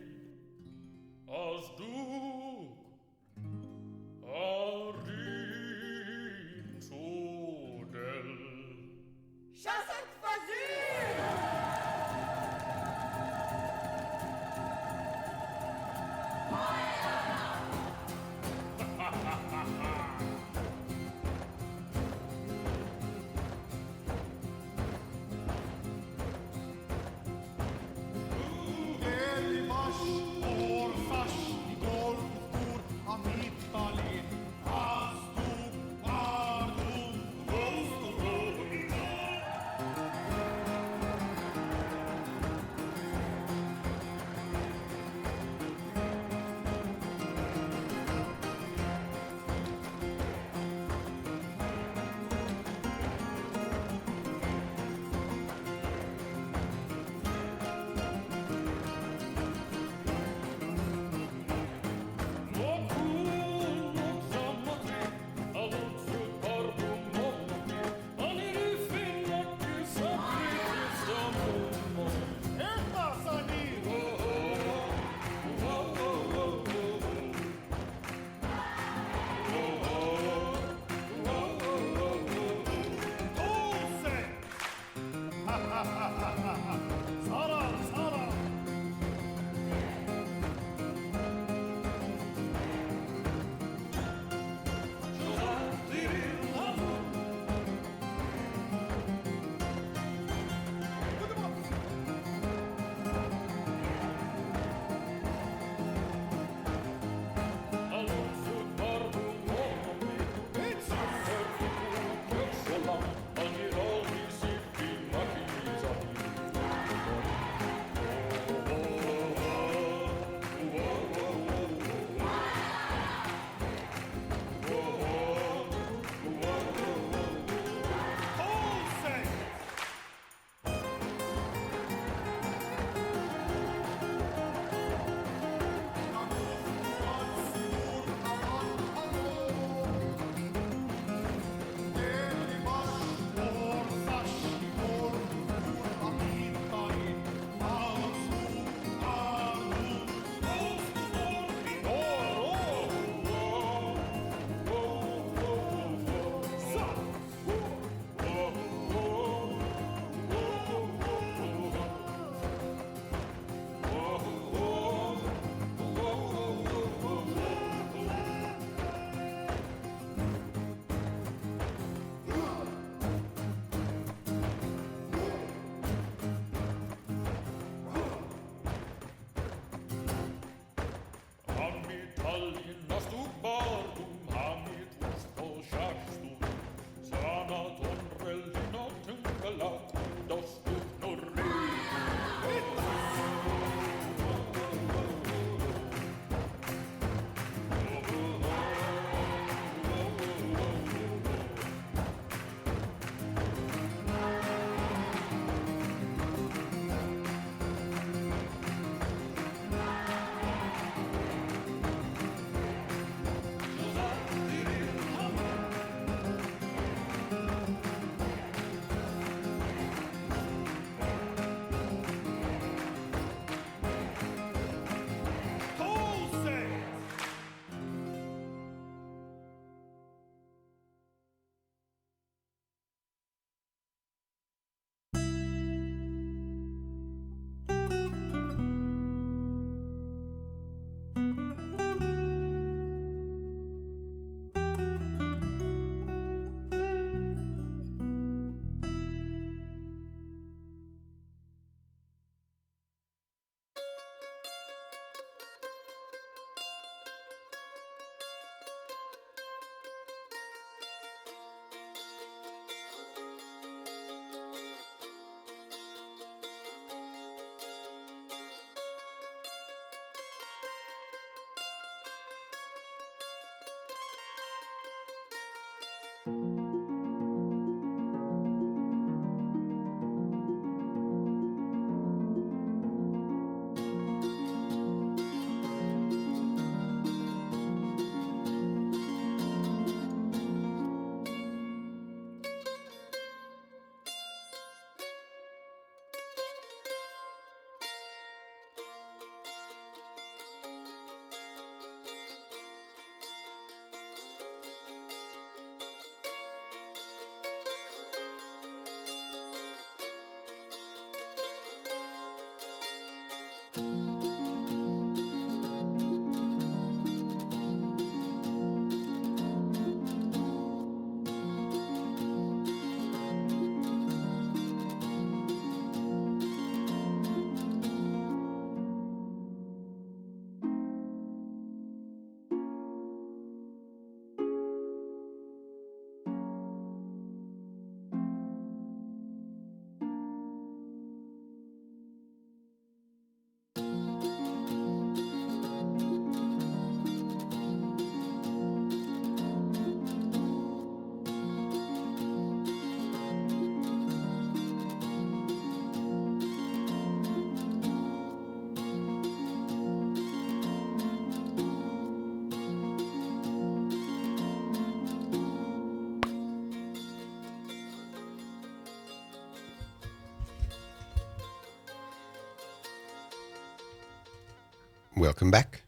Welcome back.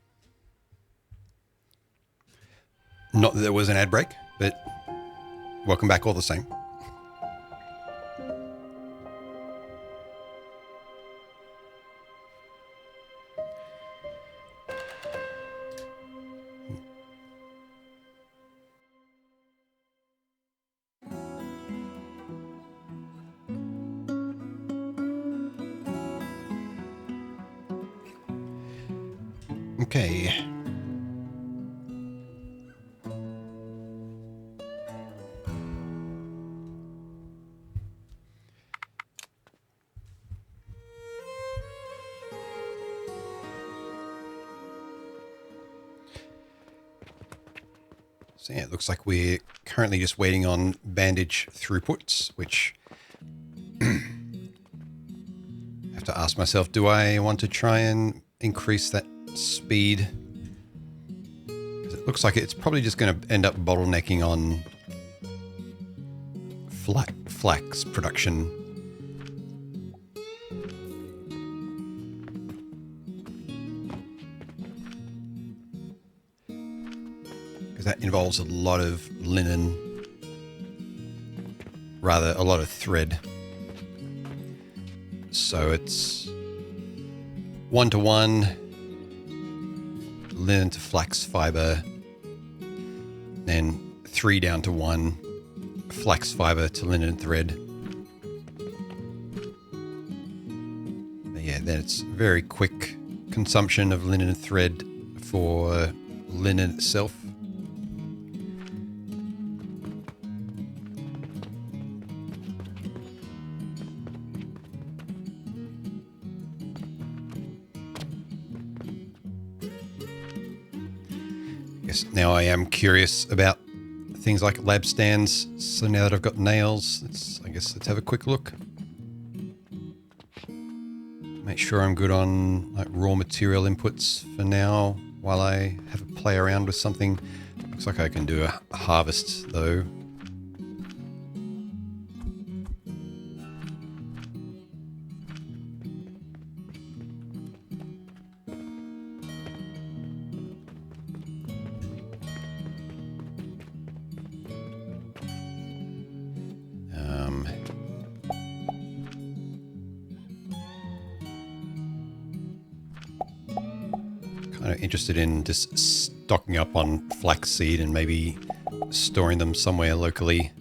Not that there was an ad break, but welcome back all the same. Okay. So yeah, it looks like we're currently just waiting on bandage throughputs, which I have to ask myself, do I want to try and increase that speed? Because it looks like it's probably just going to end up bottlenecking on flax production. Because that involves a lot of linen, rather a lot of thread. So it's 1-to-1 linen to flax fiber, then 3-to-1 flax fiber to linen thread. But yeah, then it's very quick consumption of linen thread for linen itself. Now I am curious about things like lab stands. So now that I've got nails, let's have a quick look. Make sure I'm good on like raw material inputs for now while I have a play around with something. Looks like I can do a harvest though. Kind of interested in just stocking up on flaxseed and maybe storing them somewhere locally,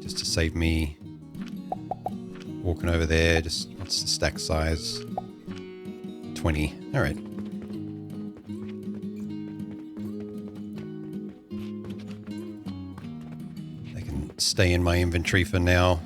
just to save me walking over there. Just what's the stack size? 20. All right. They can stay in my inventory for now.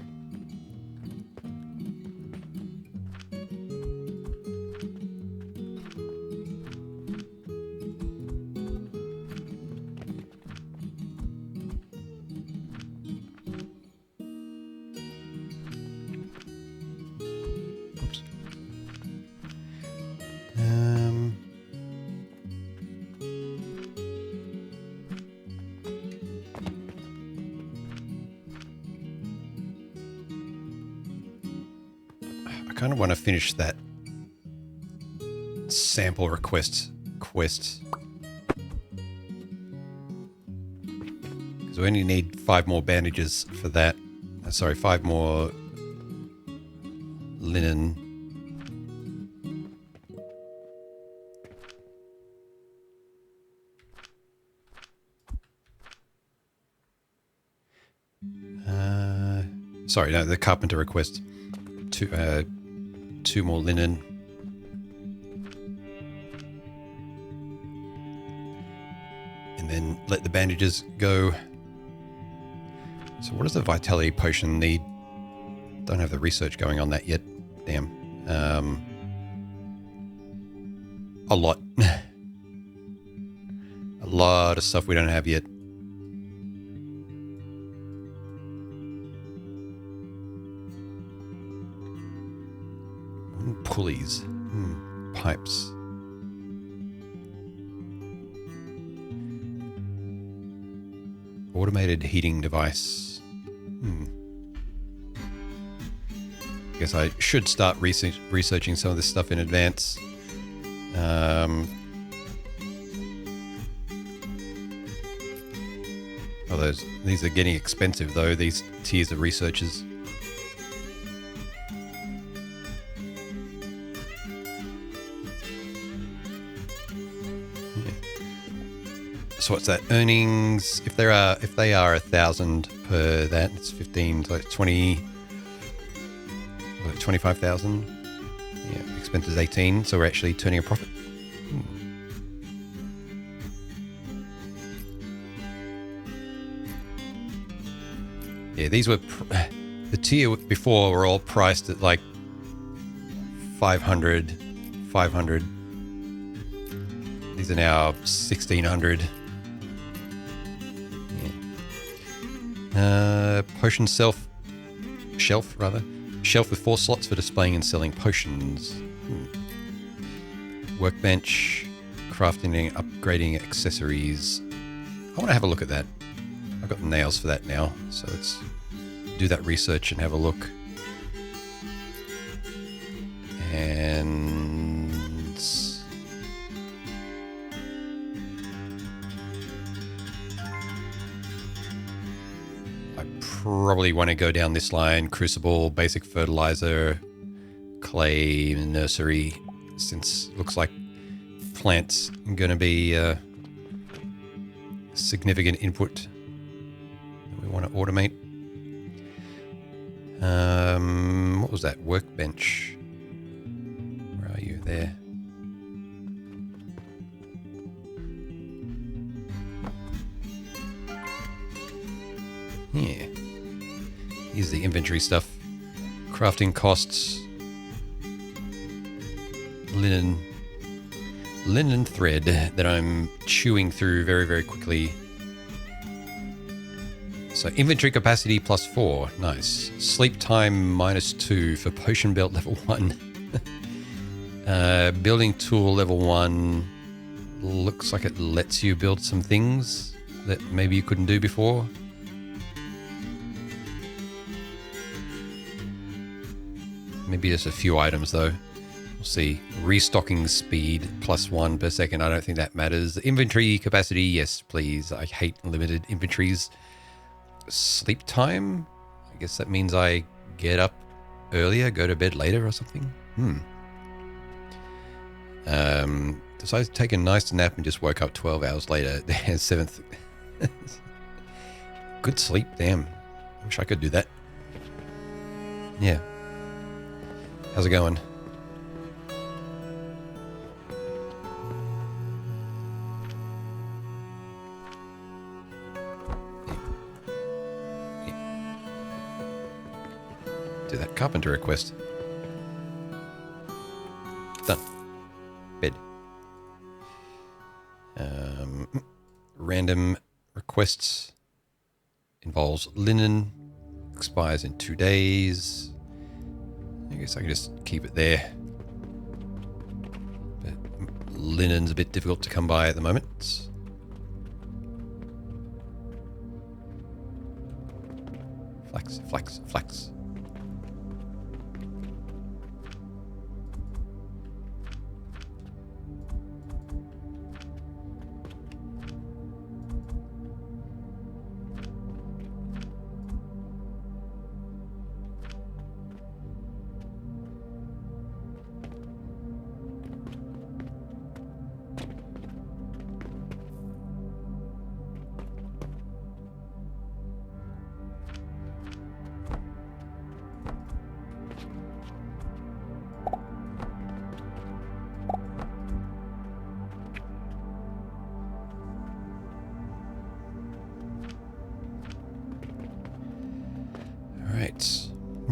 kind of want to finish that sample request quest. Because we only need 5 more bandages for that. Sorry, 5 more linen. Sorry, no, the carpenter request. 2 more linen. And then let the bandages go. So what does the vitality potion need? Don't have the research going on that yet. Damn. A lot. A lot of stuff we don't have yet. Pulleys. Pipes. Automated heating device. Guess I should start researching some of this stuff in advance. These are getting expensive though, these tiers of researchers. So what's that? Earnings, if they are 1,000 per that, it's 15, so it's 20, 25,000. Yeah, expenses 18, so we're actually turning a profit. Yeah, these were the tier before were all priced at like 500. These are now 1,600. Potion shelf with 4 slots for displaying and selling potions. Workbench, crafting and upgrading accessories. I want to have a look at that. I've got the nails for that now, so let's do that research and have a look. And probably want to go down this line: crucible, basic fertilizer, clay, nursery, since it looks like plants are going to be a significant input that we want to automate. What was that? Workbench. Where are you? There. Yeah. Here's the inventory stuff. Crafting costs. Linen thread that I'm chewing through very, very quickly. So inventory capacity +4. Nice. Sleep time -2 for potion belt level 1. Building tool level 1. Looks like it lets you build some things that maybe you couldn't do before. Maybe just a few items though. We'll see. Restocking speed +1 per second. I don't think that matters. Inventory capacity, yes, please. I hate limited inventories. Sleep time? I guess that means I get up earlier, go to bed later or something. Decided to take a nice nap and just woke up 12 hours later. There's 7th. Good sleep, damn. I wish I could do that. Yeah. How's it going? Do that carpenter request. Done. Bed. Random requests. Involves linen. Expires in 2 days. I guess I can just keep it there. But linen's a bit difficult to come by at the moment. Flax.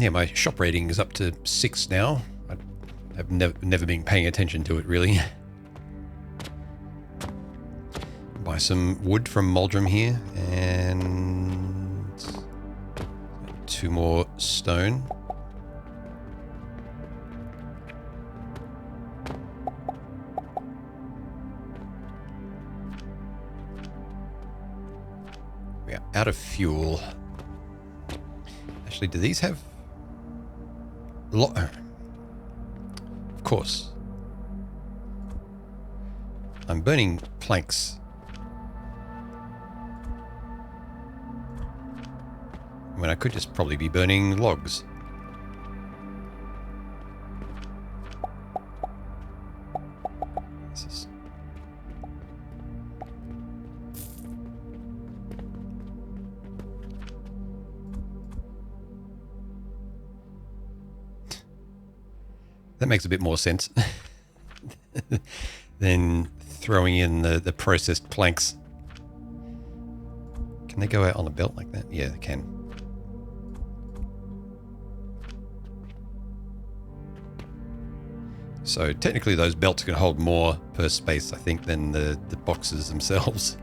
Yeah, my shop rating is up to 6 now. I've never been paying attention to it, really. Buy some wood from Moldrum here, and 2 more stone. We are out of fuel. Actually, do these have... Of course. I'm burning planks. When I could just probably be burning logs. This is... That makes a bit more sense than throwing in the processed planks. Can they go out on a belt like that? Yeah, they can. So technically those belts can hold more per space, I think, than the boxes themselves.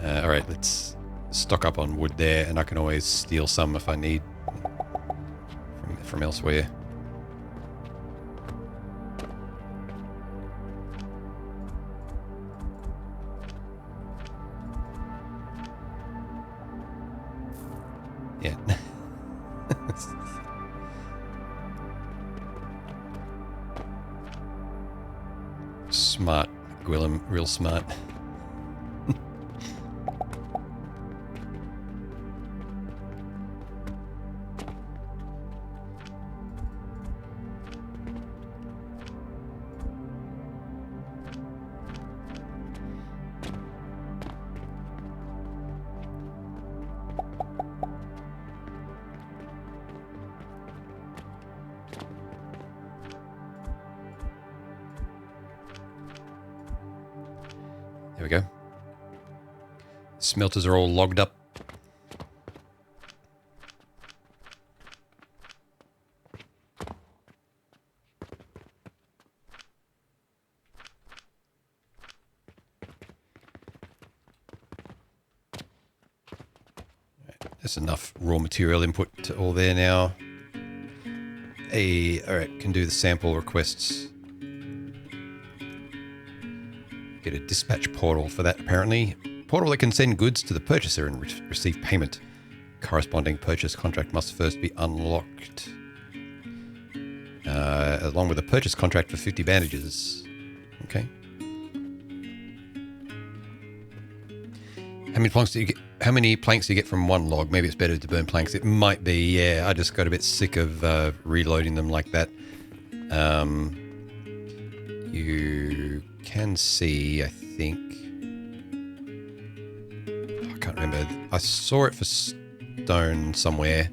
All right, let's stock up on wood there, and I can always steal some if I need from elsewhere. Yeah. Smart, Gwillem, real smart. There we go. Smelters are all logged up. There's enough raw material input to all there now. Hey, all right, can do the sample requests. Get a dispatch portal for that, apparently. Portal that can send goods to the purchaser and receive payment. Corresponding purchase contract must first be unlocked. Along with a purchase contract for 50 bandages. Okay. How many planks do you get from one log? Maybe it's better to burn planks. It might be, yeah. I just got a bit sick of reloading them like that. You can see, I think... I can't remember. I saw it for stone somewhere.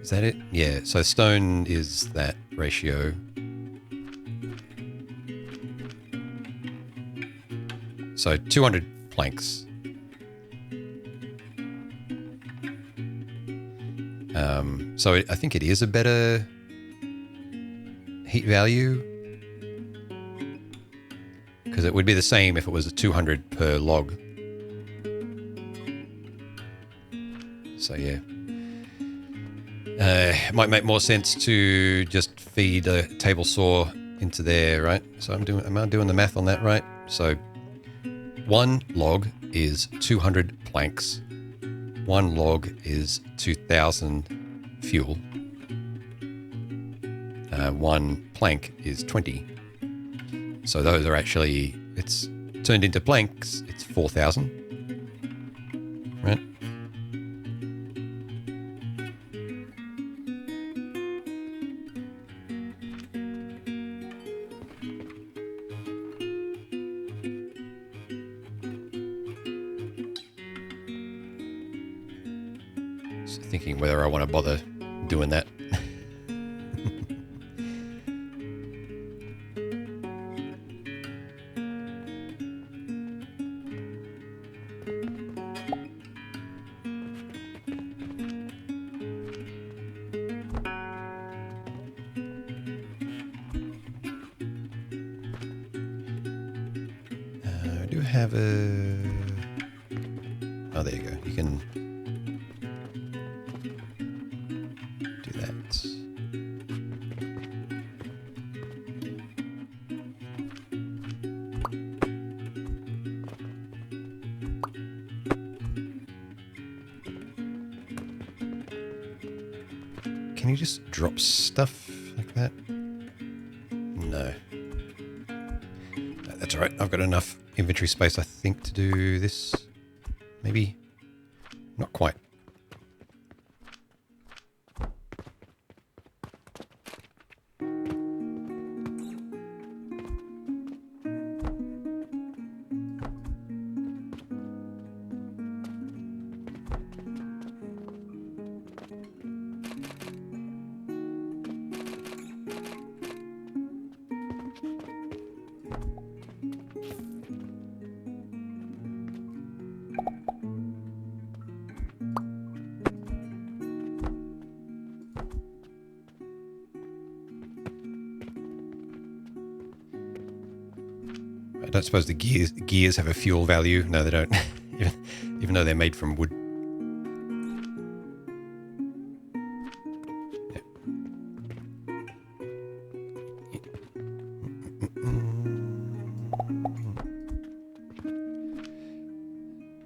Is that it? Yeah, so stone is that ratio. So 200 planks. So I think it is a better heat value, because it would be the same if it was a 200 per log. So yeah, it might make more sense to just feed a table saw into there, right? So am I doing the math on that right? So 1 log is 200 planks. 1 log is 2,000 fuel. 1 plank is 20. So those are actually, it's turned into planks, it's 4,000. Right? Just thinking whether I want to bother doing that. have a... Oh, there you go. You can do that. Can you just drop stuff like that? No. That's all right. I've got enough inventory space, I think, to do this. Maybe. Not quite. I don't suppose the gears have a fuel value. No, they don't. even though they're made from wood.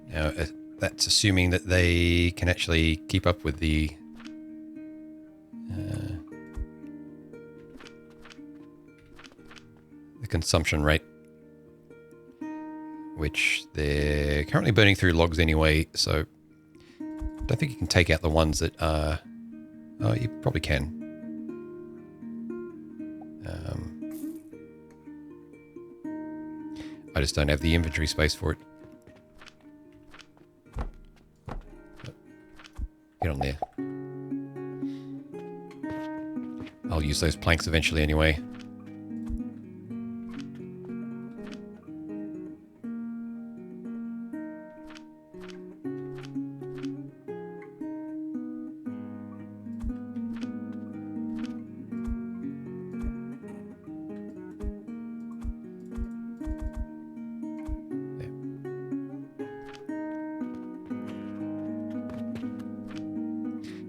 Now, that's assuming that they can actually keep up with the consumption rate, which they're currently burning through logs anyway, so I don't think you can take out the ones that are... Oh, you probably can. I just don't have the inventory space for it. Get on there. I'll use those planks eventually anyway.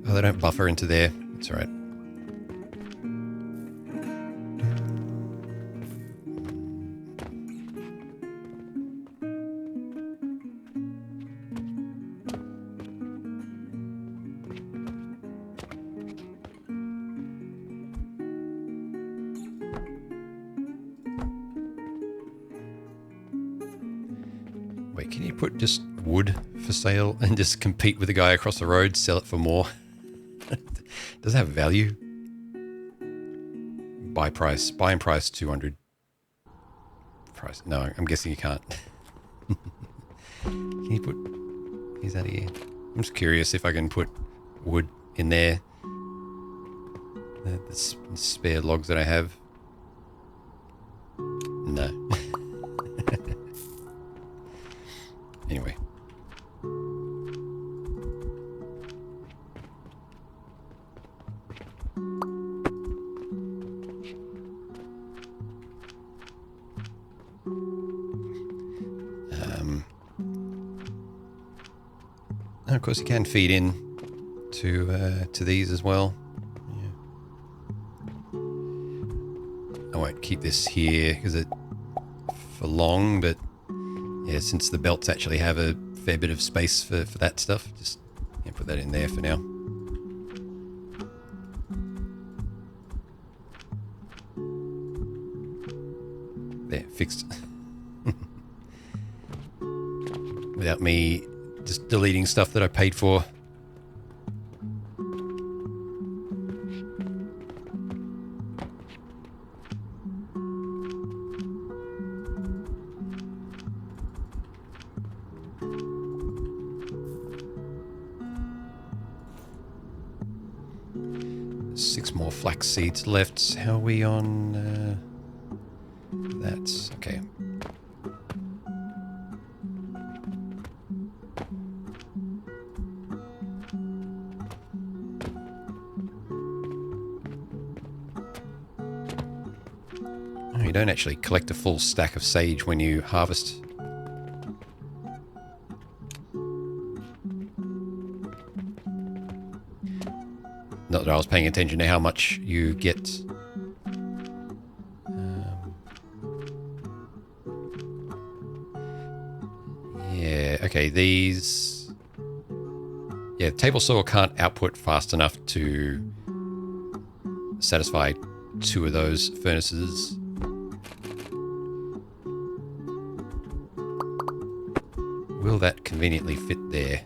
Oh, they don't buffer into there. That's all right. Wait, can you put just wood for sale and just compete with the guy across the road, sell it for more? Does it have value? Buying price 200. Price, no, I'm guessing you can't. Can you put, is that here? I'm just curious if I can put wood in there. The spare logs that I have. No. Anyway. Of course, you can feed in to these as well. Yeah. I won't keep this here because it for long, but yeah, since the belts actually have a fair bit of space for that stuff, just put that in there for now. There, fixed. Without me just deleting stuff that I paid for. Six more flax seeds left. How are we on that? Okay. You don't actually collect a full stack of sage when you harvest. Not that I was paying attention to how much you get. Yeah, okay, these... Yeah, table saw can't output fast enough to satisfy 2 of those furnaces. Will that conveniently fit there?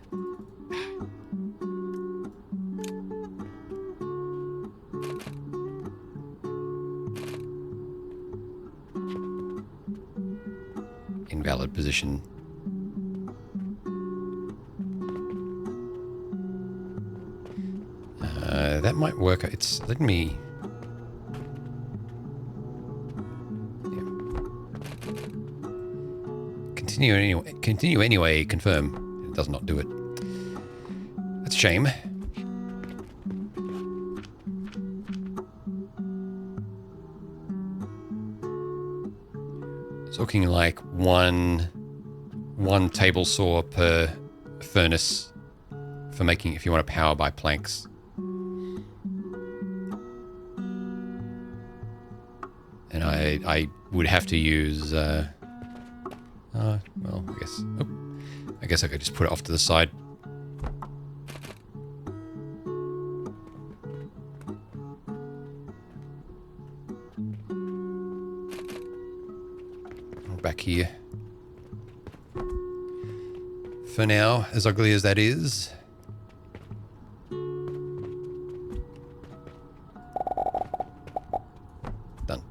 Invalid position. That might work. It's letting me... Continue anyway, confirm. It does not do it. That's a shame. It's looking like one table saw per furnace for making, if you want to power by planks. And I would have to use... well, I guess I could just put it off to the side. Back here. For now, as ugly as that is. Done.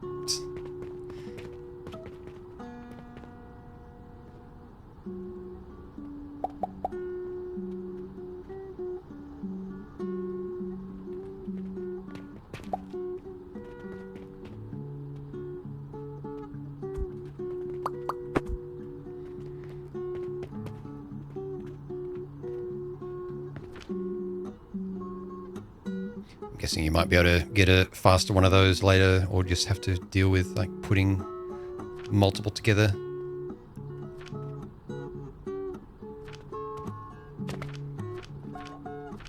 Guessing you might be able to get a faster one of those later, or just have to deal with like putting multiple together.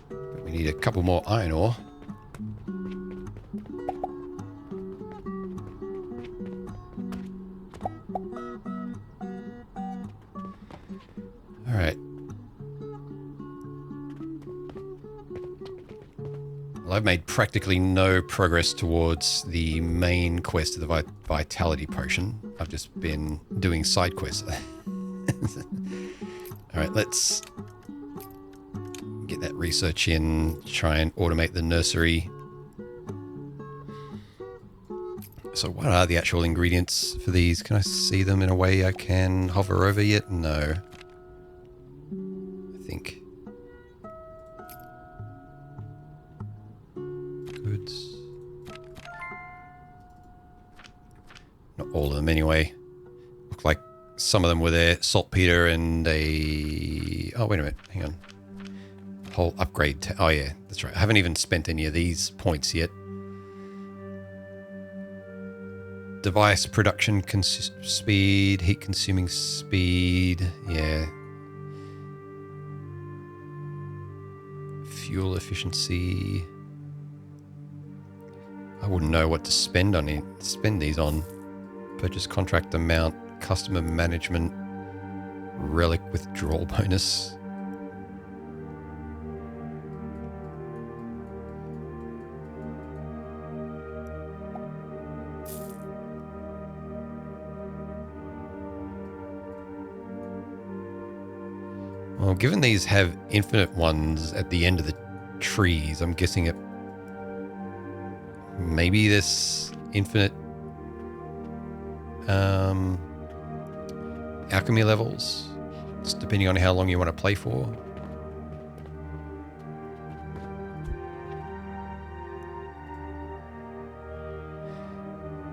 But we need a couple more iron ore. All right. Well, I've made practically no progress towards the main quest of the Vitality Potion. I've just been doing side quests. Alright, let's get that research in, try and automate the nursery. So what are the actual ingredients for these? Can I see them in a way I can hover over yet? No. I think... goods. Not all of them anyway. Look like some of them were there. Saltpeter and a... oh, wait a minute. Hang on. Whole upgrade. Oh, yeah. That's right. I haven't even spent any of these points yet. Device production speed. Heat consuming speed. Yeah. Fuel efficiency. I wouldn't know what to spend on it. Spend these on. Purchase contract amount, customer management, relic withdrawal bonus. Well, given these have infinite ones at the end of the trees, I'm guessing it... maybe this infinite alchemy levels, just depending on how long you want to play for.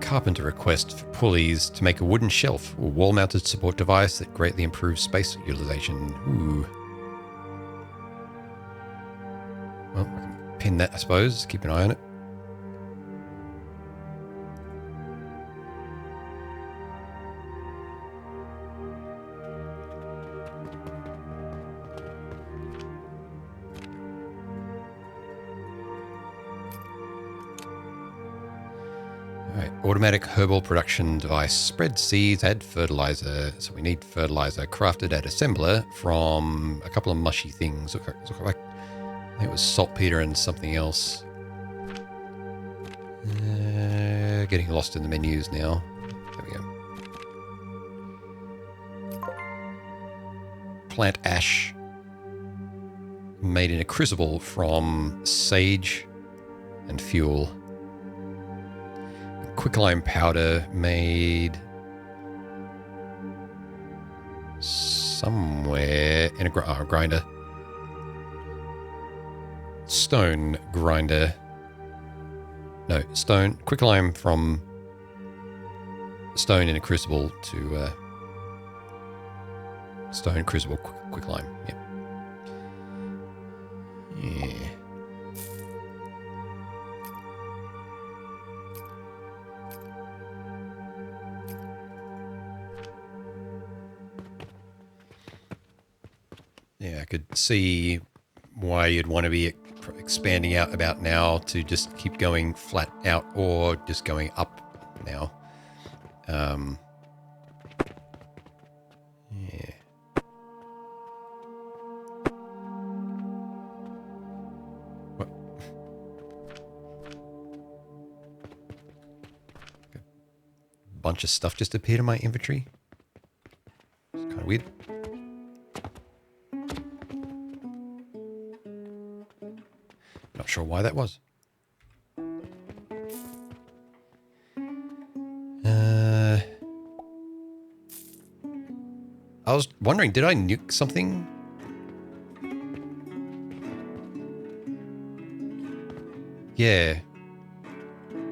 Carpenter request for pulleys to make a wooden shelf or wall-mounted support device that greatly improves space utilization. Ooh. Well, I can pin that, I suppose. Keep an eye on it. All right, automatic herbal production device. Spread seeds, add fertilizer. So we need fertilizer crafted at assembler from a couple of mushy things. Look like I think it was saltpeter and something else. Getting lost in the menus now. There we go. Plant ash made in a crucible from sage and fuel. Quicklime powder made somewhere in a grinder. Stone grinder. No, stone. Quicklime from stone in a crucible to stone crucible quicklime. Yep. Yeah. Yeah, I could see why you'd want to be expanding out about now to just keep going flat out or just going up now. Yeah. What? A bunch of stuff just appeared in my inventory. It's kind of weird. Not sure why that was. I was wondering, did I nuke something? Yeah.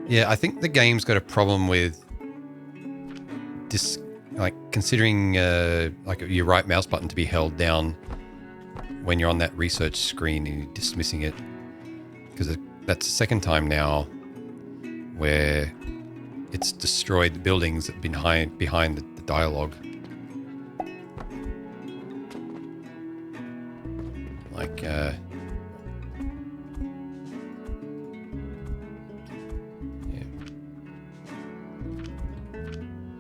Yeah, I think the game's got a problem with considering like your right mouse button to be held down when you're on that research screen and you're dismissing it. Because that's the second time now where it's destroyed the buildings behind the dialogue. Like, yeah.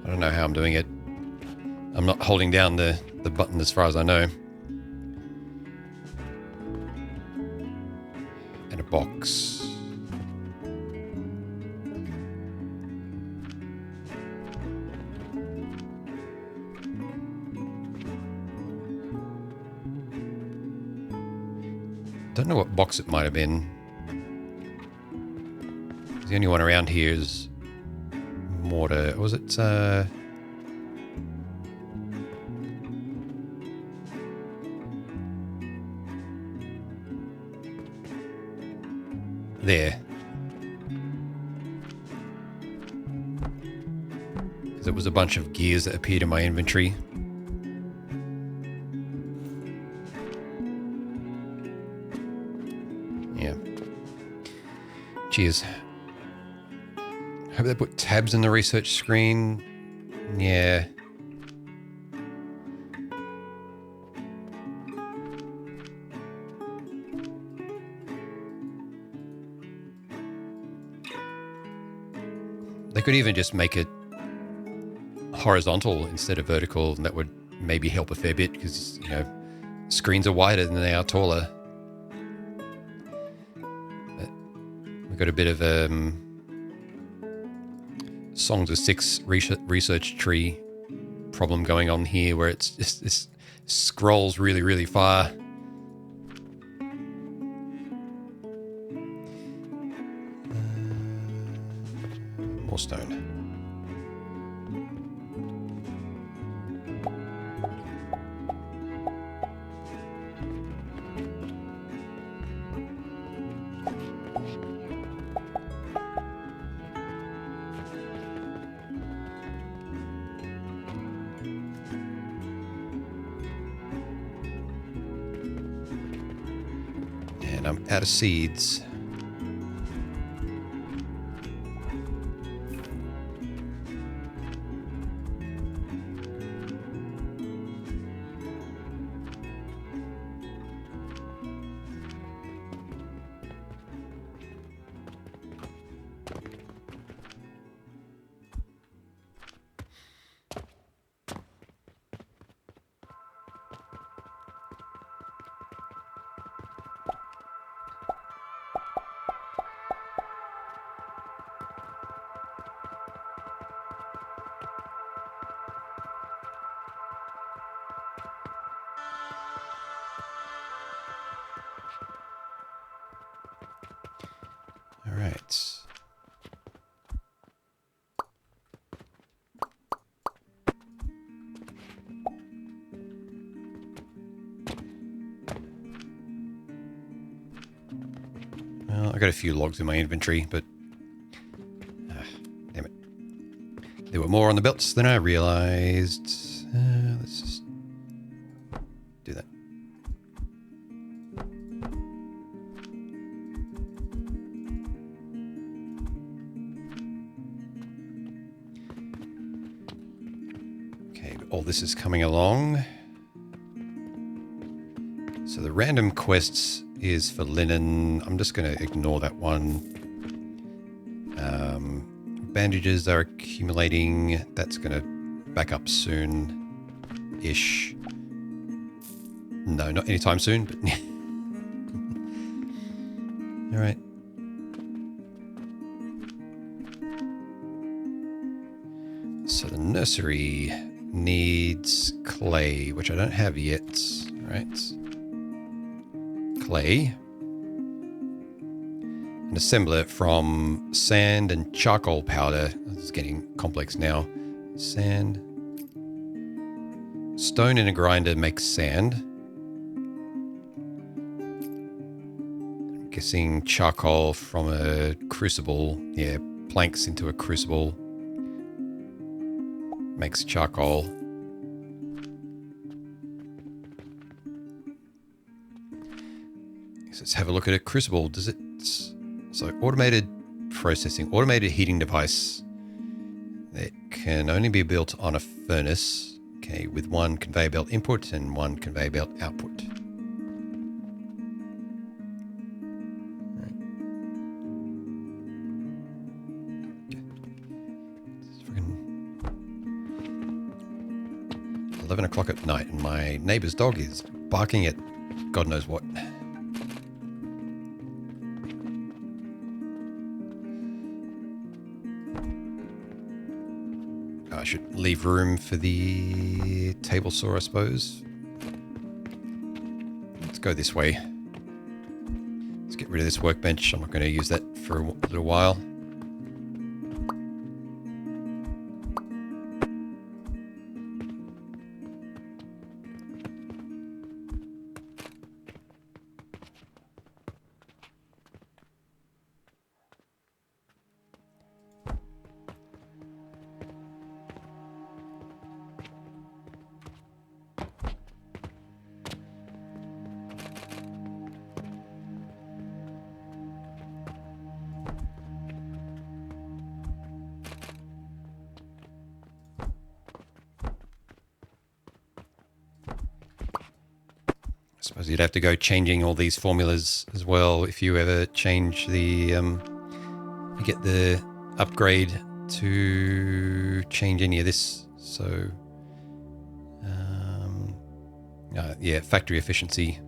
I don't know how I'm doing it. I'm not holding down the button as far as I know. And a box. Don't know what box it might have been. The only one around here is mortar. Was it there? Because it was a bunch of gears that appeared in my inventory. Yeah. Cheers. Hope they put tabs in the research screen. Yeah. They could even just make it horizontal instead of vertical, and that would maybe help a fair bit because, you know, screens are wider than they are taller. But we've got a bit of Songs of Six research tree problem going on here where it's just this scrolls really, really far. More stone. And I'm out of seeds. All right. Well, I got a few logs in my inventory, but damn it. There were more on the belts than I realized. Let's just do that. Okay, all this is coming along. So the random quests is for linen. I'm just going to ignore that one. Bandages are accumulating. That's going to back up soon-ish. No, not anytime soon, but all right. So the nursery needs clay, which I don't have yet. All right. Clay. And assemble it from sand and charcoal powder. It's getting complex now. Sand. Stone in a grinder makes sand. I'm guessing charcoal from a crucible. Yeah, planks into a crucible makes charcoal. So let's have a look at a crucible. Does it... So automated processing, automated heating device. It can only be built on a furnace. Okay, with one conveyor belt input and one conveyor belt output. Right. Okay. It's freaking 11 o'clock at night and my neighbor's dog is barking at God knows what. I should leave room for the table saw, I suppose. Let's go this way. Let's get rid of this workbench. I'm not going to use that for a little while. I suppose you'd have to go changing all these formulas as well if you ever change the, you get the upgrade to change any of this. So, yeah, factory efficiency.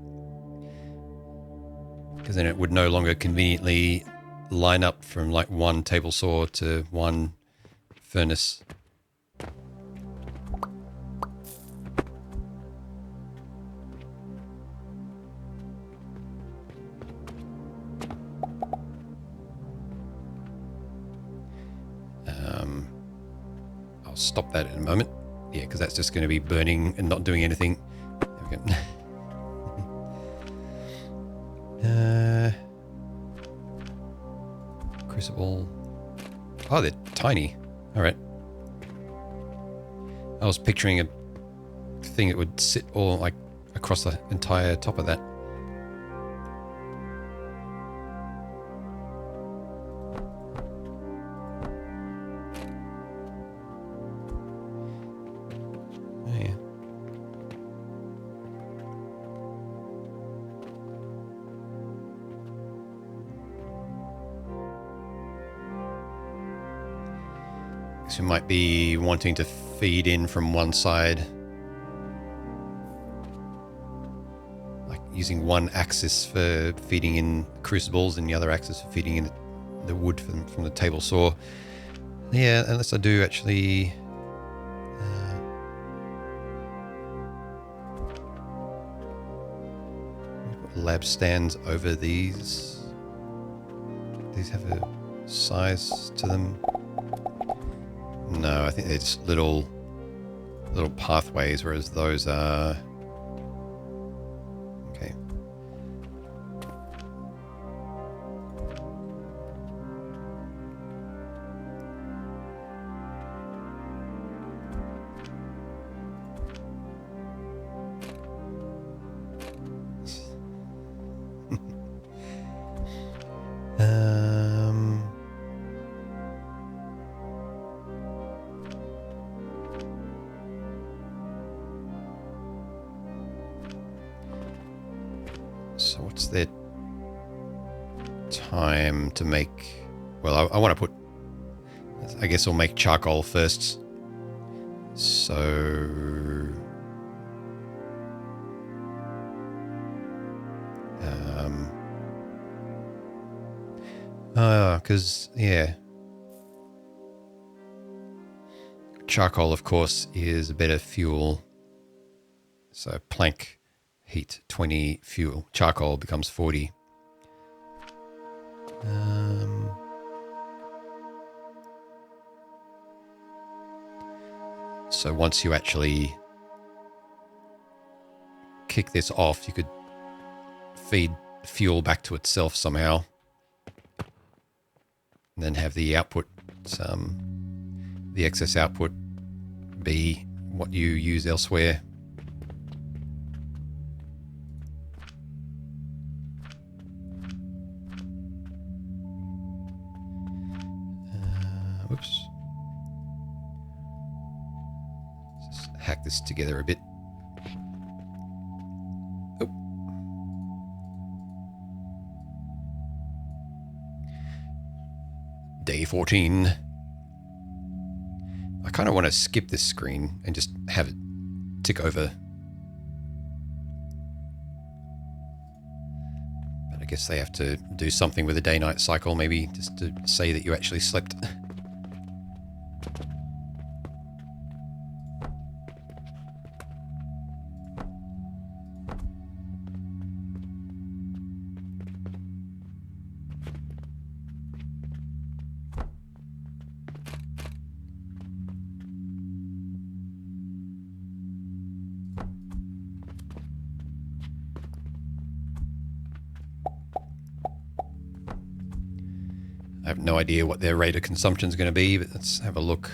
Because then it would no longer conveniently line up from like one table saw to one furnace. I'll stop that in a moment. Yeah, because that's just going to be burning and not doing anything. There we go. Crucible. Oh, they're tiny. All right. I was picturing a thing that would sit all like across the entire top of that. Oh, yeah. So you might be wanting to feed in from one side, like using one axis for feeding in crucibles and the other axis for feeding in the wood from the table saw. Yeah, unless I do actually put lab stands over these. these have a size to them? No, I think they're just little pathways, whereas those are... Okay. So what's their time to make... Well, I want to put... I guess I'll make charcoal first. So... because, yeah. Charcoal, of course, is a better fuel. So plank heat 20 fuel. Charcoal becomes 40. So once you actually kick this off, you could feed fuel back to itself somehow. And then have the output, the excess output be what you use elsewhere. Whoops. Let's just hack this together a bit. Oh. Day 14. I kind of want to skip this screen and just have it tick over. But I guess they have to do something with the day-night cycle, maybe just to say that you actually slept. I have no idea what their rate of consumption is going to be, but let's have a look.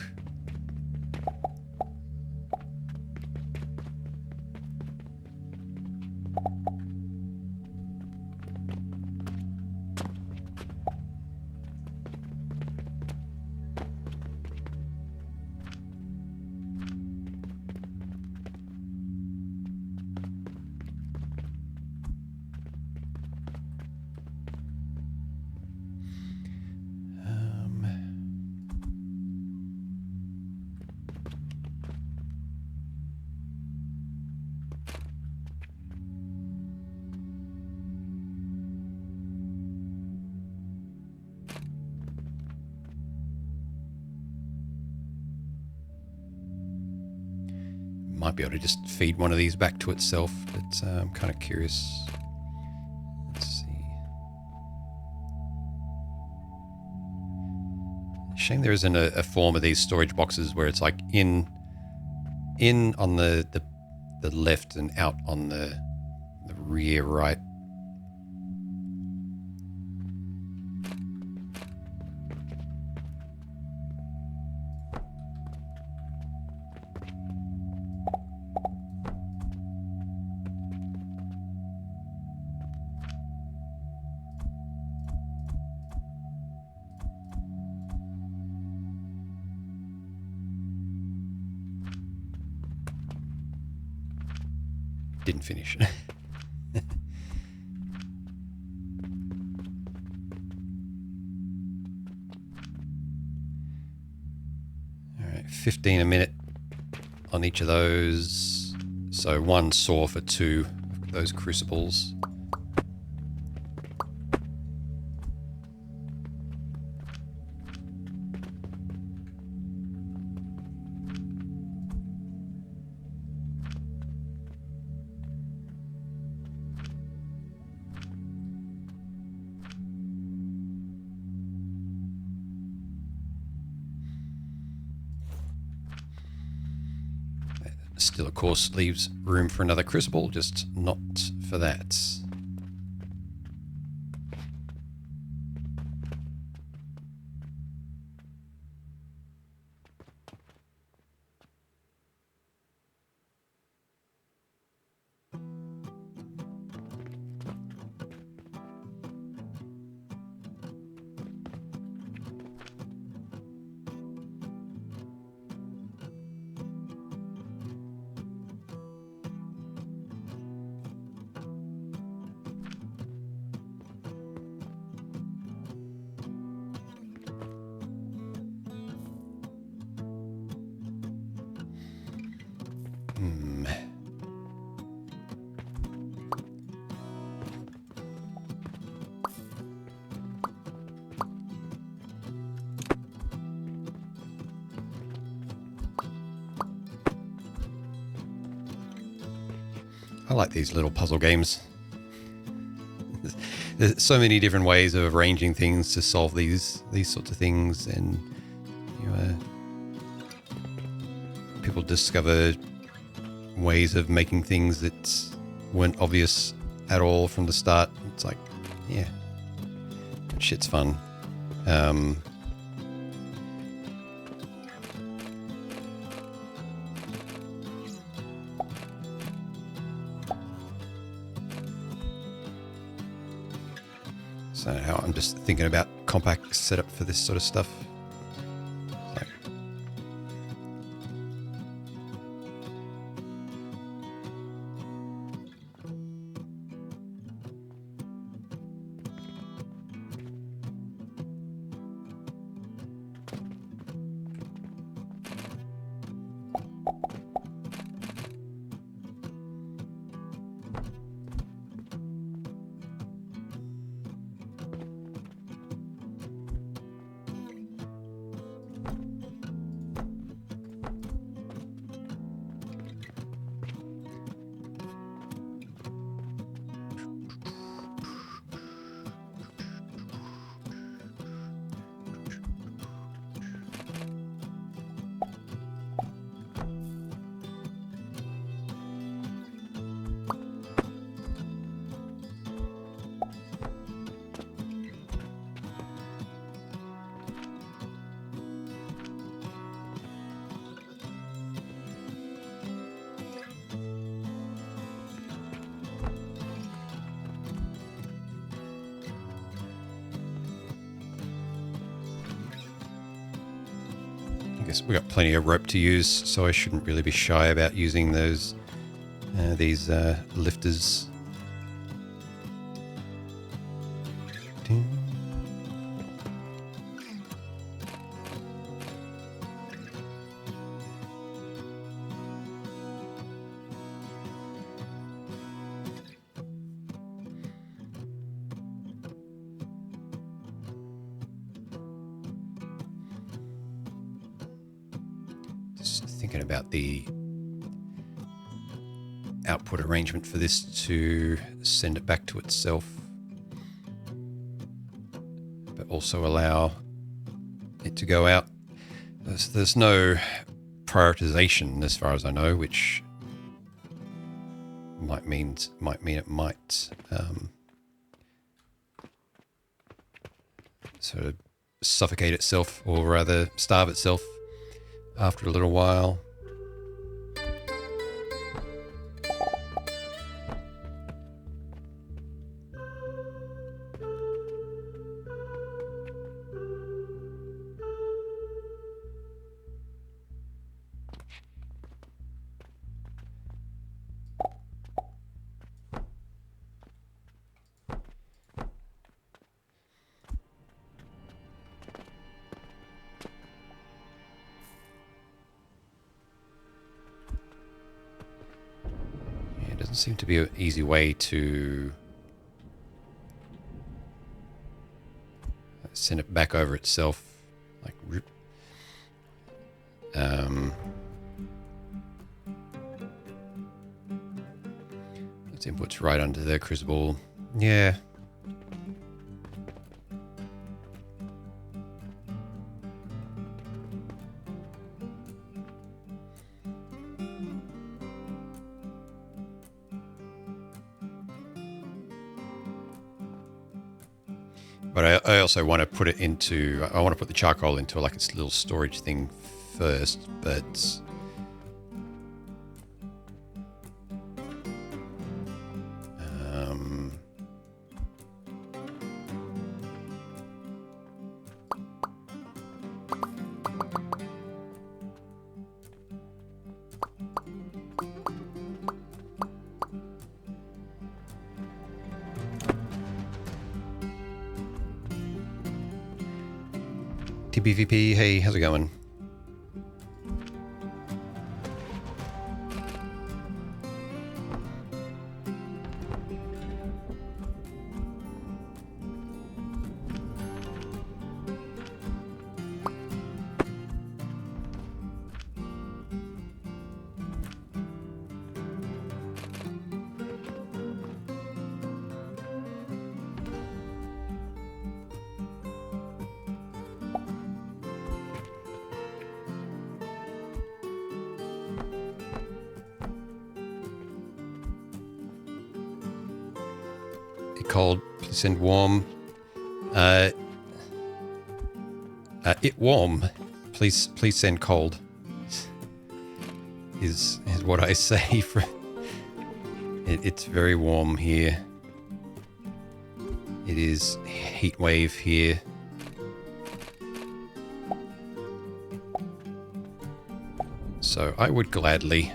Might be able to just feed one of these back to itself, but I'm kind of curious. Let's see. Shame there isn't a form of these storage boxes where it's like in on the left and out on the rear right. Didn't finish. All right, 15 a minute on each of those. So one saw for two of those crucibles. Still, of course, leaves room for another crucible, just not for that. I like these little puzzle games. There's so many different ways of arranging things to solve these sorts of things, and you know, people discover ways of making things that weren't obvious at all from the start. It's like, yeah, that shit's fun. So I'm just thinking about compact setup for this sort of stuff. I guess we got plenty of rope to use, so I shouldn't really be shy about using those these lifters. Thinking about the output arrangement for this to send it back to itself, but also allow it to go out. There's no prioritization as far as I know, which might mean it might sort of suffocate itself, or rather starve itself after a little while. Doesn't seem to be an easy way to send it back over itself. Like, its input's right under the crucible. Yeah. But I also want to put it into, I want to put the charcoal into like its little storage thing first, but TBVP, hey, how's it going? Cold, please send warm. It warm, please send cold. Is what I say. For it's very warm here. It is heat wave here. So I would gladly.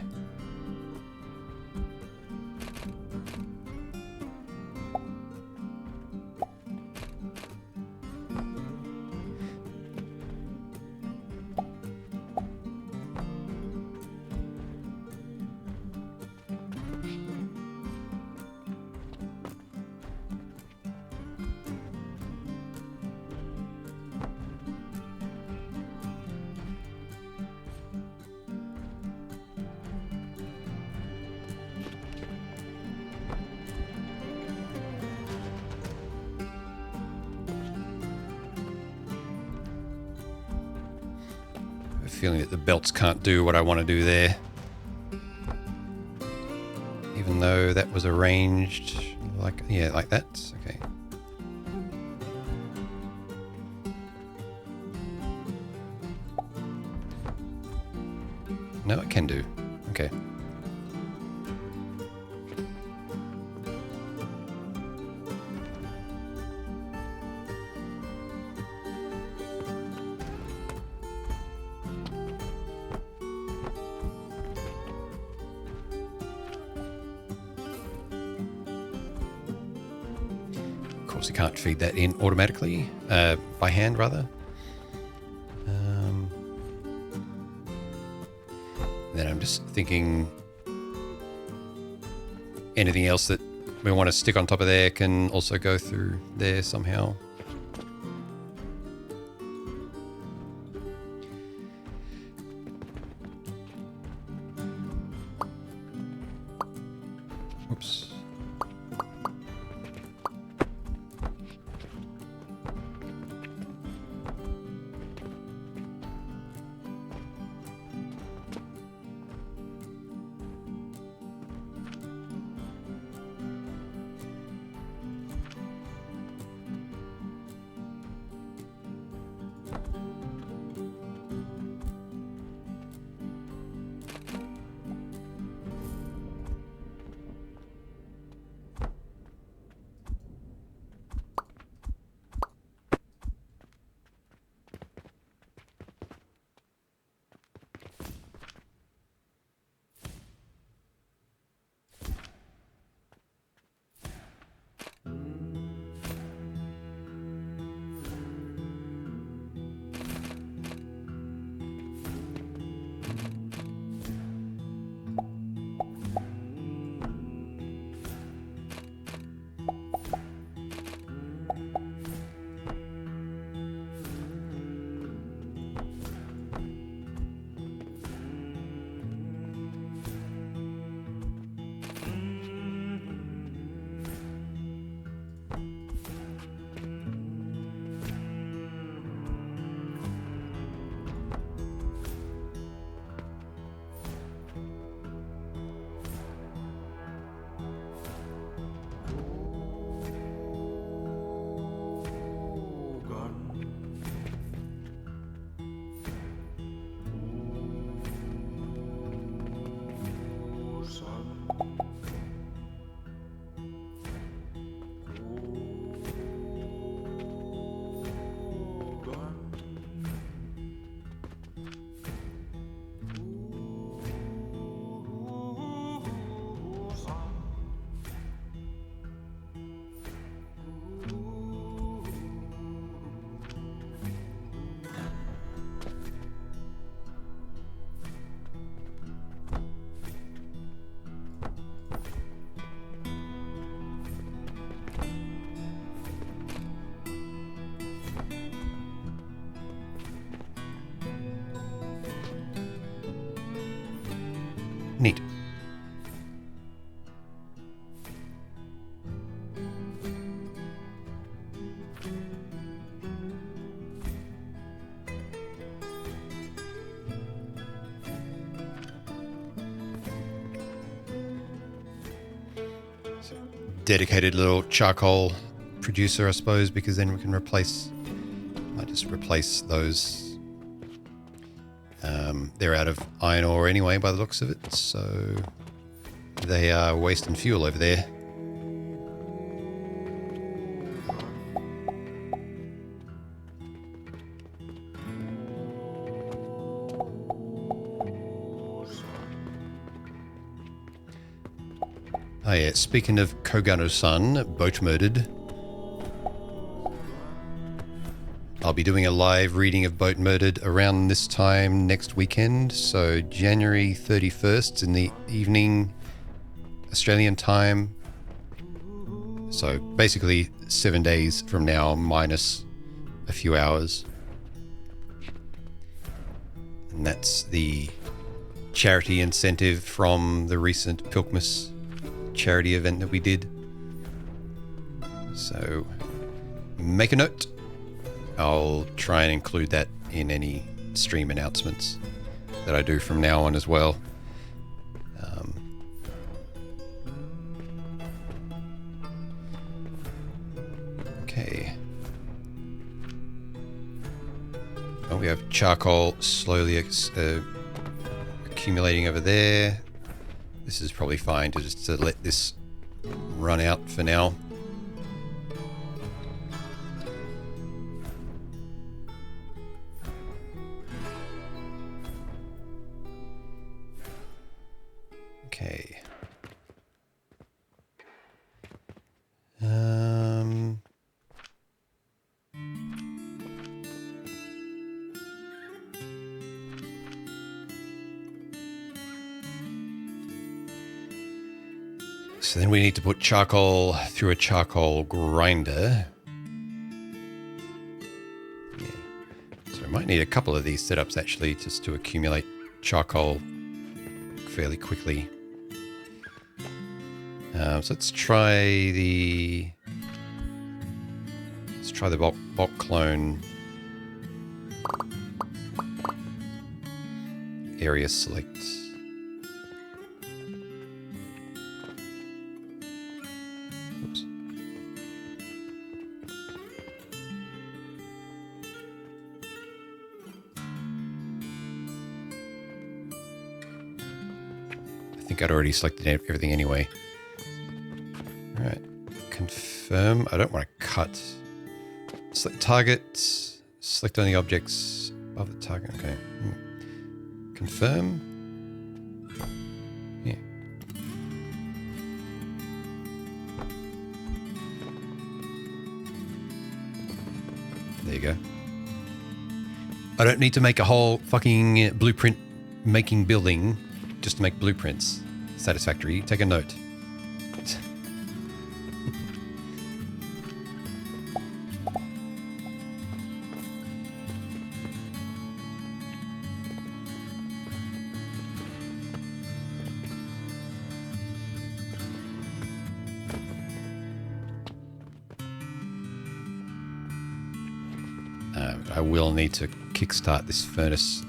Feeling that the belts can't do what I want to do there. Even though that was arranged like, yeah, like that. Okay. No, it can do. Okay. You can't feed that in automatically, by hand rather. Then I'm just thinking anything else that we want to stick on top of there can also go through there somehow. Oops. Neat. Dedicated little charcoal producer, I suppose, because then we can might just replace those. They're out of iron ore anyway by the looks of it, so they are wasting fuel over there. Oh yeah, speaking of Kogano-san, boat murdered. I'll be doing a live reading of Boat Murdered around this time next weekend. So January 31st in the evening, Australian time. So basically 7 days from now, minus a few hours. And that's the charity incentive from the recent Pilkmas charity event that we did. So make a note. I'll try and include that in any stream announcements that I do from now on as well. Okay. Oh, we have charcoal slowly accumulating over there. This is probably fine to just let this run out for now. Okay. So then we need to put charcoal through a charcoal grinder. Yeah. So we might need a couple of these setups actually just to accumulate charcoal fairly quickly. So let's try the bulk clone area select. Oops. I think I'd already selected everything anyway. All right, confirm. I don't want to cut. Select target. Select only objects above the target. Okay. Confirm. Yeah. There you go. I don't need to make a whole fucking blueprint making building just to make blueprints. Satisfactory. Take a note. I will need to kickstart this furnace.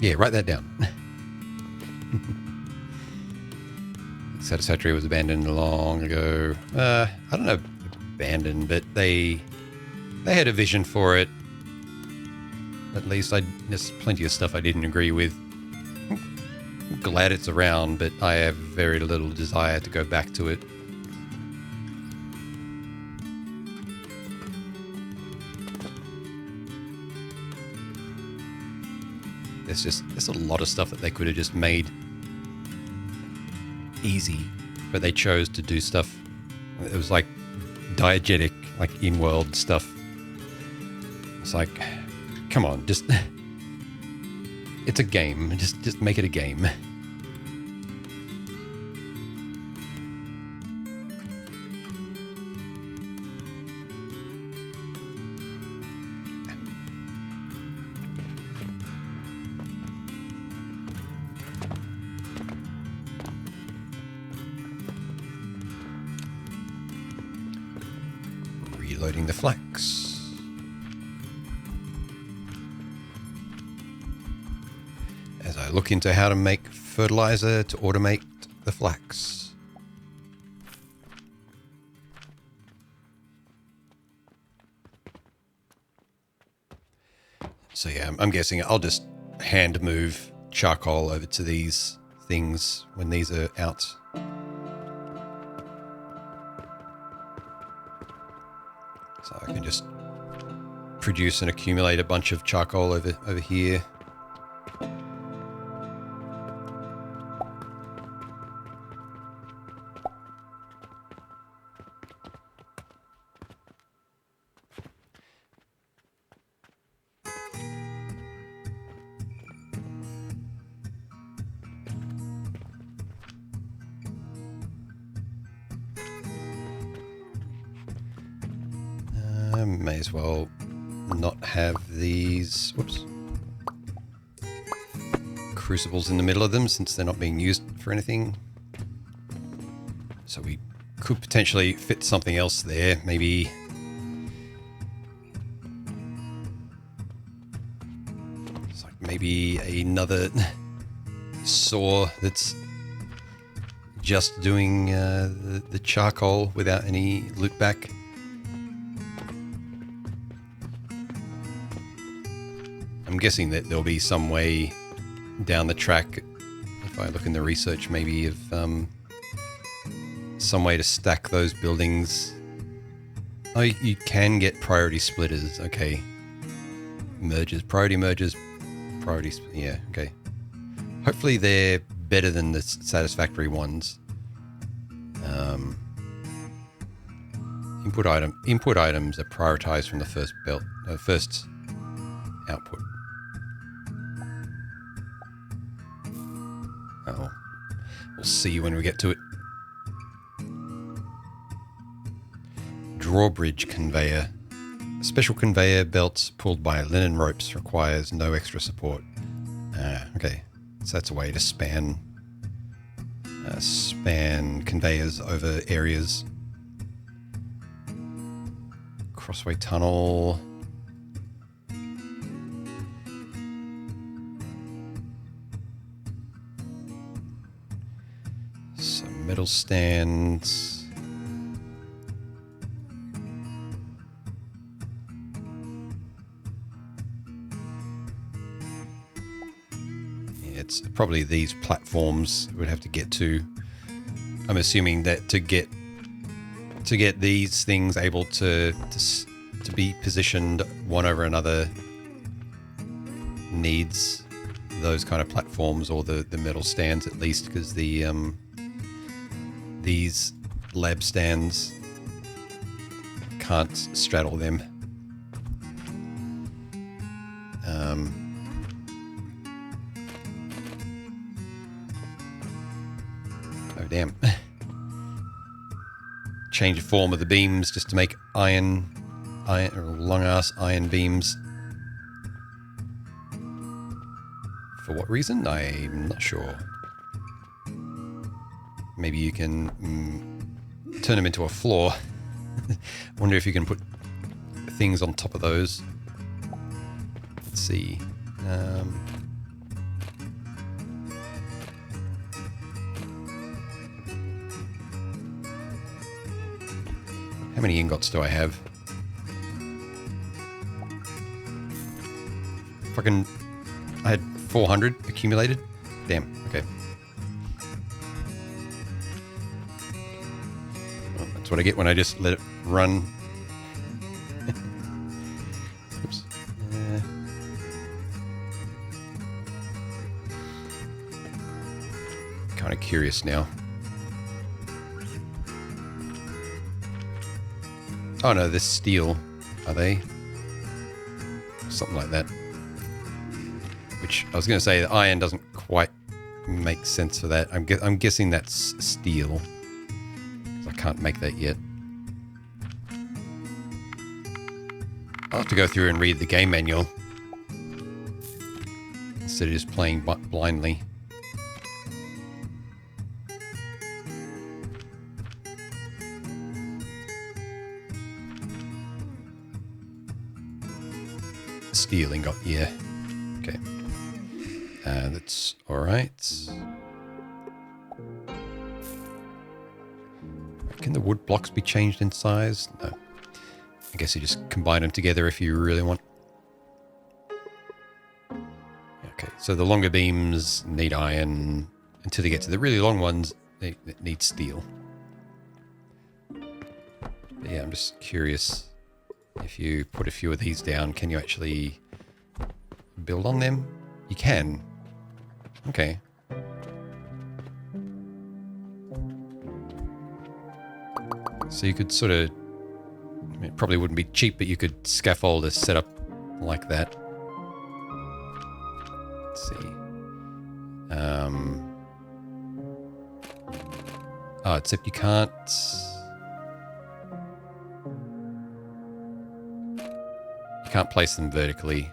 Yeah, write that down. Satisfactory was abandoned long ago. I don't know, abandoned, but they had a vision for it. At least there's plenty of stuff I didn't agree with. I'm glad it's around, but I have very little desire to go back to it. There's a lot of stuff that they could have just made easy, but they chose to do stuff. It was like diegetic, like in-world stuff. It's like, come on, just it's a game. Just make it a game. Reloading the flax. As I look into how to make fertilizer to automate the flax. So yeah, I'm guessing I'll just hand move charcoal over to these things when these are out. So I can just produce and accumulate a bunch of charcoal over here. May as well not have these, whoops, crucibles in the middle of them since they're not being used for anything. So we could potentially fit something else there, maybe it's like maybe another saw that's just doing the charcoal without any loop back. I'm guessing that there'll be some way down the track, if I look in the research, maybe of some way to stack those buildings. Oh, you can get priority splitters. Okay. Mergers, priorities. Yeah, okay. Hopefully they're better than the satisfactory ones. Input items are prioritized from the first first output. Oh, we'll see when we get to it. Drawbridge conveyor. Special conveyor belts pulled by linen ropes requires no extra support. Okay, so that's a way to span conveyors over areas. Crossway tunnel. Some metal stands. Yeah, it's probably these platforms we'd have to get to. I'm assuming that to get these things able to be positioned one over another needs those kind of platforms, or the metal stands at least, because these lab stands can't straddle them. Oh damn. Change the form of the beams just to make iron or long ass iron beams. For what reason? I'm not sure. Maybe you can turn them into a floor. Wonder if you can put things on top of those. Let's see. How many ingots do I have? I had 400 accumulated. Damn, okay. Well, that's what I get when I just let it run. Oops. Kind of curious now. Oh no, this steel, are they? Something like that. Which I was going to say, the iron doesn't quite make sense for that. I'm guessing that's steel, 'cause I can't make that yet. I'll have to go through and read the game manual instead of just playing blindly. steel ingot, yeah. Okay. That's alright. Can the wood blocks be changed in size? No. I guess you just combine them together if you really want. Okay, so the longer beams need iron until they get to the really long ones, they need steel. But yeah, I'm just curious. If you put a few of these down, can you actually build on them? You can. Okay. So you could sort of, I mean, it probably wouldn't be cheap, but you could scaffold a setup like that. Let's see. Oh, except you can't. You can't place them vertically.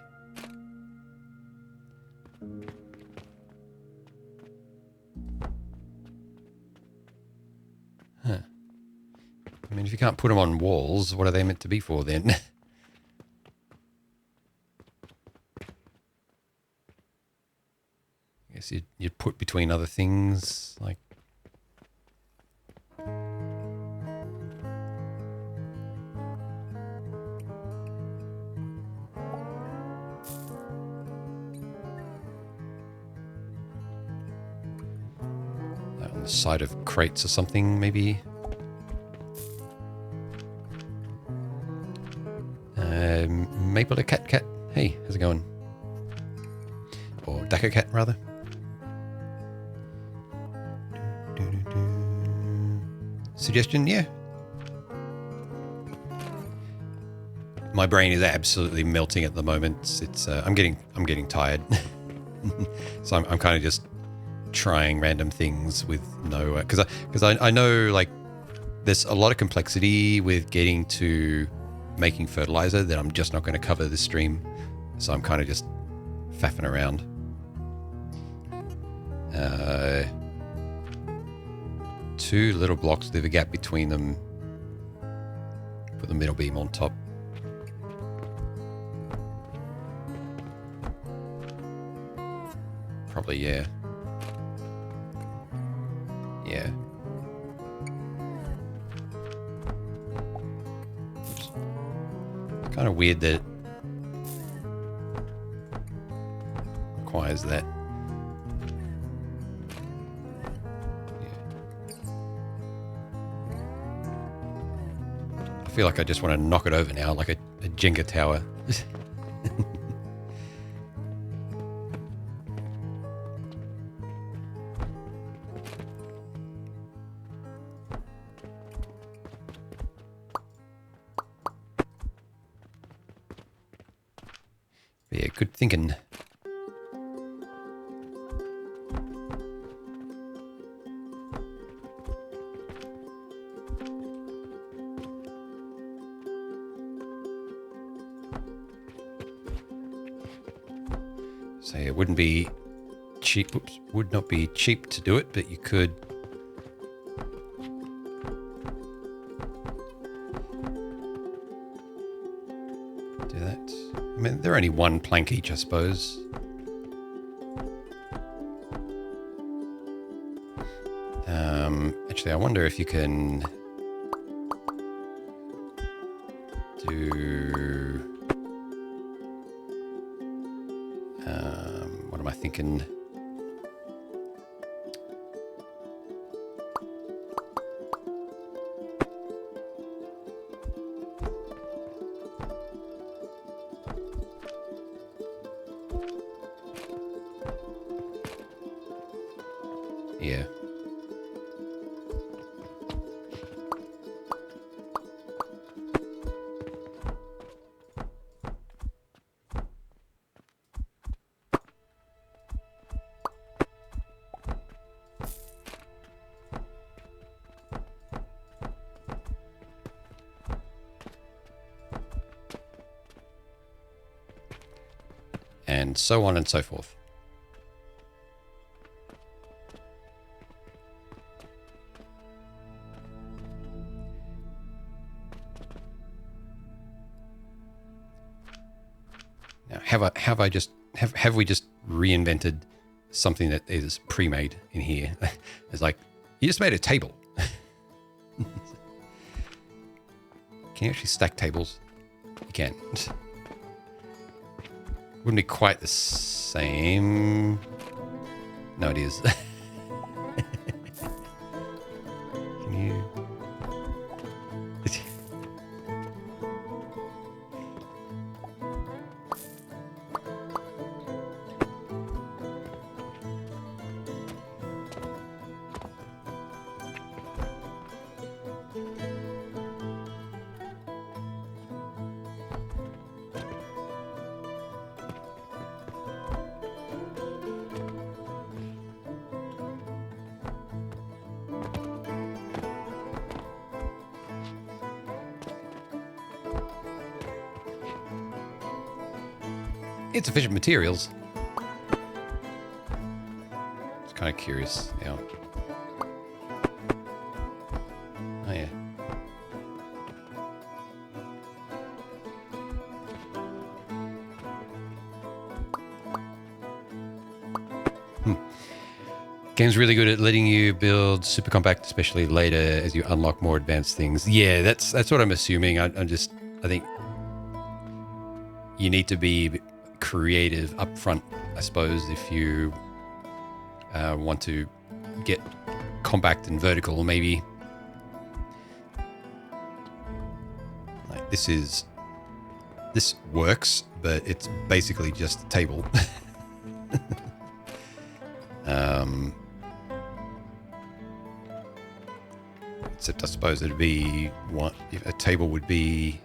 Huh. I mean, if you can't put them on walls, what are they meant to be for then? I guess you'd put between other things, like... on the side of crates or something, maybe. Maple a cat. Hey, how's it going? Or Daka cat, rather. Suggestion, yeah. My brain is absolutely melting at the moment. It's I'm getting tired, so I'm kind of just trying random things with no because I know like there's a lot of complexity with getting to making fertilizer that I'm just not going to cover this stream, so I'm kind of just faffing around. Two little blocks, leave a gap between them, put the middle beam on top. Probably, yeah. Yeah. Kind of weird that it requires that. Yeah. I feel like I just want to knock it over now, like a Jenga tower. Yeah, good thinking. So it wouldn't be cheap. Oops, would not be cheap to do it, but you could. Do that. I mean, they're only one plank each, I suppose. Actually, I wonder if you can do... what am I thinking? Yeah. And so on and so forth. Now, have we just reinvented something that is pre-made in here? It's like you just made a table. Can you actually stack tables? You can. Wouldn't be quite the same. No, it is. Can you? It's efficient materials. It's kind of curious. Yeah. Oh yeah. Game's really good at letting you build super compact, especially later as you unlock more advanced things. Yeah, that's what I'm assuming. I think you need to be creative up front, I suppose, if you want to get compact and vertical. Maybe like this works, but it's basically just a table. Except I suppose it'd be what if a table would be.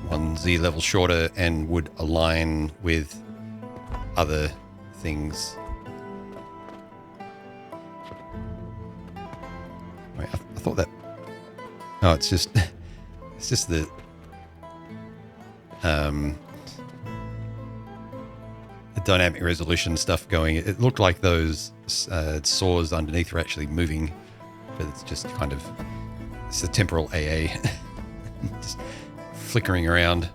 One Z level shorter and would align with other things. Wait, I thought that. Oh, it's just the dynamic resolution stuff going. It looked like those saws underneath were actually moving, but it's just kind of it's the temporal AA. Just flickering around.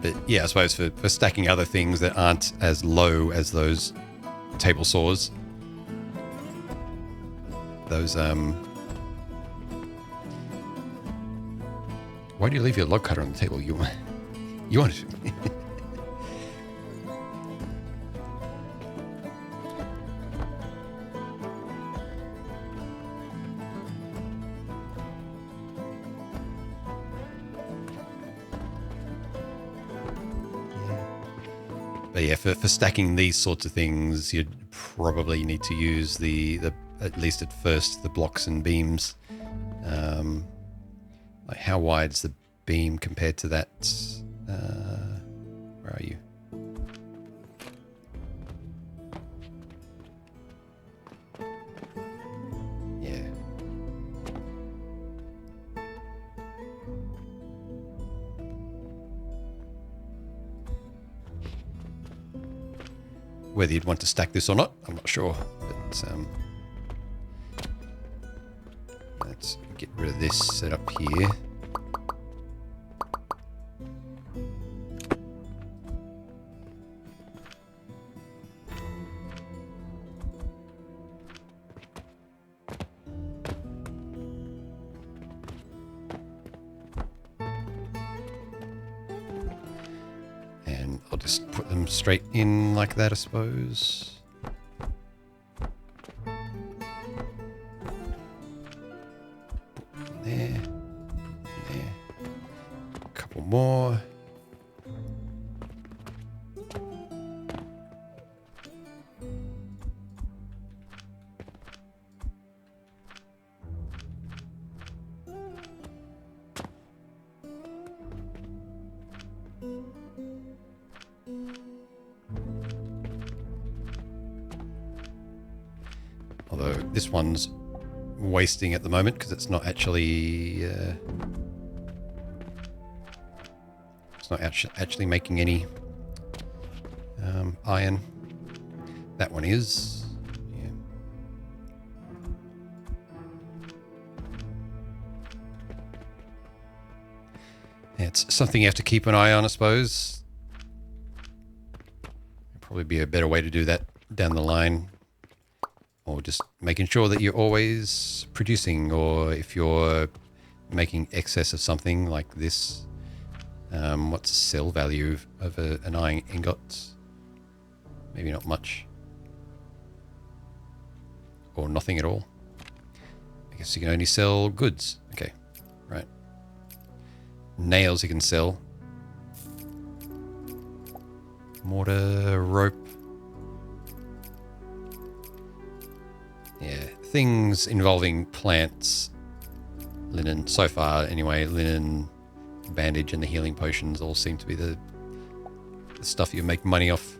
But yeah, I suppose for stacking other things that aren't as low as those table saws, those why do you leave your log cutter on the table? You want it? But yeah, for stacking these sorts of things, you'd probably need to use the at least at first the blocks and beams. Like how wide's the beam compared to that? Where are you? Yeah. Whether you'd want to stack this or not, I'm not sure. But let's get rid of this setup here. And I'll just put them straight in like that, I suppose. There. There. A couple more. Although this one's wasting at the moment because it's not actually not actually making any iron. That one is. Yeah. It's something you have to keep an eye on, I suppose. Probably be a better way to do that down the line. Or just making sure that you're always producing, or if you're making excess of something like this, what's the sell value of an iron ingot? Maybe not much. Or nothing at all. I guess you can only sell goods. Okay, right. Nails you can sell. Mortar, rope. Yeah, things involving plants, linen, so far anyway, linen, bandage and the healing potions all seem to be the stuff you make money off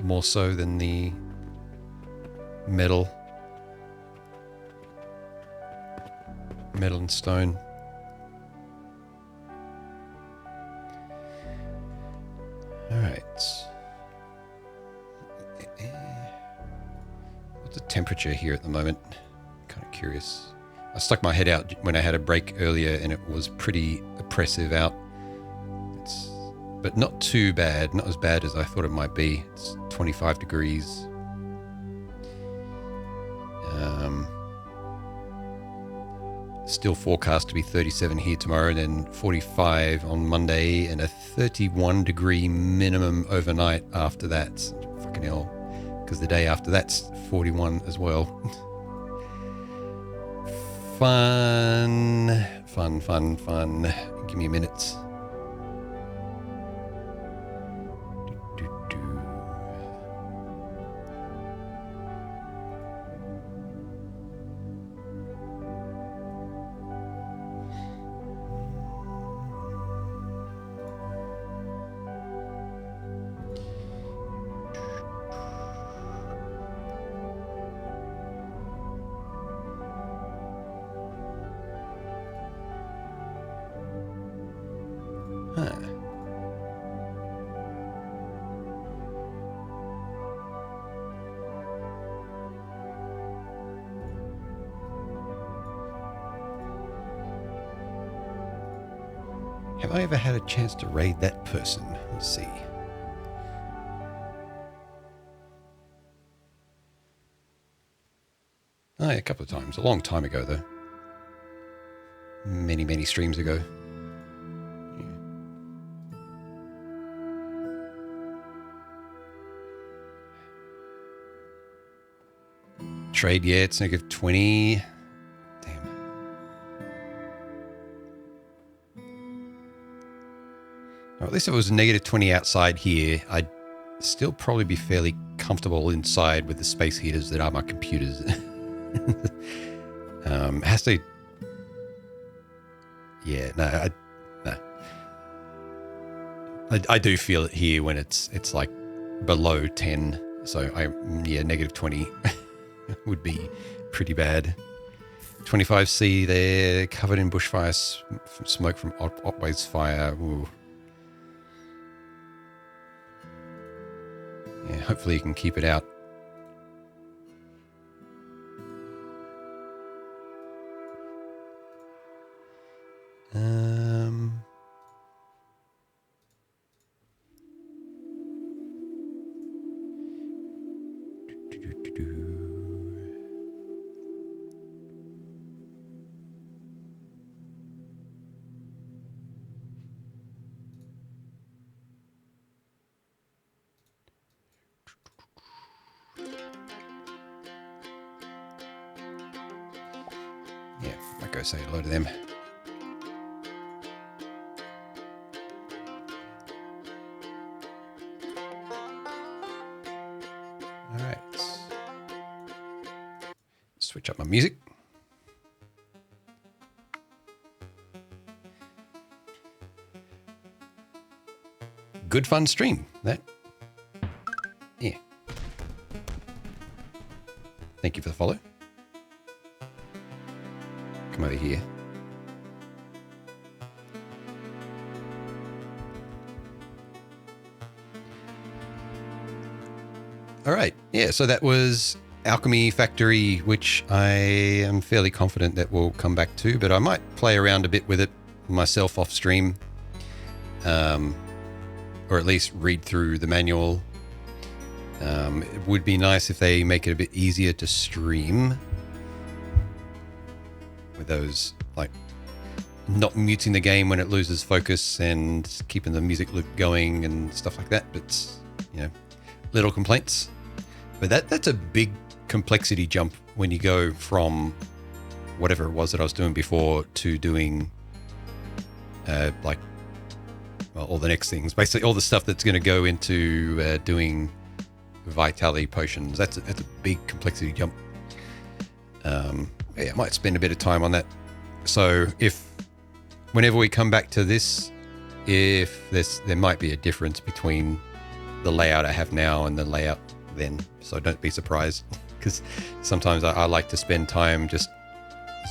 more so than the metal and stone. All right. What's the temperature here at the moment? Kind of curious. I stuck my head out when I had a break earlier and it was pretty oppressive out. But not too bad. Not as bad as I thought it might be. It's 25 degrees. Still forecast to be 37 here tomorrow, then 45 on Monday, and a 31 degree minimum overnight after that. Fucking hell. Because the day after that's 41 as well. Fun. Give me a minute. Have I ever had a chance to raid that person? Let's see. Oh, yeah, a couple of times. A long time ago, though. Many, many streams ago. Yeah. Trade, yeah, it's negative 20. Or at least if it was negative 20 outside here, I'd still probably be fairly comfortable inside with the space heaters that are my computers. Has to... Yeah, no. I do feel it here when it's like below 10. So, negative 20 would be pretty bad. 25C there, covered in bushfire, smoke from Otway's fire. Ooh. Yeah, hopefully you can keep it out. Yeah, might go say hello to them. All right. Switch up my music. Good fun stream, that. Yeah. Thank you for the follow. Come over here. All right. Yeah, so that was Alchemy Factory, which I am fairly confident that we'll come back to, but I might play around a bit with it myself off stream, or at least read through the manual. It would be nice if they make it a bit easier to stream with those, like not muting the game when it loses focus and keeping the music loop going and stuff like that. But, you know, little complaints. But that's a big complexity jump when you go from whatever it was that I was doing before to doing all the next things, basically all the stuff that's going to go into doing vitality potions. That's a big complexity jump. I might spend a bit of time on that. So whenever we come back to this, there might be a difference between the layout I have now and the layout then. So don't be surprised, because sometimes I like to spend time just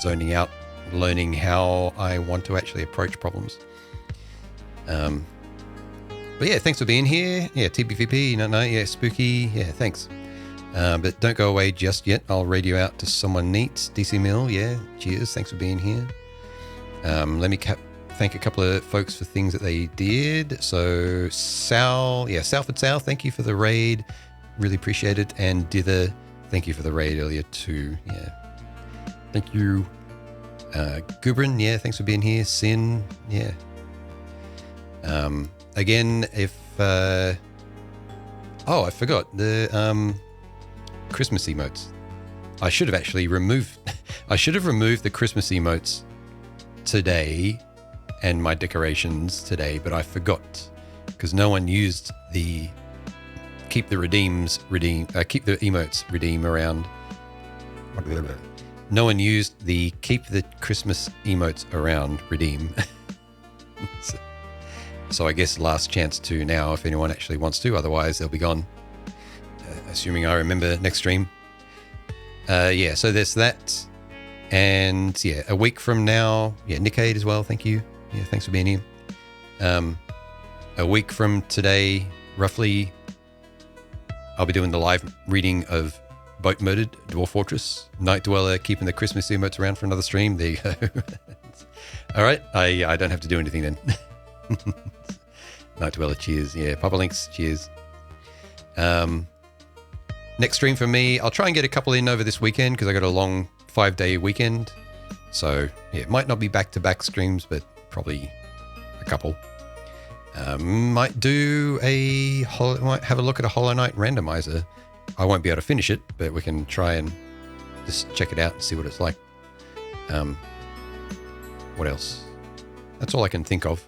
zoning out, learning how I want to actually approach problems. But yeah, thanks for being here. Yeah, TBVP, yeah, spooky. Yeah, thanks. But don't go away just yet. I'll read you out to someone neat. DC Mill, yeah, cheers. Thanks for being here. Let me thank a couple of folks for things that they did. So Salford Sal, thank you for the raid. Really appreciate it. And Dither, thank you for the raid earlier too. Yeah. Thank you. Gubrin, yeah, thanks for being here. Sin, yeah. Again, if I forgot the Christmas emotes. I should have removed the Christmas emotes today and my decorations today, but I forgot because no one used the keep the emotes redeem around. No one used the keep the Christmas emotes around redeem. So I guess last chance to now if anyone actually wants to, otherwise they'll be gone. Assuming I remember next stream. So there's that. And yeah, a week from now, Nickade as well, thank you. Yeah, thanks for being here. A week from today, roughly, I'll be doing the live reading of Boat Murdered, Dwarf Fortress, Night Dweller, keeping the Christmas emotes around for another stream. There you go. All right, I don't have to do anything then. Night Dweller, cheers. Yeah, Papa Links, cheers. Next stream for me, I'll try and get a couple in over this weekend because I got a long 5-day weekend. So yeah, it might not be back-to-back streams, but probably a couple. Might have a look at a Hollow Knight randomizer. I won't be able to finish it, but we can try and just check it out and see what it's like. What else? That's all I can think of.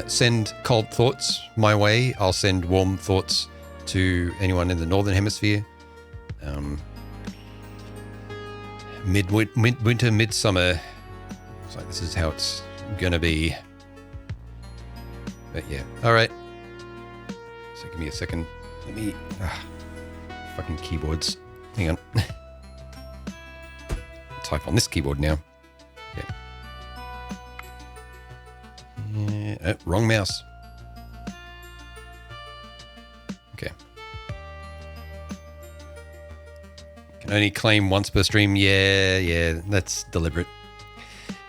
Send cold thoughts my way. I'll send warm thoughts to anyone in the Northern Hemisphere. Winter, midsummer. Looks like this is how it's going to be. But yeah, all right. So give me a second. Let me... fucking keyboards. Hang on. Type on this keyboard now. Yeah, wrong mouse. Okay. Can only claim once per stream. Yeah, that's deliberate.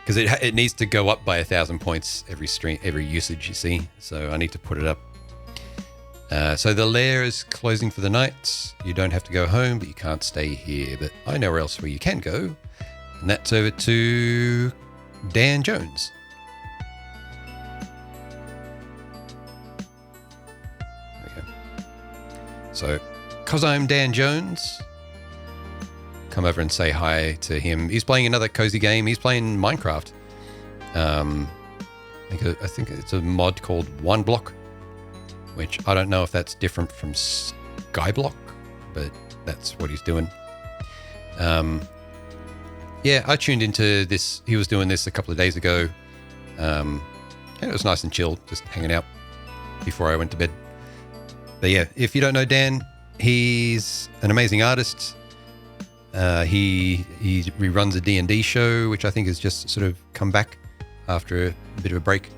Because it needs to go up by 1,000 points every stream, every usage, you see. So I need to put it up. So the lair is closing for the night. You don't have to go home, but you can't stay here. But I know where else where you can go. And that's over to Dan Jones. So, because I'm Dan Jones, come over and say hi to him. He's playing another cozy game. He's playing Minecraft. I think it's a mod called One Block, which I don't know if that's different from Skyblock, but that's what he's doing. I tuned into this. He was doing this a couple of days ago. And it was nice and chill, just hanging out before I went to bed. But yeah, if you don't know Dan, he's an amazing artist. He runs a D&D show, which I think has just sort of come back after a bit of a break.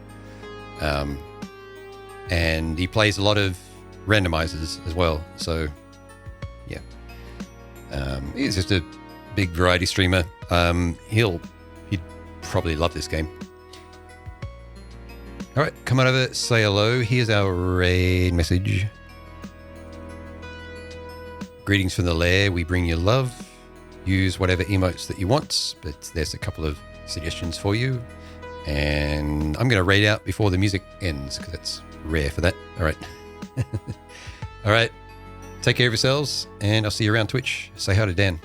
And he plays a lot of randomizers as well. So, yeah. He's just a big variety streamer. He'd probably love this game. All right, come on over, say hello. Here's our raid message. Greetings from the lair. We bring you love. Use whatever emotes that you want, but there's a couple of suggestions for you. And I'm going to raid out before the music ends because it's rare for that. All right. All right. Take care of yourselves, and I'll see you around Twitch. Say hi to Dan.